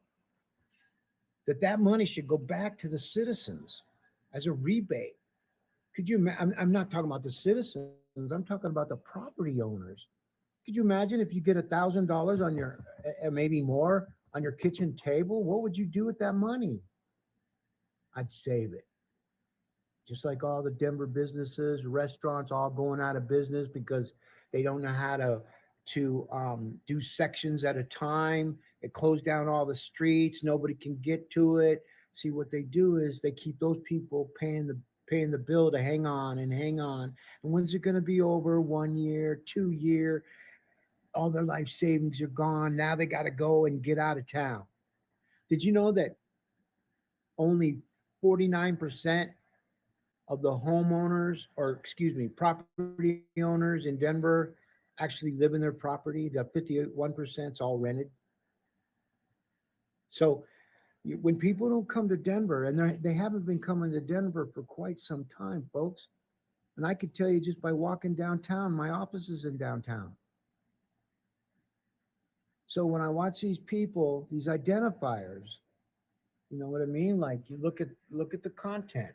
that that money should go back to the citizens as a rebate. Could you I'm not talking about the citizens, I'm talking about the property owners. Could you imagine if you get $1,000 on your, maybe more, on your kitchen table? What would you do with that money? I'd save it. Just like all the Denver businesses, restaurants all going out of business because they don't know how to do sections at a time. It closed down all the streets. Nobody can get to it. See, what they do is they keep those people paying the bill to hang on and hang on. And when's it going to be over? 1 year, 2 year? All their life savings are gone. Now they got to go and get out of town. Did you know that only 49% of the homeowners, or excuse me, property owners in Denver actually live in their property? The 51% is all rented. So when people don't come to Denver, and they haven't been coming to Denver for quite some time, folks, and I can tell you just by walking downtown, my office is in downtown. So when I watch these people, these identifiers, you know what I mean? Like, you look at the content.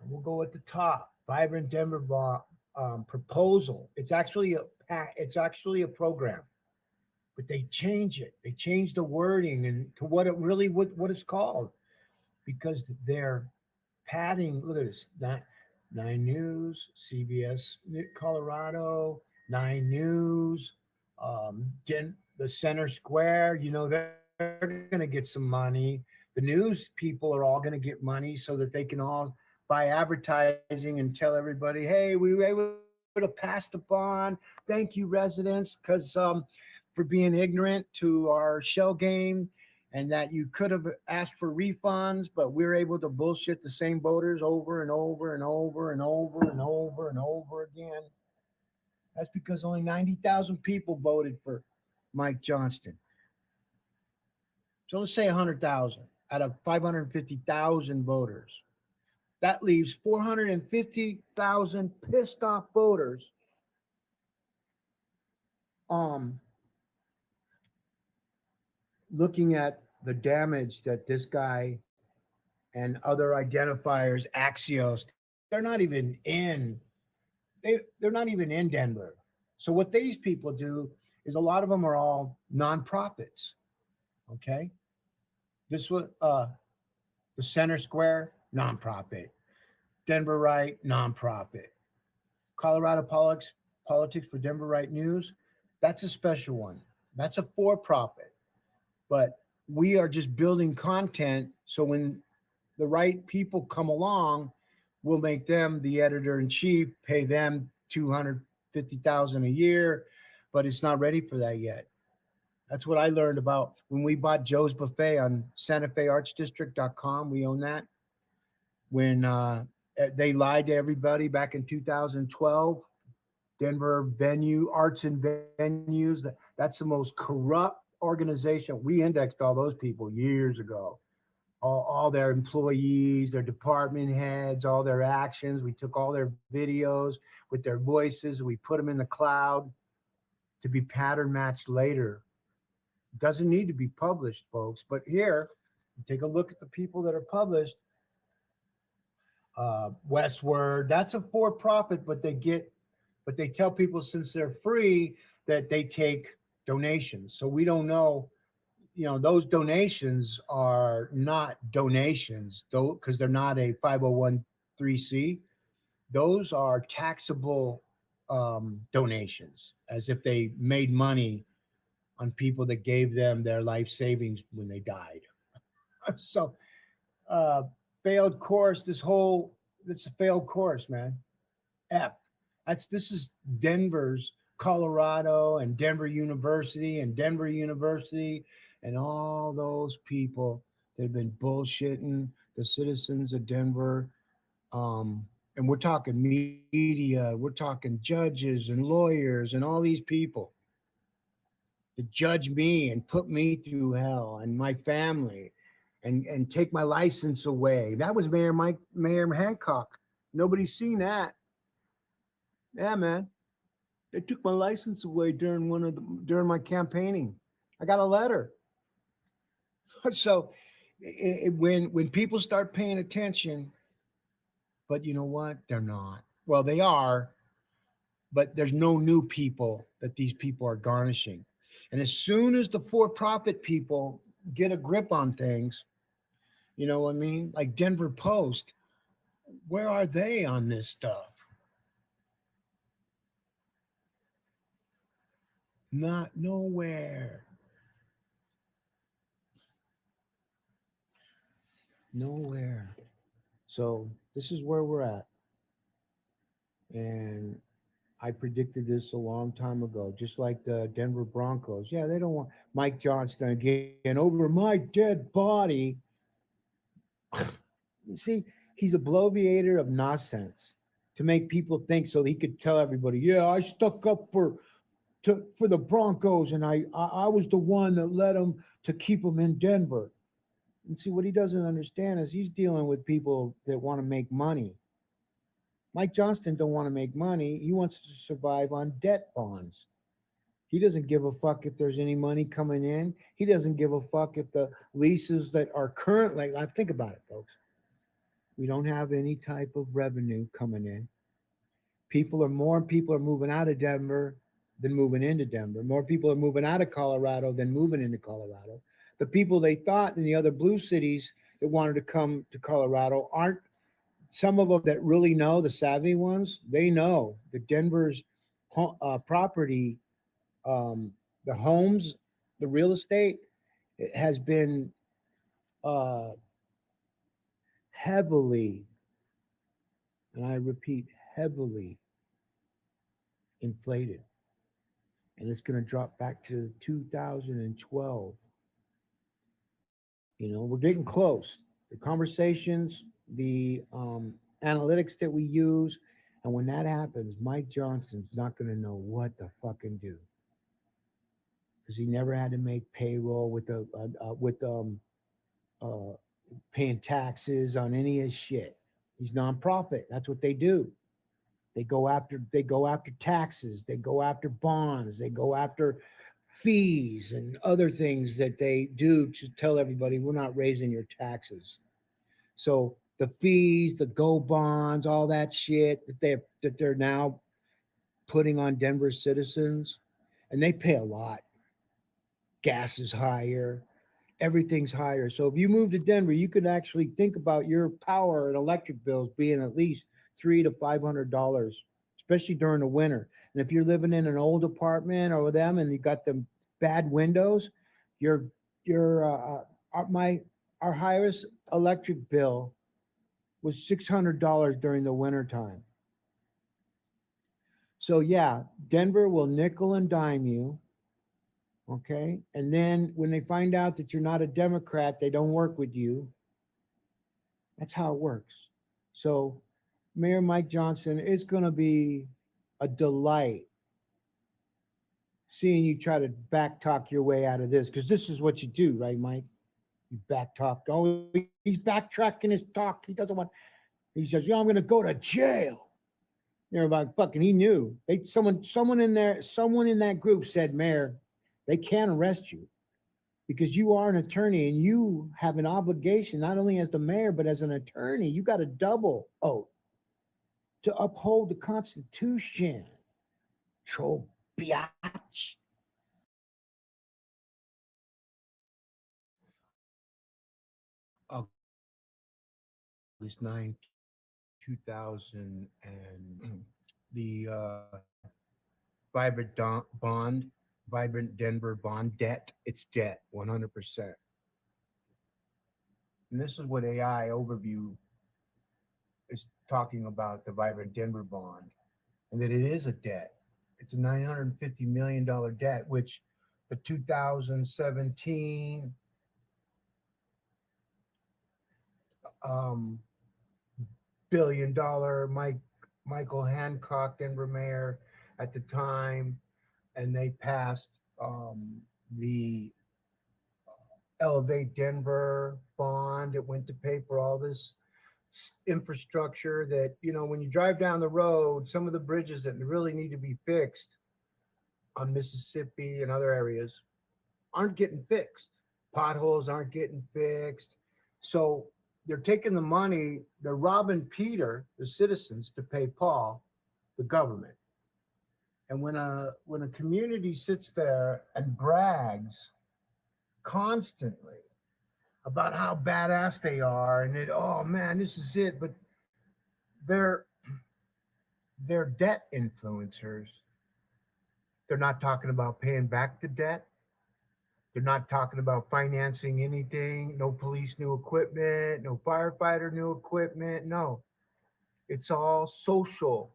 We'll go at the top. Vibrant Denver proposal. It's actually a program, but they change it. They change the wording and to what it's called, because they're padding. Look at this. 9 News, CBS Colorado, 9 News, the Center Square. You know, they're going to get some money. The news people are all going to get money so that they can all buy advertising and tell everybody, hey, we were able to pass the bond. Thank you, residents, because for being ignorant to our shell game, and that you could have asked for refunds, but we're able to bullshit the same voters over and over and over and over and over and over again. That's because only 90,000 people voted for Mike Johnston. So let's say 100,000 out of 550,000 voters. That leaves 450,000 pissed off voters looking at the damage that this guy and other identifiers, Axios, they're not even in Denver. So what these people do is, a lot of them are all nonprofits. Okay, this was the Center Square, nonprofit. Denver Right, nonprofit. Colorado Politics for Denver Right News, that's a special one. That's a for-profit. But we are just building content, so when the right people come along, we'll make them the editor-in-chief, pay them $250,000 a year, but it's not ready for that yet. That's what I learned about when we bought Joe's Buffet on SantaFeArtsDistrict.com. We own that. When they lied to everybody back in 2012, Denver Arts and Venues, that's the most corrupt organization. We indexed all those people years ago. All their employees, their department heads, all their actions. We took all their videos with their voices. We put them in the cloud to be pattern matched later. Doesn't need to be published, folks. But here, take a look at the people that are published. Westward, that's a for-profit, but they tell people, since they're free, that they take donations. So we don't know, those donations are not donations, though, because they're not a 501(c)(3). Those are taxable donations, as if they made money on people that gave them their life savings when they died. So failed course, it's a failed course, man. This is Denver's, Colorado, and Denver University and all those people that have been bullshitting the citizens of Denver. And we're talking media, we're talking judges and lawyers and all these people to judge me and put me through hell and my family. and take my license away. That was Mayor Hancock. Nobody's seen that. Yeah, man. They took my license away during my campaigning. I got a letter. So when people start paying attention, but you know what? They're not. Well, they are, but there's no new people that these people are garnishing. And as soon as the for-profit people get a grip on things, you know what I mean? Like Denver Post, where are they on this stuff? Not nowhere. Nowhere. So this is where we're at. And I predicted this a long time ago, just like the Denver Broncos. Yeah, they don't want Mike Johnston again over my dead body. You see, he's a bloviator of nonsense to make people think so he could tell everybody, yeah, I stuck up for the Broncos and I was the one that led them to keep them in Denver. And see, what he doesn't understand is he's dealing with people that want to make money. Mike Johnston don't want to make money. He wants to survive on debt bonds. He doesn't give a fuck if there's any money coming in. He doesn't give a fuck if the leases that are currently, think about it, folks. We don't have any type of revenue coming in. More people are moving out of Denver than moving into Denver. More people are moving out of Colorado than moving into Colorado. The people they thought in the other blue cities that wanted to come to Colorado aren't. Some of them that really know, the savvy ones, they know that Denver's property, the homes, the real estate, it has been heavily, and I repeat, heavily inflated. And it's going to drop back to 2012. You know, we're getting close. The conversations, the analytics that we use, and when that happens, Mike Johnson's not going to know what to fucking do, because he never had to make payroll with paying taxes on any of his shit. He's nonprofit. That's what they do. They go after taxes. They go after bonds. They go after fees and other things that they do to tell everybody we're not raising your taxes. So the fees, the go bonds, all that shit that they're now putting on Denver citizens, and they pay a lot. Gas is higher, everything's higher. So if you move to Denver, you could actually think about your power and electric bills being at least $300 to $500, especially during the winter. And if you're living in an old apartment or with them, and you got the bad windows, our highest electric bill was $600 during the winter time. So yeah, Denver will nickel and dime you. Okay. And then when they find out that you're not a Democrat, they don't work with you. That's how it works. So Mayor Mike Johnson, it's going to be a delight seeing you try to backtalk your way out of this, because this is what you do, right, Mike? You backtalk. Oh, he's backtracking his talk. He doesn't want. He says, "Yeah, I'm going to go to jail." You know, about fucking. He knew. Someone in that group said, "Mayor, they can't arrest you because you are an attorney and you have an obligation, not only as the mayor but as an attorney. You got a double oath to uphold the Constitution." Troll biatch. August 9, 2000, and the Vibrant Denver bond debt. It's debt, 100%. And this is what AI overview is talking about, the Vibrant Denver bond, and that it is a debt. It's a $950 million debt, which the 2017 $1 billion Michael Hancock, Denver mayor at the time, and they passed the Elevate Denver bond. It went to pay for all this infrastructure that, when you drive down the road, some of the bridges that really need to be fixed on Mississippi and other areas aren't getting fixed. Potholes aren't getting fixed. So they're taking the money, they're robbing Peter, the citizens, to pay Paul, the government. And when a community sits there and brags constantly about how badass they are and oh man, this is it, but they're debt influencers. They're not talking about paying back the debt. They're not talking about financing anything. No police new equipment, no firefighter new equipment. No, it's all social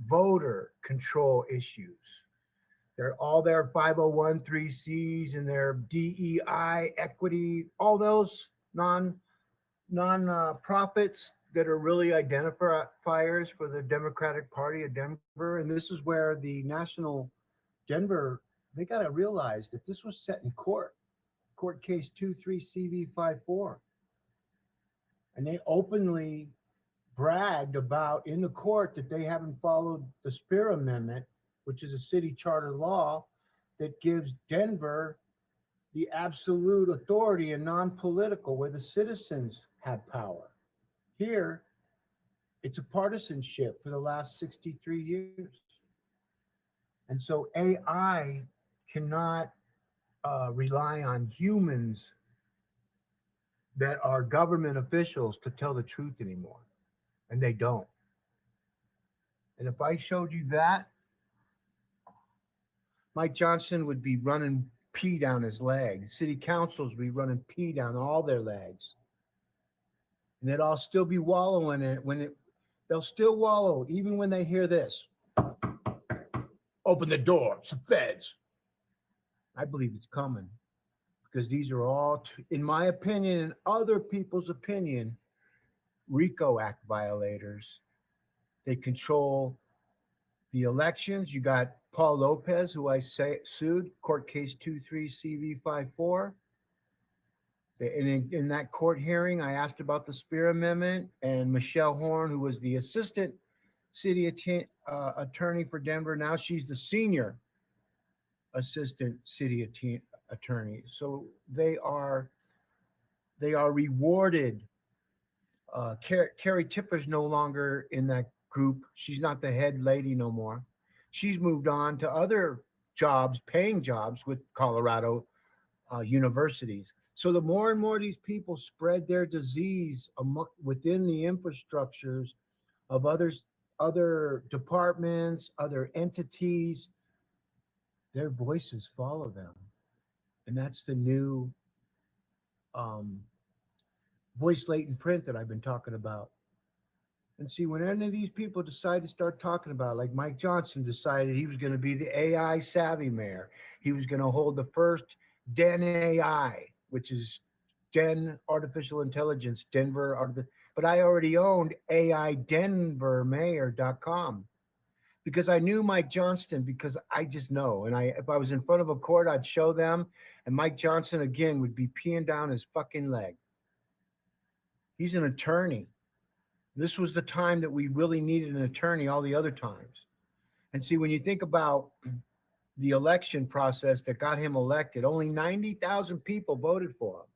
voter control issues. They're all their 501(c)(3)s and their DEI equity, all those non-profits that are really identifiers for the Democratic Party of Denver. And this is where the National Denver, they got to realize that this was set in court case 23CV54. And they openly bragged about in the court that they haven't followed the Spear Amendment, which is a city charter law that gives Denver the absolute authority and non-political, where the citizens have power. Here, it's a partisanship for the last 63 years. And so AI cannot rely on humans that are government officials to tell the truth anymore. And they don't. And if I showed you that, Mike Johnson would be running pee down his legs. City councils would be running pee down all their legs. And they'd all still be wallowing in it they'll still wallow even when they hear this. Open the door, it's the feds. I believe it's coming because these are all, in my opinion and other people's opinion, RICO Act violators. They control the elections. You got Paul Lopez, who I sued, court case 23CV54. In that court hearing, I asked about the Spear Amendment, and Michelle Horn, who was the assistant city attorney for Denver, now she's the senior assistant city attorney. So they are rewarded. Carrie Tipper's no longer in that group. She's not the head lady no more. She's moved on to other jobs, paying jobs with Colorado universities. So the more and more these people spread their disease within the infrastructures of other departments, other entities, their voices follow them. And that's the new voice latent print that I've been talking about. And see, when any of these people decide to start talking about, like Mike Johnson decided he was going to be the AI savvy mayor. He was going to hold the first Den AI, which is Den Artificial Intelligence, Denver. But I already owned AIDenvermayor.com because I knew Mike Johnston, because I just know. And if I was in front of a court, I'd show them. And Mike Johnson, again, would be peeing down his fucking leg. He's an attorney. This was the time that we really needed an attorney all the other times. And see, when you think about the election process that got him elected, only 90,000 people voted for him.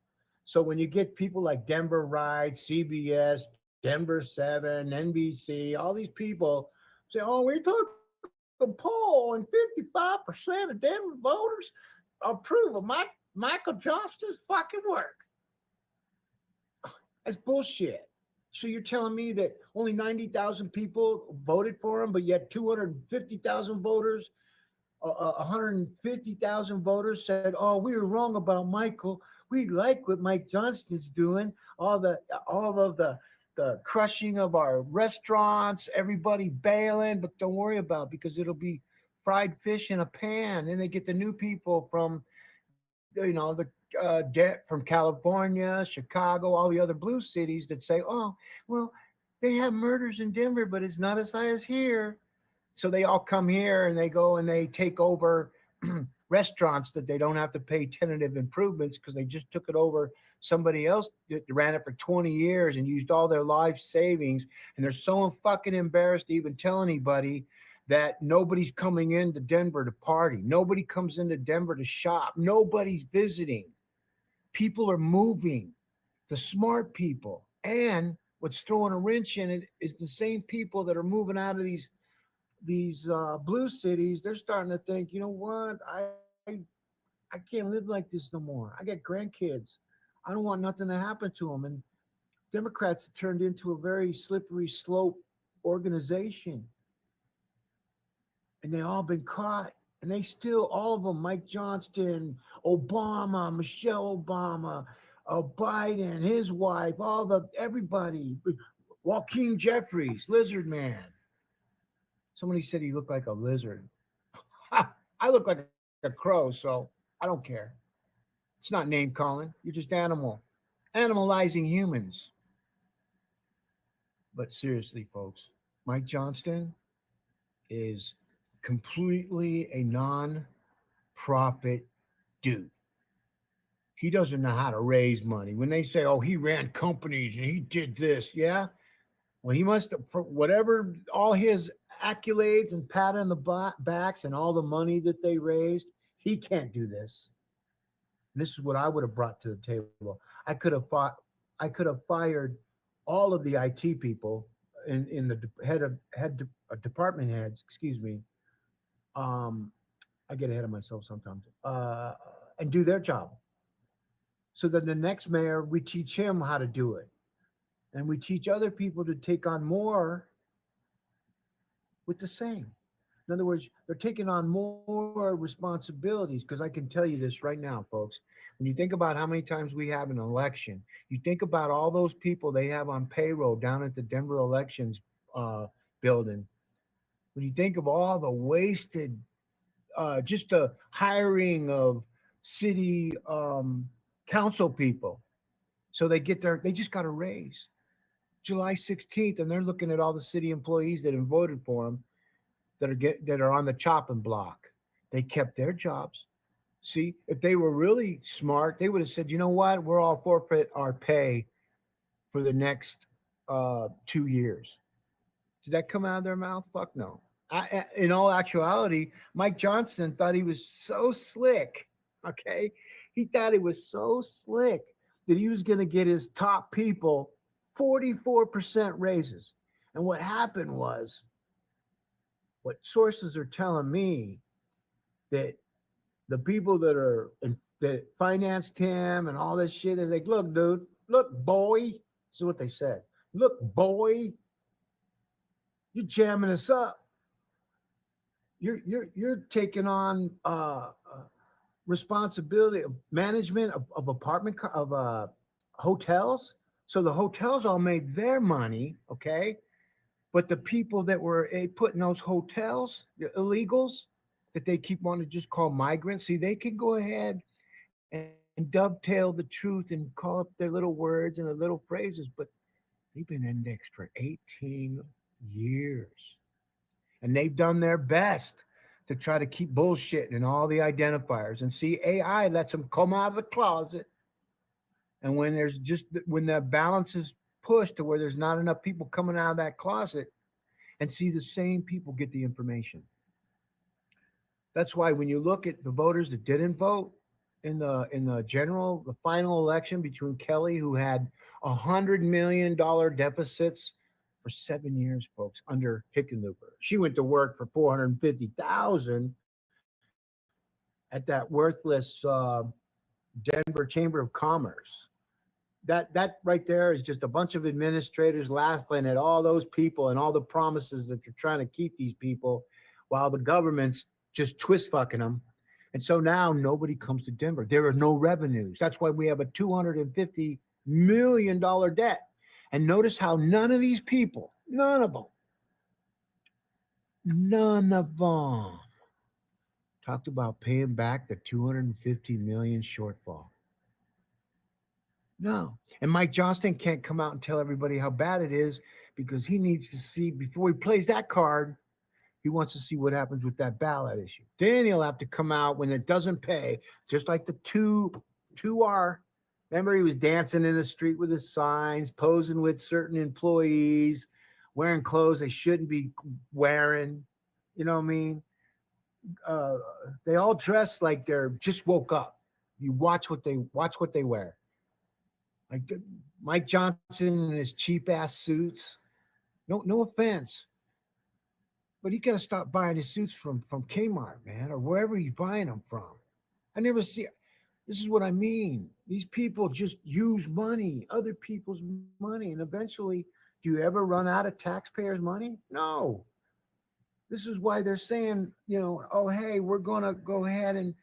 So when you get people like Denver Ride, CBS, Denver 7, NBC, all these people say, oh, we took the poll and 55% of Denver voters approve of Michael Johnston's fucking work. That's bullshit. So you're telling me that only 90,000 people voted for him, but yet 250,000 voters, 150,000 voters said, oh, we were wrong about Michael. We like what Mike Johnston's doing. All of the crushing of our restaurants, everybody bailing, but don't worry about it because it'll be fried fish in a pan. And they get the new people from, the debt from California, Chicago, all the other blue cities that say, oh, well, they have murders in Denver, but it's not as high as here. So they all come here and they go and they take over restaurants that they don't have to pay tentative improvements because they just took it over somebody else that ran it for 20 years and used all their life savings. And they're so fucking embarrassed to even tell anybody that nobody's coming into Denver to party. Nobody comes into Denver to shop. Nobody's visiting. People are moving, the smart people. And what's throwing a wrench in it is the same people that are moving out of these blue cities. They're starting to think, you know what? I can't live like this no more. I got grandkids. I don't want nothing to happen to them. And Democrats have turned into a very slippery slope organization. And they all been caught. And they still, all of them, Mike Johnston, Obama, Michelle Obama, Biden, his wife, everybody, Joaquin Jeffries, Lizard Man. Somebody said he looked like a lizard. I look like a crow, so I don't care. It's not name calling. You're just animalizing humans. But seriously, folks, Mike Johnston is completely a non-profit dude. He doesn't know how to raise money. When they say, oh, he ran companies and he did this, yeah. Well, he must have, for whatever, all his accolades and pat on the backs and all the money that they raised, he can't do this. And this is what I would have brought to the table. I could have fired all of the IT people in the department heads, excuse me. I get ahead of myself sometimes, and do their job. So that the next mayor, we teach him how to do it. And we teach other people to take on more with the same. In other words, they're taking on more responsibilities, because I can tell you this right now, folks. When you think about how many times we have an election, you think about all those people they have on payroll down at the Denver elections building. When you think of all the wasted, just the hiring of city council people, so they just got a raise. July 16th, and they're looking at all the city employees that have voted for them that are on the chopping block. They kept their jobs. See, if they were really smart, they would have said, you know what, we're all forfeit our pay for the next 2 years. Did that come out of their mouth? Fuck no. In all actuality, Mike Johnston thought he was so slick, okay? He thought he was so slick that he was going to get his top people 44% raises. And what happened was, what sources are telling me, that the people that financed him and all this shit, they're like, look, dude, look, boy. This is what they said. Look, boy, you're jamming us up. You're taking on responsibility of management of hotels. So the hotels all made their money, okay? But the people that were put in those hotels, the illegals, that they keep wanting to just call migrants, see, they could go ahead and dovetail the truth and call up their little words and their little phrases, but they've been indexed for 18 years. And they've done their best to try to keep bullshitting and all the identifiers. And see, AI lets them come out of the closet. And when the balance is pushed to where there's not enough people coming out of that closet, and see, the same people get the information. That's why when you look at the voters that didn't vote in the final election between Kelly, who had $100 million deficits for 7 years, folks, under Hickenlooper. She went to work for $450,000 at that worthless Denver Chamber of Commerce. That right there is just a bunch of administrators laughing at all those people and all the promises that you're trying to keep these people, while the government's just twist fucking them. And so now nobody comes to Denver. There are no revenues. That's why we have a $250 million debt. And notice how none of these people, none of them talked about paying back the $250 million shortfall. No. And Mike Johnston can't come out and tell everybody how bad it is, because he needs to see, before he plays that card, He wants to see what happens with that ballot issue. Then he'll have to come out when it doesn't pay, just like the 2R. Remember, he was dancing in the street with his signs, posing with certain employees, wearing clothes they shouldn't be wearing. You know what I mean? They all dress like they're just woke up. You watch what they wear. Like Mike Johnson in his cheap ass suits. No offense, but he got to stop buying his suits from Kmart, man, or wherever he's buying them from. I never see. This is what I mean. These people just use money, other people's money, and eventually, do you ever run out of taxpayers' money? No. This is why they're saying, oh, hey, we're going to go ahead and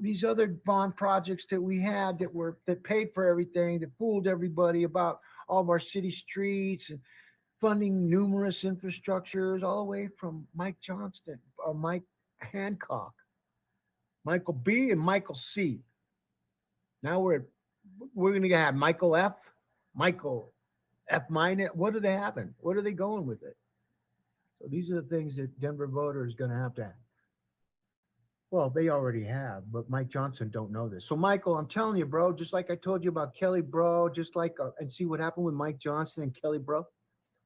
these other bond projects that we had that paid for everything, that fooled everybody about all of our city streets and funding numerous infrastructures, all the way from Mike Johnston, Mike Hancock, Michael B, and Michael C. Now we're going to have Michael F, Michael F minus. What are they having? What are they going with it? So these are the things that Denver voter is going to have. Well, they already have, but Mike Johnson don't know this. So Michael, I'm telling you, bro, just like I told you about Kelly, bro, and see what happened with Mike Johnson and Kelly, bro.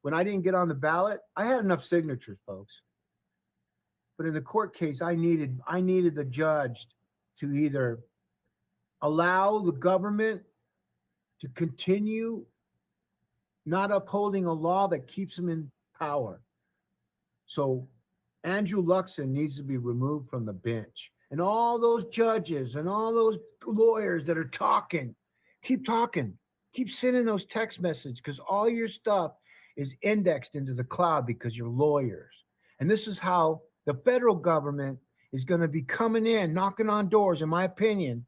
When I didn't get on the ballot, I had enough signatures, folks. But in the court case, I needed the judge to either allow the government to continue not upholding a law that keeps them in power. So Andrew Luxon needs to be removed from the bench. And all those judges and all those lawyers that are talking, keep sending those text messages, because all your stuff is indexed into the cloud because you're lawyers. And this is how the federal government is going to be coming in, knocking on doors, in my opinion,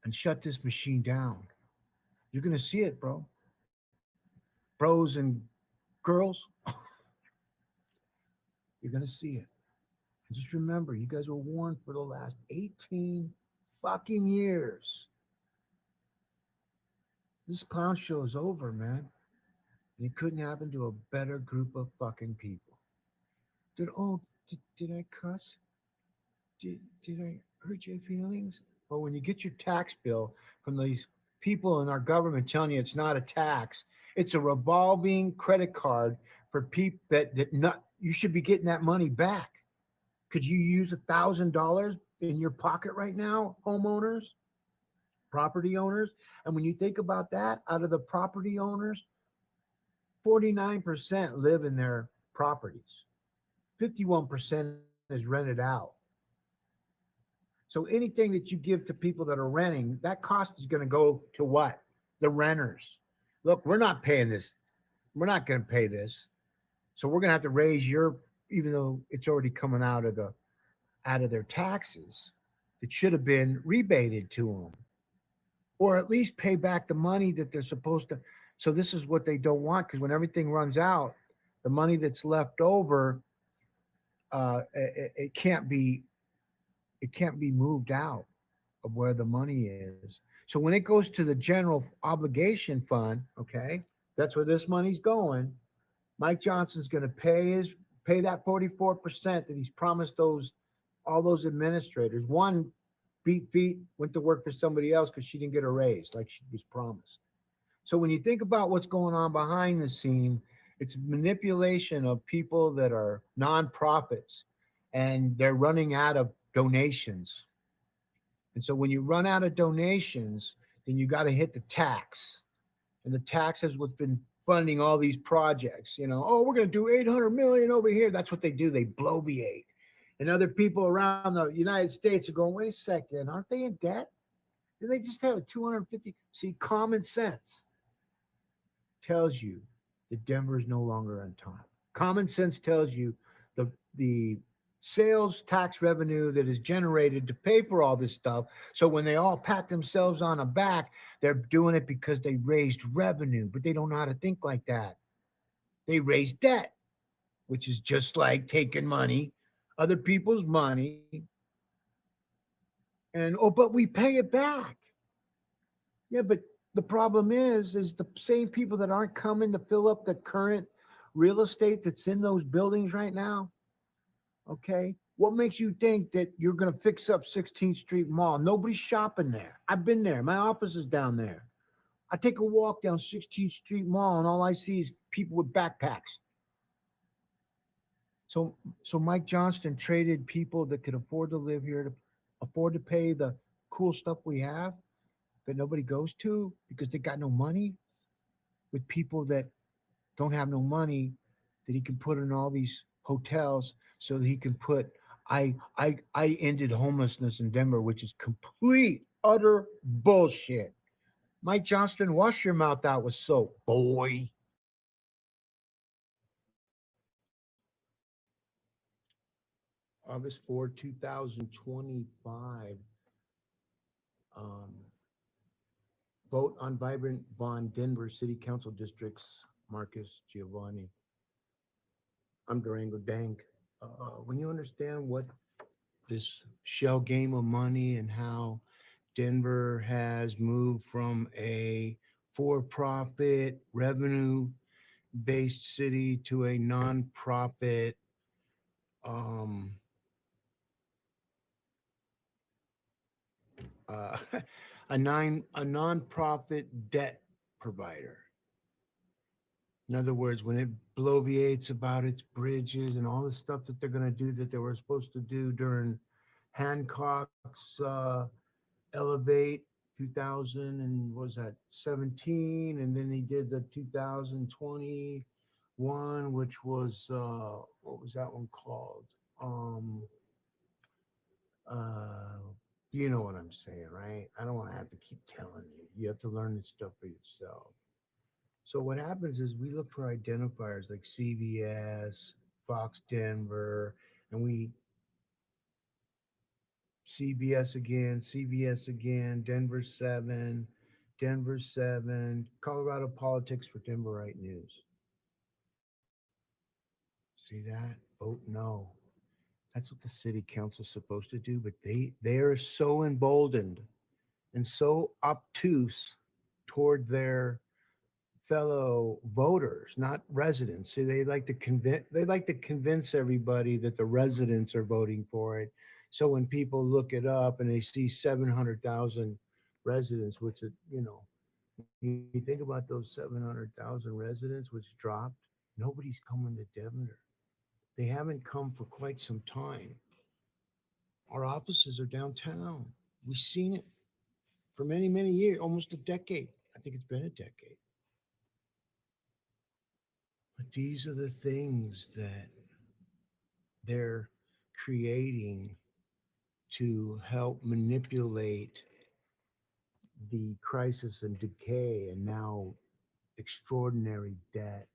and shut this machine down. You're going to see it, bro. Bros and girls. You're going to see it. And just remember, you guys were warned for the last 18 fucking years. This clown show is over, man. And it couldn't happen to a better group of fucking people. Did I cuss? Did I hurt your feelings? Well, when you get your tax bill from these people in our government telling you it's not a tax, it's a revolving credit card for people that you should be getting that money back. Could you use $1,000 in your pocket right now, homeowners, property owners? And when you think about that, out of the property owners, 49% live in their properties. 51% is rented out. So anything that you give to people that are renting, that cost is going to go to what? The renters. Look, we're not paying this. We're not going to pay this. So we're going to have to raise even though it's already coming out of their taxes, it should have been rebated to them, or at least pay back the money that they're supposed to. So this is what they don't want, because when everything runs out, the money that's left over, it can't be moved out of where the money is. So when it goes to the general obligation fund, okay, that's where this money's going. Mike Johnson's going to pay that 44% that he's promised all those administrators. One beat feet, went to work for somebody else because she didn't get a raise like she was promised. So when you think about what's going on behind the scene, it's manipulation of people that are nonprofits, and they're running out of donations. And so when you run out of donations, then you got to hit the tax. And the tax is what's been funding all these projects. We're going to do 800 million over here. That's what they do. They bloviate. And other people around the United States are going, wait a second, aren't they in debt? Did they just have a 250? See, common sense tells you that Denver is no longer on time. Common sense tells you the sales tax revenue that is generated to pay for all this stuff. So when they all pat themselves on the back, they're doing it because they raised revenue, but they don't know how to think like that. They raised debt, which is just like taking money, other people's money, and, but we pay it back. Yeah, but the problem is the same people that aren't coming to fill up the current real estate that's in those buildings right now? Okay. What makes you think that you're going to fix up 16th Street Mall? Nobody's shopping there. I've been there. My office is down there. I take a walk down 16th Street Mall and all I see is people with backpacks. So Mike Johnston traded people that could afford to live here, to afford to pay the cool stuff we have that nobody goes to because they got no money, with people that don't have no money that he can put in all these hotels so that he can put I ended homelessness in Denver, which is complete utter bullshit. Mike Johnston, wash your mouth out with soap, boy. August 4, 2025. Vote on Vibrant Von Denver City Council Districts, Marcus Giovanni. I'm Durango Dank. When you understand what this shell game of money and how Denver has moved from a for-profit revenue-based city to a non-profit a non-profit debt provider. In other words, when it bloviates about its bridges and all the stuff that they're going to do that they were supposed to do during Hancock's Elevate 2000 and what was that 17, and then he did the 2021, which was what was that one called? You know what I'm saying, right? I don't want to have to keep telling you. You have to learn this stuff for yourself. So what happens is we look for identifiers like CVS, Fox Denver, and we CVS again, Denver 7, Colorado Politics for Denver Right News. See that? Vote no. That's what the city council's supposed to do, but they are so emboldened and so obtuse toward their fellow voters, not residents. See, they like to convince everybody that the residents are voting for it. So when people look it up and they see 700,000 residents, which is, you think about those 700,000 residents which dropped, nobody's coming to Denver. They haven't come for quite some time. Our offices are downtown. We've seen it for many, many years, almost a decade. I think it's been a decade. But these are the things that they're creating to help manipulate the crisis and decay and now extraordinary debt,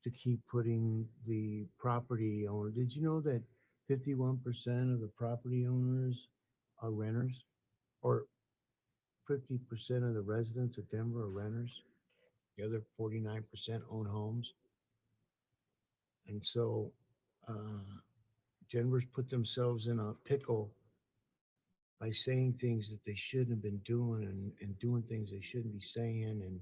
to keep putting the property owner. Did you know that 51% of the property owners are renters? Or 50% of the residents of Denver are renters? The other 49% own homes. And so Denver's put themselves in a pickle by saying things that they shouldn't have been doing and doing things they shouldn't be saying, and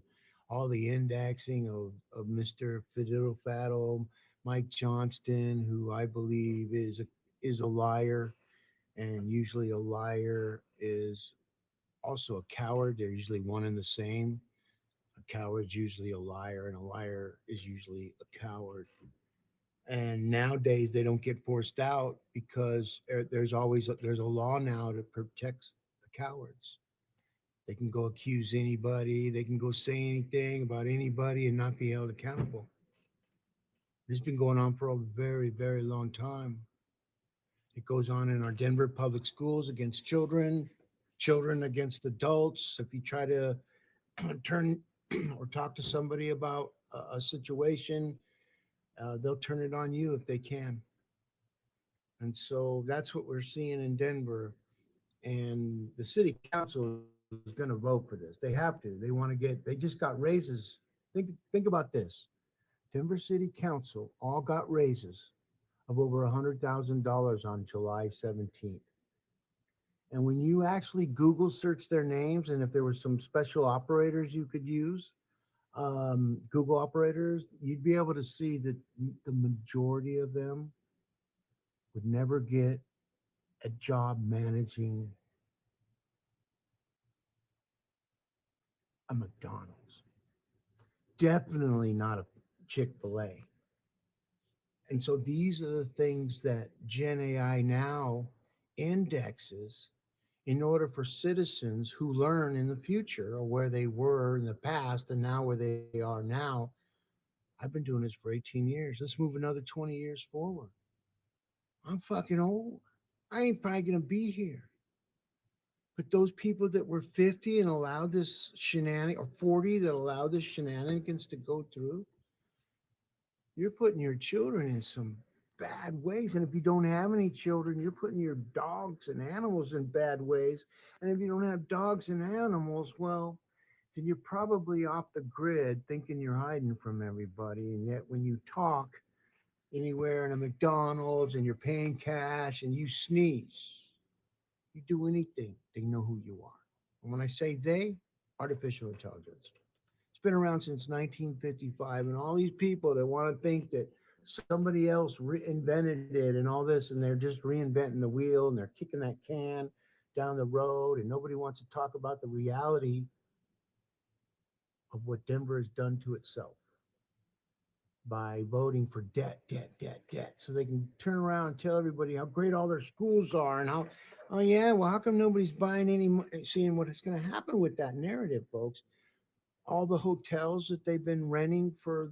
all the indexing of Mr. Fiddle Faddle, Mike Johnston, who I believe is a liar, and usually a liar is also a coward. They're usually one and the same. A coward's usually a liar, and a liar is usually a coward. And nowadays they don't get forced out because there's a law now that protects the cowards. They can go accuse anybody. They can go say anything about anybody and not be held accountable. This has been going on for a very, very long time. It goes on in our Denver public schools against children, children against adults. If you try to turn or talk to somebody about a situation, they'll turn it on you if they can. And so that's what we're seeing in Denver. And the city council is going to vote for this. They have to. They just got raises. Think about this. Denver City Council all got raises of over $100,000 on July 17th. And when you actually Google search their names, and if there were some special operators you could use, Google operators, you'd be able to see that the majority of them would never get a job managing a McDonald's. Definitely not a Chick-fil-A. And so these are the things that Gen AI now indexes in order for citizens who learn in the future or where they were in the past and now where they are now. I've been doing this for 18 years. Let's move another 20 years forward. I'm fucking old. I ain't probably going to be here. But those people that were 50 and allowed this shenanigans, or 40 that allowed this shenanigans to go through, you're putting your children in some bad ways. And if you don't have any children, you're putting your dogs and animals in bad ways. And if you don't have dogs and animals, well, then you're probably off the grid thinking you're hiding from everybody. And yet when you talk anywhere in a McDonald's and you're paying cash and you sneeze, you do anything, they know who you are. And when I say they, artificial intelligence. It's been around since 1955, and all these people that want to think that somebody else reinvented it and all this, and they're just reinventing the wheel and they're kicking that can down the road, and nobody wants to talk about the reality of what Denver has done to itself by voting for debt, so they can turn around and tell everybody how great all their schools are and how, oh yeah, well, how come nobody's buying any, seeing what is going to happen with that narrative, folks? All the hotels that they've been renting for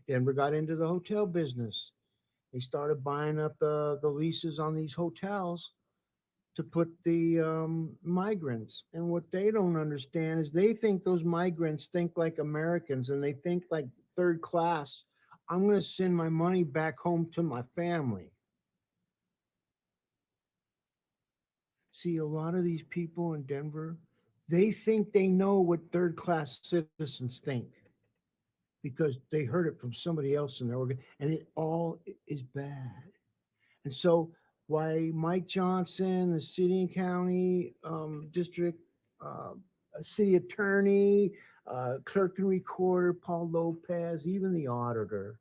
Denver got into the hotel business. They started buying up the leases on these hotels to put the migrants. And what they don't understand is they think those migrants think like Americans and they think like third class. I'm going to send my money back home to my family. See, a lot of these people in Denver, they think they know what third class citizens think because they heard it from somebody else in their organ, and it all is bad. And so why Mike Johnson, the city and county district, city attorney, clerk and recorder, Paul Lopez, even the auditor,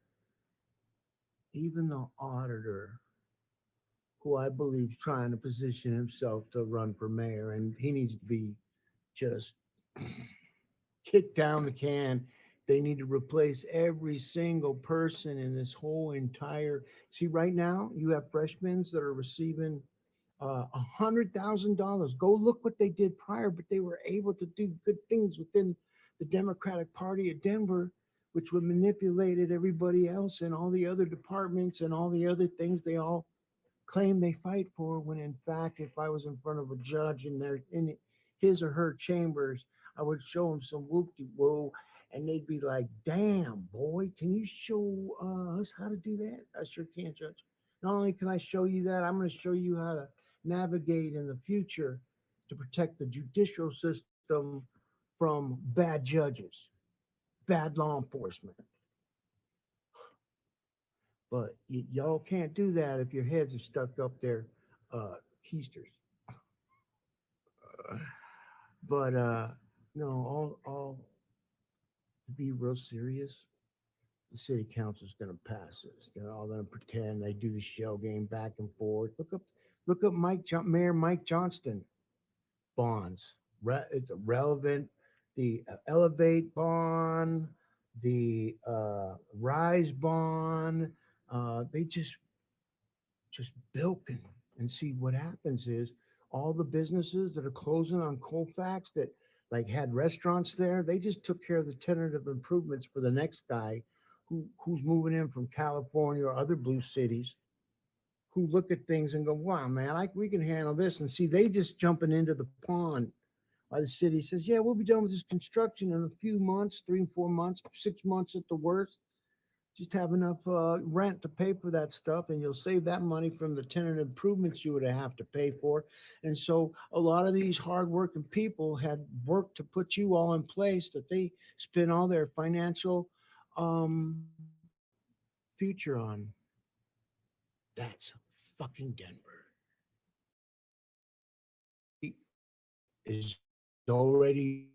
who I believe is trying to position himself to run for mayor, and he needs to be just kicked down the can. They need to replace every single person in this whole entire. See, right now you have freshmen that are receiving $100,000. Go look what they did prior, but they were able to do good things within the Democratic Party of Denver, which would manipulated everybody else and all the other departments and all the other things they all claim they fight for. When in fact, if I was in front of a judge in his or her chambers, I would show them some whoop-de-woo, and they'd be like, damn, boy, can you show us how to do that? I sure can, Judge. Not only can I show you that, I'm going to show you how to navigate in the future to protect the judicial system from bad judges, bad law enforcement. But y'all can't do that if your heads are stuck up there, keisters. No, all to be real serious, the city council is going to pass this. They're all going to pretend they do the shell game back and forth. Look up Mayor Mike Johnston bonds. It's relevant. The Elevate bond, the Rise bond. They just bilking. And see what happens is all the businesses that are closing on Colfax that like had restaurants there, they just took care of the tentative improvements for the next guy who's moving in from California or other blue cities, who look at things and go, wow, man, we can handle this. And see, they just jumping into the pond. Why the city says, yeah, we'll be done with this construction in a few months, 3 and 4 months, 6 months at the worst. Just have enough rent to pay for that stuff, and you'll save that money from the tenant improvements you would have to pay for. And so a lot of these hardworking people had worked to put you all in place that they spend all their financial future on. That's fucking Denver. Is already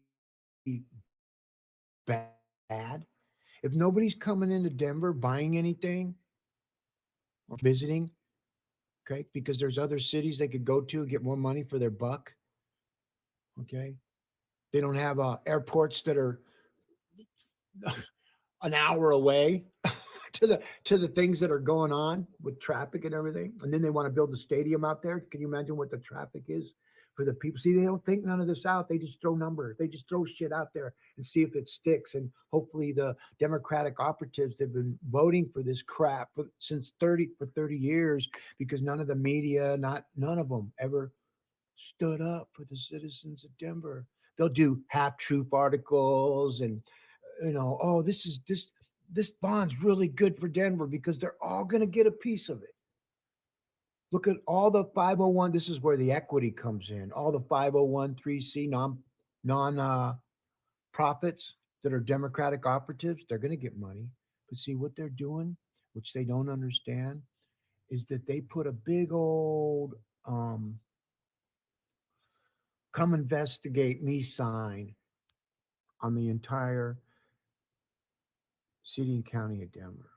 bad bad. If nobody's coming into Denver buying anything or visiting, okay, because there's other cities they could go to and get more money for their buck, okay? They don't have airports that are an hour away to the things that are going on with traffic and everything. And then they want to build a stadium out there. Can you imagine what the traffic is for the people? See, they don't think none of this out. They just throw numbers. They just throw shit out there and see if it sticks. And hopefully the Democratic operatives have been voting for this crap for 30 years because none of the media, none of them ever stood up for the citizens of Denver. They'll do half-truth articles and, oh, this bond's really good for Denver because they're all going to get a piece of it. Look at all the 501. This is where the equity comes in. All the 501(c) non-profits that are Democratic operatives, they're going to get money. But see what they're doing, which they don't understand, is that they put a big old come investigate me sign on the entire city and county of Denver.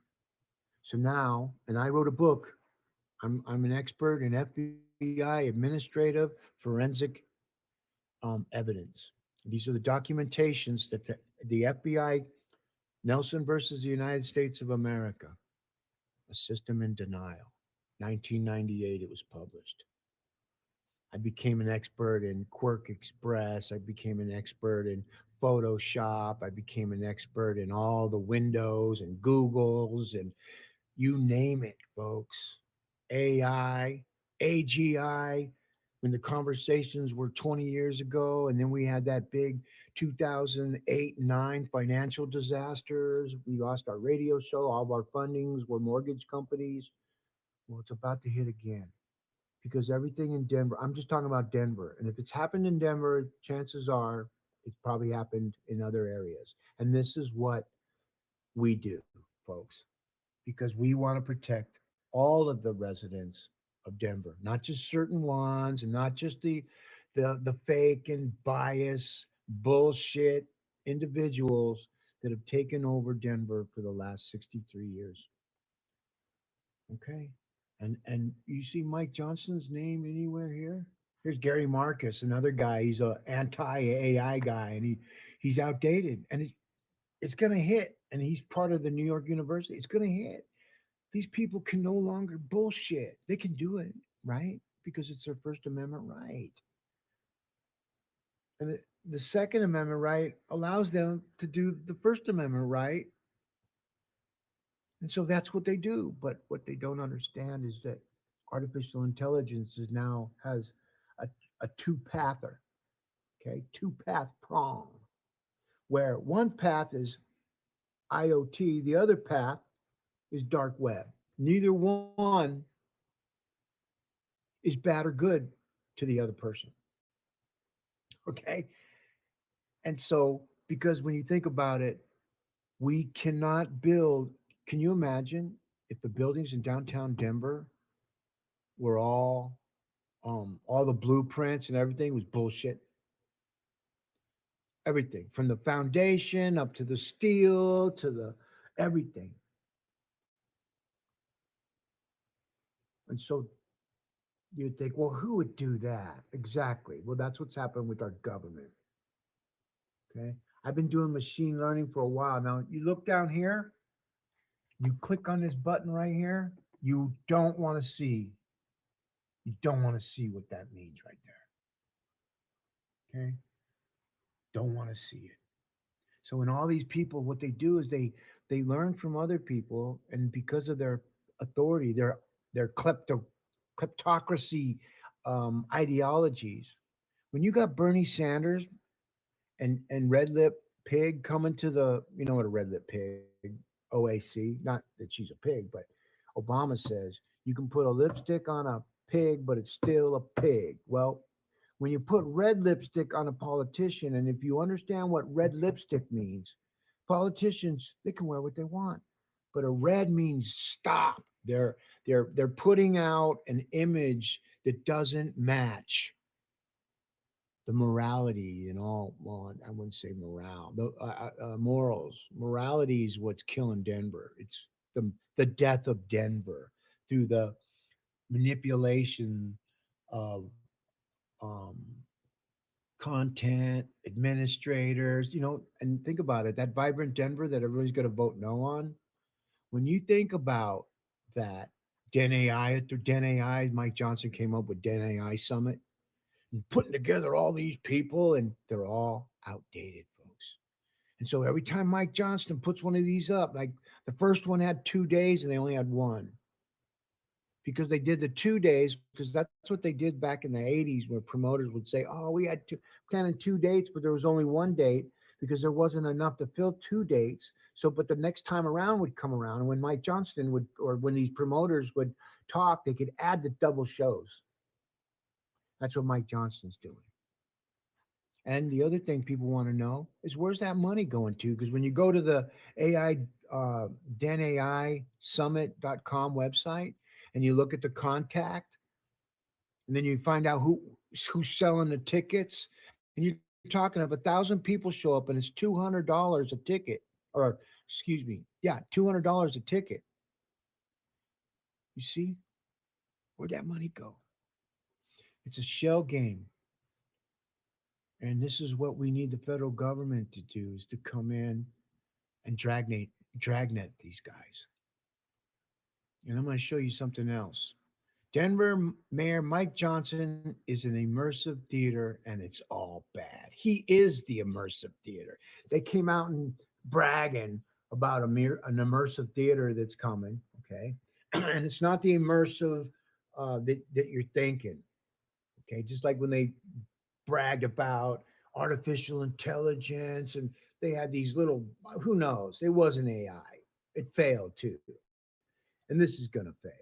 So now, and I wrote a book. I'm an expert in FBI administrative forensic evidence. These are the documentations that the FBI, Nelson versus the United States of America, a system in denial. 1998, it was published. I became an expert in Quirk Express. I became an expert in Photoshop. I became an expert in all the Windows and Googles and you name it, folks. AI, AGI, when the conversations were 20 years ago, and then we had that big 2008 and 9 financial disasters. We lost our radio show. All of our fundings were mortgage companies. Well, it's about to hit again. Because everything in Denver, I'm just talking about Denver. And if it's happened in Denver, chances are it's probably happened in other areas. And this is what we do, folks, because we want to protect all of the residents of Denver, not just certain ones and not just the fake and bias bullshit individuals that have taken over Denver for the last 63 years. Okay. And you see Mike Johnson's name anywhere here? Here's Gary Marcus, another guy. He's an anti-AI guy, and he's outdated. And it's going to hit. And he's part of the New York University. It's going to hit. These people can no longer bullshit. They can do it, right? Because it's their First Amendment right. And the Second Amendment right allows them to do the First Amendment right. And so that's what they do. But what they don't understand is that artificial intelligence has a two-pather, okay? Two-path prong, where one path is IoT, the other path is dark web. Neither one is bad or good to the other person, okay? And so, because when you think about it, we cannot build. Can you imagine if the buildings in downtown Denver were all the blueprints and everything was bullshit? Everything from the foundation up to the steel to the everything. And so you'd think, well, who would do that? Exactly. Well, that's what's happened with our government. Okay. I've been doing machine learning for a while. Now, you look down here, you click on this button right here, you don't want to see what that means right there. Okay. Don't want to see it. So when all these people, what they do is they learn from other people, and because of their authority, their kleptocracy ideologies. When you got Bernie Sanders and Red Lip Pig coming to the, you know what a Red Lip Pig, OAC, not that she's a pig, but Obama says you can put a lipstick on a pig, but it's still a pig. Well, when you put red lipstick on a politician, and if you understand what red lipstick means, politicians, they can wear what they want, but a red means stop. They're putting out an image that doesn't match the the morality and all. Well, I wouldn't say morale. The morals, morality is what's killing Denver. It's the death of Denver through the manipulation of um, content, administrators. And think about it. That vibrant Denver that everybody's going to vote no on. When you think about that, DenAI after DenAI, Mike Johnson came up with DenAI Summit and putting together all these people, and they're all outdated, folks. And so every time Mike Johnson puts one of these up, like the first one had 2 days and they only had one. Because they did the 2 days, because that's what they did back in the 80s, where promoters would say, oh, we had planning 2 dates, but there was only one date because there wasn't enough to fill 2 dates. So, but the next time around would come around, and when Mike Johnston would, or when these promoters would talk, they could add the double shows. That's what Mike Johnston's doing. And the other thing people want to know is, where's that money going to? Because when you go to the DenAISummit.com website and you look at the contact, and then you find out who's selling the tickets, and you're talking of 1,000 people show up and it's $200 a ticket, or excuse me, yeah, $200 a ticket. You see, where'd that money go? It's a shell game. And this is what we need the federal government to do, is to come in and dragnet these guys. And I'm going to show you something else. Denver Mayor Mike Johnson is an immersive theater, and it's all bad. He is the immersive theater. They came out and bragging about an immersive theater that's coming, okay? And it's not the immersive that you're thinking, okay? Just like when they bragged about artificial intelligence, and they had these little, who knows? It wasn't AI. It failed too. And this is going to fail,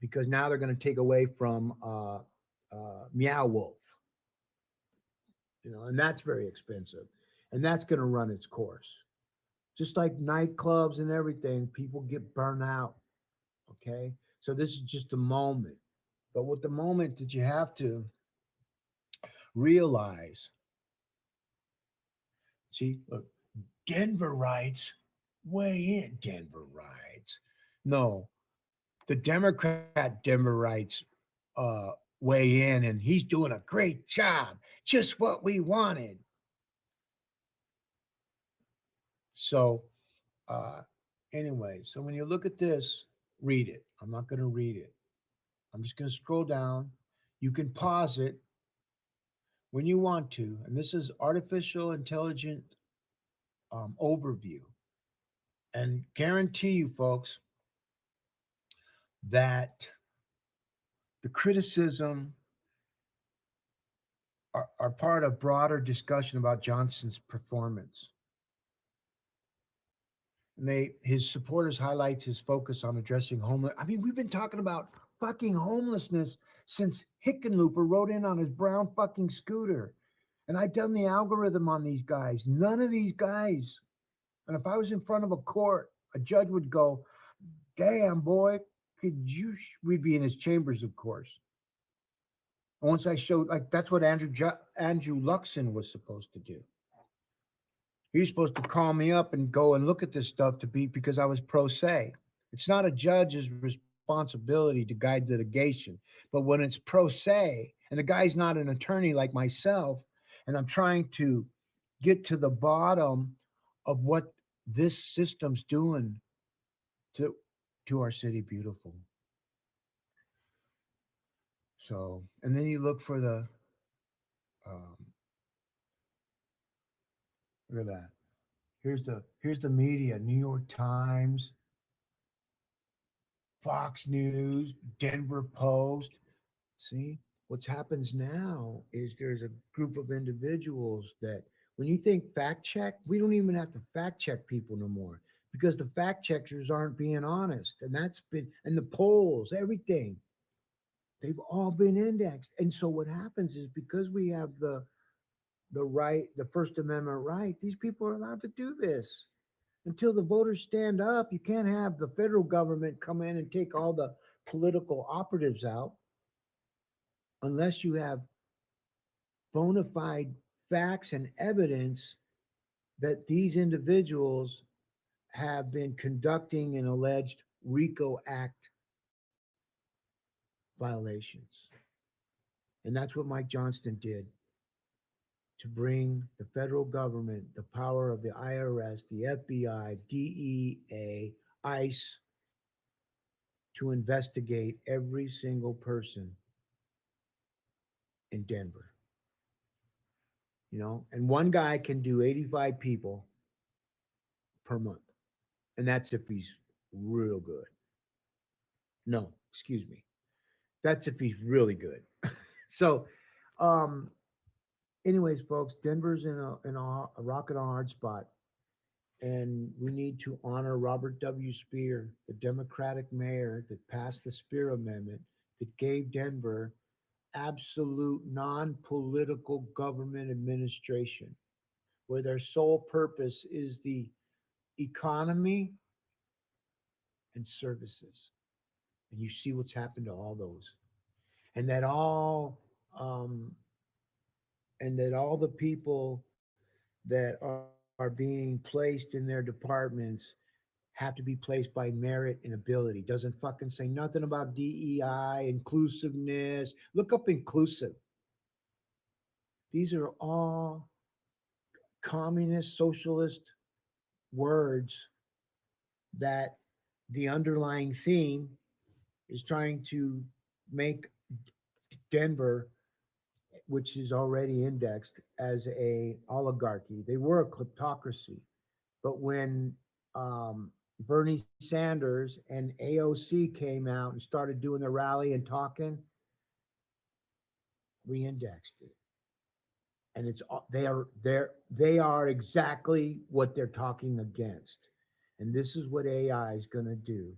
because now they're going to take away from Meow Wolf, and that's very expensive, and that's going to run its course. Just like nightclubs and everything, people get burnt out. Okay, so this is just a moment, but with the moment that you have to realize. See, look, Denver writes, weigh in, Denver writes. No, the Democrat Denver writes weigh in, and he's doing a great job. Just what we wanted. So anyway, so when you look at this, read it. I'm not going to read it. I'm just going to scroll down. You can pause it when you want to. And this is artificial intelligence overview. And guarantee you, folks, that the criticism are part of broader discussion about Johnson's performance. And his supporters highlights his focus on addressing homeless. I mean, we've been talking about fucking homelessness since Hickenlooper rode in on his brown fucking scooter. And I've done the algorithm on these guys. None of these guys. And if I was in front of a court, a judge would go, damn, boy, we'd be in his chambers, of course. And once I showed, like, that's what Andrew Luxon was supposed to do. He's supposed to call me up and go and look at this stuff because I was pro se. It's not a judge's responsibility to guide litigation, but when it's pro se and the guy's not an attorney like myself, and I'm trying to get to the bottom of what this system's doing to our city beautiful. So, and then you look for the look at that. Here's the media: New York Times, Fox News, Denver Post. See, what happens now is there's a group of individuals that, when you think fact check, we don't even have to fact check people no more, because the fact checkers aren't being honest. And that's been, and the polls, everything, they've all been indexed. And so what happens is, because we have the right, the First Amendment right, these people are allowed to do this. Until the voters stand up, you can't have the federal government come in and take all the political operatives out, unless you have bona fide facts and evidence that these individuals have been conducting an alleged RICO Act violations. And that's what Mike Johnston did to bring the federal government, the power of the IRS, the FBI, DEA, ICE, to investigate every single person in Denver. You know, and one guy can do 85 people per month. And that's if he's real good. No, excuse me. That's if he's really good. So, anyways, folks, Denver's in a rock and a hard spot. And we need to honor Robert W. Speer, the Democratic mayor that passed the Speer Amendment that gave Denver absolute non-political government administration, where their sole purpose is the economy and services. And you see what's happened to all those. And that all the people that are being placed in their departments have to be placed by merit and ability. Doesn't fucking say nothing about DEI, inclusiveness. Look up inclusive. These are all communist, socialist words that the underlying theme is trying to make Denver, which is already indexed as a oligarchy. They were a kleptocracy. But when Bernie Sanders and AOC came out and started doing the rally and talking, we indexed it. And they are exactly what they're talking against. And this is what AI is going to do,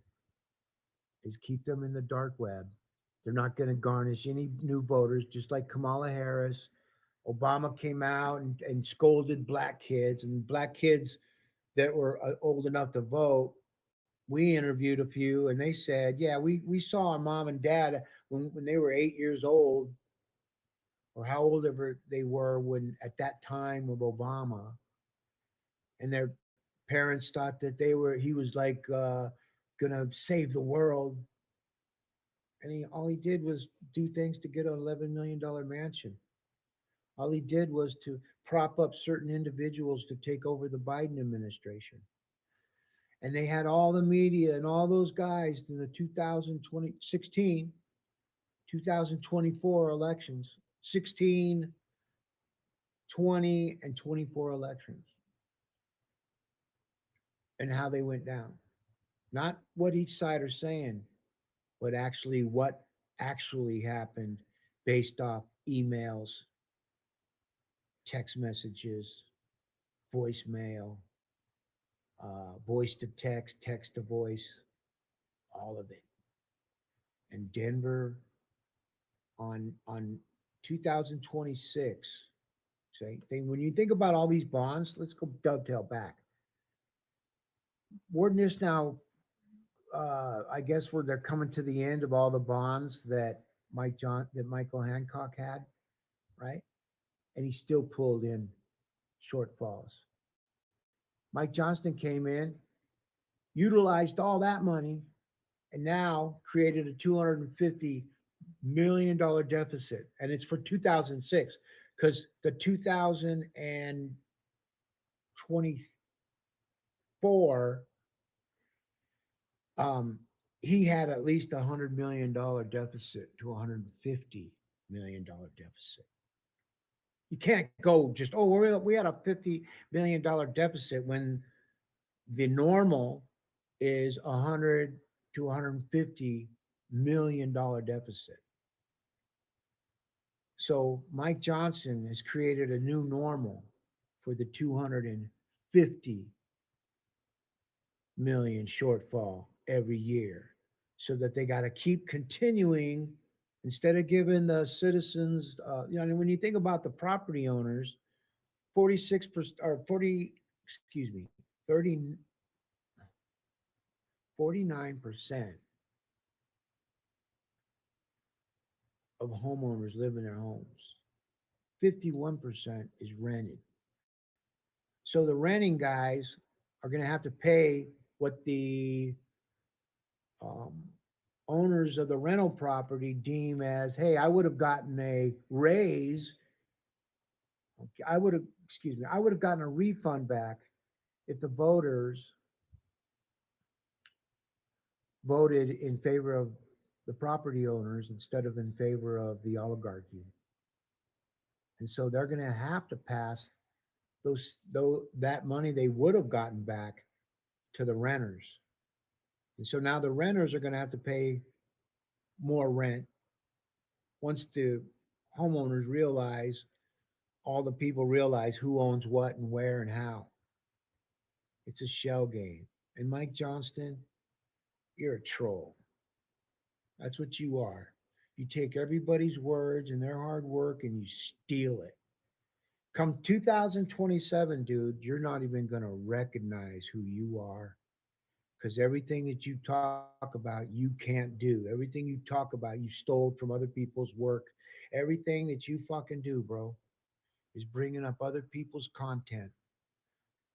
is keep them in the dark web. They're not going to garnish any new voters, just like Kamala Harris. Obama came out and scolded black kids, and black kids that were old enough to vote. We interviewed a few, and they said, yeah, we saw our mom and dad when they were 8 years old, or how old ever they were when at that time of Obama, and their parents thought that he was like gonna save the world, and all he did was do things to get an $11 million mansion. All he did was to prop up certain individuals to take over the Biden administration. And they had all the media and all those guys in the 2016, 2024 elections, 16, 20, and 24 elections, and how they went down. Not what each side are saying, but actually what actually happened based off emails, text messages, voicemail, voice to text, text to voice, all of it. And Denver on 2026, when you think about all these bonds, let's go dovetail back. We're just now, I guess they're coming to the end of all the bonds that Michael Hancock had, right? And he still pulled in shortfalls. Mike Johnston came in, utilized all that money, and now created a $250 million deficit. And it's for 2006, because the 2024, he had at least $100 million deficit to $150 million deficit. You can't go just, we had a $50 million deficit when the normal is $100 to $150 million deficit. So Mike Johnson has created a new normal for the 250 million shortfall every year, so that they got to keep continuing instead of giving the citizens, when you think about the property owners, 49% of homeowners live in their homes. 51% is rented. So the renting guys are going to have to pay what the owners of the rental property deem as, hey, I would have gotten a raise. I would have gotten a refund back if the voters voted in favor of the property owners instead of in favor of the oligarchy. And so they're going to have to pass that money they would have gotten back to the renters. And so now the renters are going to have to pay more rent once the homeowners realize, all the people realize who owns what and where and how. It's a shell game. And Mike Johnston, you're a troll. That's what you are. You take everybody's words and their hard work and you steal it. Come 2027, dude, you're not even going to recognize who you are, because everything that you talk about, you can't do. Everything you talk about, you stole from other people's work. Everything that you fucking do, bro, is bringing up other people's content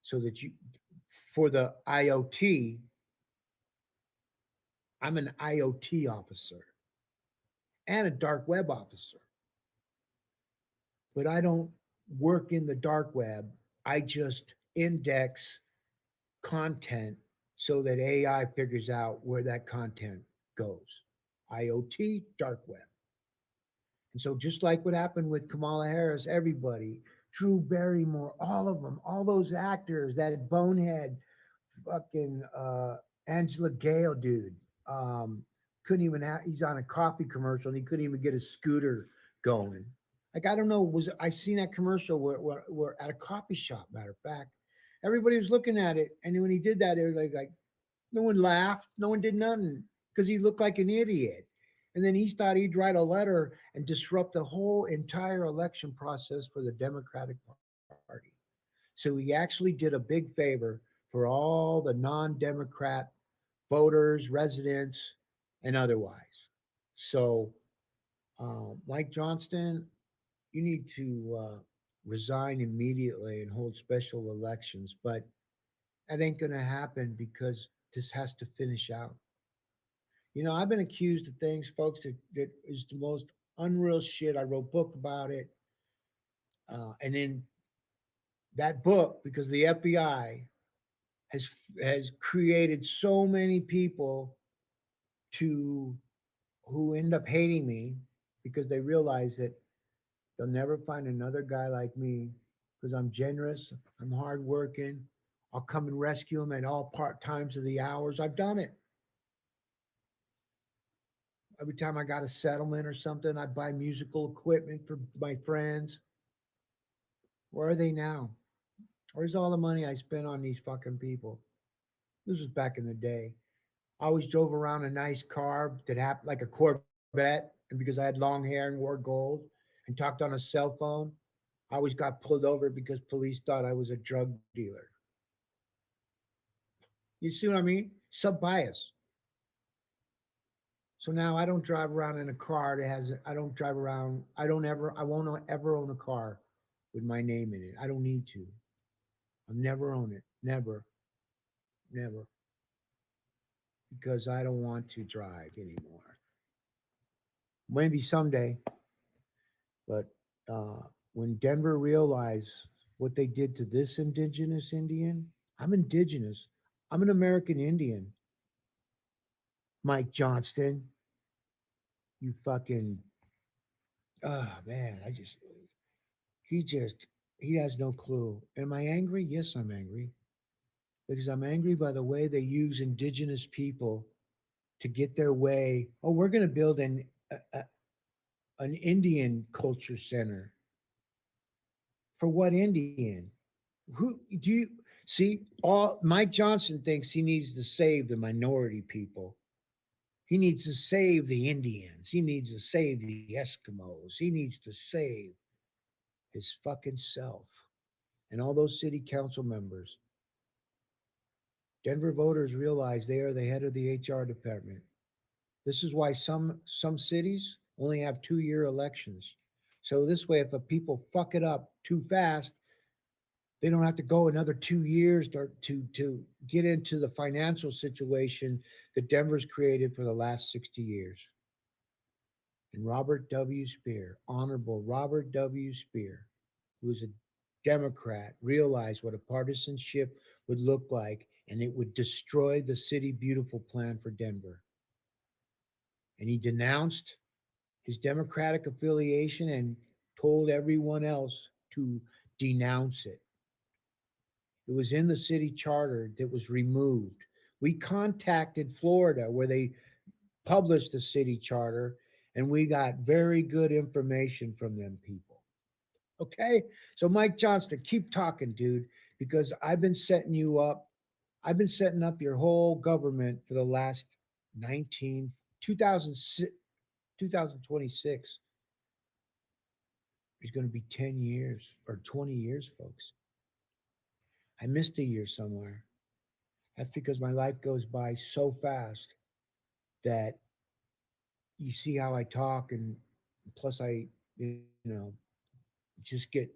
so that you, for the IoT, I'm an IoT officer and a dark web officer. But I don't work in the dark web. I just index content so that AI figures out where that content goes. IoT, dark web. And so just like what happened with Kamala Harris, everybody, Drew Barrymore, all of them, all those actors, that bonehead fucking Angela Gale dude, couldn't even he's on a coffee commercial and he couldn't even get a scooter going. Like, I don't know, I seen that commercial where at a coffee shop, matter of fact. Everybody was looking at it, and when he did that, it was like no one laughed, no one did nothing, because he looked like an idiot. And then he thought he'd write a letter and disrupt the whole entire election process for the Democratic Party. So he actually did a big favor for all the non-Democrat voters, residents, and otherwise. So, Mike Johnston, you need to resign immediately and hold special elections, but that ain't going to happen because this has to finish out. You know, I've been accused of things, folks, that is the most unreal shit. I wrote a book about it. And then that book, because the FBI has created so many people who end up hating me because they realize that they'll never find another guy like me, because I'm generous, I'm hardworking. I'll come and rescue them at all times of the hours. I've done it. Every time I got a settlement or something, I buy musical equipment for my friends. Where are they now? Where's all the money I spent on these fucking people? This was back in the day. I always drove around a nice car that happened like a Corvette, and because I had long hair and wore gold and talked on a cell phone, I always got pulled over because police thought I was a drug dealer. You see what I mean? Sub-bias. So now I don't drive around in a car that has, I won't ever own a car with my name in it. I don't need to. I'll never own it. Never. Never. Because I don't want to drive anymore. Maybe someday. But when Denver realized what they did to this indigenous Indian, I'm indigenous. I'm an American Indian. Mike Johnston, you fucking, oh man, he has no clue. Am I angry? Yes, I'm angry. Because I'm angry by the way they use indigenous people to get their way. Oh, we're going to build an Indian culture center. For what Indian? Who do you see? Mike Johnson thinks he needs to save the minority people. He needs to save the Indians. He needs to save the Eskimos. He needs to save his fucking self and all those city council members. Denver voters realize they are the head of the HR department. This is why some cities only have 2-year elections. So this way, if the people fuck it up too fast, they don't have to go another 2 years to get into the financial situation that Denver's created for the last 60 years. And Robert W. Speer, Honorable Robert W. Speer, who was a Democrat, realized what a partisanship would look like, and it would destroy the city beautiful plan for Denver. And he denounced his Democratic affiliation and told everyone else to denounce it. It was in the city charter that was removed. We contacted Florida where they published the city charter, and we got very good information from them people. Okay? So Mike Johnston, keep talking, dude, because I've been setting you up. I've been setting up your whole government for the last 2026 is going to be 10 years or 20 years, folks. I missed a year somewhere. That's because my life goes by so fast that you see how I talk, and plus I, just get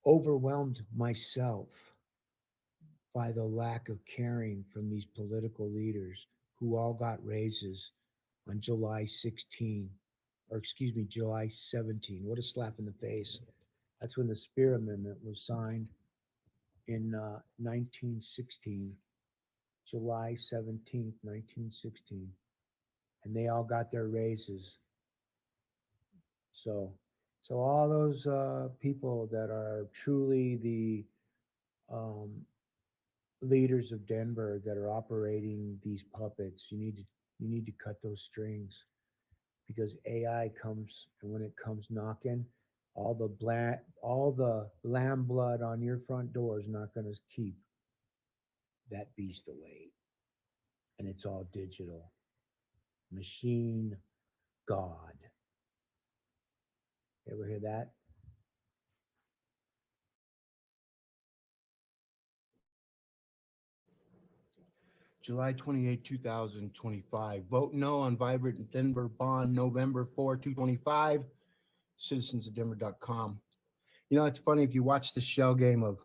overwhelmed myself by the lack of caring from these political leaders who all got raises on July 16, or excuse me, July 17. What a slap in the face. That's when the Speer Amendment was signed in 1916, July 17th, 1916. And they all got their raises. So all those people that are truly the leaders of Denver that are operating these puppets, you need to cut those strings, because AI comes, and when it comes knocking, all the lamb blood on your front door is not going to keep that beast away. And it's all digital. Machine God. Ever hear that? July 28, 2025. Vote no on Vibrant Denver Bond, November 4, 2025. Citizensofdenver.com. You know, it's funny, if you watch the shell game of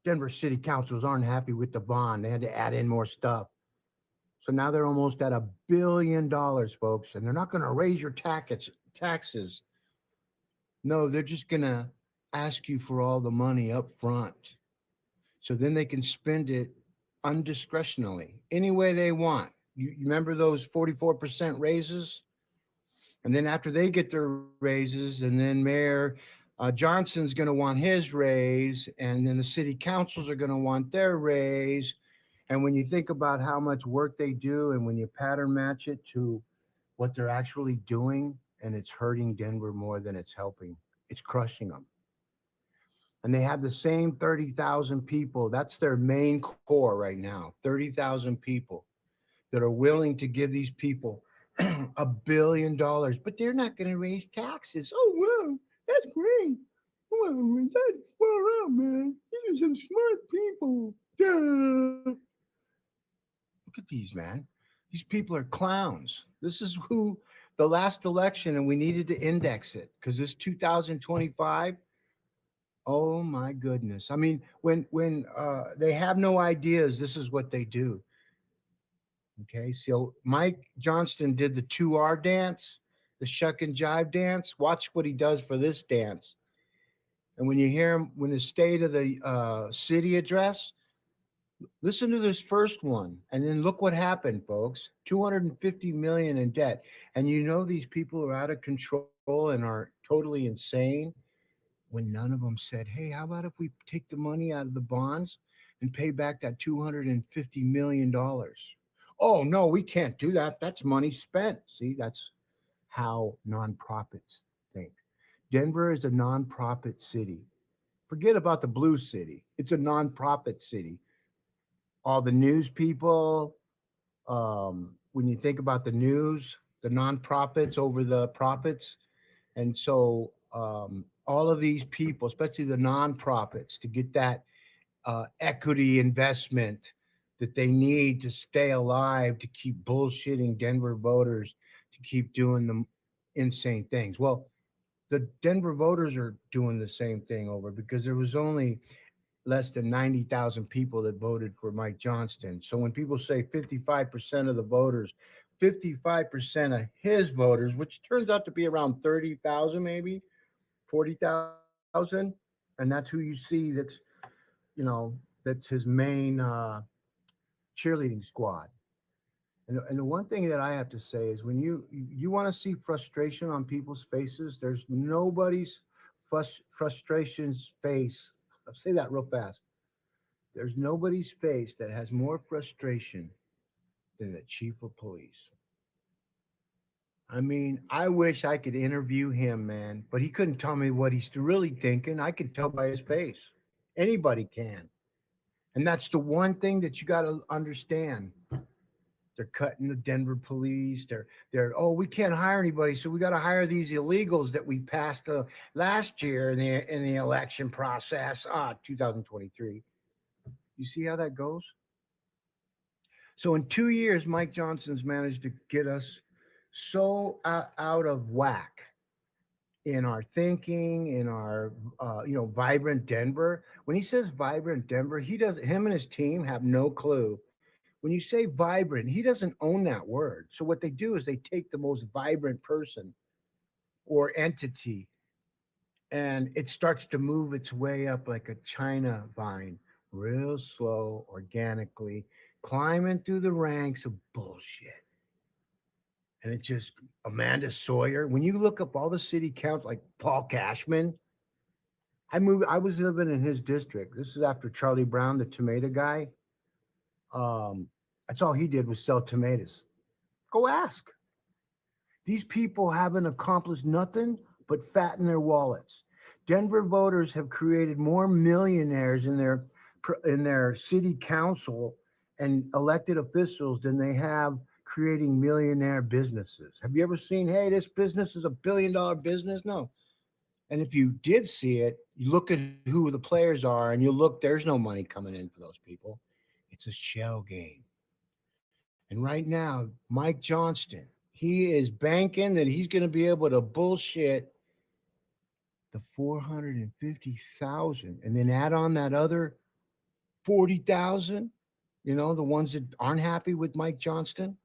Denver City Councils aren't happy with the bond. They had to add in more stuff. So now they're almost at $1 billion, folks, and they're not going to raise your taxes. No, they're just going to ask you for all the money up front. So then they can spend it undiscretionally, any way they want. You remember those 44% raises? And then after they get their raises, and then Mayor Johnson's going to want his raise, and then the city councils are going to want their raise. And when you think about how much work they do, and when you pattern match it to what they're actually doing, and it's hurting Denver more than it's helping, it's crushing them. And they have the same 30,000 people. That's their main core right now, 30,000 people that are willing to give these people $1 billion, but they're not going to raise taxes. Oh, wow, that's great. Well, that's far out, man. These are some smart people. Duh. Look at these, man. These people are clowns. This is who the last election, and we needed to index it, because this 2025, oh my goodness. I mean, when they have no ideas, this is what they do. Okay, so Mike Johnston did the 2R dance, the shuck and jive dance. Watch what he does for this dance. And when you hear him, when the state of the city address, listen to this first one, and then look what happened, folks. 250 million in debt. And you know these people are out of control and are totally insane, when none of them said, hey, how about if we take the money out of the bonds and pay back that $250 million? Oh, no, we can't do that. That's money spent. See, that's how nonprofits think. Denver is a nonprofit city. Forget about the blue city. It's a nonprofit city. All the news people, when you think about the news, the nonprofits over the profits. And so all of these people, especially the nonprofits, to get that equity investment that they need to stay alive, to keep bullshitting Denver voters, to keep doing the insane things. Well, The Denver voters are doing the same thing over because there was only less than 90,000 people that voted for Mike Johnston. So when people say 55% of the voters, 55% of his voters, which turns out to be around 30,000, maybe 40,000, and that's who you see. That's his main cheerleading squad. And the one thing that I have to say is when you want to see frustration on people's faces, there's nobody's frustration's face. I'll say that real fast. There's nobody's face that has more frustration than the chief of police. I mean, I wish I could interview him, man, but he couldn't tell me what he's really thinking. I could tell by his face. Anybody can. And that's the one thing that you got to understand. They're cutting the Denver police. They're we can't hire anybody, so we got to hire these illegals that we passed last year in the election process, 2023. You see how that goes? So in 2 years, Mike Johnson's managed to get us so out of whack in our thinking, in our vibrant Denver. When he says vibrant Denver, him and his team have no clue. When you say vibrant, he doesn't own that word. So what they do is they take the most vibrant person or entity, and it starts to move its way up like a China vine, real slow, organically, climbing through the ranks of bullshit. And it just, Amanda Sawyer, when you look up all the city council, like Paul Cashman, I was living in his district. This is after Charlie Brown, the tomato guy. That's all he did was sell tomatoes. Go ask. These people haven't accomplished nothing but fatten their wallets. Denver voters have created more millionaires in their city council and elected officials than they have creating millionaire businesses. Have you ever seen, hey, this business is $1 billion business? No. And if you did see it, you look at who the players are and you look, there's no money coming in for those people. It's a shell game. And right now, Mike Johnston, he is banking that he's going to be able to bullshit the 450,000 and then add on that other 40,000, the ones that aren't happy with Mike Johnston.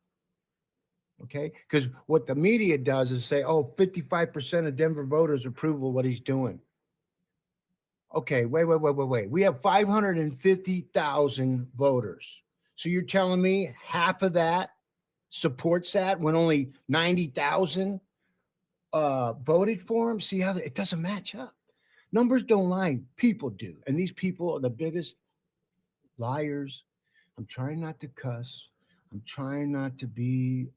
Okay? Because what the media does is say, 55% of Denver voters approve of what he's doing. Okay, wait. We have 550,000 voters. So you're telling me half of that supports that when only 90,000 voted for him? See how it doesn't match up. Numbers don't lie. People do. And these people are the biggest liars. I'm trying not to cuss. I'm trying not to be,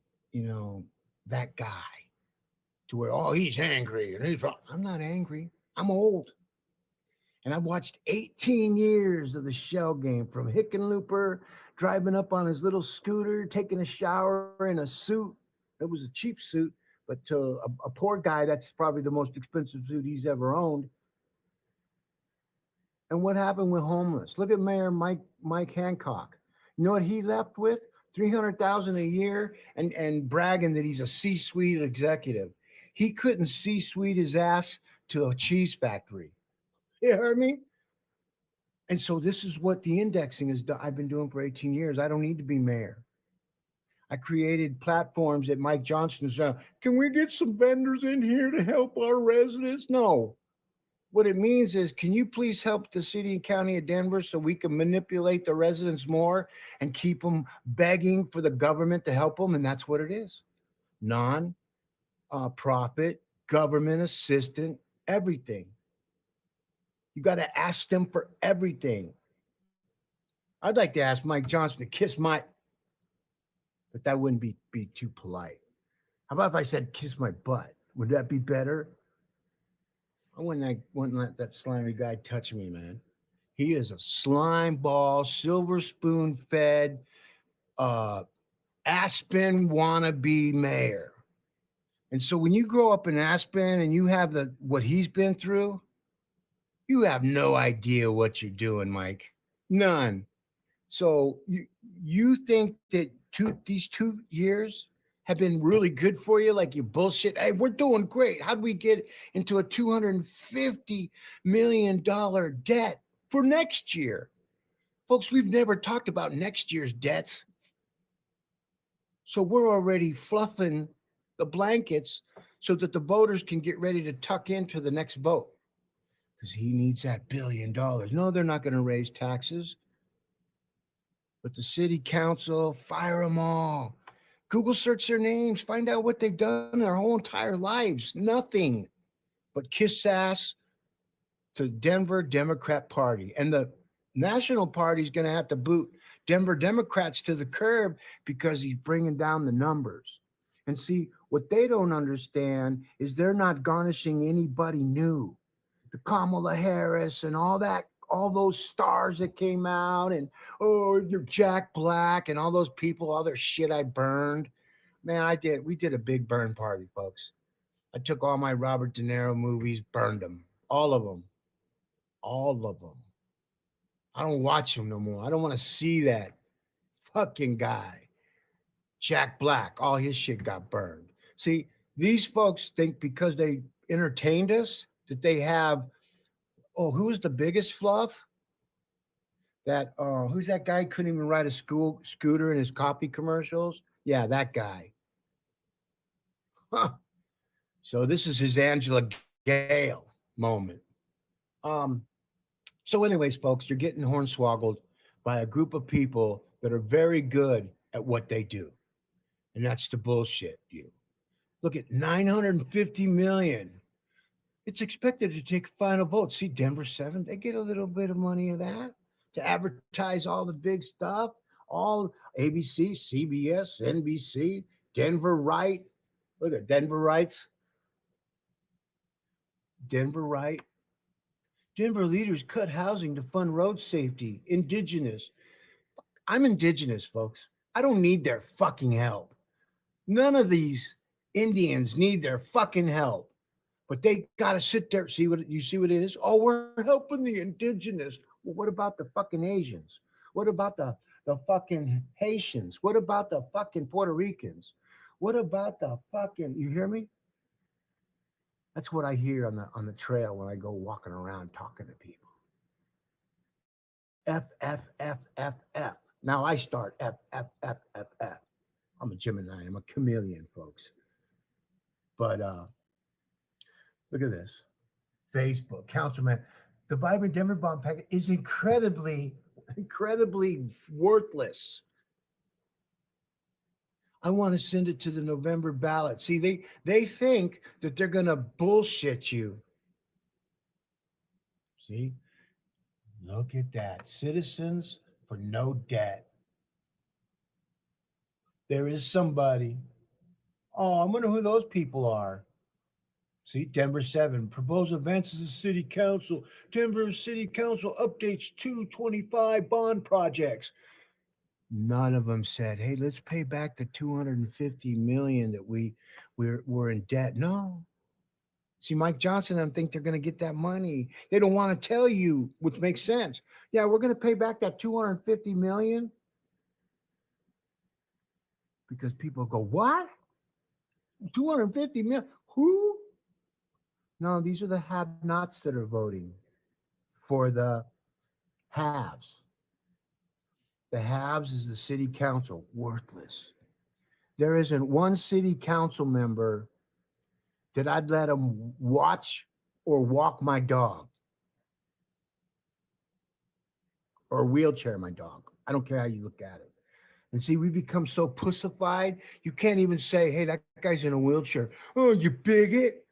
that guy to where, he's angry. And I'm not angry. I'm old. And I've watched 18 years of the shell game from Hickenlooper, driving up on his little scooter, taking a shower in a suit. It was a cheap suit, but to a poor guy, that's probably the most expensive suit he's ever owned. And what happened with homeless? Look at Mayor Mike Hancock. You know what he left with? $300,000 a year and bragging that he's a C-suite executive. He couldn't C-suite his ass to a cheese factory. You heard me? And so this is what the indexing is. I've been doing for 18 years. I don't need to be mayor. I created platforms that Mike Johnston said, can we get some vendors in here to help our residents? No. What it means is, can you please help the city and county of Denver so we can manipulate the residents more and keep them begging for the government to help them? And that's what it is. Non-profit, government assistant, everything. You got to ask them for everything. I'd like to ask Mike Johnston to kiss my, but that wouldn't be too polite. How about if I said kiss my butt? Would that be better? I wouldn't let that slimy guy touch me, man. He is a slime ball, silver spoon fed, Aspen wannabe mayor. And so when you grow up in Aspen and you have what he's been through, you have no idea what you're doing, Mike. None. So you think that these 2 years have been really good for you, like you bullshit. Hey, we're doing great. How'd we get into a $250 million debt for next year? Folks, we've never talked about next year's debts. So we're already fluffing the blankets so that the voters can get ready to tuck into the next vote. Because he needs that $1 billion. No, they're not going to raise taxes. But the city council, fire them all. Google search their names, find out what they've done their whole entire lives. Nothing but kiss ass to Denver Democrat Party. And the National Party is going to have to boot Denver Democrats to the curb because he's bringing down the numbers. And see, what they don't understand is they're not garnishing anybody new. The Kamala Harris and all that, all those stars that came out, and you're Jack Black and all those people, all their shit I burned. Man, we did a big burn party, folks. I took all my Robert De Niro movies, burned them. All of them. All of them. I don't watch them no more. I don't want to see that fucking guy. Jack Black, all his shit got burned. See, these folks think because they entertained us that they have, who's the biggest fluff? Who's that guy who couldn't even ride a scooter in his coffee commercials? Yeah, that guy. Huh. So this is his Angela Gale moment. So anyways, folks, you're getting hornswoggled by a group of people that are very good at what they do. And that's the bullshit you. Look at 950 million. It's expected to take final vote. See, Denver 7, they get a little bit of money of that to advertise all the big stuff. All ABC, CBS, NBC, Denver Right. Look at Denver Rights. Denver Right. Denver leaders cut housing to fund road safety. Indigenous. I'm indigenous, folks. I don't need their fucking help. None of these Indians need their fucking help. But they got to sit there. See what it is? Oh, we're helping the indigenous. Well, what about the fucking Asians? What about the fucking Haitians? What about the fucking Puerto Ricans? What about the fucking, you hear me? That's what I hear on the trail when I go walking around talking to people. F, F, F, F, F. Now I start F, F, F, F, F. I'm a Gemini. I'm a chameleon, folks. But look at this. Facebook, Councilman. The Vibrant Denver Bond package is incredibly worthless. I want to send it to the November ballot. See, they think that they're going to bullshit you. See? Look at that. Citizens for no debt. There is somebody. Oh, I wonder who those people are. See, Denver 7, propose events as a city council. Denver City Council updates 225 bond projects. None of them said, hey, let's pay back the $250 million that we're in debt. No. See, Mike Johnson, I think they're going to get that money. They don't want to tell you, which makes sense. Yeah, we're going to pay back that $250 million. Because people go, what? 250 million? Who? No, these are the have-nots that are voting for the haves. The haves is the city council, worthless. There isn't one city council member that I'd let them watch or walk my dog or wheelchair my dog. I don't care how you look at it. And see, we become so pussified, you can't even say, hey, that guy's in a wheelchair. Oh, you bigot.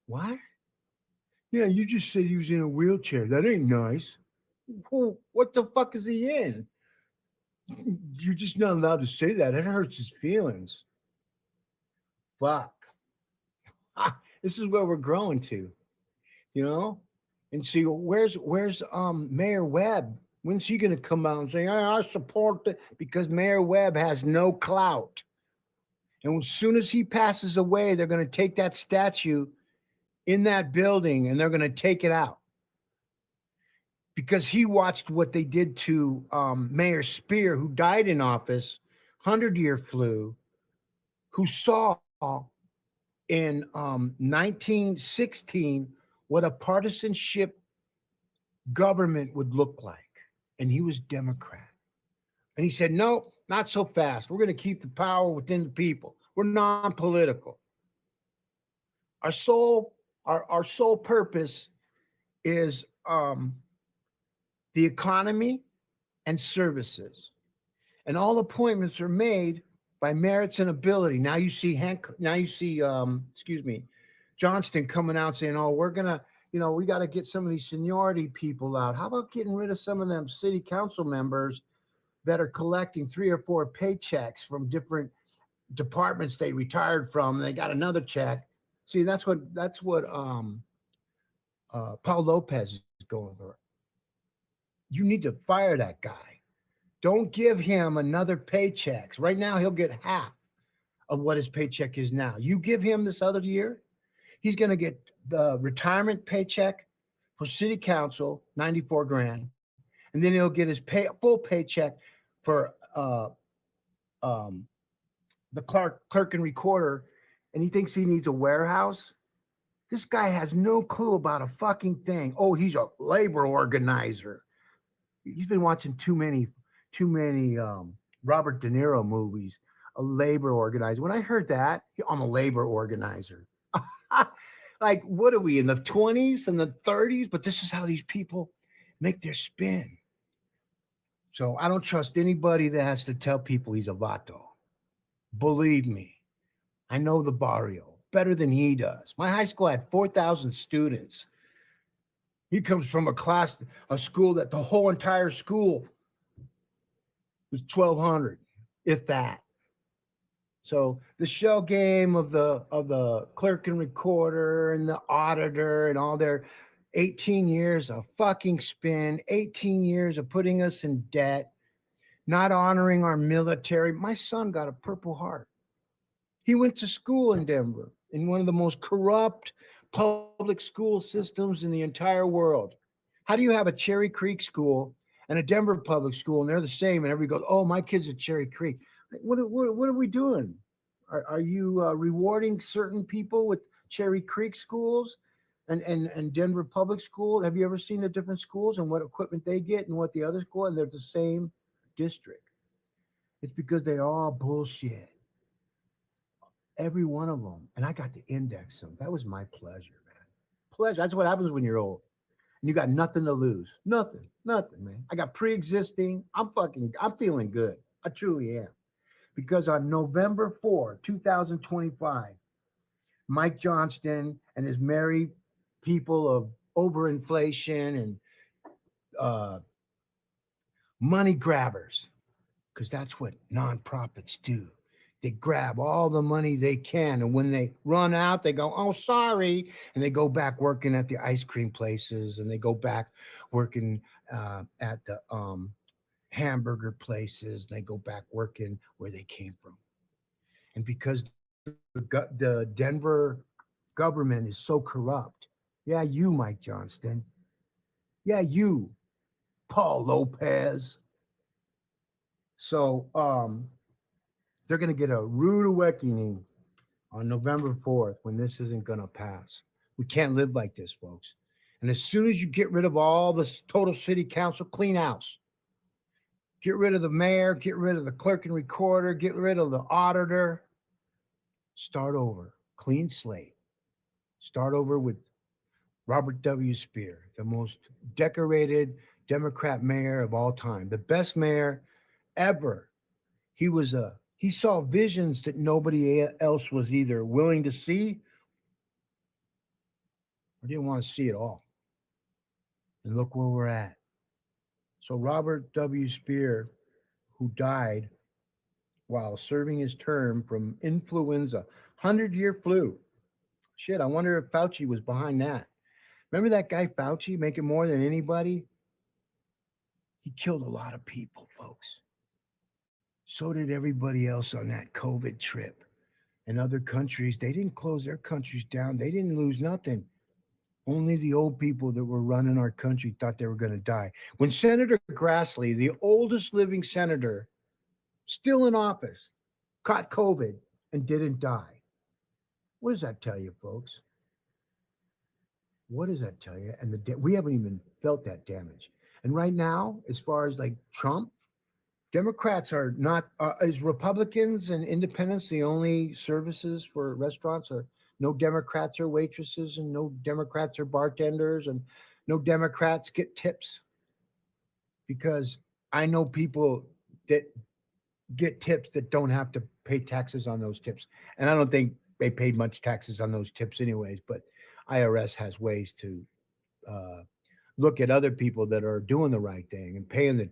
What? Yeah, you just said he was in a wheelchair. That ain't nice. Well, what the fuck is he in? You're just not allowed to say that. It hurts his feelings. Fuck. This is where we're growing to, you know? And see, where's Mayor Webb? When's he going to come out and say, I support it? Because Mayor Webb has no clout. And as soon as he passes away, they're going to take that statue in that building and they're going to take it out. Because he watched what they did to Mayor Spear, who died in office, 100-year flu, who saw in 1916 what a partisanship government would look like. And he was Democrat. And he said, no, not so fast. We're going to keep the power within the people. We're non-political. Our sole purpose is the economy and services. And all appointments are made by merits and ability. Now you see Johnston coming out saying, oh, we're going to, we got to get some of these seniority people out. How about getting rid of some of them city council members that are collecting 3 or 4 paychecks from different departments they retired from? They got another check. See, that's what Paul Lopez is going for. You need to fire that guy. Don't give him another paycheck. Right now, he'll get half of what his paycheck is now. You give him this other year, he's going to get the retirement paycheck for city council, 94 grand. And then he'll get his full paycheck for the clerk and recorder. And he thinks he needs a warehouse. This guy has no clue about a fucking thing. Oh, he's a labor organizer. He's been watching too many Robert De Niro movies. A labor organizer. When I heard that, I'm a labor organizer. Like, what are we in the 20s and the 30s? But this is how these people make their spin. So I don't trust anybody that has to tell people he's a vato. Believe me, I know the barrio better than he does. My high school had 4,000 students. He comes from a school that the whole entire school was 1,200, if that. So the shell game of the clerk and recorder and the auditor and all their 18 years of fucking spin, 18 years of putting us in debt, not honoring our military. My son got a Purple Heart. He went to school in Denver in one of the most corrupt public school systems in the entire world. How do you have a Cherry Creek school and a Denver public school and they're the same and everybody goes, oh, my kid's at Cherry Creek? What are we doing? Are you rewarding certain people with Cherry Creek schools and Denver public school? Have you ever seen the different schools and what equipment they get and what the other school, and they're the same district? It's because they're all bullshit. Every one of them. And I got to index them. That was my pleasure, man. Pleasure. That's what happens when you're old. And you got nothing to lose. Nothing, man. I got pre-existing. I'm feeling good. I truly am. Because on November 4, 2025, Mike Johnston and his merry people of overinflation and money grabbers, because that's what nonprofits do. They grab all the money they can, and when they run out, they go, oh, sorry, and they go back working at the ice cream places, and they go back working at the hamburger places. They go back working where they came from. And because the Denver government is so corrupt, yeah, you, Mike Johnston, yeah, you, Paul Lopez. So they're going to get a rude awakening on November 4th when this isn't going to pass. We can't live like this, folks. And as soon as you get rid of all this total city council, clean house. Get rid of the mayor, get rid of the clerk and recorder, get rid of the auditor. Start over, clean slate. Start over with Robert W. Speer, the most decorated Democrat mayor of all time, the best mayor ever. He saw visions that nobody else was either willing to see or didn't want to see at all. And look where we're at. So Robert W. Speer, who died while serving his term from influenza, 100-year flu. Shit, I wonder if Fauci was behind that. Remember that guy Fauci making more than anybody? He killed a lot of people, folks. So did everybody else on that COVID trip. In other countries, they didn't close their countries down. They didn't lose nothing. Only the old people that were running our country thought they were going to die. When Senator Grassley, the oldest living senator, still in office, caught COVID and didn't die. What does that tell you, folks? What does that tell you? And we haven't even felt that damage. And right now, as far as like Trump, Democrats are not, is Republicans and independents the only services for restaurants? Or no Democrats are waitresses, and no Democrats are bartenders, and no Democrats get tips? Because I know people that get tips that don't have to pay taxes on those tips. And I don't think they paid much taxes on those tips anyways, but IRS has ways to look at other people that are doing the right thing and paying the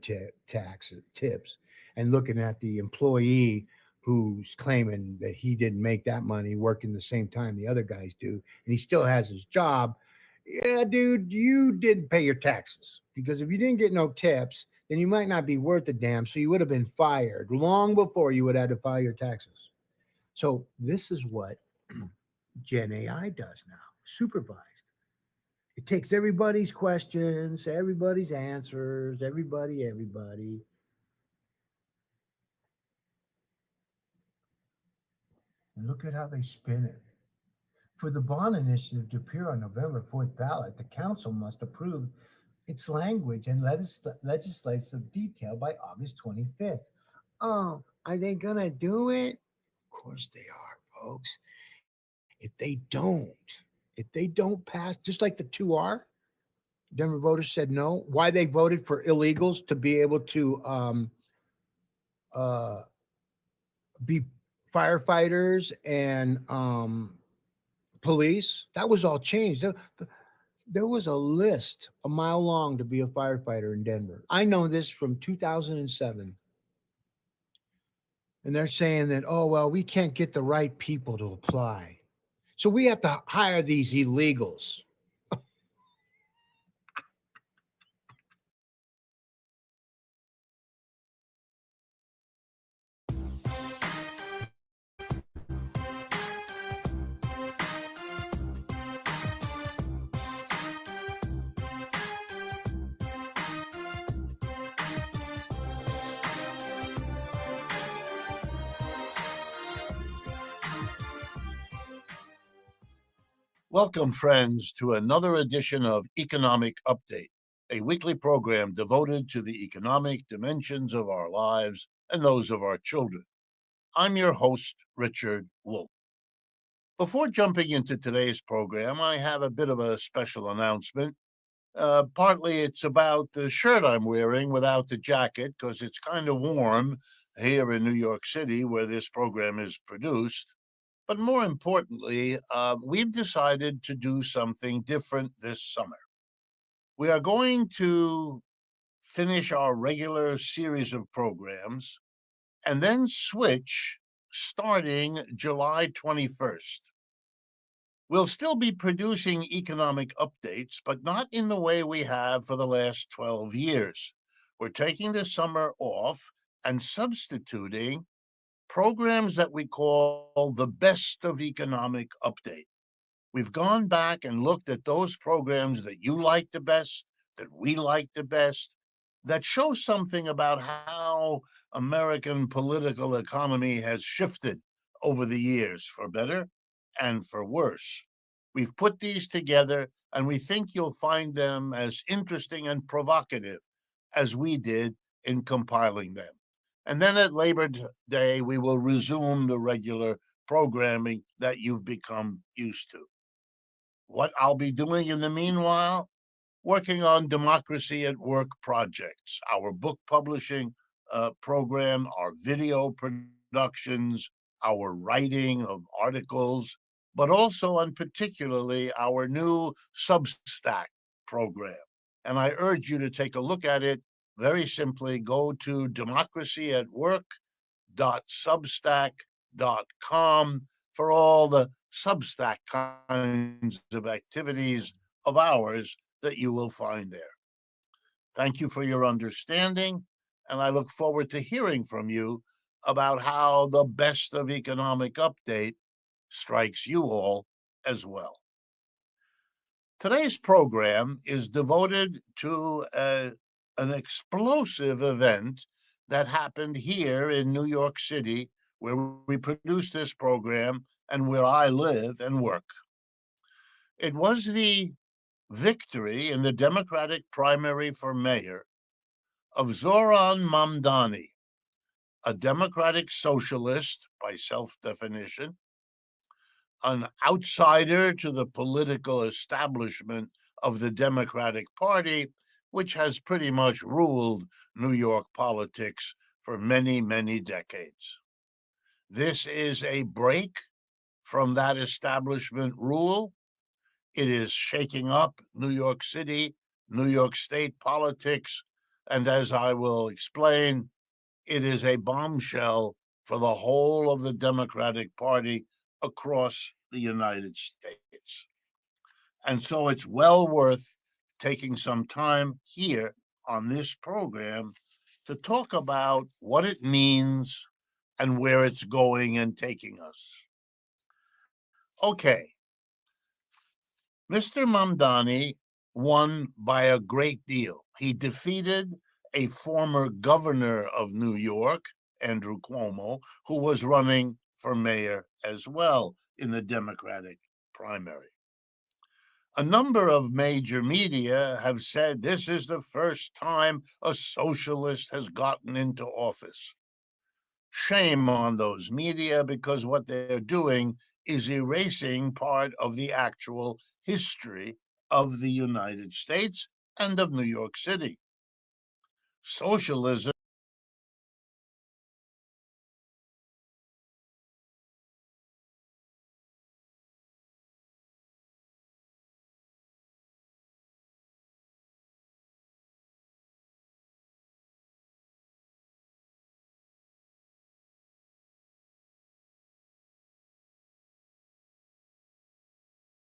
tips, and looking at the employee who's claiming that he didn't make that money working the same time the other guys do, and he still has his job. Yeah, dude, you didn't pay your taxes, because if you didn't get no tips, then you might not be worth a damn. So you would have been fired long before you would have had to file your taxes. So this is what Gen AI does now, supervised. It takes everybody's questions, everybody's answers, everybody. And look at how they spin it. For the bond initiative to appear on November 4th ballot, the council must approve its language and legislative detail by August 25th. Oh, are they going to do it? Of course they are, folks. If they don't pass, just like the 2R, Denver voters said no. Why they voted for illegals to be able to be firefighters and police, that was all changed. There was a list a mile long to be a firefighter in Denver. I know this from 2007. And they're saying that, oh, well, we can't get the right people to apply, so we have to hire these illegals. Welcome, friends, to another edition of Economic Update, a weekly program devoted to the economic dimensions of our lives and those of our children. I'm your host, Richard Wolff. Before jumping into today's program, I have a bit of a special announcement. Partly it's about the shirt I'm wearing without the jacket, because it's kind of warm here in New York City where this program is produced. But more importantly, we've decided to do something different this summer. We are going to finish our regular series of programs and then switch starting July 21st. We'll still be producing economic updates, but not in the way we have for the last 12 years. We're taking the summer off and substituting programs that we call the Best of Economic Update. We've gone back and looked at those programs that you like the best, that we like the best, that show something about how American political economy has shifted over the years, for better and for worse. We've put these together, and we think you'll find them as interesting and provocative as we did in compiling them. And then at Labor Day, we will resume the regular programming that you've become used to. What I'll be doing in the meanwhile, working on Democracy at Work projects, our book publishing program, our video productions, our writing of articles, but also and particularly our new Substack program. And I urge you to take a look at it. Very simply, go to democracyatwork.substack.com for all the Substack kinds of activities of ours that you will find there. Thank you for your understanding, and I look forward to hearing from you about how the Best of Economic Update strikes you all as well. Today's program is devoted to an explosive event that happened here in New York City where we produce this program and where I live and work. It was the victory in the Democratic primary for mayor of Zoran Mamdani, a Democratic socialist by self-definition, an outsider to the political establishment of the Democratic Party, which has pretty much ruled New York politics for many, many decades. This is a break from that establishment rule. It is shaking up New York City, New York State politics, and as I will explain, it is a bombshell for the whole of the Democratic Party across the United States. And so it's well worth taking some time here on this program to talk about what it means and where it's going and taking us. Okay. Mr. Mamdani won by a great deal. He defeated a former governor of New York, Andrew Cuomo, who was running for mayor as well in the Democratic primary. A number of major media have said this is the first time a socialist has gotten into office. Shame on those media, because what they're doing is erasing part of the actual history of the United States and of New York City. Socialism